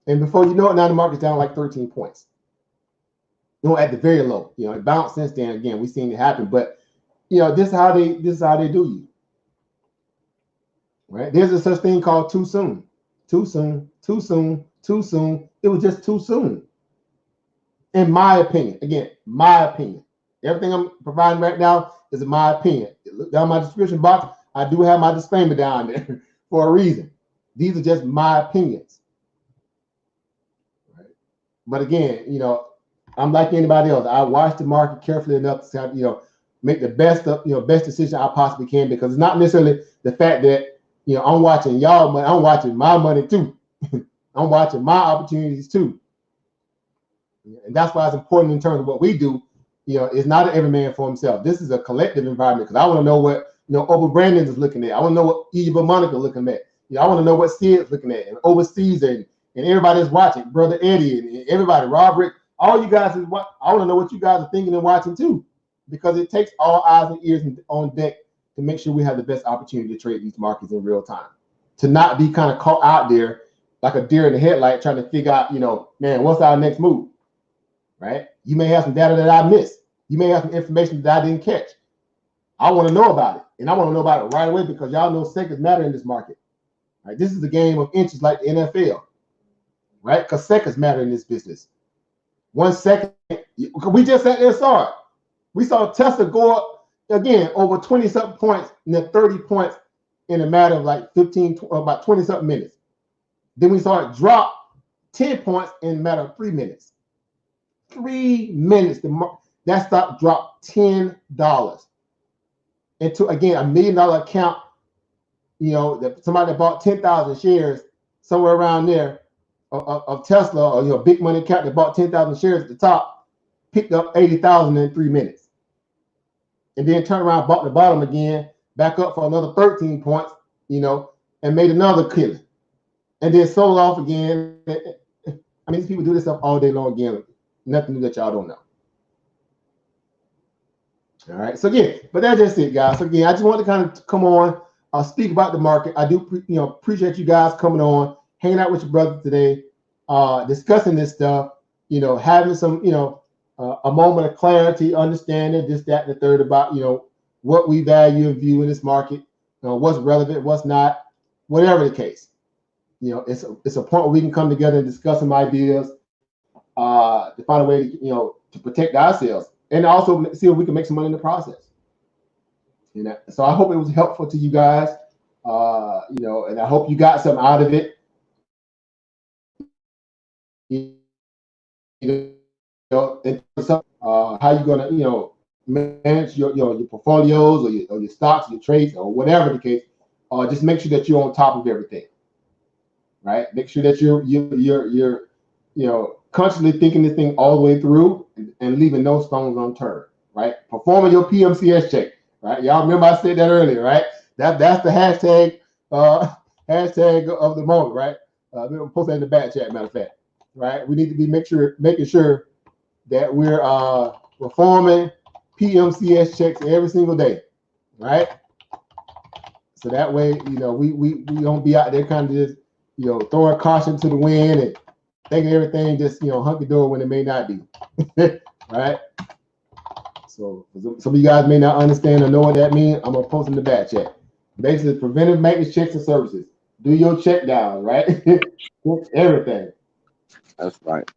And before you know it, now the market's down like 13 points. At the very low. It bounced since then. Again, we've seen it happen, but this is how they do you. Right? There's a such thing called too soon. Too soon, too soon, too soon. It was just too soon. In my opinion. Again, my opinion. Everything I'm providing right now is in my opinion. Look down my description box. I do have my disclaimer down there for a reason. These are just my opinions. Right? But again, I'm like anybody else. I watch the market carefully enough to make the best decision I possibly can, because it's not necessarily the fact that I'm watching y'all money. I'm watching my money too. I'm watching my opportunities too. And that's why it's important in terms of what we do. It's not every man for himself. This is a collective environment, because I want to know what Oprah Brandon is looking at. I want to know what Eva Monica is looking at. I want to know what Sid is looking at, and overseas, and everybody that's watching, Brother Eddie, and everybody, Robert, all you guys I want to know what you guys are thinking and watching too, because it takes all eyes and ears on deck to make sure we have the best opportunity to trade these markets in real time. To not be kind of caught out there like a deer in the headlight trying to figure out, man, what's our next move, right? You may have some data that I missed. You may have some information that I didn't catch. I want to know about it, and I want to know about it right away, because y'all know seconds matter in this market. Right? This is a game of inches like the NFL, right? Because seconds matter in this business. 1 second, we just sat there and saw it. We saw Tesla go up again over 20-something points and then 30 points in a matter of like about 20-something minutes. Then we saw it drop 10 points in a matter of 3 minutes. 3 minutes, that stock dropped $10 into, again, $1 million account. That somebody that bought 10,000 shares, somewhere around there, of Tesla, or big money account that bought 10,000 shares at the top, picked up 80,000 in 3 minutes, and then turned around, bought the bottom again, back up for another 13 points, and made another killing, and then sold off again. I mean, these people do this stuff all day long again. Nothing new that y'all don't know. All right. So yeah, but that's just it, guys. So again, I just want to kind of come on, speak about the market. I do, appreciate you guys coming on, hanging out with your brother today, discussing this stuff. Having some, a moment of clarity, understanding this, that, and the third about, what we value and view in this market, what's relevant, what's not, whatever the case. It's a point where we can come together and discuss some ideas, to find a way to, to protect ourselves, and also see if we can make some money in the process. So I hope it was helpful to you guys, and I hope you got something out of it. How you gonna, manage your portfolios, or your stocks, your trades, or whatever the case. Just make sure that you're on top of everything, right? Make sure that you're constantly thinking this thing all the way through, and leaving no stones unturned, right? Performing your PMCS check, right? Y'all remember I said that earlier, right? That's the hashtag of the moment, right? We'll post that in the back chat, matter of fact, right? We need to be making sure that we're performing PMCS checks every single day, right? So that way, you know, we don't be out there kind of just, you know, throwing caution to the wind and thinking everything just, you know, hunky-dory when it may not be. Right? So some of you guys may not understand or know what that means. I'm gonna post in the back chat. Basically, preventive maintenance checks and services. Do your check down, right? Everything. That's right.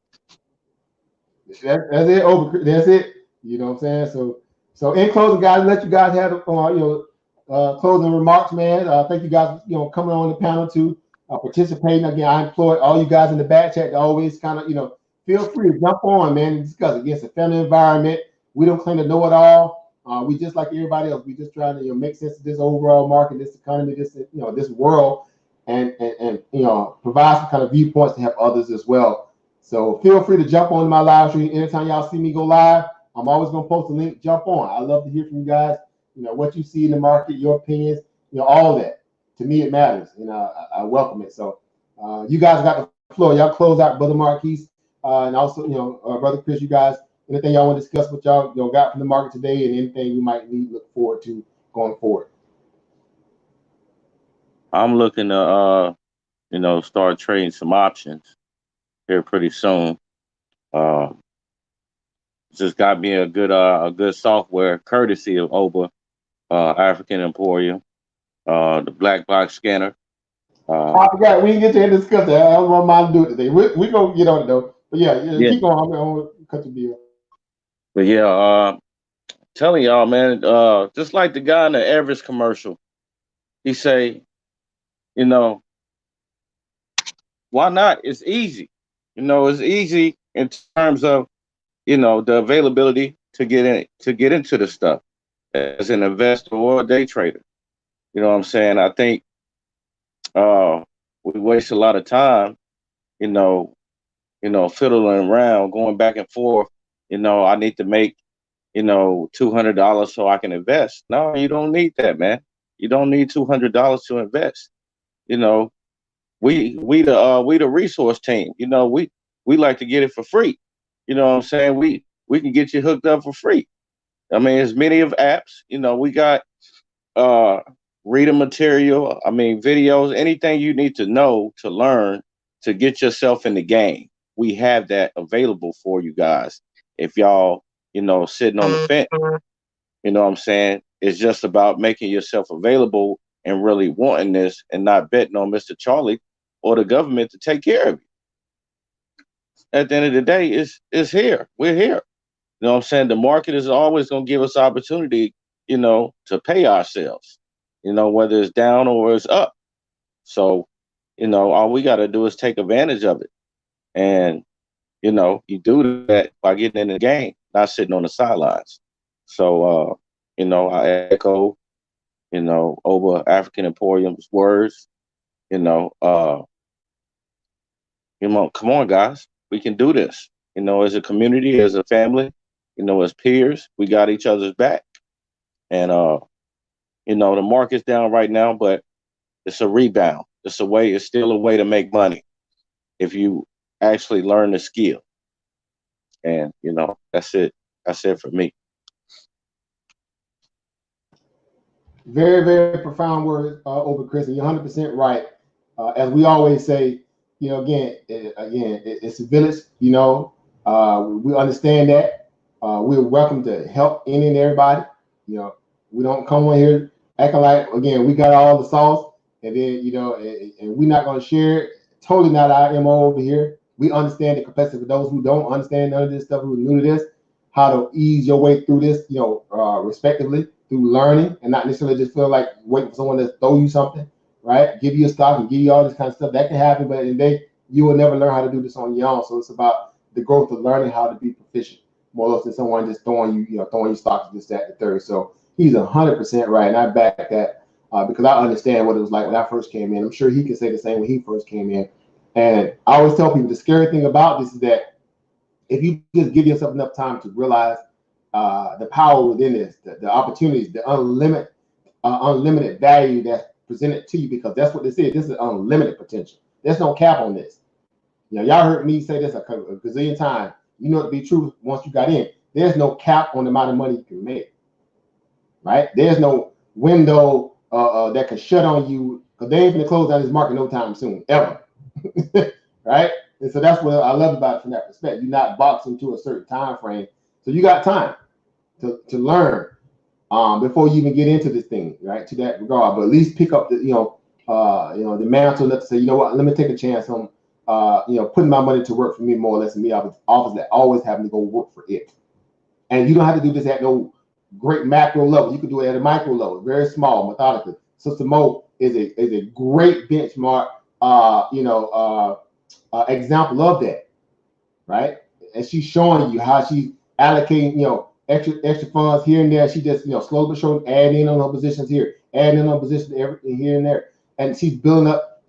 That's it. Over. That's it. You know what I'm saying? So in closing, guys, let you guys have you know, closing remarks, man. Thank you guys, you know, coming on the panel to participating. Again, I implore all you guys in the back chat to always kind of, you know, feel free to jump on, man, and discuss. Again, it's a family environment. We don't claim to know it all. We just like everybody else. We just try to, you know, make sense of this overall market, this economy, this, you know, this world, and you know, provide some kind of viewpoints to help others as well. So feel free to jump on my live stream anytime y'all see me go live. I'm always gonna post a link. Jump on. I love to hear from you guys. You know what you see in the market, your opinions, you know, all of that. To me, it matters, and I welcome it. So you guys got the floor. Y'all close out, Brother Marquise, and also, you know, Brother Chris. You guys, anything y'all want to discuss what y'all, you know, got from the market today, and anything we might need look forward to going forward. I'm looking to you know, start trading some options here pretty soon. Just got me a good software courtesy of Oba, African Emporium, the black box scanner. I forgot we didn't get to discuss that. I don't want mine to do it today. We gonna get on it though. But yeah, keep going. I'm gonna cut the deal. But yeah, telling y'all, man, just like the guy in the Everest commercial, he say, you know, why not? It's easy. You know, it's easy in terms of, you know, the availability to get into the stuff as an investor or a day trader. You know what I'm saying? I think we waste a lot of time, you know, fiddling around, going back and forth. You know, I need to make, you know, $200 so I can invest. No, you don't need that, man. You don't need $200 to invest. You know, we the resource team. You know, we like to get it for free. You know what I'm saying? We can get you hooked up for free. I mean, there's many of apps. You know, we got reading material. I mean, videos, anything you need to know to learn to get yourself in the game. We have that available for you guys. If y'all, you know, sitting on the fence, you know what I'm saying? It's just about making yourself available and really wanting this and not betting on Mr. Charlie or the government to take care of you. At the end of the day, it's here. We're here. You know what I'm saying? The market is always going to give us opportunity, you know, to pay ourselves, you know, whether it's down or it's up. So, you know, all we got to do is take advantage of it. And, you know, you do that by getting in the game, not sitting on the sidelines. So, you know, I echo, you know, over African Emporium's words, you know, come on, guys, we can do this. You know, as a community, as a family, you know, as peers, we got each other's back. And, you know, the market's down right now, but it's a rebound. It's still a way to make money if you actually learn the skill. And, you know, that's it. That's it for me. Very, very profound words over Chris, and you're 100% right. As we always say, you know, again, it's a village. You know, we understand that. We're welcome to help any and everybody. You know, we don't come on here acting like, again, we got all the sauce, and then, you know, and we're not going to share it. Totally not our MO over here. We understand the complexity for those who don't understand none of this stuff, who are new to this, how to ease your way through this, you know, respectively, through learning, and not necessarily just feel like waiting for someone to throw you something, right? Give you a stock and give you all this kind of stuff. That can happen, but in the day, you will never learn how to do this on your own. So it's about the growth of learning how to be proficient, more or less than someone just throwing you stocks and this, that, and the third. So he's 100% right, and I back that because I understand what it was like when I first came in. I'm sure he can say the same when he first came in. And I always tell people the scary thing about this is that if you just give yourself enough time to realize the power within this, the opportunities, the unlimited value that's presented to you, because that's what this is. This is unlimited potential. There's no cap on this. You know, y'all heard me say this a gazillion times. You know it to be true once you got in. There's no cap on the amount of money you can make. Right? There's no window that can shut on you, because they ain't gonna close down this market no time soon, ever. Right? And so that's what I love about it from that perspective. You're not boxed into a certain time frame, so you got time to learn before you even get into this thing, right? To that regard, but at least pick up the the mantle enough to say, you know what, let me take a chance on putting my money to work for me more or less, and me obviously always having to go work for it. And you don't have to do this at no great macro level. You can do it at a micro level, very small, methodically. Sister Mo is a great benchmark, example of that, right? And she's showing you how she's allocating, extra funds here and there. She just, slowly but surely add in on her positions here, add in on positions everything here and there, and she's building up,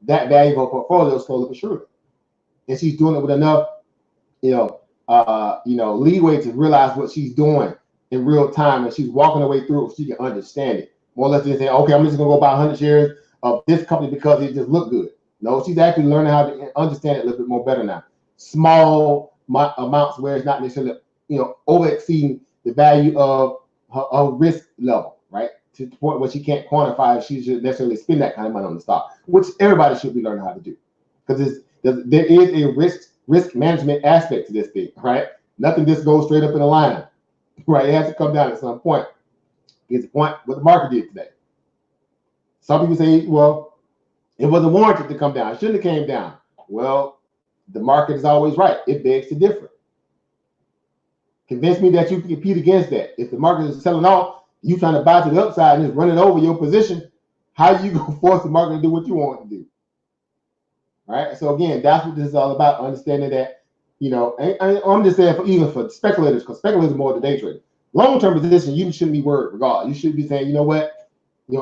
that value of her portfolio slowly but surely. And she's doing it with enough, leeway to realize what she's doing in real time, and she's walking her way through it so she can understand it. More or less than saying, okay, I'm just gonna go buy 100 shares of this company because it just looked good. No, she's actually learning how to understand it a little bit more better now. Small amounts where it's not necessarily, over exceeding the value of her risk level, right? To the point where she can't quantify if she should necessarily spend that kind of money on the stock, which everybody should be learning how to do, because there is a risk management aspect to this thing, right? Nothing just goes straight up in a line, right? It has to come down at some point. It's the point what the market did today. Some people say, well, it wasn't warranted to come down. It shouldn't have came down. Well, the market is always right. It begs to differ. Convince me that you can compete against that. If the market is selling off, you trying to buy to the upside and just running over your position, how you gonna force the market to do what you want to do? All right. So again, that's what this is all about. Understanding that, I'm just saying even for speculators, because speculators are more the day trader. Long-term position, you shouldn't be worried regardless. You should be saying, you know what,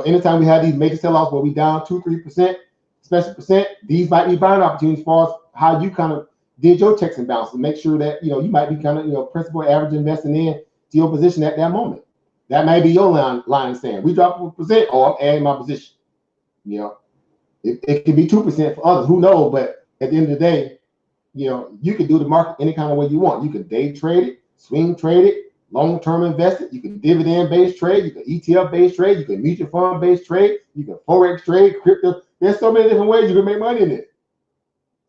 anytime we have these major sell-offs where we down 2-3%, special percent, these might be buying opportunities for us. How you kind of did your checks and balances, make sure that you might be kind of principal average investing in to your position at that moment. That may be your line saying we drop 1%, or I'm adding my position. It can be 2% for others. Who knows? But at the end of the day, you can do the market any kind of way you want. You can day trade it, swing trade it, long-term invest it. You can dividend-based trade. You can ETF-based trade. You can mutual fund-based trade. You can forex trade, crypto. There's so many different ways you can make money in it.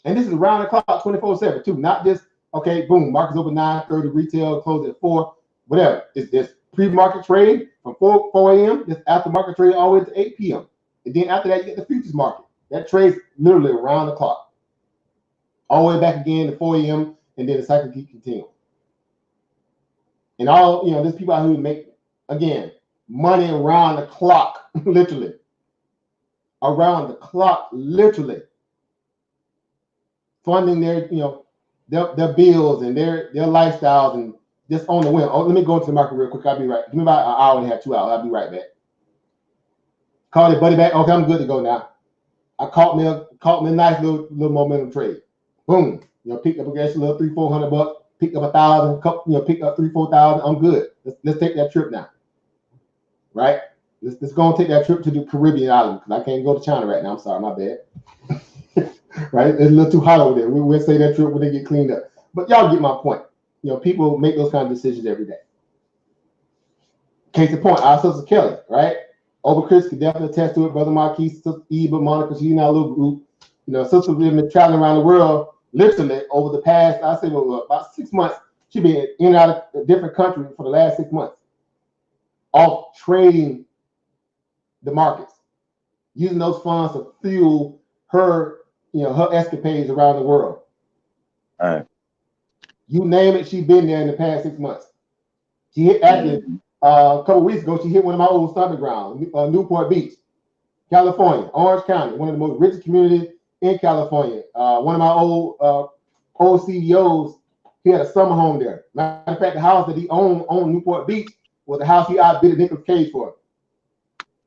And this is around the clock, 24/7 too. Not just okay, boom, market's open 9:30, retail closed at 4, whatever. It's pre-market trade from 4 a.m. This after market trade all the way to 8 p.m. And then after that, you get the futures market. That trades literally around the clock. All the way back again to 4 a.m. and then the cycle keeps continuing. And all, there's people out here who make, again, money around the clock, literally. Around the clock, literally. Funding their, their bills and their lifestyles and just on the whim. Oh, let me go into the market real quick. I'll be right. Give me about an hour and a half, 2 hours. I'll be right back. Call it buddy back. Okay, I'm good to go now. I caught me a nice little momentum trade. Boom. Picked up a little $300-400. Picked up 1,000. Picked up 3,000-4,000. I'm good. Let's take that trip now. Right? Let's go and take that trip to the Caribbean island, because I can't go to China right now. I'm sorry, my bad. Right? It's a little too hot over there. We'll say that trip when they get cleaned up. But y'all get my point. People make those kind of decisions every day. Case in point, our sister Kelly, right? Over Chris could definitely attest to it. Brother Marquis, Sister Eva, Monica, she's in our little group. Sister's been traveling around the world literally over the past, I say, about 6 months. She's been in and out of a different country for the last 6 months, off trading the markets, using those funds to fuel her, her escapades around the world. All right. You name it, she's been there in the past 6 months. She hit actually a couple weeks ago. She hit one of my old stomping grounds, Newport Beach, California, Orange County, one of the most richest communities in California. One of my old CEOs, he had a summer home there. Matter of fact, the house that he owned on Newport Beach was the house he outbid Nicolas Cage for.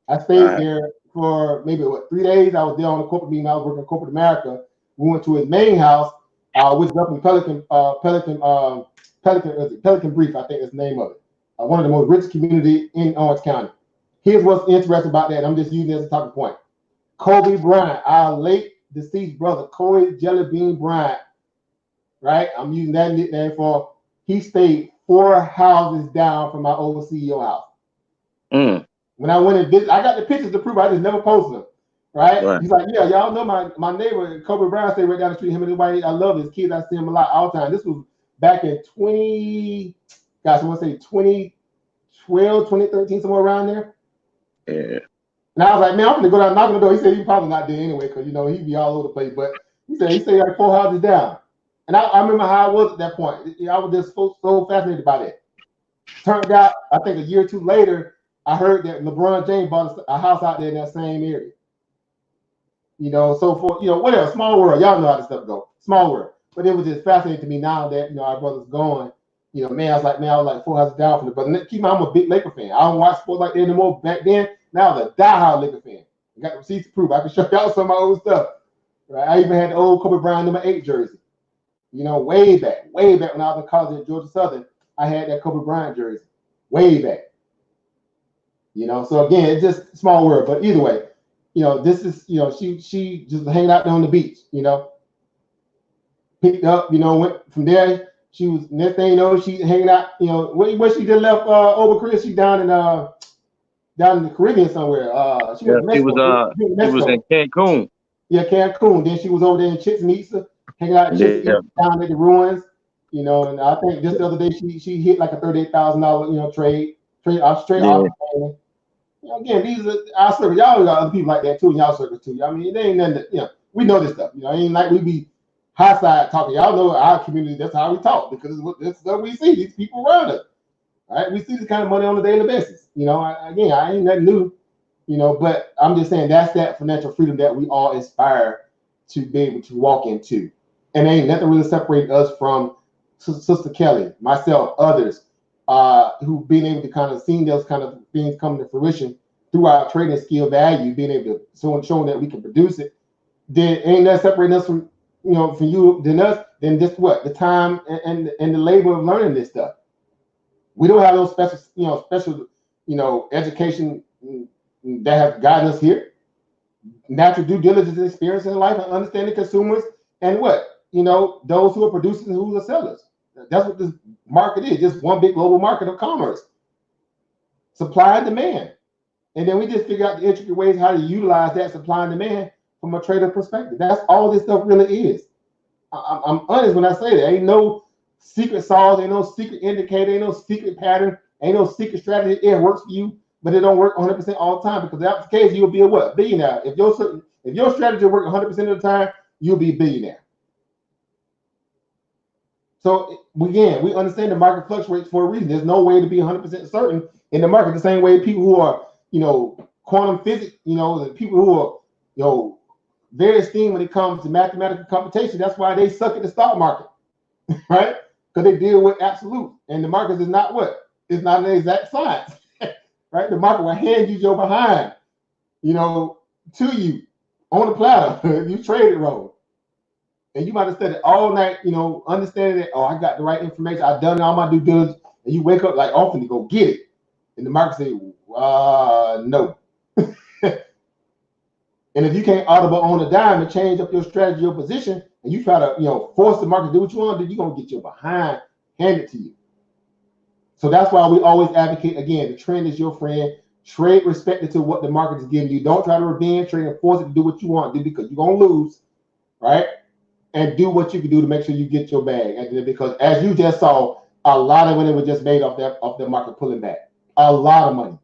I stayed there for maybe 3 days. I was there on a corporate meeting. I was working in corporate America. We went to his main house, which is up in Pelican Brief, I think is the name of it. One of the most rich communities in Orange County. Here's what's interesting about that. I'm just using it as a talking point. Kobe Bryant, our late deceased brother, Kobe Jellybean Bryant, right? I'm using that nickname for, he stayed 4 houses down from my old CEO house. When I went and visited, I got the pictures to prove. I just never posted them. Right? He's like, yeah, y'all know my neighbor, Kobe Brown, stay right down the street. Him and his wife, I love his kids. I see him a lot all the time. This was back in 2012, 2013, somewhere around there. Yeah. And I was like, man, I'm gonna go down and knock on the door. He said he's probably not there anyway, because he'd be all over the place. But he said like 4 houses down. And I remember how I was at that point. I was just so fascinated by it. Turned out, I think a year or two later, I heard that LeBron James bought a house out there in that same area. So for whatever, small world, y'all know how this stuff goes. Small world. But it was just fascinating to me now that our brother's gone. Man, I was like 4 houses down from it. But keep in mind, I'm a big Laker fan. I don't watch sports like that anymore. Back then, now I was a diehard Laker fan. I got the receipts to prove. I can show y'all some of my old stuff. Right? I even had the old Kobe Bryant number 8 jersey. Way back when I was in college at Georgia Southern, I had that Kobe Bryant jersey. Way back. So again, it's just small world. But either way, this is, she just hanging out there on the beach, picked up, went from there. She was, next thing you know, she hanging out, where she just left over Korea. She down in the Caribbean somewhere. She was in Cancun. Yeah, Cancun. Then she was over there in Chichen Itza, hanging out in Chichen Itza, down at the ruins. And I think just the other day she hit like a $38,000, trade off. Again, these are our circles. Y'all got other people like that too in y'all circles too. I mean, it ain't nothing that, we know this stuff. It ain't like we be high side talking. Y'all know our community, that's how we talk, because it's stuff we see, these people around us. Right? We see this kind of money on a daily basis. Again, I ain't nothing new, but I'm just saying that's that financial freedom that we all aspire to be able to walk into. And ain't nothing really separating us from Sister Kelly, myself, others, who've been able to kind of seen those kind of things come to fruition through our trading skill value, being able to show that we can produce it. Then ain't that separating us from you than us, then just what? The time and the labor of learning this stuff. We don't have those special education that have guided us here. Natural due diligence experience in life and understanding consumers and what? Those who are producers and who are sellers. That's what this market is, just one big global market of commerce. Supply and demand. And then we just figure out the intricate ways how to utilize that supply and demand from a trader perspective. That's all this stuff really is. I'm honest when I say that. Ain't no secret sauce, ain't no secret indicator, ain't no secret pattern, ain't no secret strategy. It works for you, but it don't work 100% all the time, because if that's the case, you'll be a what? Billionaire. If your strategy works 100% of the time, you'll be a billionaire. So again, we understand the market fluctuates for a reason. There's no way to be 100% certain in the market. The same way people who are, quantum physics, the people who are, very esteemed when it comes to mathematical computation. That's why they suck at the stock market, right? Because they deal with absolute, and the market is not what? It's not an exact science, right? The market will hand you your behind, to you on the platter if you trade it wrong. And you might have studied all night, understanding that, I got the right information, I've done all my due diligence, and you wake up like often to go get it. And the market say, no. And if you can't audible on a dime and change up your strategy, your position, and you try to, force the market to do what you want to do, you're going to get your behind handed to you. So that's why we always advocate, again, the trend is your friend. Trade respected to what the market is giving you. Don't try to revenge trade and force it to do what you want to do, because you're going to lose, right? And do what you can do to make sure you get your bag. And because as you just saw, a lot of money was just made off the market pulling back. A lot of money.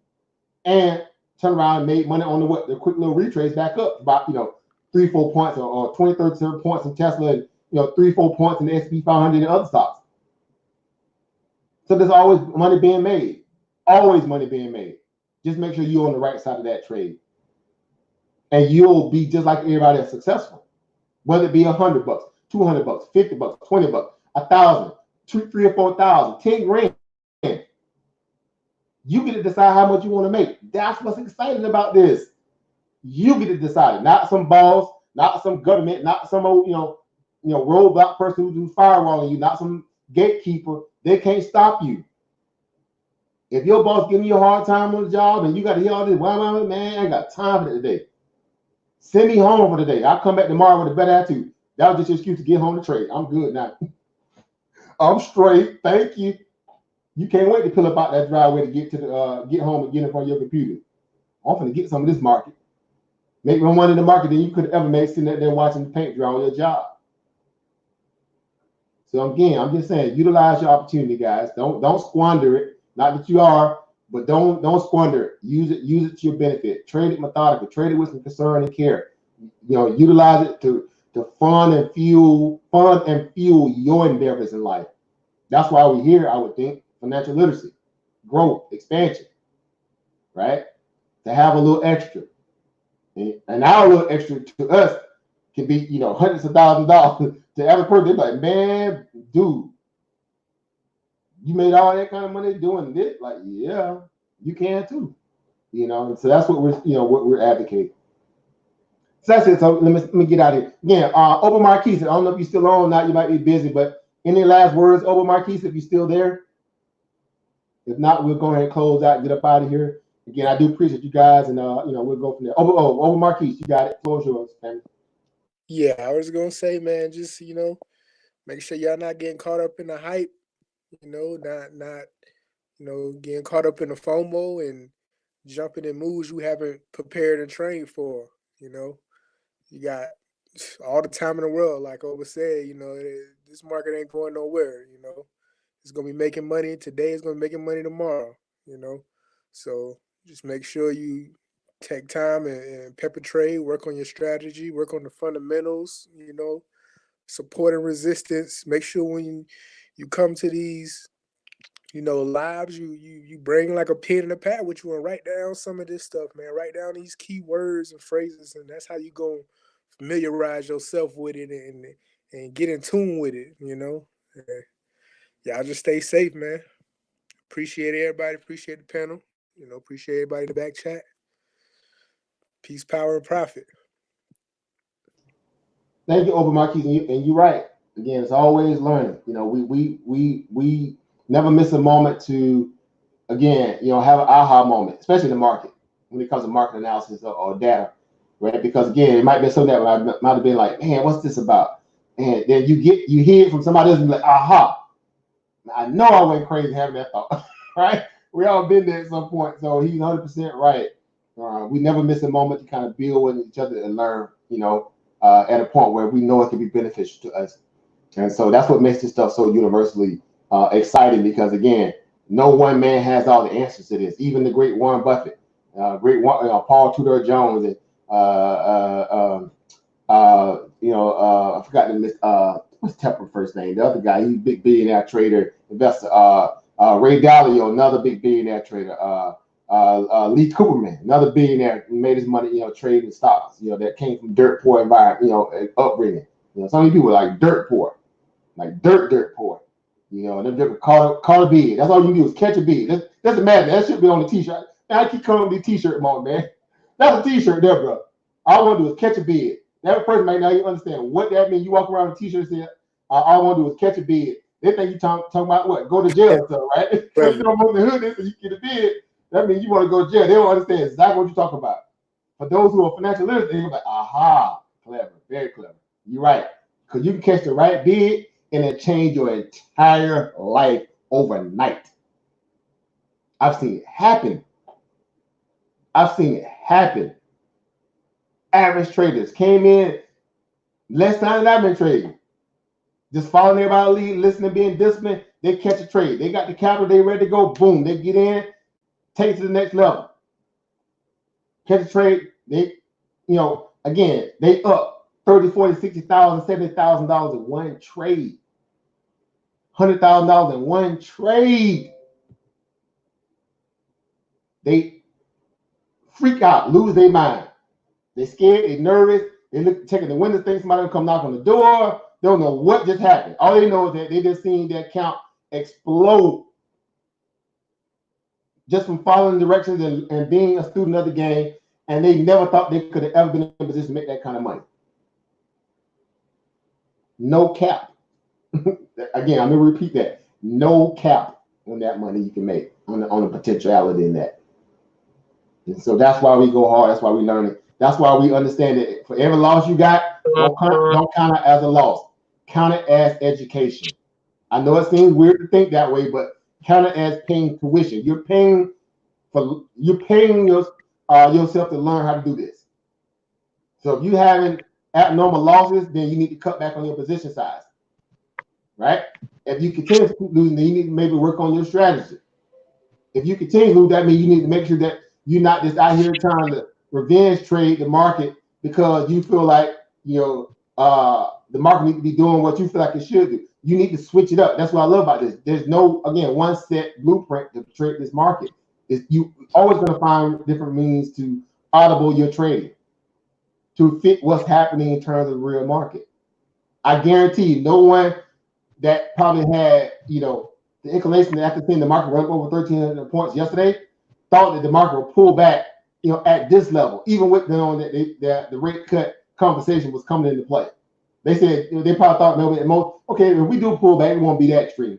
And turn around and made money on the quick little retrace back up about 3-4 points or 20-30 points in Tesla, and 3-4 points in the S&P 500 and other stocks. So there's always money being made. Always money being made. Just make sure you're on the right side of that trade. And you'll be just like everybody that's successful. Whether it be $100, $200, $50, $20, $1,000, $3,000 or $4,000, 10 grand. You get to decide how much you want to make. That's what's exciting about this. You get to decide it, not some boss, not some government, not some old, roadblock person who's firewalling you, not some gatekeeper. They can't stop you. If your boss giving you a hard time on the job and you got to hear all this, man, I ain't got time for it today. Send me home for the day. I'll come back tomorrow with a better attitude. That was just your excuse to get home to trade. I'm good now. I'm straight. Thank you. You can't wait to pull up out that driveway to get home and get in front of your computer. I'm going to get some of this market. Make more money in the market than you could ever make sitting there watching the paint dry on your job. So again, I'm just saying, utilize your opportunity, guys. Don't squander it. Not that you are, but don't squander it. Use it to your benefit. Trade it methodically. Trade it with some concern and care. Utilize it to fund and fuel your endeavors in life. That's why we're here, I would think. Financial literacy, growth, expansion, right? To have a little extra. And our little extra to us can be, hundreds of thousands of dollars to every person. They're like, man, dude, you made all that kind of money doing this? Like, yeah, you can too. And so that's what we're advocating. So that's it. So let me get out of here. Again, Oba Marquise, I don't know if you're still on or not. You might be busy, but any last words, Oba Marquise, if you're still there? If not, we'll go ahead and close out and get up out of here. Again, I do appreciate you guys, and we'll go from there. Oba Marquise, you got it. Floor is yours, family. Yeah, I was gonna say, man, just make sure y'all not getting caught up in the hype. Not getting caught up in the FOMO and jumping in moves you haven't prepared and trained for. You got all the time in the world, like Oba said. This market ain't going nowhere. It's gonna be making money today. It's gonna be making money tomorrow. So just make sure you take time and pepper trade, work on your strategy, work on the fundamentals, support and resistance. Make sure when you come to these, lives, you bring like a pen and a pad with you and write down some of this stuff, man. Write down these key words and phrases, and that's how you gonna familiarize yourself with it and get in tune with it, Y'all just stay safe, man. Appreciate everybody. Appreciate the panel. Appreciate everybody in the back chat. Peace, power, and profit. Thank you, Oba Marquise, and you're right. Again, it's always learning. We never miss a moment to, again, have an aha moment, especially in the market when it comes to market analysis or data, right? Because again, it might be something that might have been like, man, what's this about? And then you hear it from somebody else and be like, aha, I know I went crazy having that thought, right? We all been there at some point, so he's 100% right. We never miss a moment to kind of build with each other and learn, at a point where we know it can be beneficial to us. And so that's what makes this stuff so universally exciting, because again, no one man has all the answers to this. Even the great Warren Buffett, Paul Tudor Jones, and I forgot the list. What's Tepper's first name? The other guy, he's a big billionaire trader, investor. Ray Dalio, another big billionaire trader. Lee Cooperman, another billionaire, made his money, trading stocks, that came from dirt poor environment, upbringing. Some of these people are like dirt poor, like dirt poor. And them just caught a bid. That's all you do is catch a bid. Doesn't matter. That should be on the t-shirt. I keep calling the t-shirt moment, man. That's a t-shirt there, bro. All I want to do is catch a bid. That person might not even understand what that means. You walk around with a t-shirt saying, all I want to do is catch a bid. They think you talking about what? Go to jail stuff, right? Because you don't want the hood and you get a bid. That means you want to go to jail. They don't understand exactly what you're talking about. For those who are financial literate, they're like, aha, clever, very clever. You're right. Because you can catch the right bid and it change your entire life overnight. I've seen it happen. Average traders came in less time than I've been trading. Just following everybody lead, listening, being disciplined, they catch a trade. They got the capital, they ready to go, boom, they get in, take it to the next level. Catch a trade, they, again, they up 30, 40, 60,000, $70,000 in one trade. $100,000 in one trade. They freak out, lose their mind. They're scared, they're nervous, they look checking the windows, think somebody will come knock on the door. They don't know what just happened. All they know is that they just seen their account explode just from following directions and being a student of the game, and they never thought they could have ever been in a position to make that kind of money. No cap. Again, I'm gonna repeat that. No cap on that money you can make, on the potentiality in that. And so that's why we go hard. That's why we learn it. That's why we understand that for every loss you got, don't count it as a loss. Count it as education. I know it seems weird to think that way, but count it as paying tuition. You're paying your yourself to learn how to do this. So if you having abnormal losses, then you need to cut back on your position size, right? If you continue to keep losing, then you need to maybe work on your strategy. If you continue to lose, that means you need to make sure that you're not just out here trying to revenge trade the market because you feel like the market needs to be doing what you feel like it should do. You need to switch it up. That's what I love about this. There's no, again, one set blueprint to trade this market. You always going to find different means to audible your trading to fit what's happening in terms of the real market. I guarantee you, no one that probably had, the inclination after seeing the market run over 1,300 points yesterday thought that the market would pull back, at this level, even with the rate cut conversation was coming into play. They said they probably thought maybe at most, okay, if we do pull back, it won't be that extreme.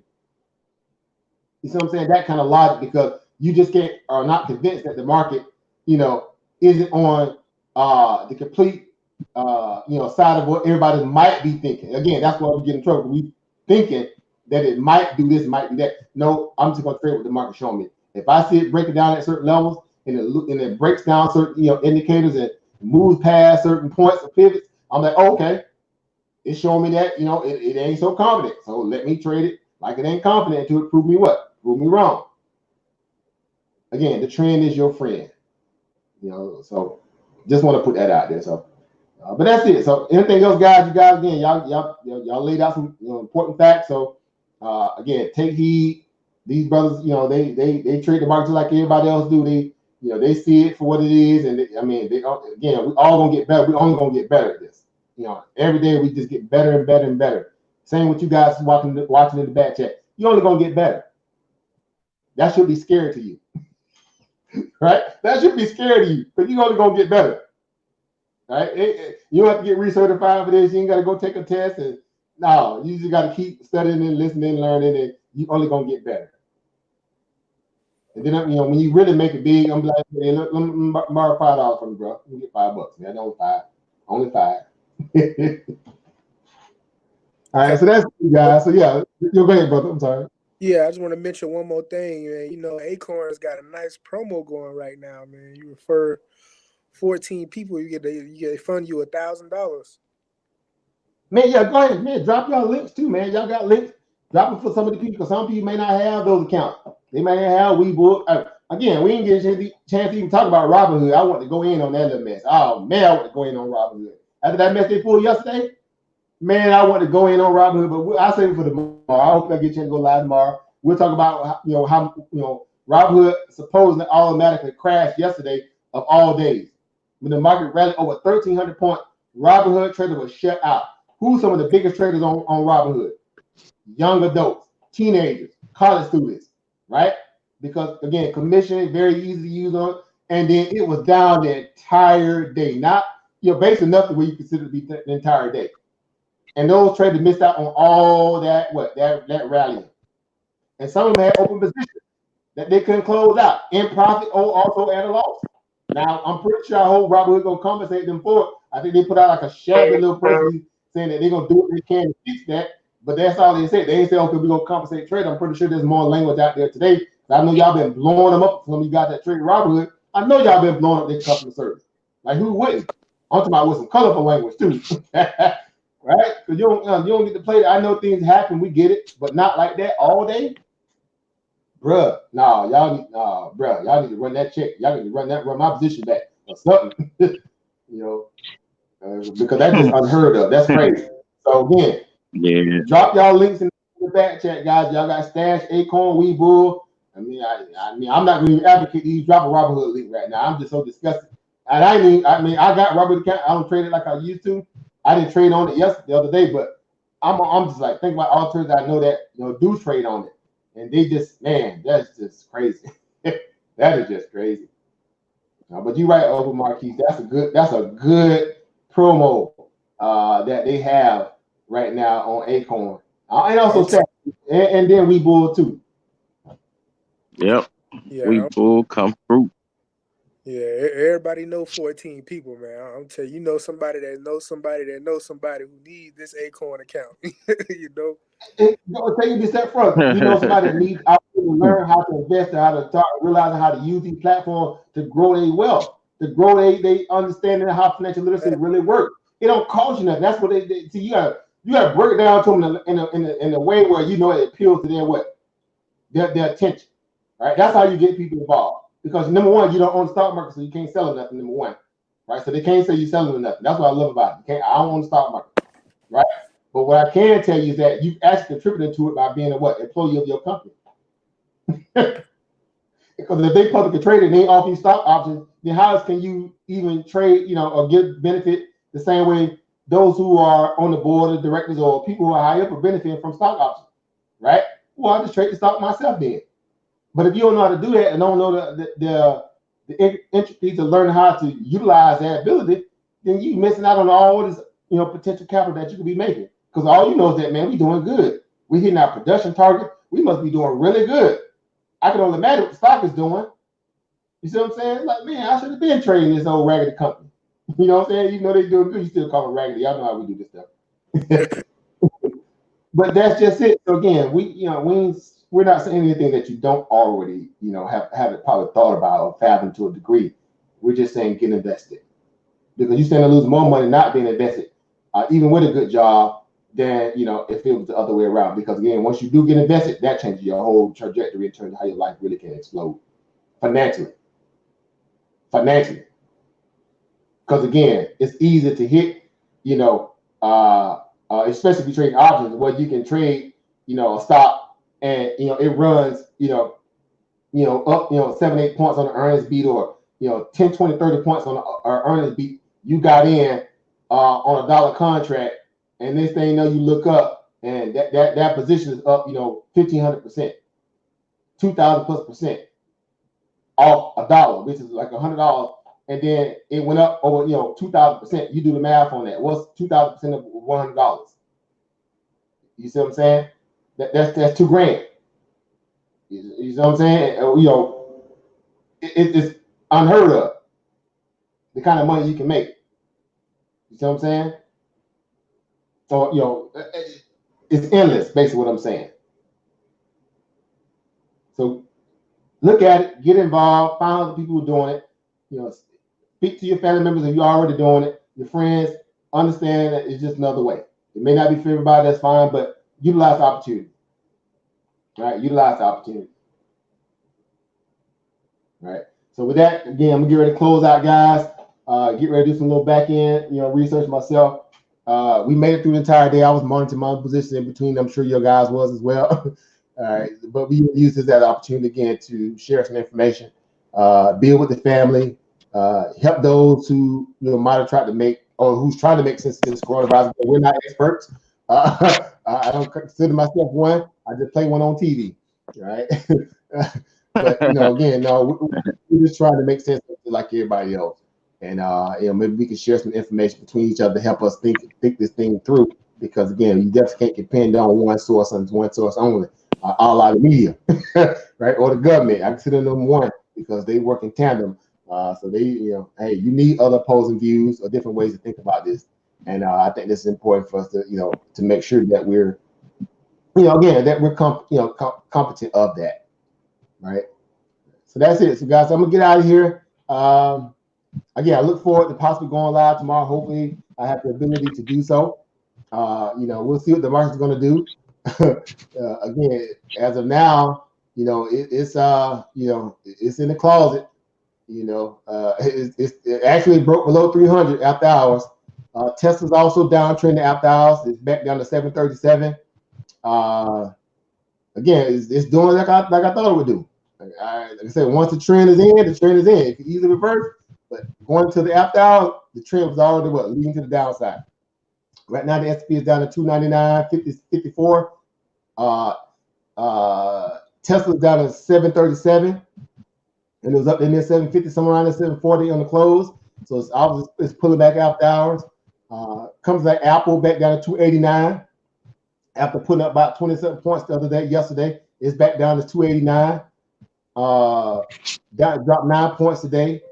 You see what I'm saying? That kind of logic, because you just are not convinced that the market, isn't on the complete side of what everybody might be thinking. Again, that's why we get in trouble. We thinking that it might do this, might do that. No, I'm just gonna trade what the market showing me. If I see it breaking down at certain levels and it breaks down certain indicators and moves past certain points or pivots, I'm like, oh, okay, it's showing me that it ain't so confident. So let me trade it like it ain't confident until it prove me what? Prove me wrong. Again, the trend is your friend. So just want to put that out there. So, but that's it. So anything else, guys? You guys, again, y'all laid out some important facts. So again, take heed. These brothers, they trade the market just like everybody else do. They see it for what it is, and we all gonna get better. We only gonna get better at this. Every day we just get better and better and better. Same with you guys watching in the back chat. You're only gonna get better. That should be scary to you, right? That should be scary to you, but you're only gonna get better. Right? You don't have to get recertified for this. You ain't got to go take a test. And no, you just got to keep studying and listening and learning, and you only gonna get better. And then when you really make it big, I'm like, hey, let me borrow $5 from you, bro. You get $5, man. Only five. All right, so that's you guys. So yeah, you're great, brother. I'm sorry. Yeah, I just want to mention one more thing, man. Acorn's got a nice promo going right now, man. You refer 14 people, you get fund you $1,000. Man, yeah, go ahead, man. Drop y'all links too, man. Y'all got links. Drop them for some of the people, because some people may not have those accounts. They may not have Webull. Again, we didn't get a chance to even talk about Robinhood. I want to go in on that little mess. Oh man, I want to go in on Robinhood. After that mess they pulled yesterday, man, I want to go in on Robinhood. But I'll save it for tomorrow. I hope I get a chance to go live tomorrow. We'll talk about how Robinhood supposedly automatically crashed yesterday of all days. When the market rallied over 1,300 points, Robinhood traders were shut out. Who's some of the biggest traders on Robinhood? Young adults, teenagers, college students, right? Because again, commission is very easy to use on, and then it was down the entire day, not basically nothing where you consider to be the entire day. And those traders missed out on all that rally. And some of them had open positions that they couldn't close out in profit or also at a loss. Now, I'm pretty sure I hope Robinhood gonna compensate them for it. I think they put out like a shabby little press release saying that they're gonna do what they can to fix that. But that's all they said. They ain't say, okay, we're gonna compensate trade. I'm pretty sure there's more language out there today. I know y'all been blowing them up when you got that trade Robinhood. I know y'all been blowing up their customer service. Like who wouldn't? I'm talking about with some colorful language too. Right? Because you don't get to play. I know things happen, we get it, but not like that all day. Bruh, y'all need to run that check. Y'all need to run my position back or something. Because that's just unheard of. That's crazy. So again, drop y'all links in the back chat, guys. Y'all got Stash, Acorn, Webull. I'm not going to advocate you drop a Robinhood link right now. I'm just so disgusted. And I got Robinhood account. I don't trade it like I used to. I didn't trade on it the other day, but I'm just like think about all turns I know that do trade on it. And they just, man, that's just crazy. That is just crazy. But you're right, Uncle Marquise. That's a good promo that they have right now on Acorn. And also Stash, and then Webull too. Yep. Yeah, Webull come through. Yeah, everybody know 14 people, man. I'm telling you, somebody that knows somebody that knows somebody who needs this Acorn account. I'll tell you this up front. Somebody that needs to learn how to invest, how to start realizing how to use these platforms to grow their wealth. to grow they understanding of how financial literacy really works. It don't cost you nothing. That's what they see. You gotta break it down to them in a way where you know it appeals to their attention. Right? That's how you get people involved. Because number one, you don't own the stock market, so you can't sell them nothing. Number one, right? So they can't say you're selling them nothing. That's what I love about it. I don't own the stock market, right? But what I can tell you is that you've actually contributed to it by being a employee of your company. Because if they publicly traded and they offer you stock options, then how else can you even trade, or get benefit the same way those who are on the board of directors or people who are high up are benefiting from stock options, right? Well, I just trade the stock myself then. But if you don't know how to do that and don't know the intricacies of learning how to utilize that ability, then you're missing out on all this, potential capital that you could be making. Because all you know is that, man, we're doing good. We're hitting our production target. We must be doing really good. I can only imagine what the stock is doing. You see what I'm saying? Like, man, I should have been trading this old raggedy company. You know what I'm saying? Even though they're doing good, you still call it raggedy. Y'all know how we do this stuff. But that's just it. So again, we're not saying anything that you don't already, have probably thought about or fathom to a degree. We're just saying get invested. Because you stand to lose more money not being invested, even with a good job, than if it was the other way around. Because again, once you do get invested, that changes your whole trajectory in terms of how your life really can explode financially. Because again, it's easy to hit, especially if you trade options, where you can trade, a stock and it runs, up 7-8 points on the earnings beat, or 10, 20, 30 points on the earnings beat. You got in on a dollar contract, and this thing you look up and that position is up 1,500%, 2,000+% off a dollar, which is like $100, and then it went up over 2,000%. You do the math on that. What's 2,000% of $100? You see what I'm saying? That's $2,000. You see what I'm saying? It's unheard of, the kind of money you can make. You see what I'm saying? So it's endless, basically what I'm saying. So look at it, get involved, find other people who are doing it. Speak to your family members if you're already doing it. Your friends, understand that it's just another way. It may not be for everybody, that's fine, but utilize the opportunity. All right, utilize the opportunity. All right. So with that, again, I'm gonna get ready to close out, guys. Get ready to do some little back end, research myself. We made it through the entire day. I was monitoring my position in between. I'm sure your guys was as well. All right, but we use this as an opportunity again to share some information, build with the family, help those who might have tried to make or who's trying to make sense of this coronavirus. But we're not experts. I don't consider myself one. I just play one on TV. Right. But again, no, we're just trying to make sense of it like everybody else. And maybe we can share some information between each other to help us think this thing through. Because again, you definitely can't depend on one source and one source only. A lot of media, right, or the government. I consider them one because they work in tandem. So they, hey, you need other opposing views or different ways to think about this. And I think this is important for us to, to make sure that we're, again, that we're competent of that, right? So that's it. So guys, I'm gonna get out of here. Again, I look forward to possibly going live tomorrow. Hopefully, I have the ability to do so. We'll see what the market's going to do. Again, as of now, it's it's in the closet. It actually broke below 300 after hours. Tesla's also downtrending after hours. It's back down to 737. Again, it's doing like I thought it would do. Like I said, once the trend is in, the trend is in. It can easily reverse. But going to the after hours, the trend was already leading to the downside. Right now, the S&P is down to 299, 54. Tesla's down to 737, and it was up in there 750, somewhere around there 740 on the close. So it's pulling back after hours. Comes like Apple back down to 289 after putting up about 27 points the other day. Yesterday, it's back down to 289. Dropped 9 points today.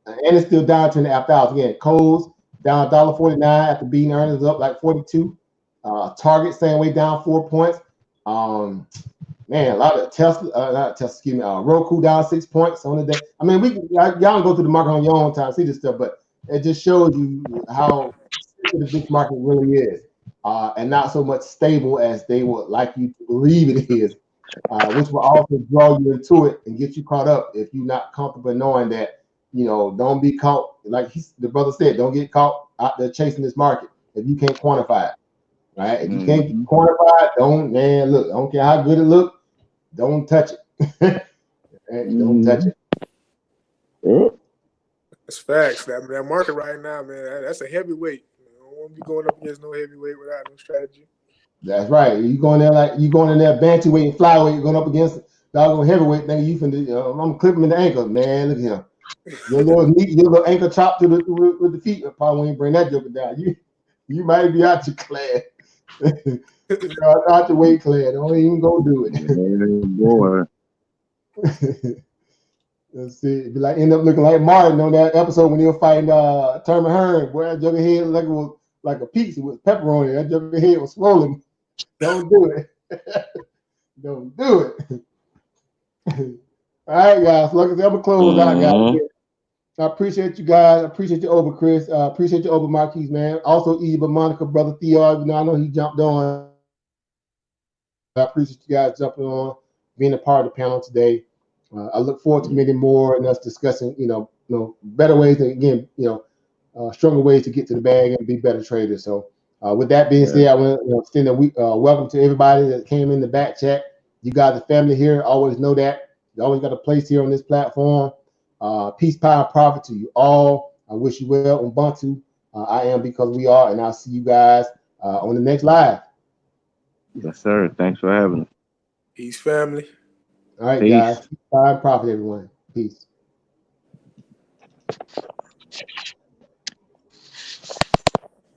And it's still down to the after hours. Again, Kohl's down $1.49 after beating earnings up like 42. Target same way down 4 points. man, a lot of Tesla, not Tesla, excuse me, Roku down 6 points on the day. I mean, y'all can go through the market on your own time, see this stuff, but it just shows you how sensitive this market really is, and not so much stable as they would like you to believe it is, which will also draw you into it and get you caught up if you're not comfortable knowing that, you know, don't be caught, like the brother said, don't get caught out there chasing this market if you can't quantify it. Right? If you can't quantify it, don't, man, look, I don't care how good it look, don't touch it. Don't touch it. That's facts. That market right now, man, that's a heavyweight. You don't want to be going up against no heavyweight without no strategy. That's right. You going in there bantamweight and flyweight, you're going up against doggone heavyweight, nigga, you finna, I'm clipping in the ankle, man. Look at him. Your little ankle chopped with the feet probably won't bring that joker down. You might be out your class. Out your weight class. Don't even go do it. Boy. Let's see. It'd be like end up looking like Martin on that episode when he was fighting Terman Hearn. Boy, that joker head looked like it was like a pizza with pepperoni. That joker head was swollen. Don't do it. Don't do it. All right, guys. Look, I'm gonna close out, guys. I appreciate you guys. I appreciate you over, Chris. Appreciate you over, Marquise, man. Also, Eva, Monica, brother Theo. You know, I know he jumped on. I appreciate you guys jumping on, being a part of the panel today. I look forward to many more and us discussing, you know, better ways to, again, stronger ways to get to the bag and be better traders. So, with that being said, I want to extend a welcome to everybody that came in the back chat. You guys are family here. Always know that. You always got a place here on this platform. Peace, power, and profit to you all. I wish you well, Ubuntu. I am because we are, and I'll see you guys on the next live. Yes, sir. Thanks for having us. Peace, family. All right, guys. Peace, power, and profit, everyone. Peace.